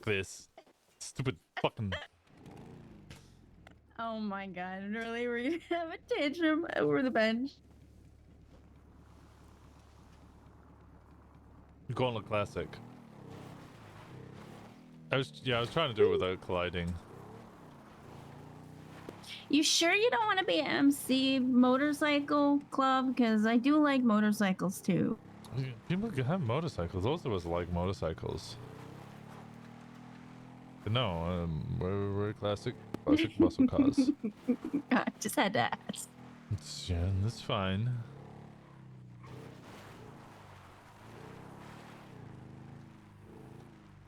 this. Stupid fucking. Oh my god! Really, we're gonna have a tantrum over the bench. Gauntlet Classic. I was trying to do it without colliding. You sure you don't want to be MC motorcycle club? Because I do like motorcycles too. People can have motorcycles. Those of us like motorcycles. But no, we're classic muscle cars. I just had to ask. Yeah, that's fine.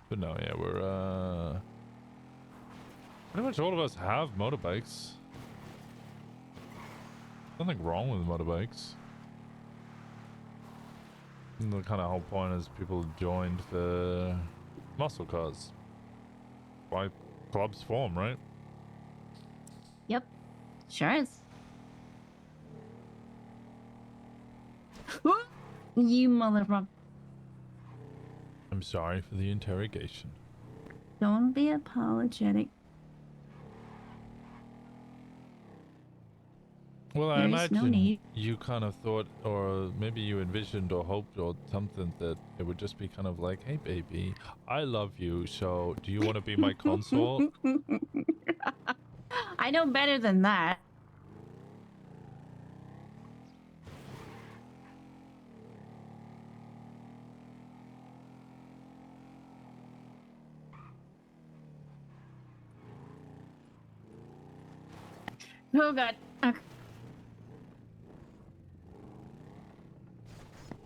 But no, yeah, we're pretty much all of us have motorbikes. Nothing wrong with motorbikes. And the kind of whole point is people joined for muscle cars. Why clubs form, right? Yep, sure is. You motherfucker. I'm sorry for the interrogation. Don't be apologetic. Well, I There's no imagine need. you kind of thought, or maybe you envisioned or hoped or something that it would just be kind of like, hey baby, I love you, so do you want to be my consort? I know better than that. Oh god. Okay.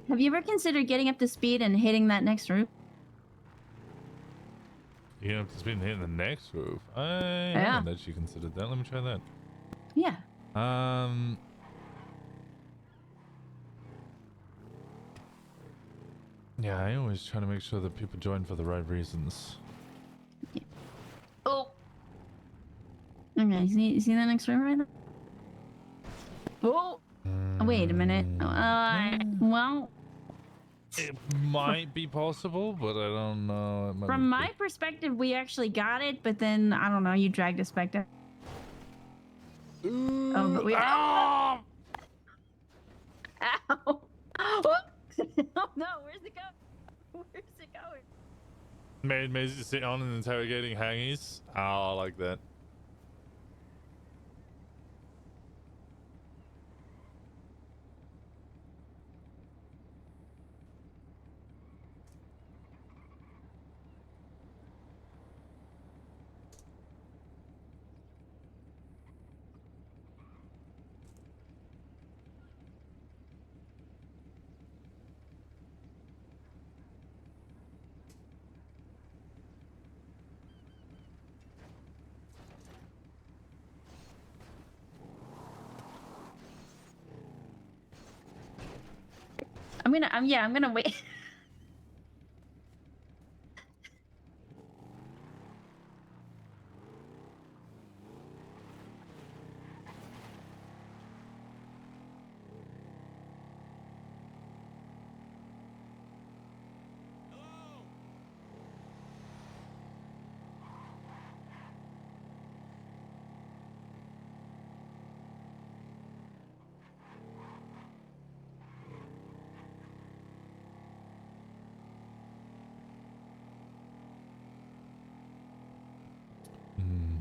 Have you ever considered getting up to speed and hitting that next roof? You know, it's been hitting the next roof. I Yeah. haven't actually considered that. Let me try that. Yeah. Yeah, I always try to make sure that people join for the right reasons. Oh. Okay, see that next room right there? Oh. Wait a minute. Well, it might be possible, but I don't know. From my perspective, we actually got it, but then I don't know. You dragged us back down. Oh, but we. Ow! Ow! Oh no! Where's it going? Where's it going? Made Maisie sit on and interrogating hangies. Oh, I like that. I'm gonna wait.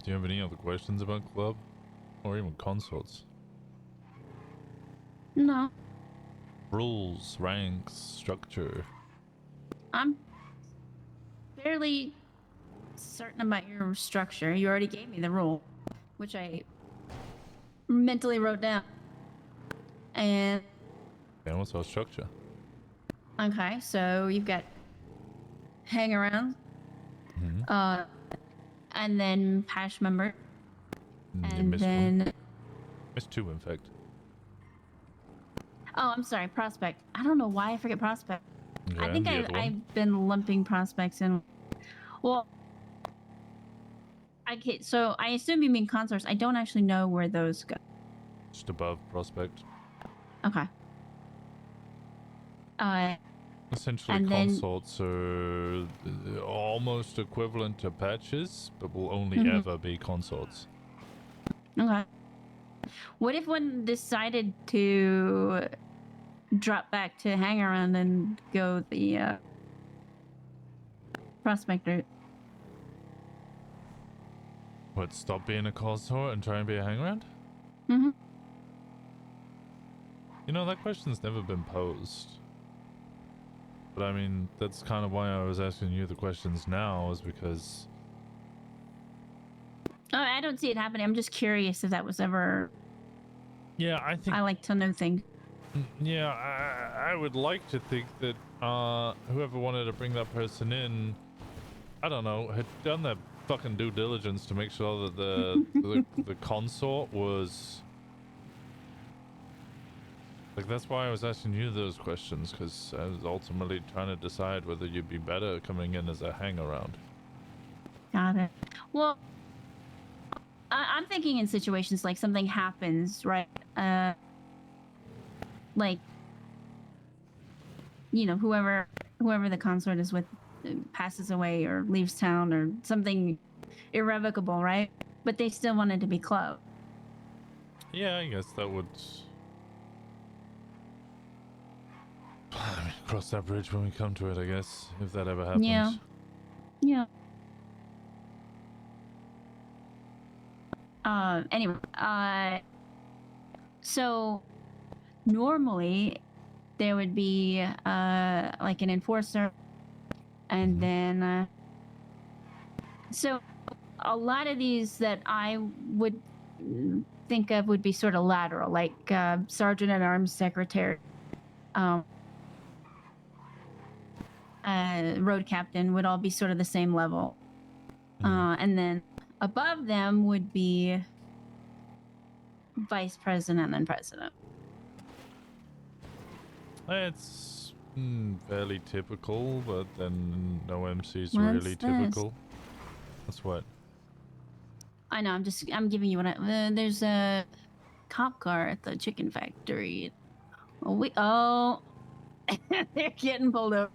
Do you have any other questions about club? Or even consorts? No, Rules, ranks, structure. I'm fairly certain about your structure. You already gave me the rule, which I mentally wrote down. And And what's our structure? okay, so you've got hang around, and then patch member, You and missed then one. Missed two, in fact. oh, I'm sorry, prospect. I don't know why I forget prospect. I Okay, think the other one? I've been lumping prospects in. Well, okay, so I assume you mean consorts. I don't actually know where those go. Just above prospect. Okay. Essentially, and then- consorts are almost equivalent to patches, but will only Mhm. ever be consorts. Okay. What if one decided to drop back to hang around and go the prospect route? What, stop being a consort and try and be a hangaround? Mm-hmm. You know, that question's never been posed. But I mean, that's kind of why I was asking you the questions now, is because... Oh, I don't see it happening. I'm just curious if that was ever... Yeah, I think... I like to know things. Yeah, I would like to think that whoever wanted to bring that person in, I don't know, had done their fucking due diligence to make sure that the consort was... Like, that's why I was asking you those questions, because I was ultimately trying to decide whether you'd be better coming in as a hang-around. Got it. Well, I'm thinking in situations like something happens, right? Like, you know, whoever the consort is with passes away or leaves town or something irrevocable, right? But they still wanted to be close. Yeah, I guess that would... I mean, cross that bridge when we come to it, I guess, if that ever happens. Yeah. Yeah. Anyway, so normally there would be like an enforcer, and then so a lot of these that I would think of would be sort of lateral, like sergeant at arms, secretary, road captain would all be sort of the same level, and then above them would be vice president and president. It's Fairly typical, but then no MC's What's really this? typical. That's what. I know. I'm giving you what there's a cop car at the chicken factory. Oh, they're getting pulled over.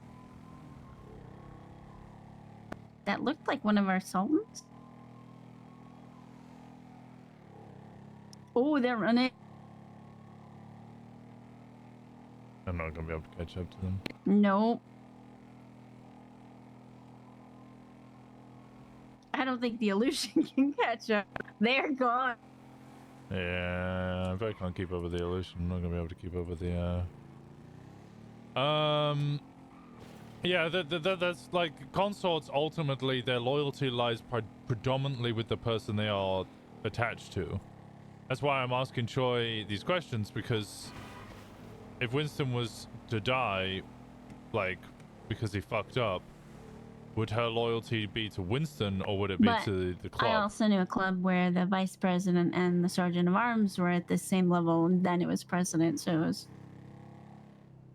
That looked like one of our sultans. Oh, they're running. I'm not gonna be able to catch up to them. Nope. I don't think the illusion can catch up. They're gone. Yeah, if I can't keep up with the illusion, I'm not gonna be able to keep up with the. Yeah, that's like consorts. Ultimately, their loyalty lies predominantly with the person they are attached to. That's why I'm asking Choi these questions, because if Winston was to die, like because he fucked up, would her loyalty be to Winston or would it be to the club? I also knew a club where the vice president and the sergeant of arms were at the same level, and then it was president, so it was...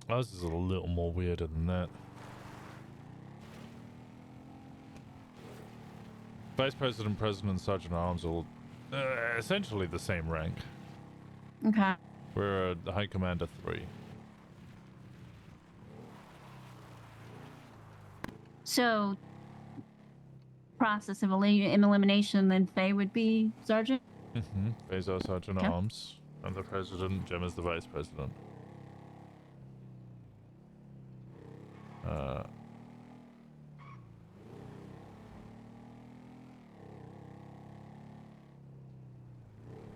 Ours is a little more weirder than that. Vice president, president, sergeant of arms are all essentially the same rank. Okay. We're a high commander 3. So, process of elimination, then Faye would be sergeant? Faye's our sergeant Okay. of arms. I'm the president, Jem is the vice president.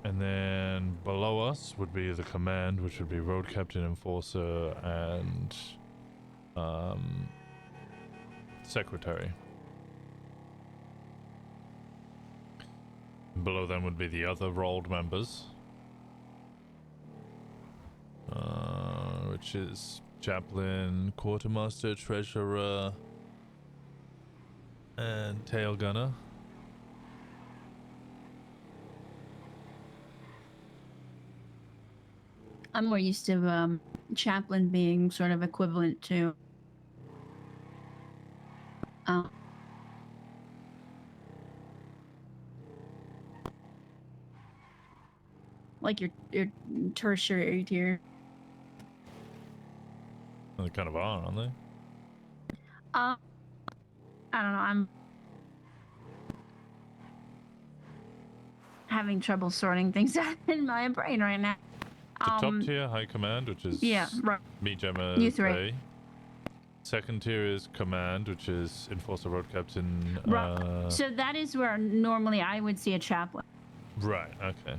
And then below us would be the command, which would be road captain, enforcer, and secretary. Below them would be the other rolled members, which is chaplain, quartermaster, treasurer, and tail gunner. I'm more used to chaplain being sort of equivalent to like your tertiary tier. They kind of are, aren't they? I don't know. I'm having trouble sorting things out in my brain right now. The top tier, high command, which is right. me, Gemma, You three. Faye. Second tier is command, which is enforcer, road captain. Right. So that is where normally I would see a chaplain. Right. Okay.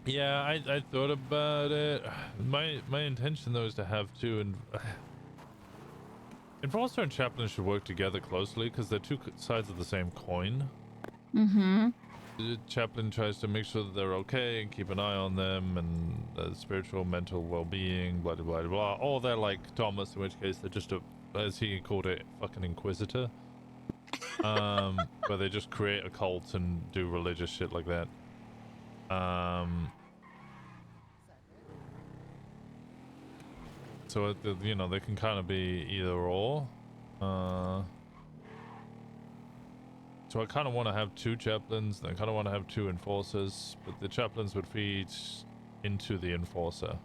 Yeah, I thought about it. My intention though is to have two and enforcer and chaplain should work together closely because they're two sides of the same coin. Mm-hmm. The chaplain tries to make sure that they're okay and keep an eye on them and spiritual, mental well-being, blah, blah, blah, blah. Or they're like Thomas, in which case they're just a, as he called it, fucking inquisitor. Where they just create a cult and do religious shit like that. So, you know, they can kind of be either or. So I kind of want to have two chaplains, and I kind of want to have two enforcers, but the chaplains would feed into the enforcer.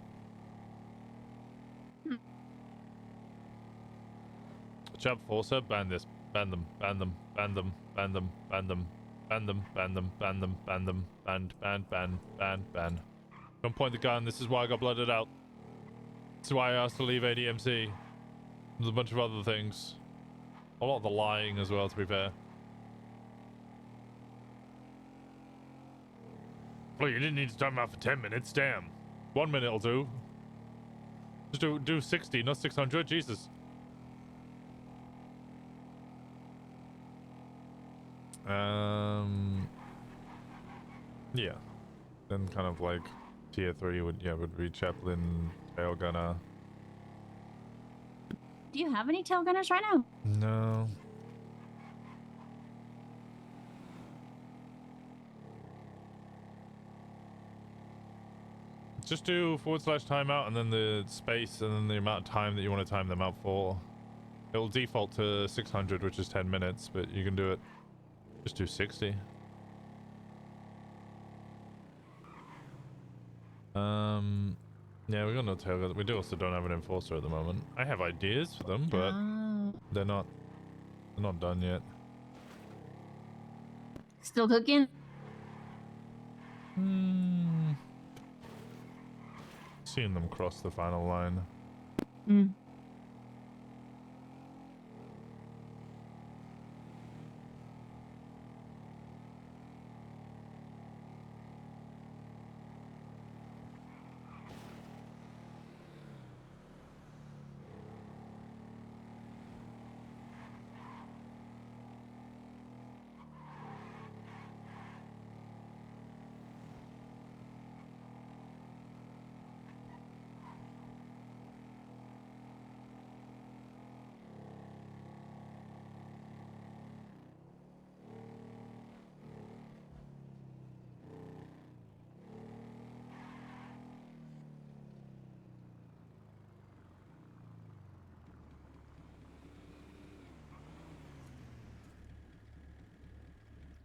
Chap enforcer, ban this, ban them, ban them, ban them, ban them, ban them, ban them, ban them, ban them, ban them, ban. Don't point the gun, this is why I got blooded out. This is why I asked to leave ADMC. There's a bunch of other things. A lot of the lying as well, to be fair. Well, you didn't need to time out for 10 minutes, damn. 1 minute will do. Just do 60, not 600, Jesus. Yeah. Then kind of like tier 3 would be chaplain, tail gunner. Do you have any tail gunners right now? No. Just do / timeout and then the space and then the amount of time that you want to time them out for. It'll default to 600, which is 10 minutes, but you can do it. Just do 60. Yeah, we got no tailgate. We also don't have an enforcer at the moment. I have ideas for them, but they're not done yet. Still cooking? Seeing them cross the final line.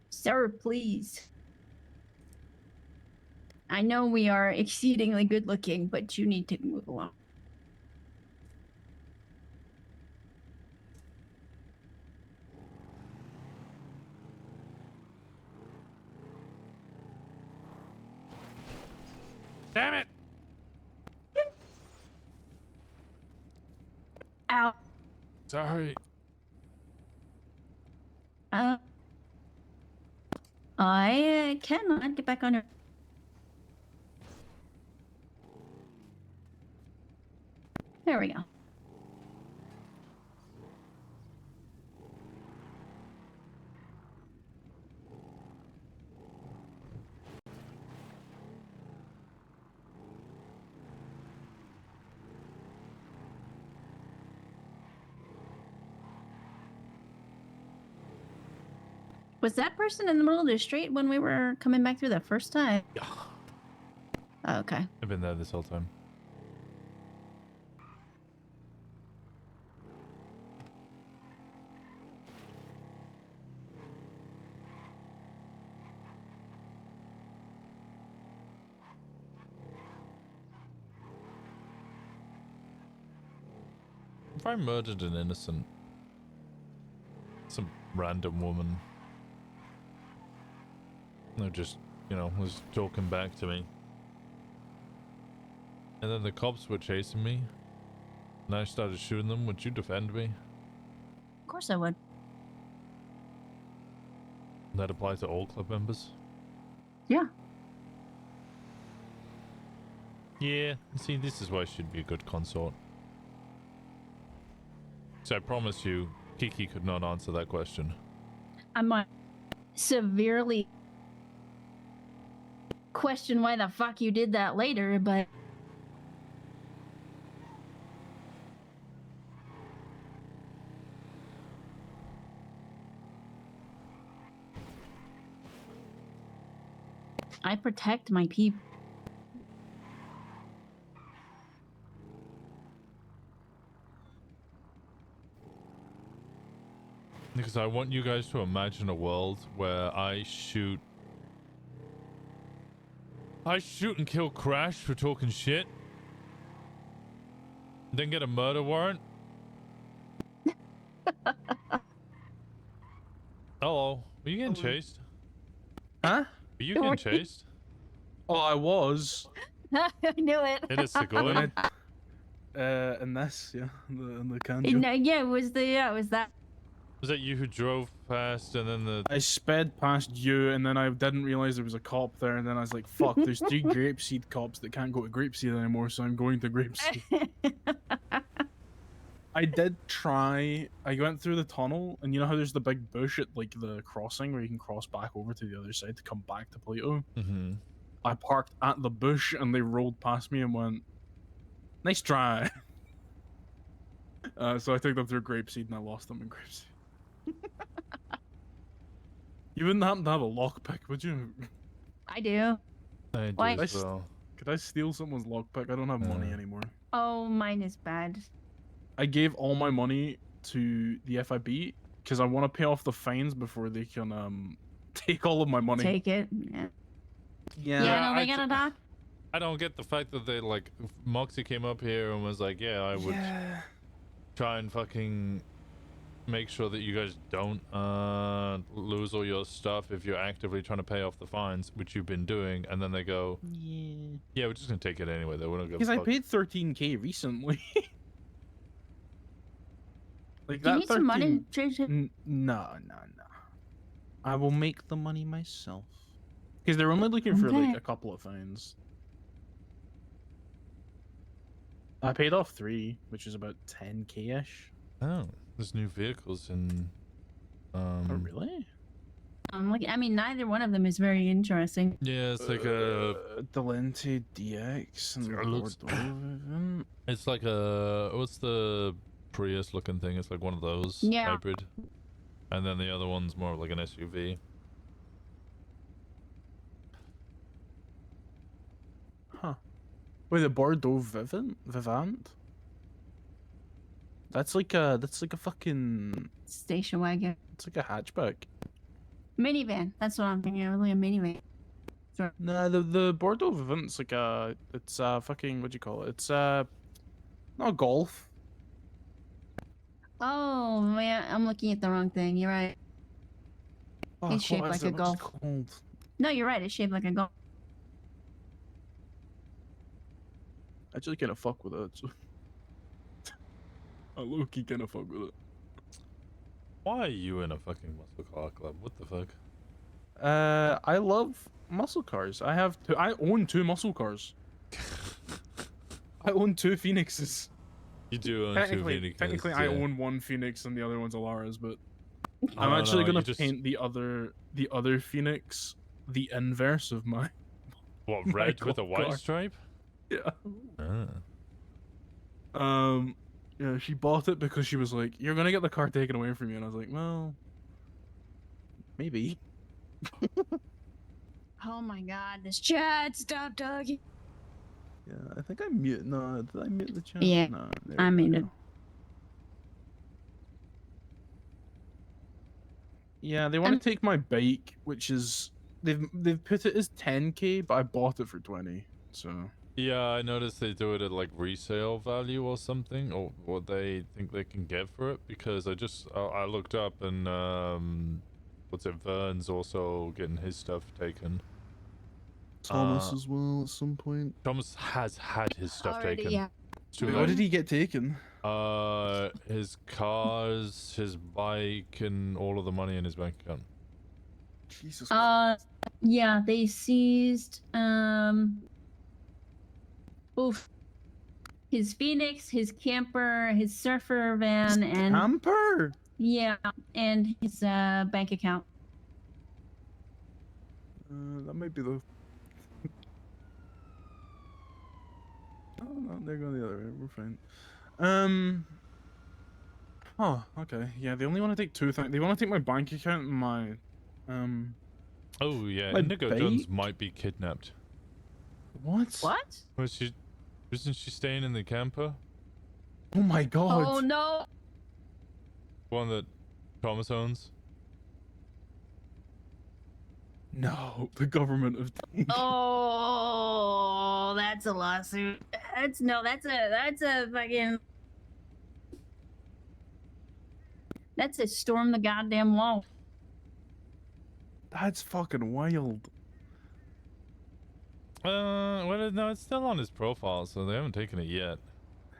Sir, please. I know we are exceedingly good looking, but you need to move along. Damn it! Ow. Sorry. I cannot get back on her. There we go. Was that person in the middle of the street when we were coming back through the first time? Yeah. Oh, okay. I've been there this whole time. If I murdered an innocent, some random woman, who just, you know, was talking back to me, and then the cops were chasing me, and I started shooting them, would you defend me? Of course I would. That applies to all club members? Yeah. Yeah, see, this is why she'd be a good consort. So I promise you, Kiki could not answer that question. I might severely question why the fuck you did that later, but I protect my people. Because I want you guys to imagine a world where I shoot and kill Crash for talking shit, then get a murder warrant. Hello, are you getting chased? Huh? Are you getting chased? Oh, I was. I knew it. It is Sigurd. In this, yeah, in the kanjo. No, yeah, it was that. Was that you who drove past and then the... I sped past you and then I didn't realize there was a cop there and then I was like, fuck, there's 3 Grapeseed cops that can't go to Grapeseed anymore, so I'm going to Grapeseed. I did try, I went through the tunnel and you know how there's the big bush at like the crossing where you can cross back over to the other side to come back to Plato? Mm-hmm. I parked at the bush and they rolled past me and went, nice try. So I took them through Grapeseed and I lost them in Grapeseed. You wouldn't happen to have a lockpick, would you? I do. I do Why? as well. Could I steal someone's lockpick? I don't have money anymore. Oh, mine is bad. I gave all my money to the FIB because I want to pay off the fines before they can take all of my money. Take it. Yeah. Yeah. No, they got a doc. I don't get the fact that they like Moxie came up here and was like, yeah, I would try and fucking make sure that you guys don't lose all your stuff if you're actively trying to pay off the fines, which you've been doing, and then they go, yeah, we're just gonna take it anyway. Though we're not gonna. Because I paid 13K recently. Like Do you that need some money, 13 No. I will make the money myself. Because they're only looking for like Okay. a couple of fines. I paid off 3, which is about 10K-ish. Oh, there's new vehicles in. Oh, really? I mean, neither one of them is very interesting. Yeah, it's like a Delente DX and it looks- Bordeaux. It's like a what's the Prius looking thing? It's like one of those Yeah. hybrid, and then the other one's more like an SUV. Huh. Wait, the Bordeaux Vivant? That's like a fucking Station wagon. It's like a hatchback. Minivan. That's what I'm thinking. Really a minivan. Sorry. Nah, the Bordeaux Vivant's like it's fucking, what do you call it? It's not a Golf. Oh man, I'm looking at the wrong thing. You're right. Oh, It's shaped what like is a it? What's it golf. called? No, you're right. It's shaped like a golf. I actually kind of fuck with it. So. I low-key kind of fuck with it. Why are you in a fucking muscle car club? What the fuck? I love muscle cars. I own 2 muscle cars. I own 2 Phoenixes. You do own 2 Phoenixes. Technically, I yeah. own 1 Phoenix and the other one's Alaris, but Oh, I'm actually no, gonna you just- paint the other Phoenix the inverse of my. What, my red with a golf white car. stripe? Yeah. Ah. Yeah, she bought it because she was like, "You're gonna get the car taken away from you," and I was like, "Well, maybe." Oh my god, this chat. Stop talking. Yeah, I think I mute. No, did I mute the chat? Yeah, No, there I we mean go. it. Yeah, they want to take my bike, which is they've put it as 10K, but I bought it for 20. So Yeah, I noticed they do it at like resale value or something, or what they think they can get for it. Because I looked up and what's it? Vern's also getting his stuff taken. Thomas as well at some point. Thomas has had his stuff Already, taken. yeah. It's too Why late. did he get taken? His cars, his bike, and all of the money in his bank account. Jesus. Yeah, they seized oof. His Phoenix, his camper, his surfer van, and Camper. yeah, and his bank account. That might be the. Oh no, they're going the other way. We're fine. Oh, okay. Yeah, they only want to take 2 things. They want to take my bank account and my. Oh yeah, My Indigo Jones bike? might be kidnapped. What? What? Isn't she staying in the camper? Oh my god. Oh no! One that Thomas owns. No, the government of. Oh, that's a lawsuit. That's a fucking. That's a storm the goddamn wall. That's fucking wild. Well, no, it's still on his profile, so they haven't taken it yet.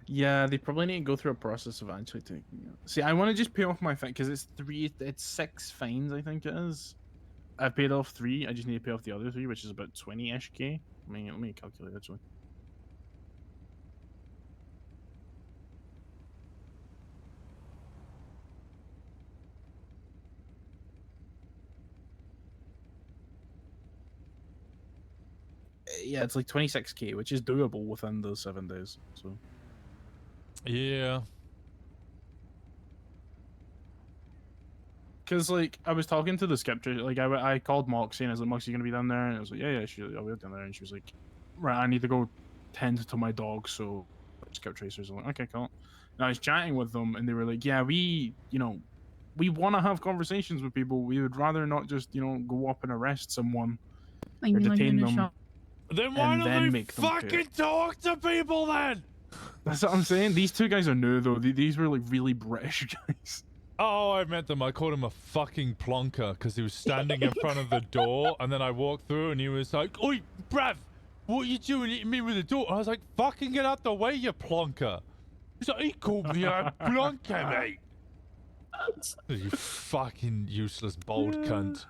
Yeah, they probably need to go through a process of actually taking it. See, I want to just pay off my fine because it's 6 fines, I think it is. I've paid off 3. I just need to pay off the other 3, which is about 20-ish K. Let me calculate actually. Yeah, it's like 26K, which is doable within those 7 days. So. Yeah. Because, like, I was talking to the skeptic, like, I called Moxie, and I was like, Moxie, you gonna be down there? And I was like, yeah, I'll be down there. And she was like, right, I need to go tend to my dog, so Scout Tracers are like, okay, cool. And I was chatting with them, and they were like, yeah, we want to have conversations with people. We would rather not just, go up and arrest someone I or mean, like, detain in a them. shop. Then why and don't then they make them pay. fucking talk to people then? That's what I'm saying. These two guys are new, though. These were like really British guys. Oh, I met them. I called him a fucking plonker because he was standing in front of the door, and then I walked through, and he was like, "Oi, bruv, what are you doing hitting me with the door?" I was like, "Fucking get out the way, you plonker." He's like, "He called me a plonker, mate." You fucking useless bold cunt.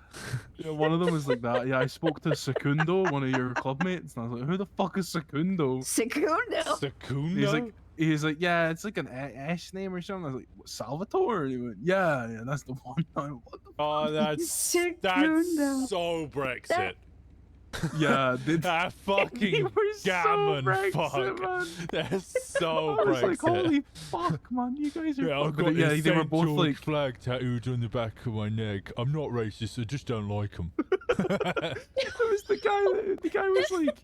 Yeah, one of them was like that. Yeah, I spoke to Secundo, one of your clubmates, and I was like, "Who the fuck is Secundo?" Secundo. Secundo. He's like, yeah, it's like an S name or something. I was like, what, Salvatore? And he went, yeah, that's the one. What the Oh, that's so Brexit. Yeah, that fucking gammon fuck. That's so I was Brexit. like, holy fuck, man, you guys are. Yeah, I've fucking-" got yeah, this they were St. both George like, flag tattooed on the back of my neck. I'm not racist. I just don't like them. it was the guy. The guy was like,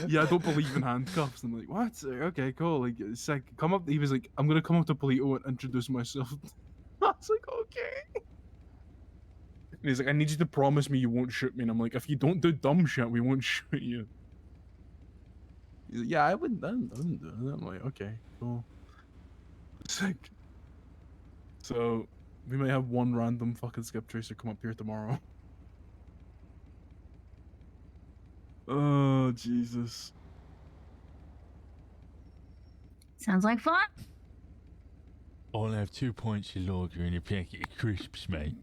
yeah, I don't believe in handcuffs. I'm like, what? Okay, cool. Like, it's like, come up. He was like, I'm gonna come up to Polito and introduce myself. I was like, okay. And he's like, I need you to promise me you won't shoot me. And I'm like, if you don't do dumb shit, we won't shoot you. He's like, yeah, I wouldn't do that. I'm like, okay, cool. Sick. So, we might have one random fucking skip tracer come up here tomorrow. Oh, Jesus. Sounds like fun. I'll have 2 points of lager and a packet of crisps, mate.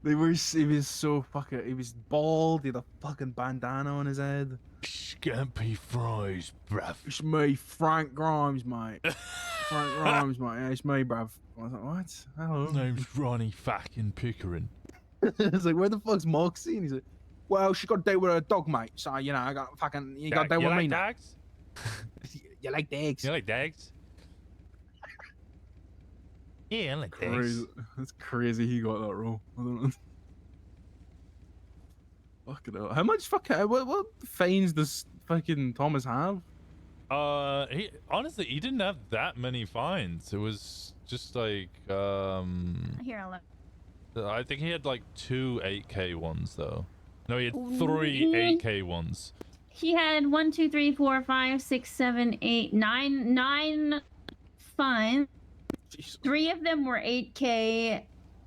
He was so fucking. He was bald. He had a fucking bandana on his head. Scampi fries, bruv. It's me, Frank Grimes, mate. Frank Grimes, mate. Yeah, it's me, bruv. I was like, what? Hello. His name's Ronnie fucking Pickering. It's like, where the fuck's Moxie? And he's like, well, she got to date with her dog, mate. So, I got fucking. You got to date with me now. Dogs? You like dogs? You like dogs? Yeah, I like Crazy. dogs. That's crazy he got that role. I don't know. Fucking hell. How much what fines does fucking Thomas have? He honestly, he didn't have that many fines. It was just like Here, I'll look. I think he had like 2 8K ones though. No, he had 3 8K ones. He had 1, 2, 3, 4, 5, 6, 7, 8, 9 fines. 3 of them were 8K.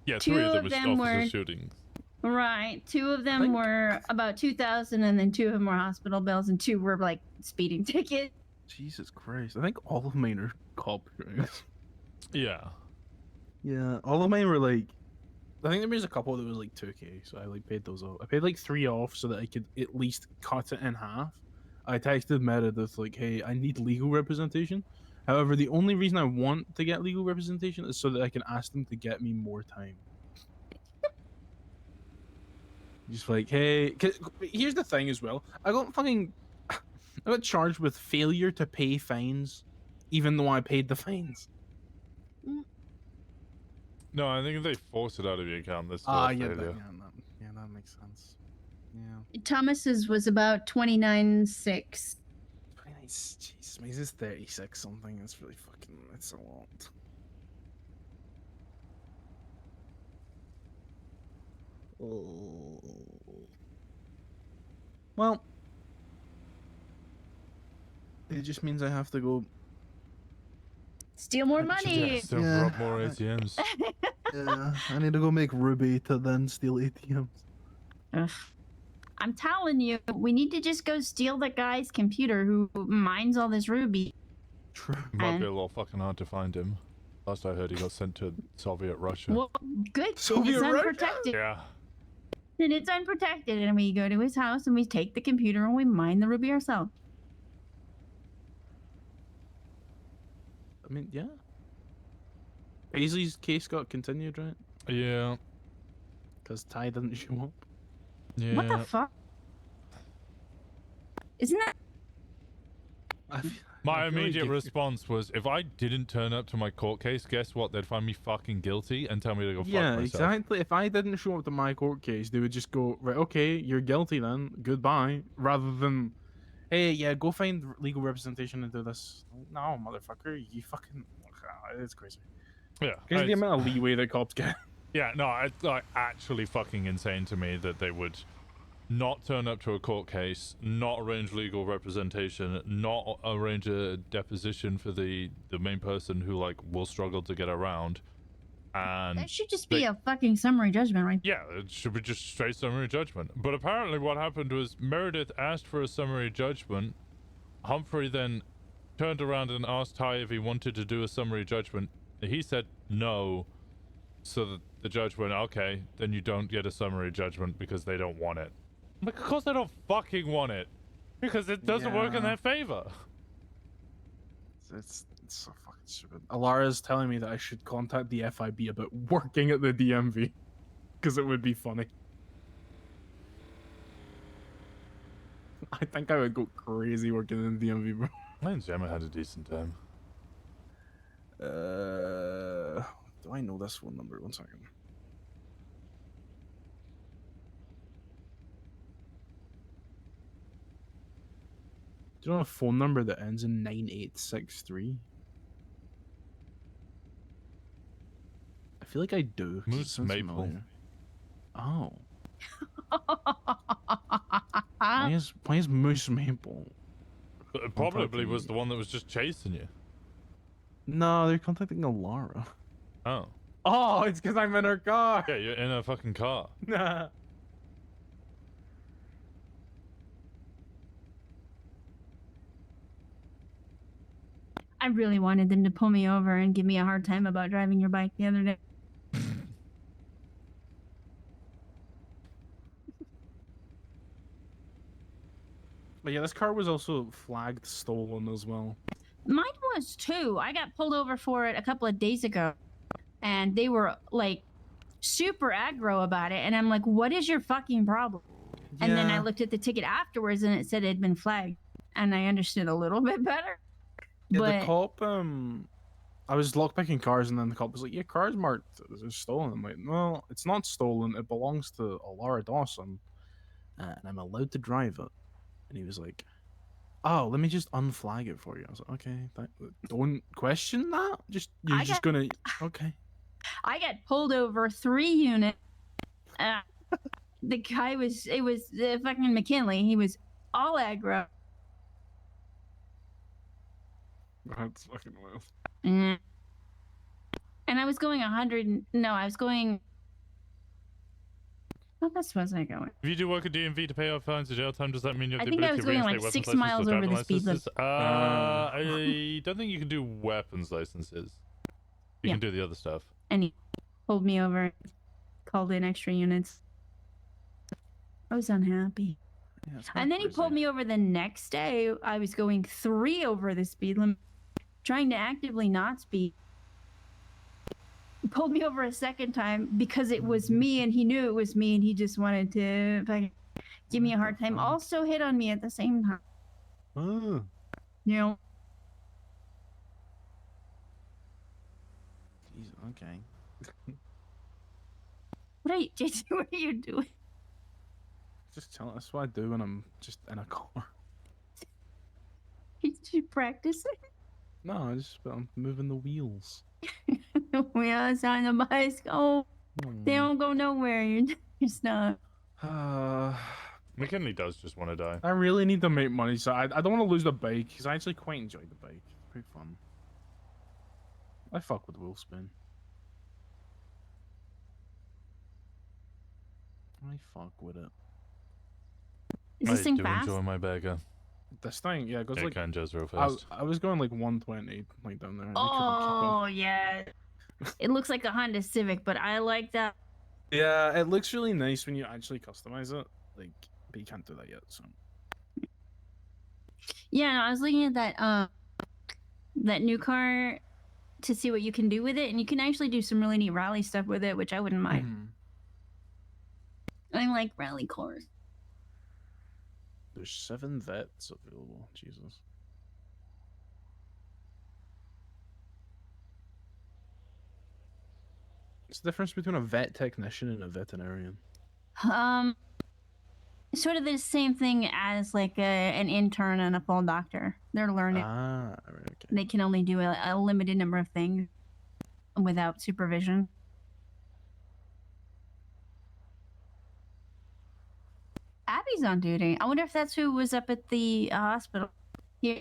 Yeah, 2 3 of them of was them officer were shootings. right. 2 of them were about 2,000, and then 2 of them were hospital bills, and 2 were like speeding tickets. Jesus Christ. I think all of mine are cop shootings. Yeah. Yeah, all of mine were like, I think there was a couple that was like 2K, so I like paid those off. I paid like 3 off so that I could at least cut it in half. I texted Meredith like, hey, I need legal representation. However, the only reason I want to get legal representation is so that I can ask them to get me more time. Just like, hey, 'cause here's the thing as well. I got charged with failure to pay fines, even though I paid the fines. No, I think if they force it out of your account, that's still Ah, a yeah, failure. that makes sense. Yeah. Thomas's was about 29.6. Jesus, mate, is 36 something? That's really fucking. That's a lot. Oh. Well, it just means I have to go. Steal more money. Yeah, still rob more ATMs. Yeah, I need to go make Ruby to then steal ATMs. I'm telling you, we need to just go steal the guy's computer who mines all this ruby. True. Might be a little fucking hard to find him. Last I heard, he got sent to Soviet Russia. Well, good. Soviet It's Russia? unprotected. Yeah. Then it's unprotected, and we go to his house and we take the computer and we mine the ruby ourselves. I mean, yeah. Paisley's case got continued, right? Yeah. Because Ty didn't show up. Yeah. What the fuck? Isn't that? My I feel like immediate if- response was, if I didn't turn up to my court case, guess what? They'd find me fucking guilty and tell me to go fuck Yeah, myself. exactly. If I didn't show up to my court case, they would just go, right, okay, you're guilty then, goodbye, rather than, hey, yeah, go find legal representation and do this. No, motherfucker, you fucking, it's crazy. Yeah. Because the it's- amount of leeway that cops get. Yeah, no, it's like actually fucking insane to me that they would not turn up to a court case, not arrange legal representation, not arrange a deposition for the main person who like will struggle to get around, and That should just be a fucking summary judgment, right? yeah, it should be just straight summary judgment. But apparently what happened was Meredith asked for a summary judgment. Humphrey then turned around and asked Ty if he wanted to do a summary judgment. He said no, so that the judge went, okay, then you don't get a summary judgment because they don't want it. I'm like, of course they don't fucking want it, because it doesn't work in Yeah. their favor. It's so fucking stupid. Alara's telling me that I should contact the FIB about working at the DMV, because it would be funny. I think I would go crazy working in the DMV, bro. Me and Gemma had a decent time. Do I know this phone number? 1 second. Do you know a phone number that ends in 9863? I feel like I do. 'cause it Moose sounds Maple. familiar. Oh. Why is Moose Maple? It probably was the one that was just chasing you. No, they're contacting Alara. Oh. Oh, it's because I'm in her car. Yeah, you're in a fucking car. Nah. I really wanted them to pull me over and give me a hard time about driving your bike the other day. But yeah, this car was also flagged stolen as well. Mine was too. I got pulled over for it a couple of days ago, and they were like super aggro about it. And I'm like, what is your fucking problem? And then I Yeah. looked at the ticket afterwards and it said it had been flagged. And I understood a little bit better. Yeah, but the cop, I was lockpicking cars, and then the cop was like, yeah, car's marked as stolen. I'm like, no, it's not stolen. It belongs to Alara Dawson, and I'm allowed to drive it. And he was like, oh, let me just unflag it for you. I was like, okay, don't question that. You're I just got- gonna, okay. I got pulled over 3 units. The guy was, it was fucking McKinley. He was all aggro. That's fucking wild. Mm. And I was going 100. No, I was going. What was I going? If you do work at DMV to pay off fines or jail time, does that mean you have I the think I ability was to going, reinstate like, weapons 6 licenses miles or over driving the speed limit. licenses? I don't think you can do weapons licenses. You Yeah. can do the other stuff. And he pulled me over, called in extra units. I was unhappy. And then he pulled me over the next day. I was going 3 over the speed limit, trying to actively not speed. He pulled me over a second time because it was me, and he knew it was me, and he just wanted to fucking give me a hard time. Also hit on me at the same time. Oh. You know, Jeez, okay. what are you, JC? What are you doing? Just tell us what I do when I'm just in a car. Did you practice it? No, I'm moving the wheels. The wheels on the bicycle. They don't go nowhere. You're stuck. McKinley does just want to die. I really need to make money, so I don't want to lose the bike, because I actually quite enjoy the bike. It's pretty fun. I fuck with wheel spin. I fuck with it. Is this I thing do fast? enjoy my burger. This thing, yeah, it goes It like... can just real I, fast. I was going like 120, like down there. and I couldn't keep up. Oh, yeah. It looks like a Honda Civic, but I like that. Yeah, it looks really nice when you actually customize it, like, but you can't do that yet, so... Yeah, no, I was looking at that new car to see what you can do with it, and you can actually do some really neat rally stuff with it, which I wouldn't mind. Mhm. I like rally cars. There's 7 vets available, Jesus. What's the difference between a vet technician and a veterinarian? Sort of the same thing as like an intern and a full doctor. They're learning. Ah, right, okay. They can only do a limited number of things without supervision. Abby's on duty. I wonder if that's who was up at the hospital. Here.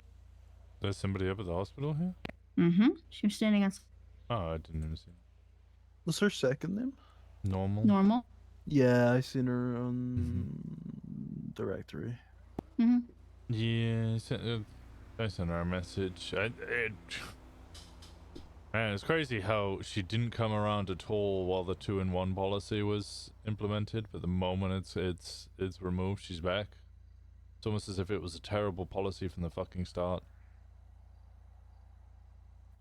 There's somebody up at the hospital here? Mm-hmm. She was standing on Oh, I didn't even see. What's her second name? Normal. normal. Yeah, I seen her on directory. Mm-hmm. Yeah, I sent her a message. Man, it's crazy how she didn't come around at all while the 2-in-1 policy was implemented, but the moment it's removed, she's back. It's almost as if it was a terrible policy from the fucking start.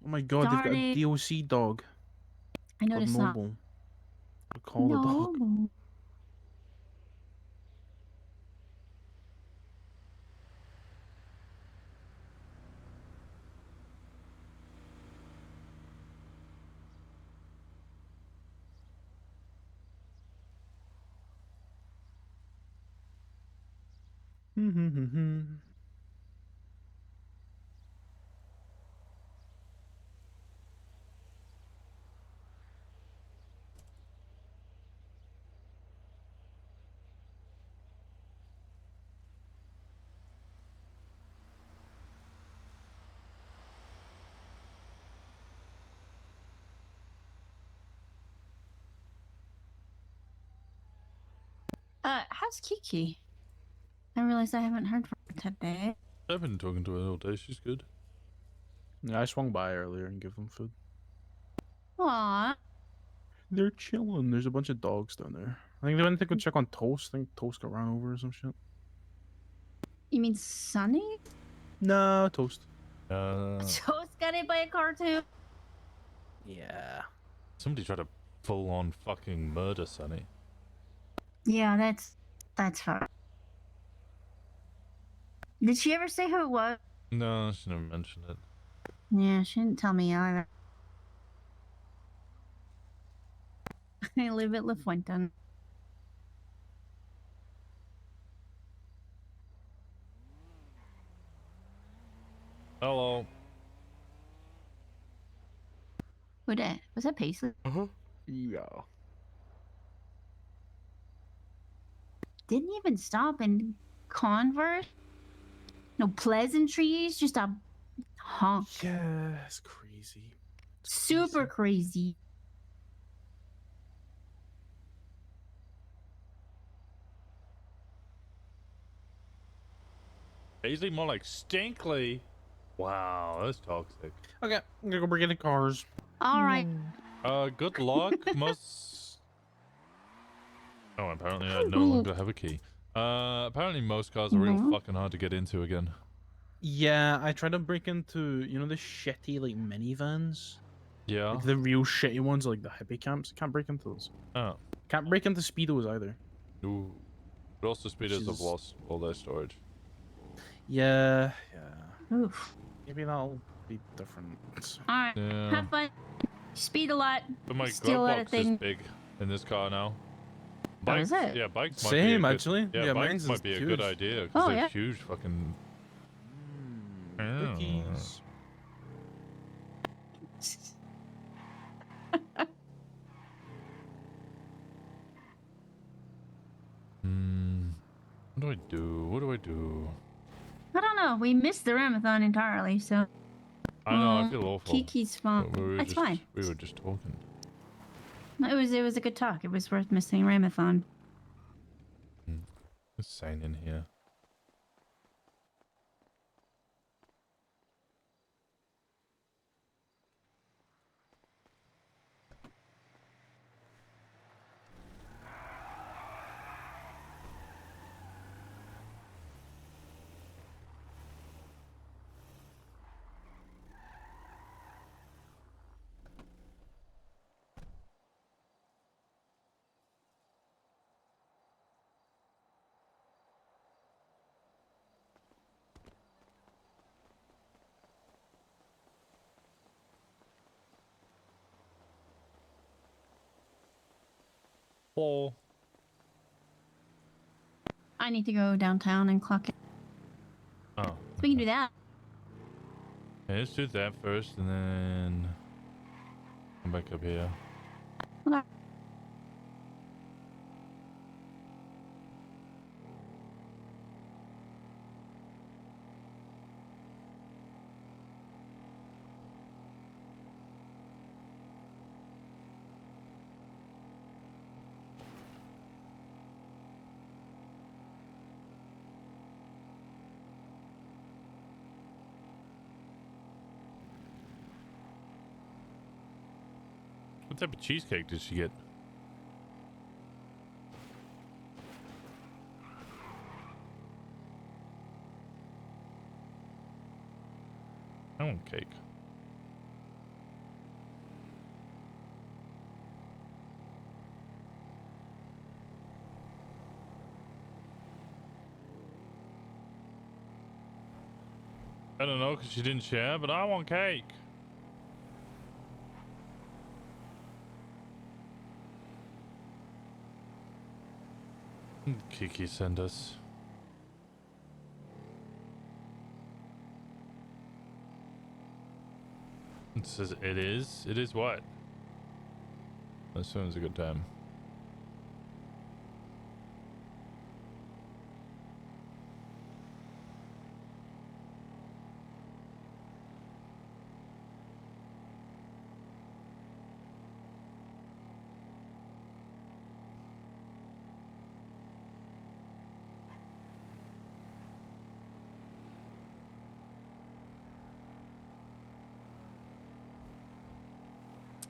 Oh my god, they've got a Started- DOC dog. I noticed that. Noble. We'll call the dog. No. How's Kiki? I realize I haven't heard from her today. I've been talking to her all day. She's good. Yeah, I swung by earlier and give them food. Aww. They're chilling. There's a bunch of dogs down there. I think they went to go check on Toast. I think Toast got run over or some shit. You mean Sunny? No, Toast. Toast got hit by a car too? Yeah. Somebody tried to full-on fucking murder Sunny. Yeah, that's fine. Did she ever say who it was? No, she never mentioned it. Yeah, she didn't tell me either. I live at La Fuente. Hello. Who that? Was that Paisley? Yeah. Didn't even stop and converse. No pleasantries, just a honk. Yeah, it's crazy. Super crazy. Paisley, more like Stinkly. Wow, that's toxic. Okay, I'm gonna go bring in the cars. All right. Good luck. Most. Oh, apparently I no longer have a key. Apparently most cars are real fucking hard to get into again. Yeah, I tried to break into, you know, the shitty, like, minivans? Yeah. Like, the real shitty ones, like the hippie camps. Can't break into those. Oh. Can't break into Speedos either. Ooh. But also speeders have Jesus. lost all their storage. Yeah, Oof. maybe that'll be different. Alright. Yeah. Have fun. Speed a lot. But my Steal glove a lot of box is things. big in this car now. Oh, is it? Yeah, bikes might Same, be a good, actually. Yeah, Yeah, bikes mine's might is be a huge. good idea because Oh, they're yeah. huge fucking. Cookies. What do I do? What do I do? I don't know. We missed the Ramathon entirely, so. I know, I feel awful. Kiki's fine. But That's fine. We were just talking. It was a good talk. It was worth missing Ramathon. Let's sign in here. Hello. I need to go downtown and clock it. Oh. So we can do that. Yeah, let's do that first and then come back up here. Okay. What type of cheesecake did she get? I want cake. I don't know because she didn't share, but I want cake. Kiki send us. It says it is. It is what? As soon as a good time.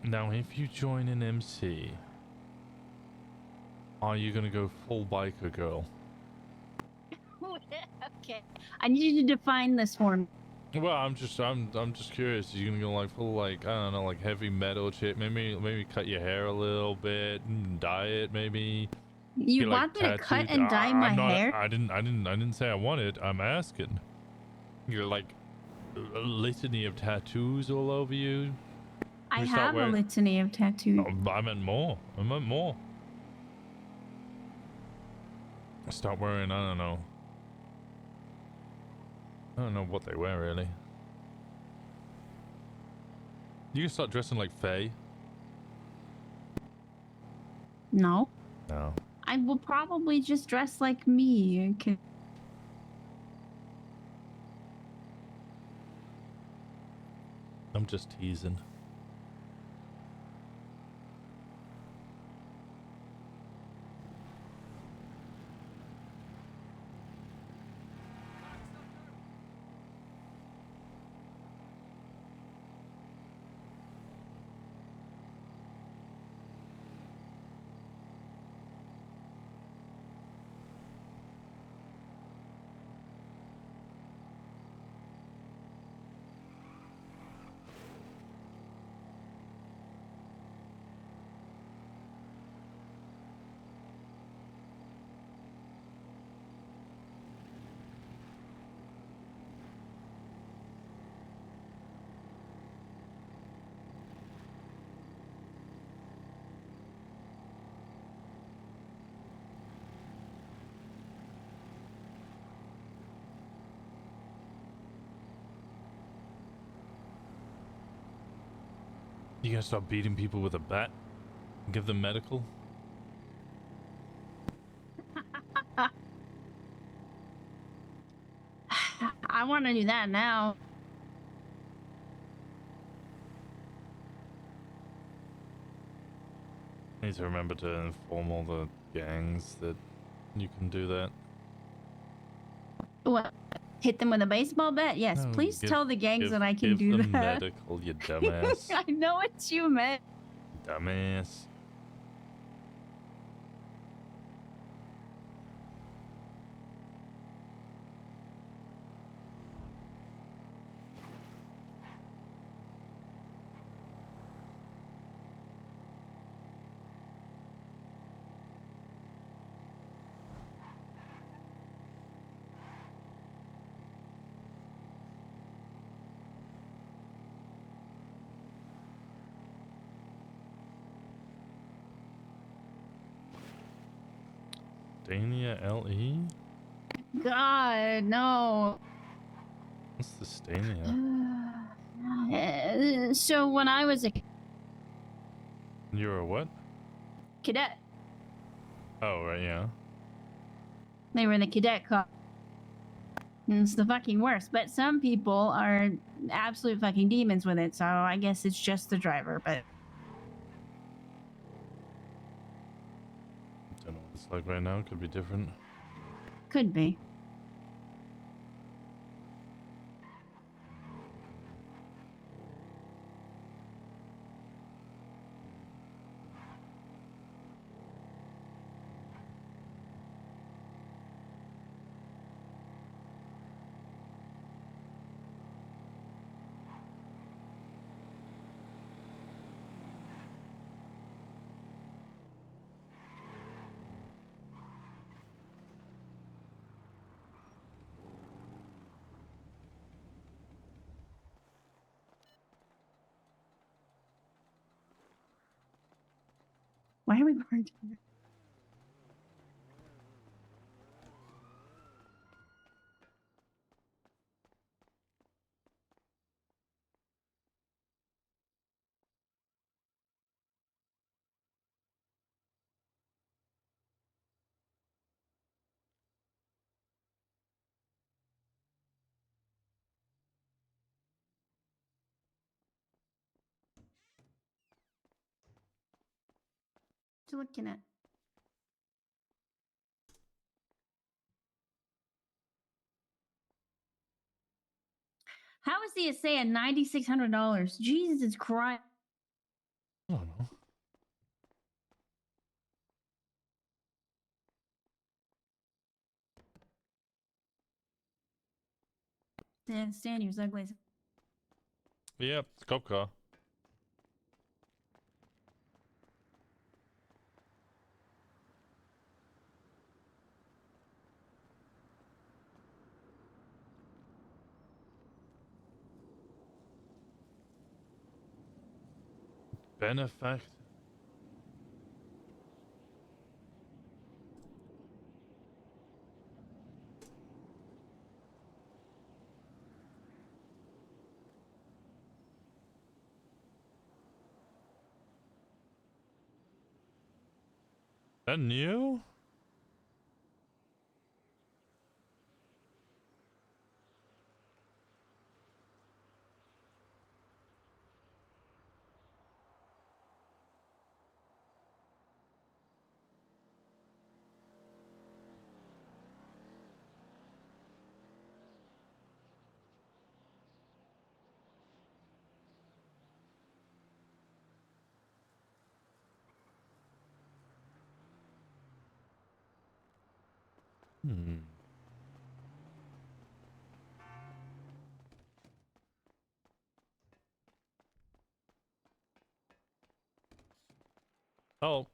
Now, if you join an MC, are you gonna go full biker girl? Okay. I need you to define this for me. Well, I'm just curious. Are you gonna go like full like I don't know like heavy metal chick? Maybe cut your hair a little bit, and dye it maybe. You Get, like, want me to cut tattooed. and dye my I'm not, hair? I didn't say I wanted. I'm asking. You're like a litany of tattoos all over you. I We start have a wearing- litany of tattoos. No, I meant more. I meant more. Start wearing, I don't know what they wear really. You can start dressing like Faye. No. No. I will probably just dress like me. Okay. I'm just teasing. You gonna start beating people with a bat? Give them medical? I want to do that now. Need to remember to inform all the gangs that you can do that. What? Hit them with a baseball bat? Yes. No, Please give- tell the gangs that I can give do them that. medical, you dumbass. I know what you meant. Dumbass. Stania LE? God, no. What's the Stania? So when I was a You're a what? cadet, Oh, right, yeah. they were in the cadet corps. And it's the fucking worst. But some people are absolute fucking demons with it, so I guess it's just the driver, but Don't know what it's like right now. Could be different. could be. Why are we parked here? What you looking at? How is the assay at $9,600? Jesus Christ. I don't know. Yeah, Stan, you're ugly. Yep, it's a cop car. Benefact. That new? Hmm. Oh.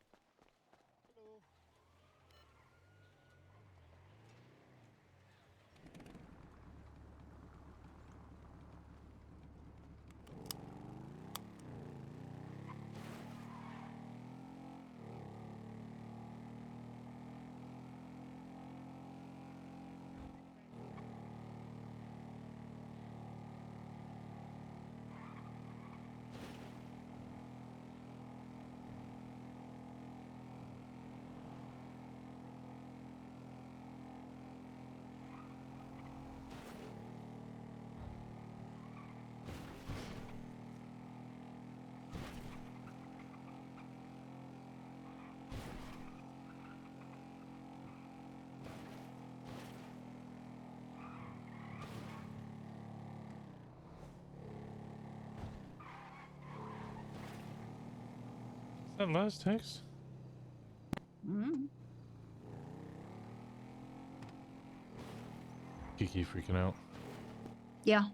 Is that last text? Mm. Kiki freaking out. Yeah.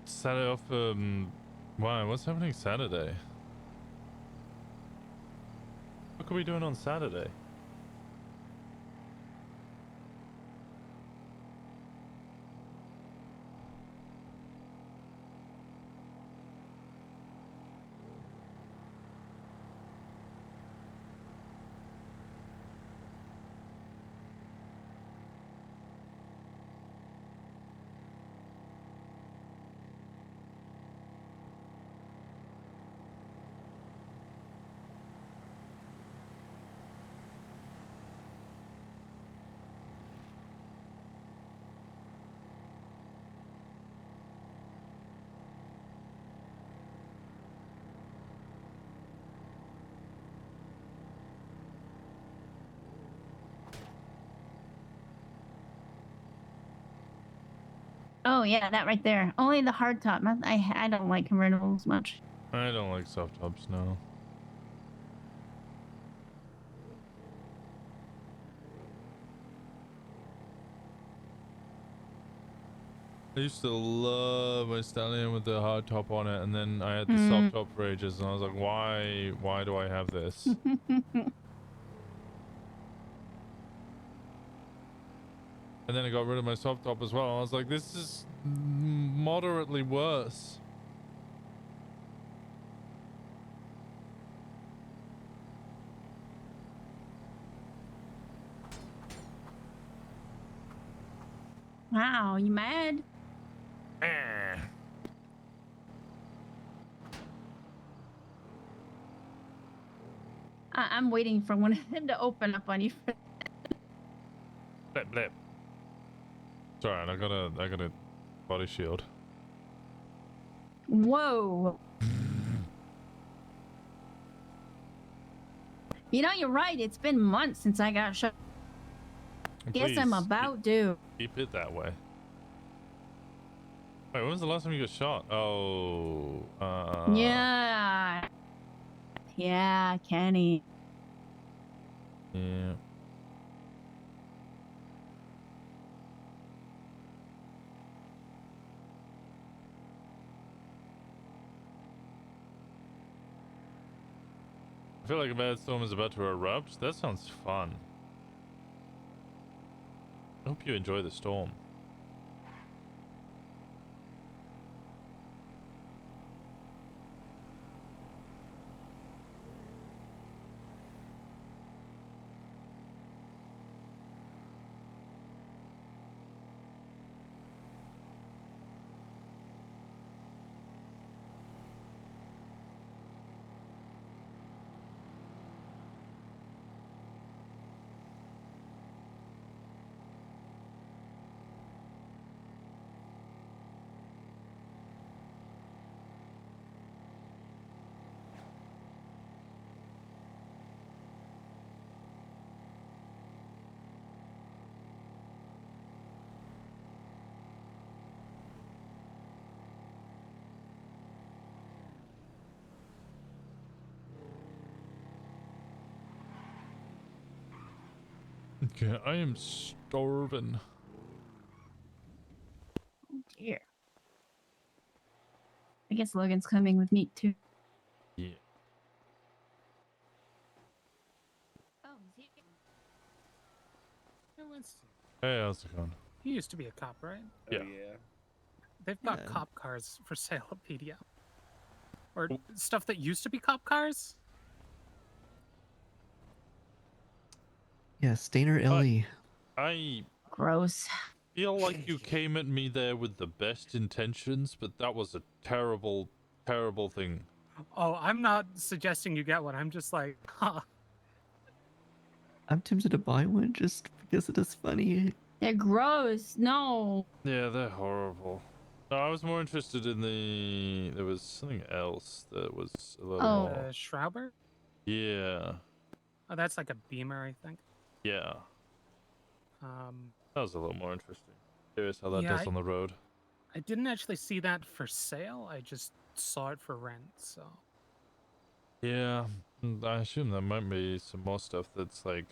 Saturday off. Why? What's happening Saturday? What are we doing on Saturday? Oh yeah, that right there. Only the hard top. I don't like convertibles much. I don't like soft tops, no. I used to love my Stallion with the hard top on it, and then I had the soft top for ages, and I was like, why do I have this? And then I got rid of my soft top as well. I was like, this is moderately worse. Wow, you mad? I'm waiting for one of them to open up on you. Blip, blip. Sorry, I got a body shield. Whoa. You know, you're right. It's been months since I got shot. Guess I'm about due. Keep it that way. Wait, when was the last time you got shot? Oh, Yeah. Yeah, Kenny. Yeah. I feel like a bad storm is about to erupt. That sounds fun. I hope you enjoy the storm. Okay, I am starving. Oh dear. I guess Logan's coming with me too. Yeah. Oh, is he? Hey, Winston. Hey, how's it going? You used to be a cop, right? Yeah. They've got cop cars for sale at PDM. Or stuff that used to be cop cars? Yeah, Stainer LE. I Gross. feel like you came at me there with the best intentions, but that was a terrible, terrible thing. Oh, I'm not suggesting you get one. I'm just like, huh. I'm tempted to buy one just because it is funny. They're gross. No. Yeah, they're horrible. No, I was more interested in the... There was something else that was a little more... Schrauber? Yeah. Oh, that's like a Beamer, I think. Yeah. That was a little more interesting. Curious how that Yeah, does on the road. I didn't actually see that for sale. I just saw it for rent. So Yeah, I assume there might be some more stuff that's like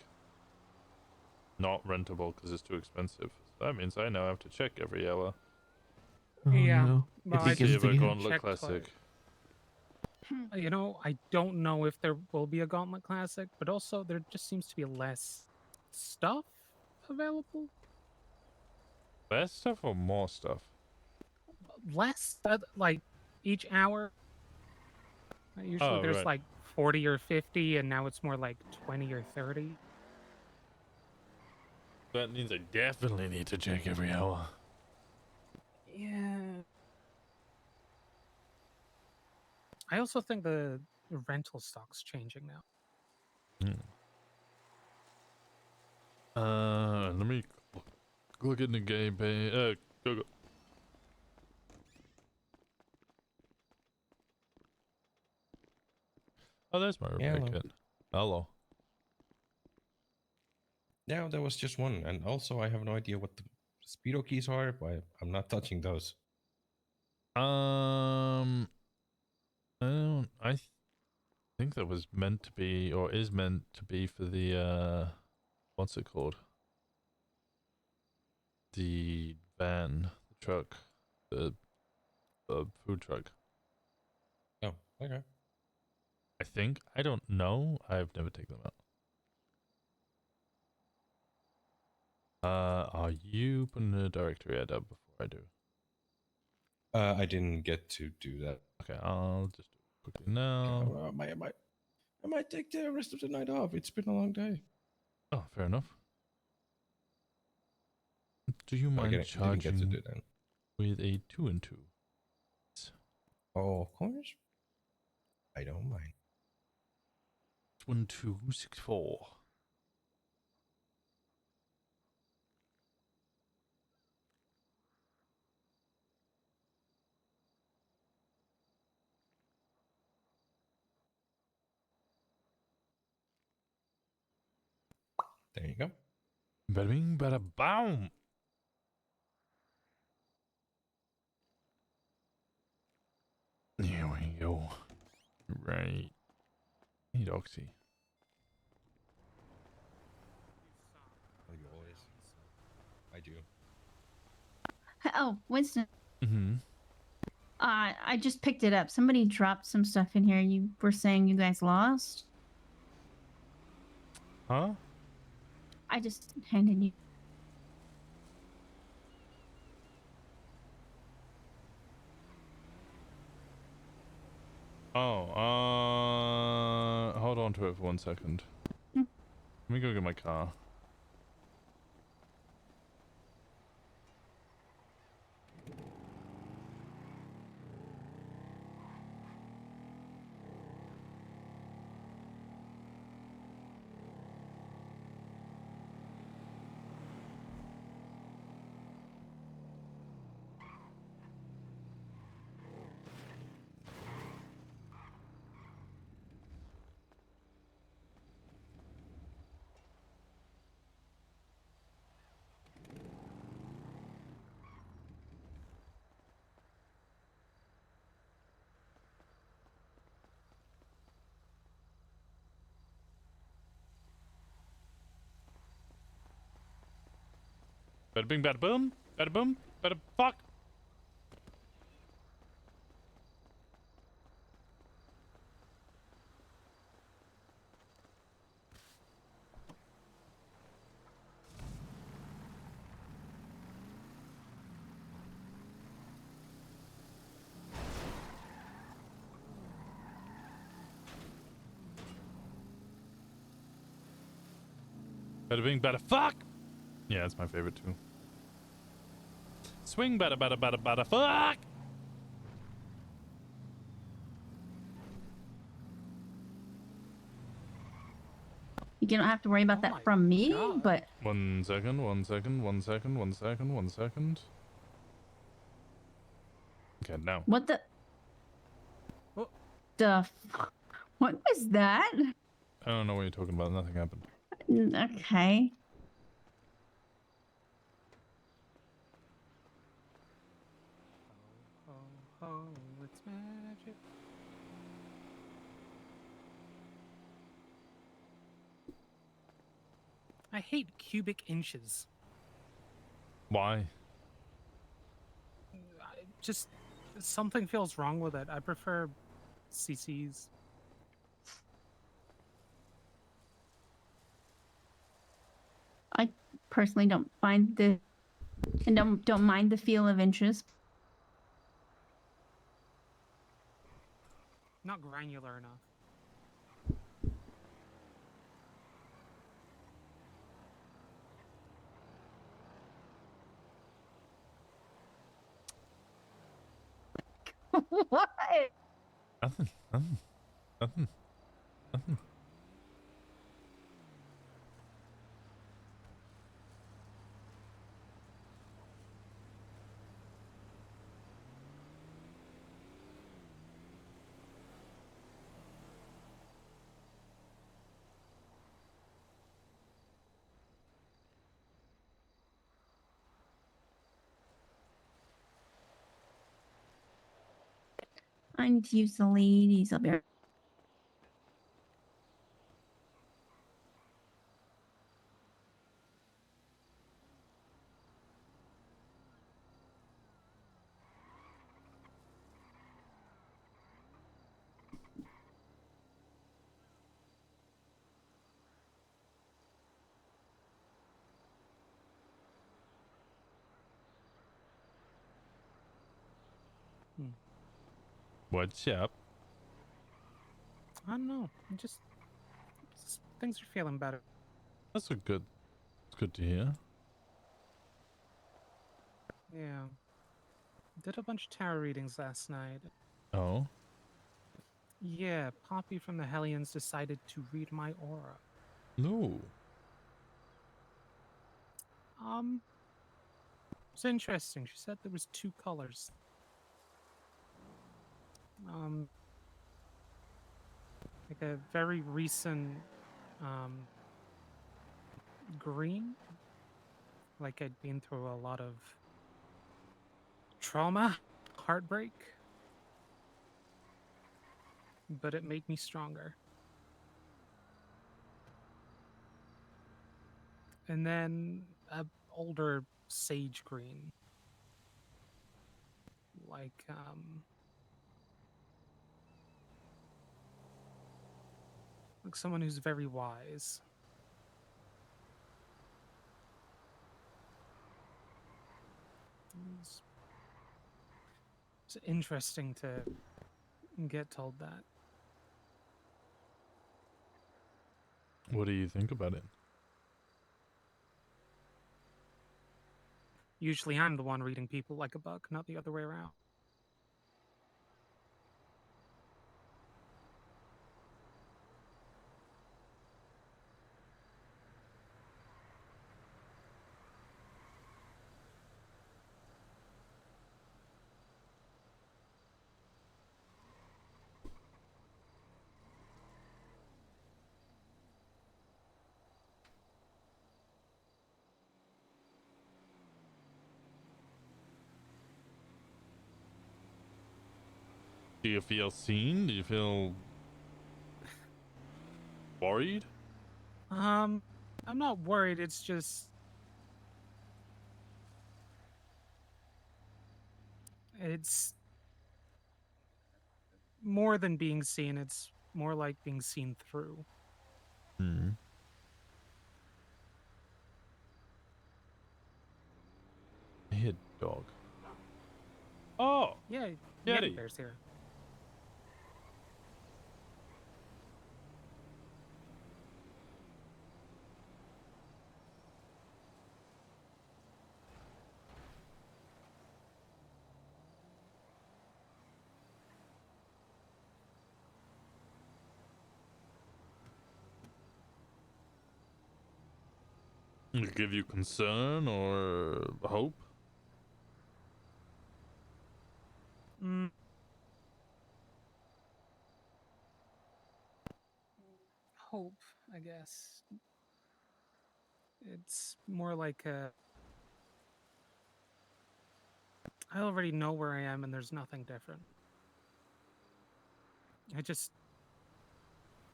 not rentable because it's too expensive. So that means I now have to check every hour. Oh yeah, no. well, It I See begins if a again. Gauntlet checked Classic. You know, I don't know if there will be a Gauntlet Classic, but also there just seems to be less stuff available. Less stuff or more stuff? Less, like each hour. Usually Oh, there's right. like 40 or 50, and now it's more like 20 or 30. That means I definitely need to check every hour. Yeah. I also think the rental stock's changing now. Let me look in the game page. Go. Oh, there's my repair hello. kit. Hello. Yeah, there was just one, and also I have no idea what the speedo keys are, but I'm not touching those. I think that was meant to be, or is meant to be for the, what's it called? The van, the truck, the food truck. Oh, okay. I think. I don't know. I've never taken them out. Are you putting a directory ad up before I do? I didn't get to do that. Okay, I'll just do it quickly now. I might take the rest of the night off. It's been a long day. Oh, fair enough. Do you No, I mind didn't get to charging do that. with a 2 and 2? Oh, of course. I don't mind. 1264. There you go. Bada bing, bada boom. Here we go. Right. Hey, Doxy. Oh, you always. I do. Oh, Winston. Mm-hmm. I just picked it up. Somebody dropped some stuff in here. You were saying you guys lost? Huh? I just handed you. Oh, hold on to it for 1 second. Let me go get my car. Bada bing, bada boom. Bada boom. Bada fuck. Bada bing, bada fuck. Yeah, that's my favorite too. Swing, bada bada bada bada fuck. You don't have to worry about that from me, but 1 second, 1 second, 1 second, 1 second, 1 second. Okay, now. what the? What was that? I don't know what you're talking about. Nothing happened. Okay. Oh, it's magic. I hate cubic inches. Why? Just something feels wrong with it. I prefer CCs. I personally don't find the and don't mind the feel of inches. Not granular enough. What? Nothing. Nothing. Nothing. Nothing. I need to use the ladies. I'll be right. What's up? I don't know. Things are feeling better. That's a good. It's good to hear. Yeah. Did a bunch of tarot readings last night. Oh. Yeah, Poppy from the Hellions decided to read my aura. No. It's interesting. She said there was 2 colors. Like a very recent green. Like I'd been through a lot of trauma, heartbreak. But it made me stronger. And then a older sage green. Like someone who's very wise. It's interesting to get told that. What do you think about it? Usually I'm the one reading people like a book, not the other way around. Do you feel seen? Do you feel worried? I'm not worried, it's just it's more than being seen, it's more like being seen through. Hmm. I hear dog. Oh! Yeah, Yeti. Bear's here. Give you concern or hope? Hope, I guess. It's more like a I already know where I am and there's nothing different. I just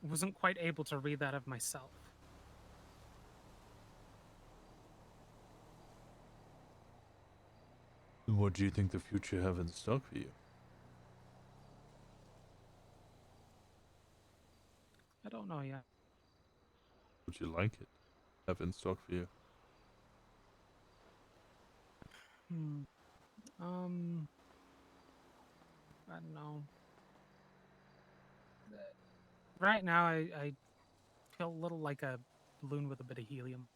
wasn't quite able to read that of myself. What do you think the future have in stock for you? I don't know yet. Would you like it? Have in stock for you? I don't know. Right now, I feel a little like a balloon with a bit of helium.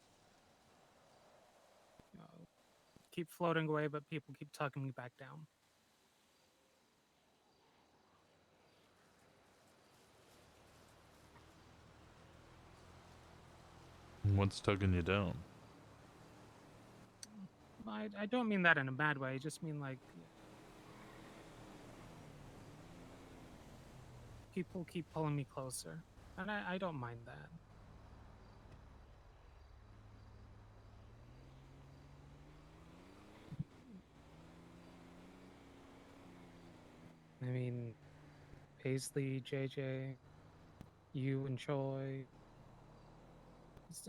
Keep floating away, but people keep tugging me back down. What's tugging you down? I don't mean that in a bad way. I just mean like people keep pulling me closer, and I don't mind that. I mean, Paisley, JJ, you and Choi.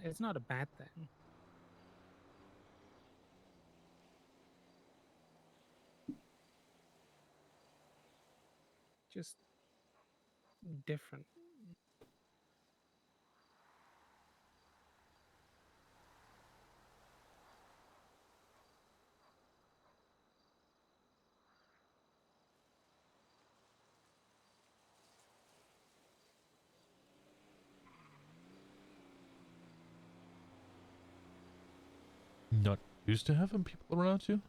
It's not a bad thing. Just different. Not used to having people around you?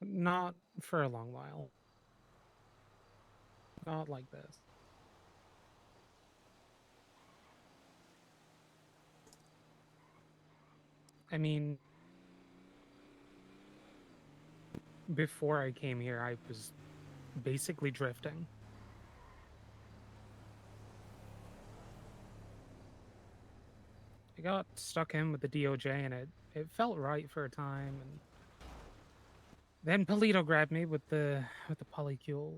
Not for a long while. Not like this. I mean, before I came here, I was basically drifting. I got stuck in with the DOJ, and it felt right for a time, and then Polito grabbed me with the polycule,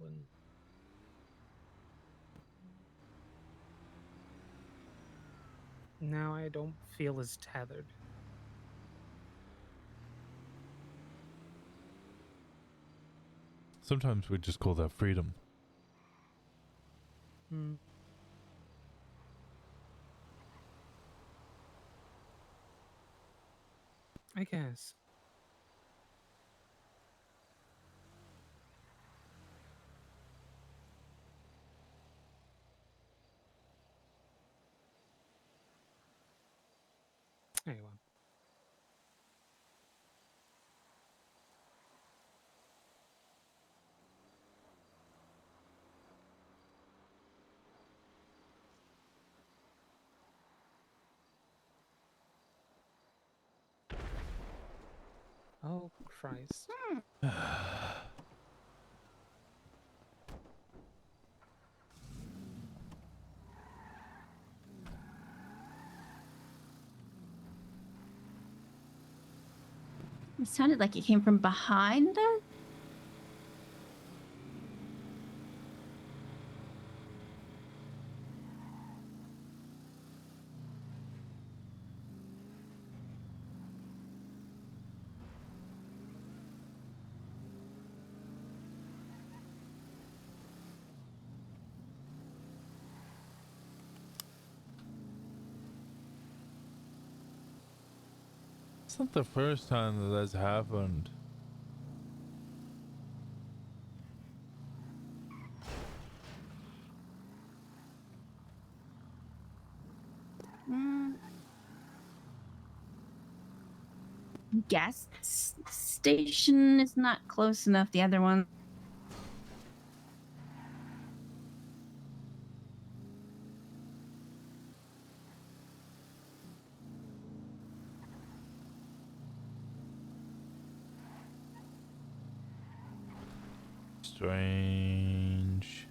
and now I don't feel as tethered. Sometimes we just call that freedom. I guess. Anyway. Oh, Christ. It sounded like it came from behind us. It's not the first time that that's happened. Gas station is not close enough. The other one. Strange.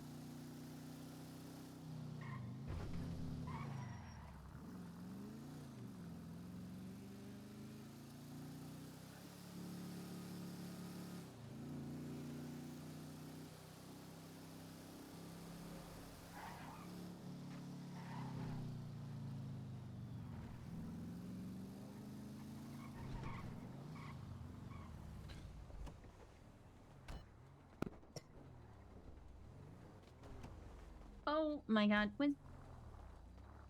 Oh my god, with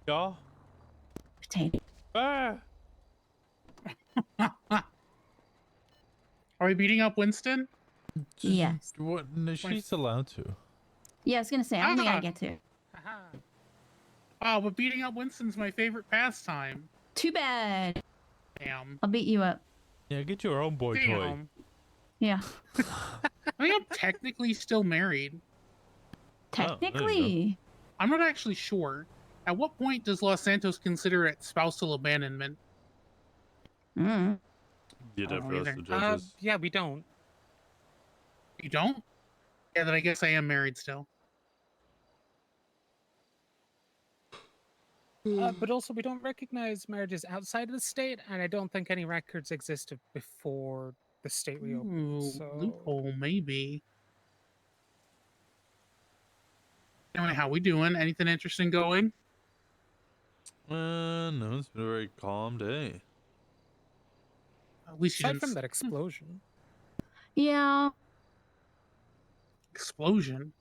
Yeah. potato. Ah. Are we beating up Winston? Yes. What? No, she's allowed to. Yeah, I was gonna say, only I get to. Oh, but beating up Winston's my favorite pastime. Too bad. Damn. I'll beat you up. Yeah, get your own boy toy. Damn. Yeah. I think I'm technically still married. Technically. I'm not actually sure. At what point does Los Santos consider it spousal abandonment? Mm. You'd I have don't to know ask either. the judges. Yeah, we don't. You don't? Yeah, then I guess I am married still. But also, we don't recognize marriages outside of the state, and I don't think any records existed before the state reopened. Ooh, So loophole, maybe. Anyway, how we doing? Anything interesting going? No, it's been a very calm day. At least you aside didn't. from that explosion, Yeah. Explosion?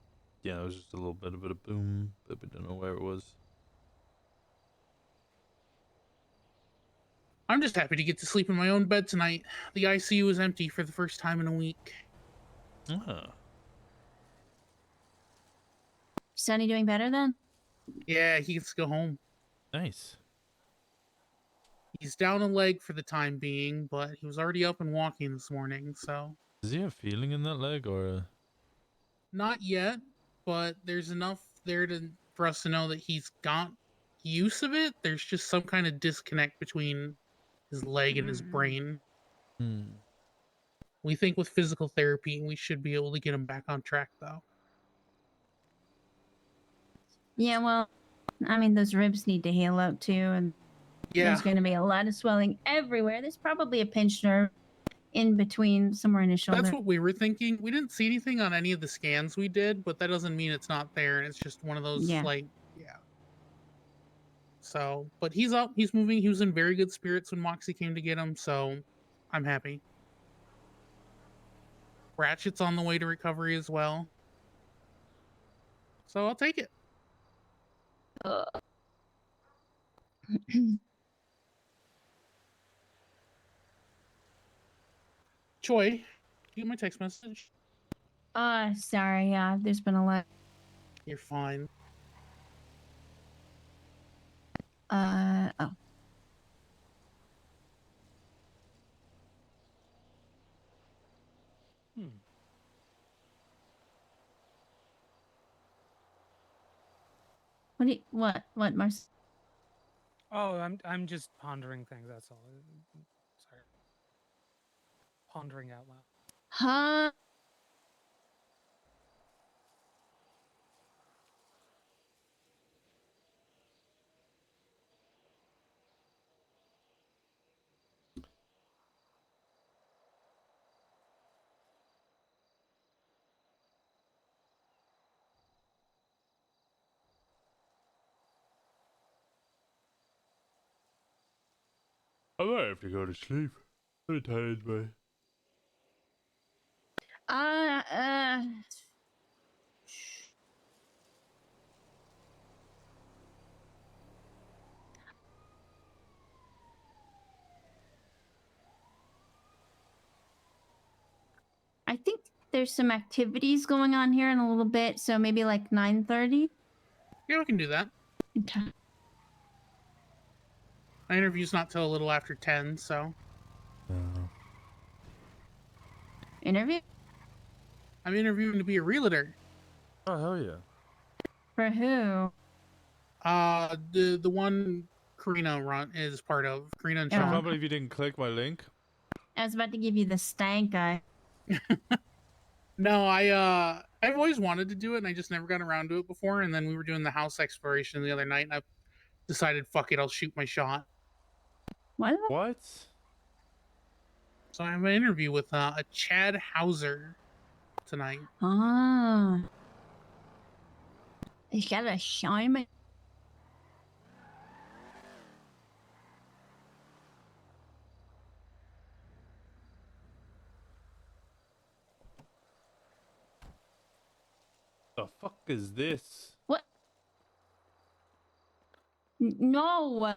Yeah, it was just a little bit of a boom, but we don't know where it was. I'm just happy to get to sleep in my own bed tonight. The ICU is empty for the first time in a week. Ah. Sonny doing better then? Yeah, he gets to go home. Nice. He's down a leg for the time being, but he was already up and walking this morning, so. Does he have feeling in that leg, or? Not yet, but there's enough there for us to know that he's got use of it. There's just some kind of disconnect between his leg and his brain. Hmm. We think with physical therapy, we should be able to get him back on track, though. Yeah, well, I mean, those ribs need to heal up too, and there's going to be a lot of swelling everywhere. There's probably a pinched nerve in between, somewhere in his shoulder. That's what we were thinking. We didn't see anything on any of the scans we did, but that doesn't mean it's not there, and it's just one of those, Yeah. So, but he's up, he's moving, he was in very good spirits when Moxie came to get him, so I'm happy. Ratchet's on the way to recovery as well. So I'll take it. Choi, you get my text message? Sorry, yeah, there's been a lot. You're fine. Oh. What, Mars? oh, I'm just pondering things. That's all. Sorry, pondering out loud. Huh? I might have to go to sleep. I'm tired, boy. I think there's some activities going on here in a little bit, so maybe like 9:30. Yeah, we can do that. Okay. My interview's not till a little after 10, so. Interview? I'm interviewing to be a realtor. Oh, hell yeah. For who? The one Karina is part of. Karina and I Sean. can't believe you didn't click my link. I was about to give you the stank eye. No, I've always wanted to do it, and I just never got around to it before. And then we were doing the house exploration the other night, and I decided, fuck it, I'll shoot my shot. What? So I have an interview with a Chad Hauser tonight. Ah. Is that a Simon? The fuck is this? What? No.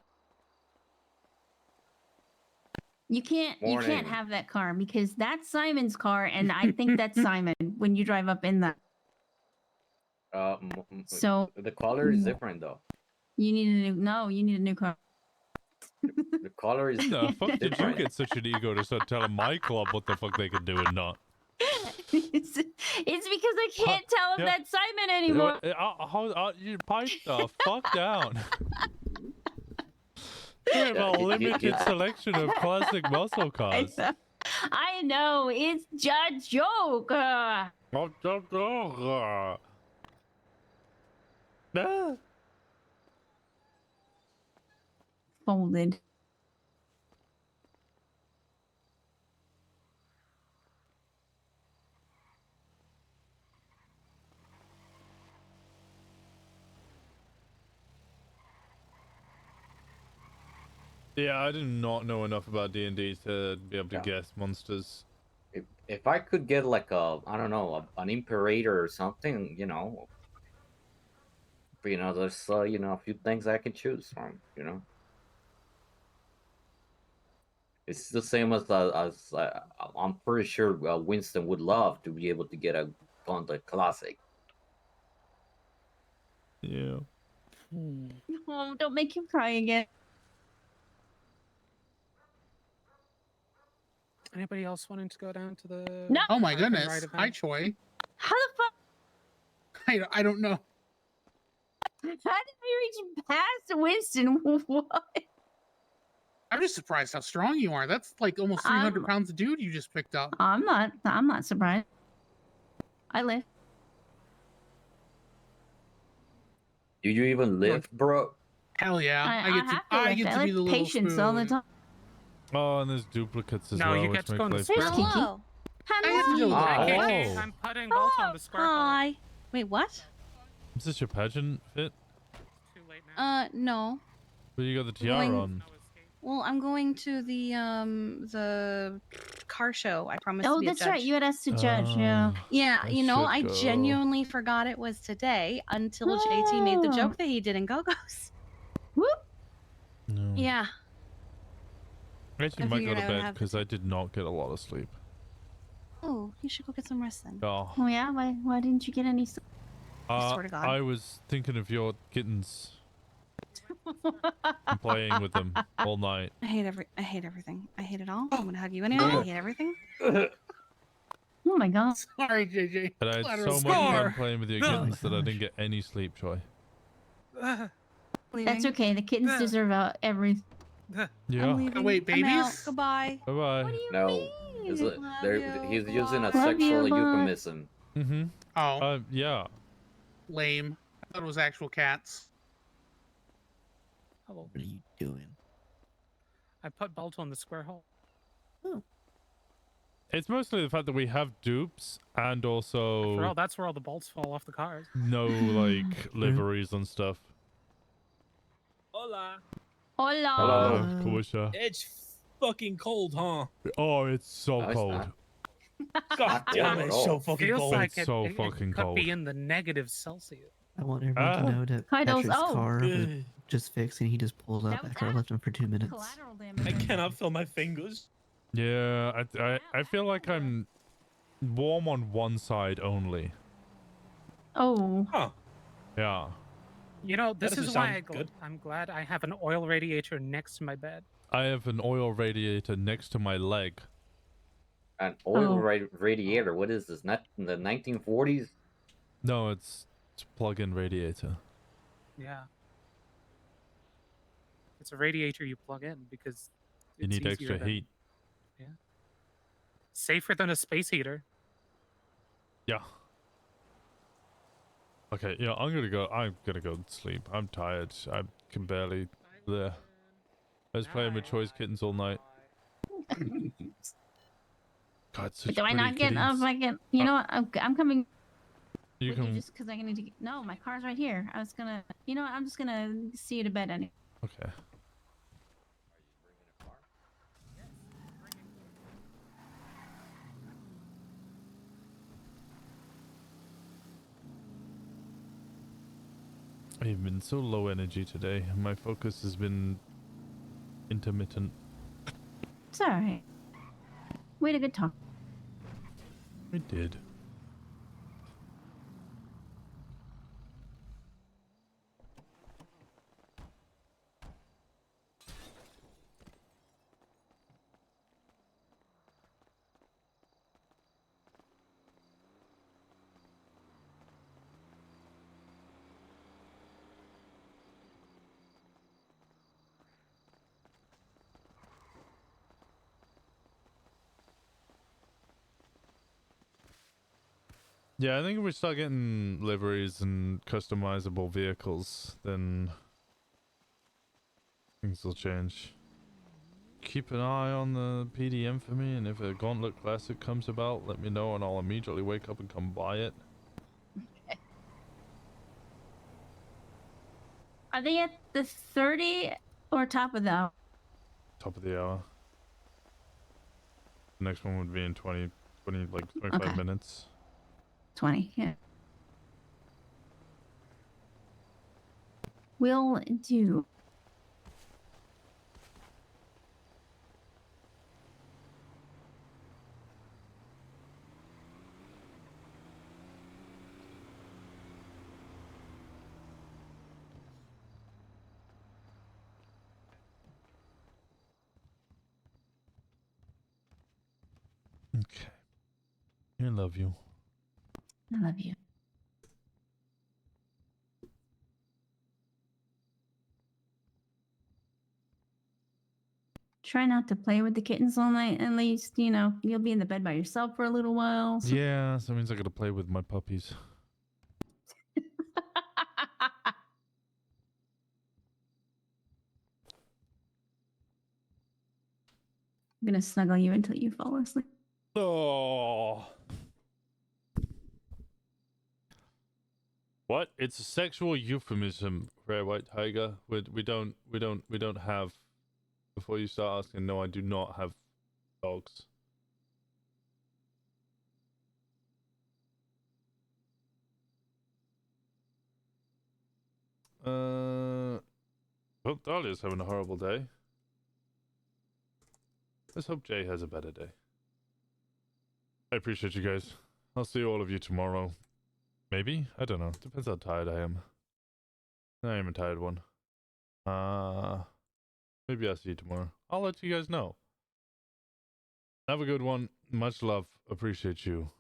You can't Morning. have that car because that's Simon's car and I think that's Simon when you drive up in that. So the color is different though. you need a new car. The color is The fuck did you different. get such an ego to start telling my club what the fuck they can do and not? It's because I can't tell him Yeah. that's Simon anymore. You pipe the fuck down. We have a limited selection of classic muscle cars. I know, it's just a joke. Folded. Yeah, I did not know enough about D&D to be able to guess monsters. If I could get like I don't know, an imperator or something, you know. But, you know, there's you know, a few things I can choose from, you know. It's the same as I'm pretty sure Winston would love to be able to get a Gauntlet Classic. Yeah. Oh, don't make him cry again. Anybody else wanting to go down to the? No. Oh my park and goodness! ride Hi, event? Choi. How the fuck? I don't know. How did we reach past Winston? What? I'm just surprised how strong you are. That's like almost 300 pounds of dude you just picked up. I'm not surprised. I live. Do you even lift, bro? Hell yeah! I I get to have to lift. be I the lift little patience all the spoon. time. Oh, and there's duplicates as No, well. you which get to make go in the life square better. hole. Hello. AKA, I'm putting Bolt on the square hole. Hi. Wait, what? Is this your pageant fit? No. But you got the tiara Going- on. Well, I'm going to the car show. I promised to Oh, be a that's judge. right. You had asked to judge. Yeah. Yeah, I you know, should I go. genuinely forgot it was today until JT made the joke that he did in Go-Go's. Whoop. No. Yeah. I actually I might go figured to I would bed have because I did not get a lot of sleep. Oh, you should go get some rest then. Oh. Oh yeah. Why didn't you get any? swear to God. I was thinking of your kittens. I'm playing with them all night. I hate everything. I hate it all. I'm gonna hug you anyway. I hate everything. Oh my god. Sorry, JJ. And I had Collateral so much fun score. playing with your kittens that I didn't get any sleep, Troy. That's okay. The kittens deserve everything. Yeah. I'm leaving. Wait, I'm out. babies? Goodbye. Bye bye. No, he's using a Love you, sexual bye. euphemism. Mm-hmm. Oh, yeah. lame. I thought it was actual cats. Hello. What are you doing? I put Bolt on the square hole. It's mostly the fact that we have dupes and For all, also that's where all the bolts fall off the cars. no like liveries and stuff. Hola. Hola. Hello, Kawisha. It's fucking cold, huh? Oh, it's so No, it's cold. not. God damn it, it's so fucking Feels cold. like It's so it fucking could cold. be in the negative Celsius. I want everyone to know that Kaido's- Patrick's oh. car was Good. just fixed and he just pulled up was after I left him for 2 minutes. Collateral damage. I cannot feel my fingers. Yeah, I feel like I'm warm on one side only. Oh. Huh. Yeah. You know, this doesn't is why sound good. I'm glad I have an oil radiator next to my bed. I have an oil radiator next to my leg. An oil Oh. radiator. What is this? Not in the 1940s? No, it's a plug-in radiator. Yeah. It's a radiator you plug in because You it's need easier extra than- heat. Yeah. Safer than a space heater. Yeah. Okay, yeah, I'm gonna go sleep. I'm tired. I can barely there. I was playing with Choi's kittens all night. God, such Do I pretty not get kitties. if I get? You know what? I'm coming. You with you can. just because I need to get. No, my car's right here. I was gonna. You know what? I'm just gonna see you to bed anyway. Okay. I've been so low energy today. My focus has been intermittent. It's alright. We had a good talk. I did. Yeah, I think if we start getting liveries and customizable vehicles, then things will change. Keep an eye on the PDM for me, and if a Gauntlet Classic comes about, let me know and I'll immediately wake up and come buy it. Are they at the 30 or top of the hour? Top of the hour. The next one would be in 25 minutes. 20, yeah. Will do. Okay. I love you. I love you. Try not to play with the kittens all night. At least, you know, you'll be in the bed by yourself for a little while. So. Yeah, so that means I gotta play with my puppies. I'm gonna snuggle you until you fall asleep. Oh. What? It's a sexual euphemism, Rare White Tiger. We don't have. Before you start asking, no, I do not have dogs. Well, Dahlia's having a horrible day. Let's hope Jay has a better day. I appreciate you guys. I'll see all of you tomorrow. Maybe? I don't know. Depends how tired I am. I am a tired one. Maybe I'll see you tomorrow. I'll let you guys know. Have a good one. Much love. Appreciate you.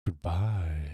Goodbye.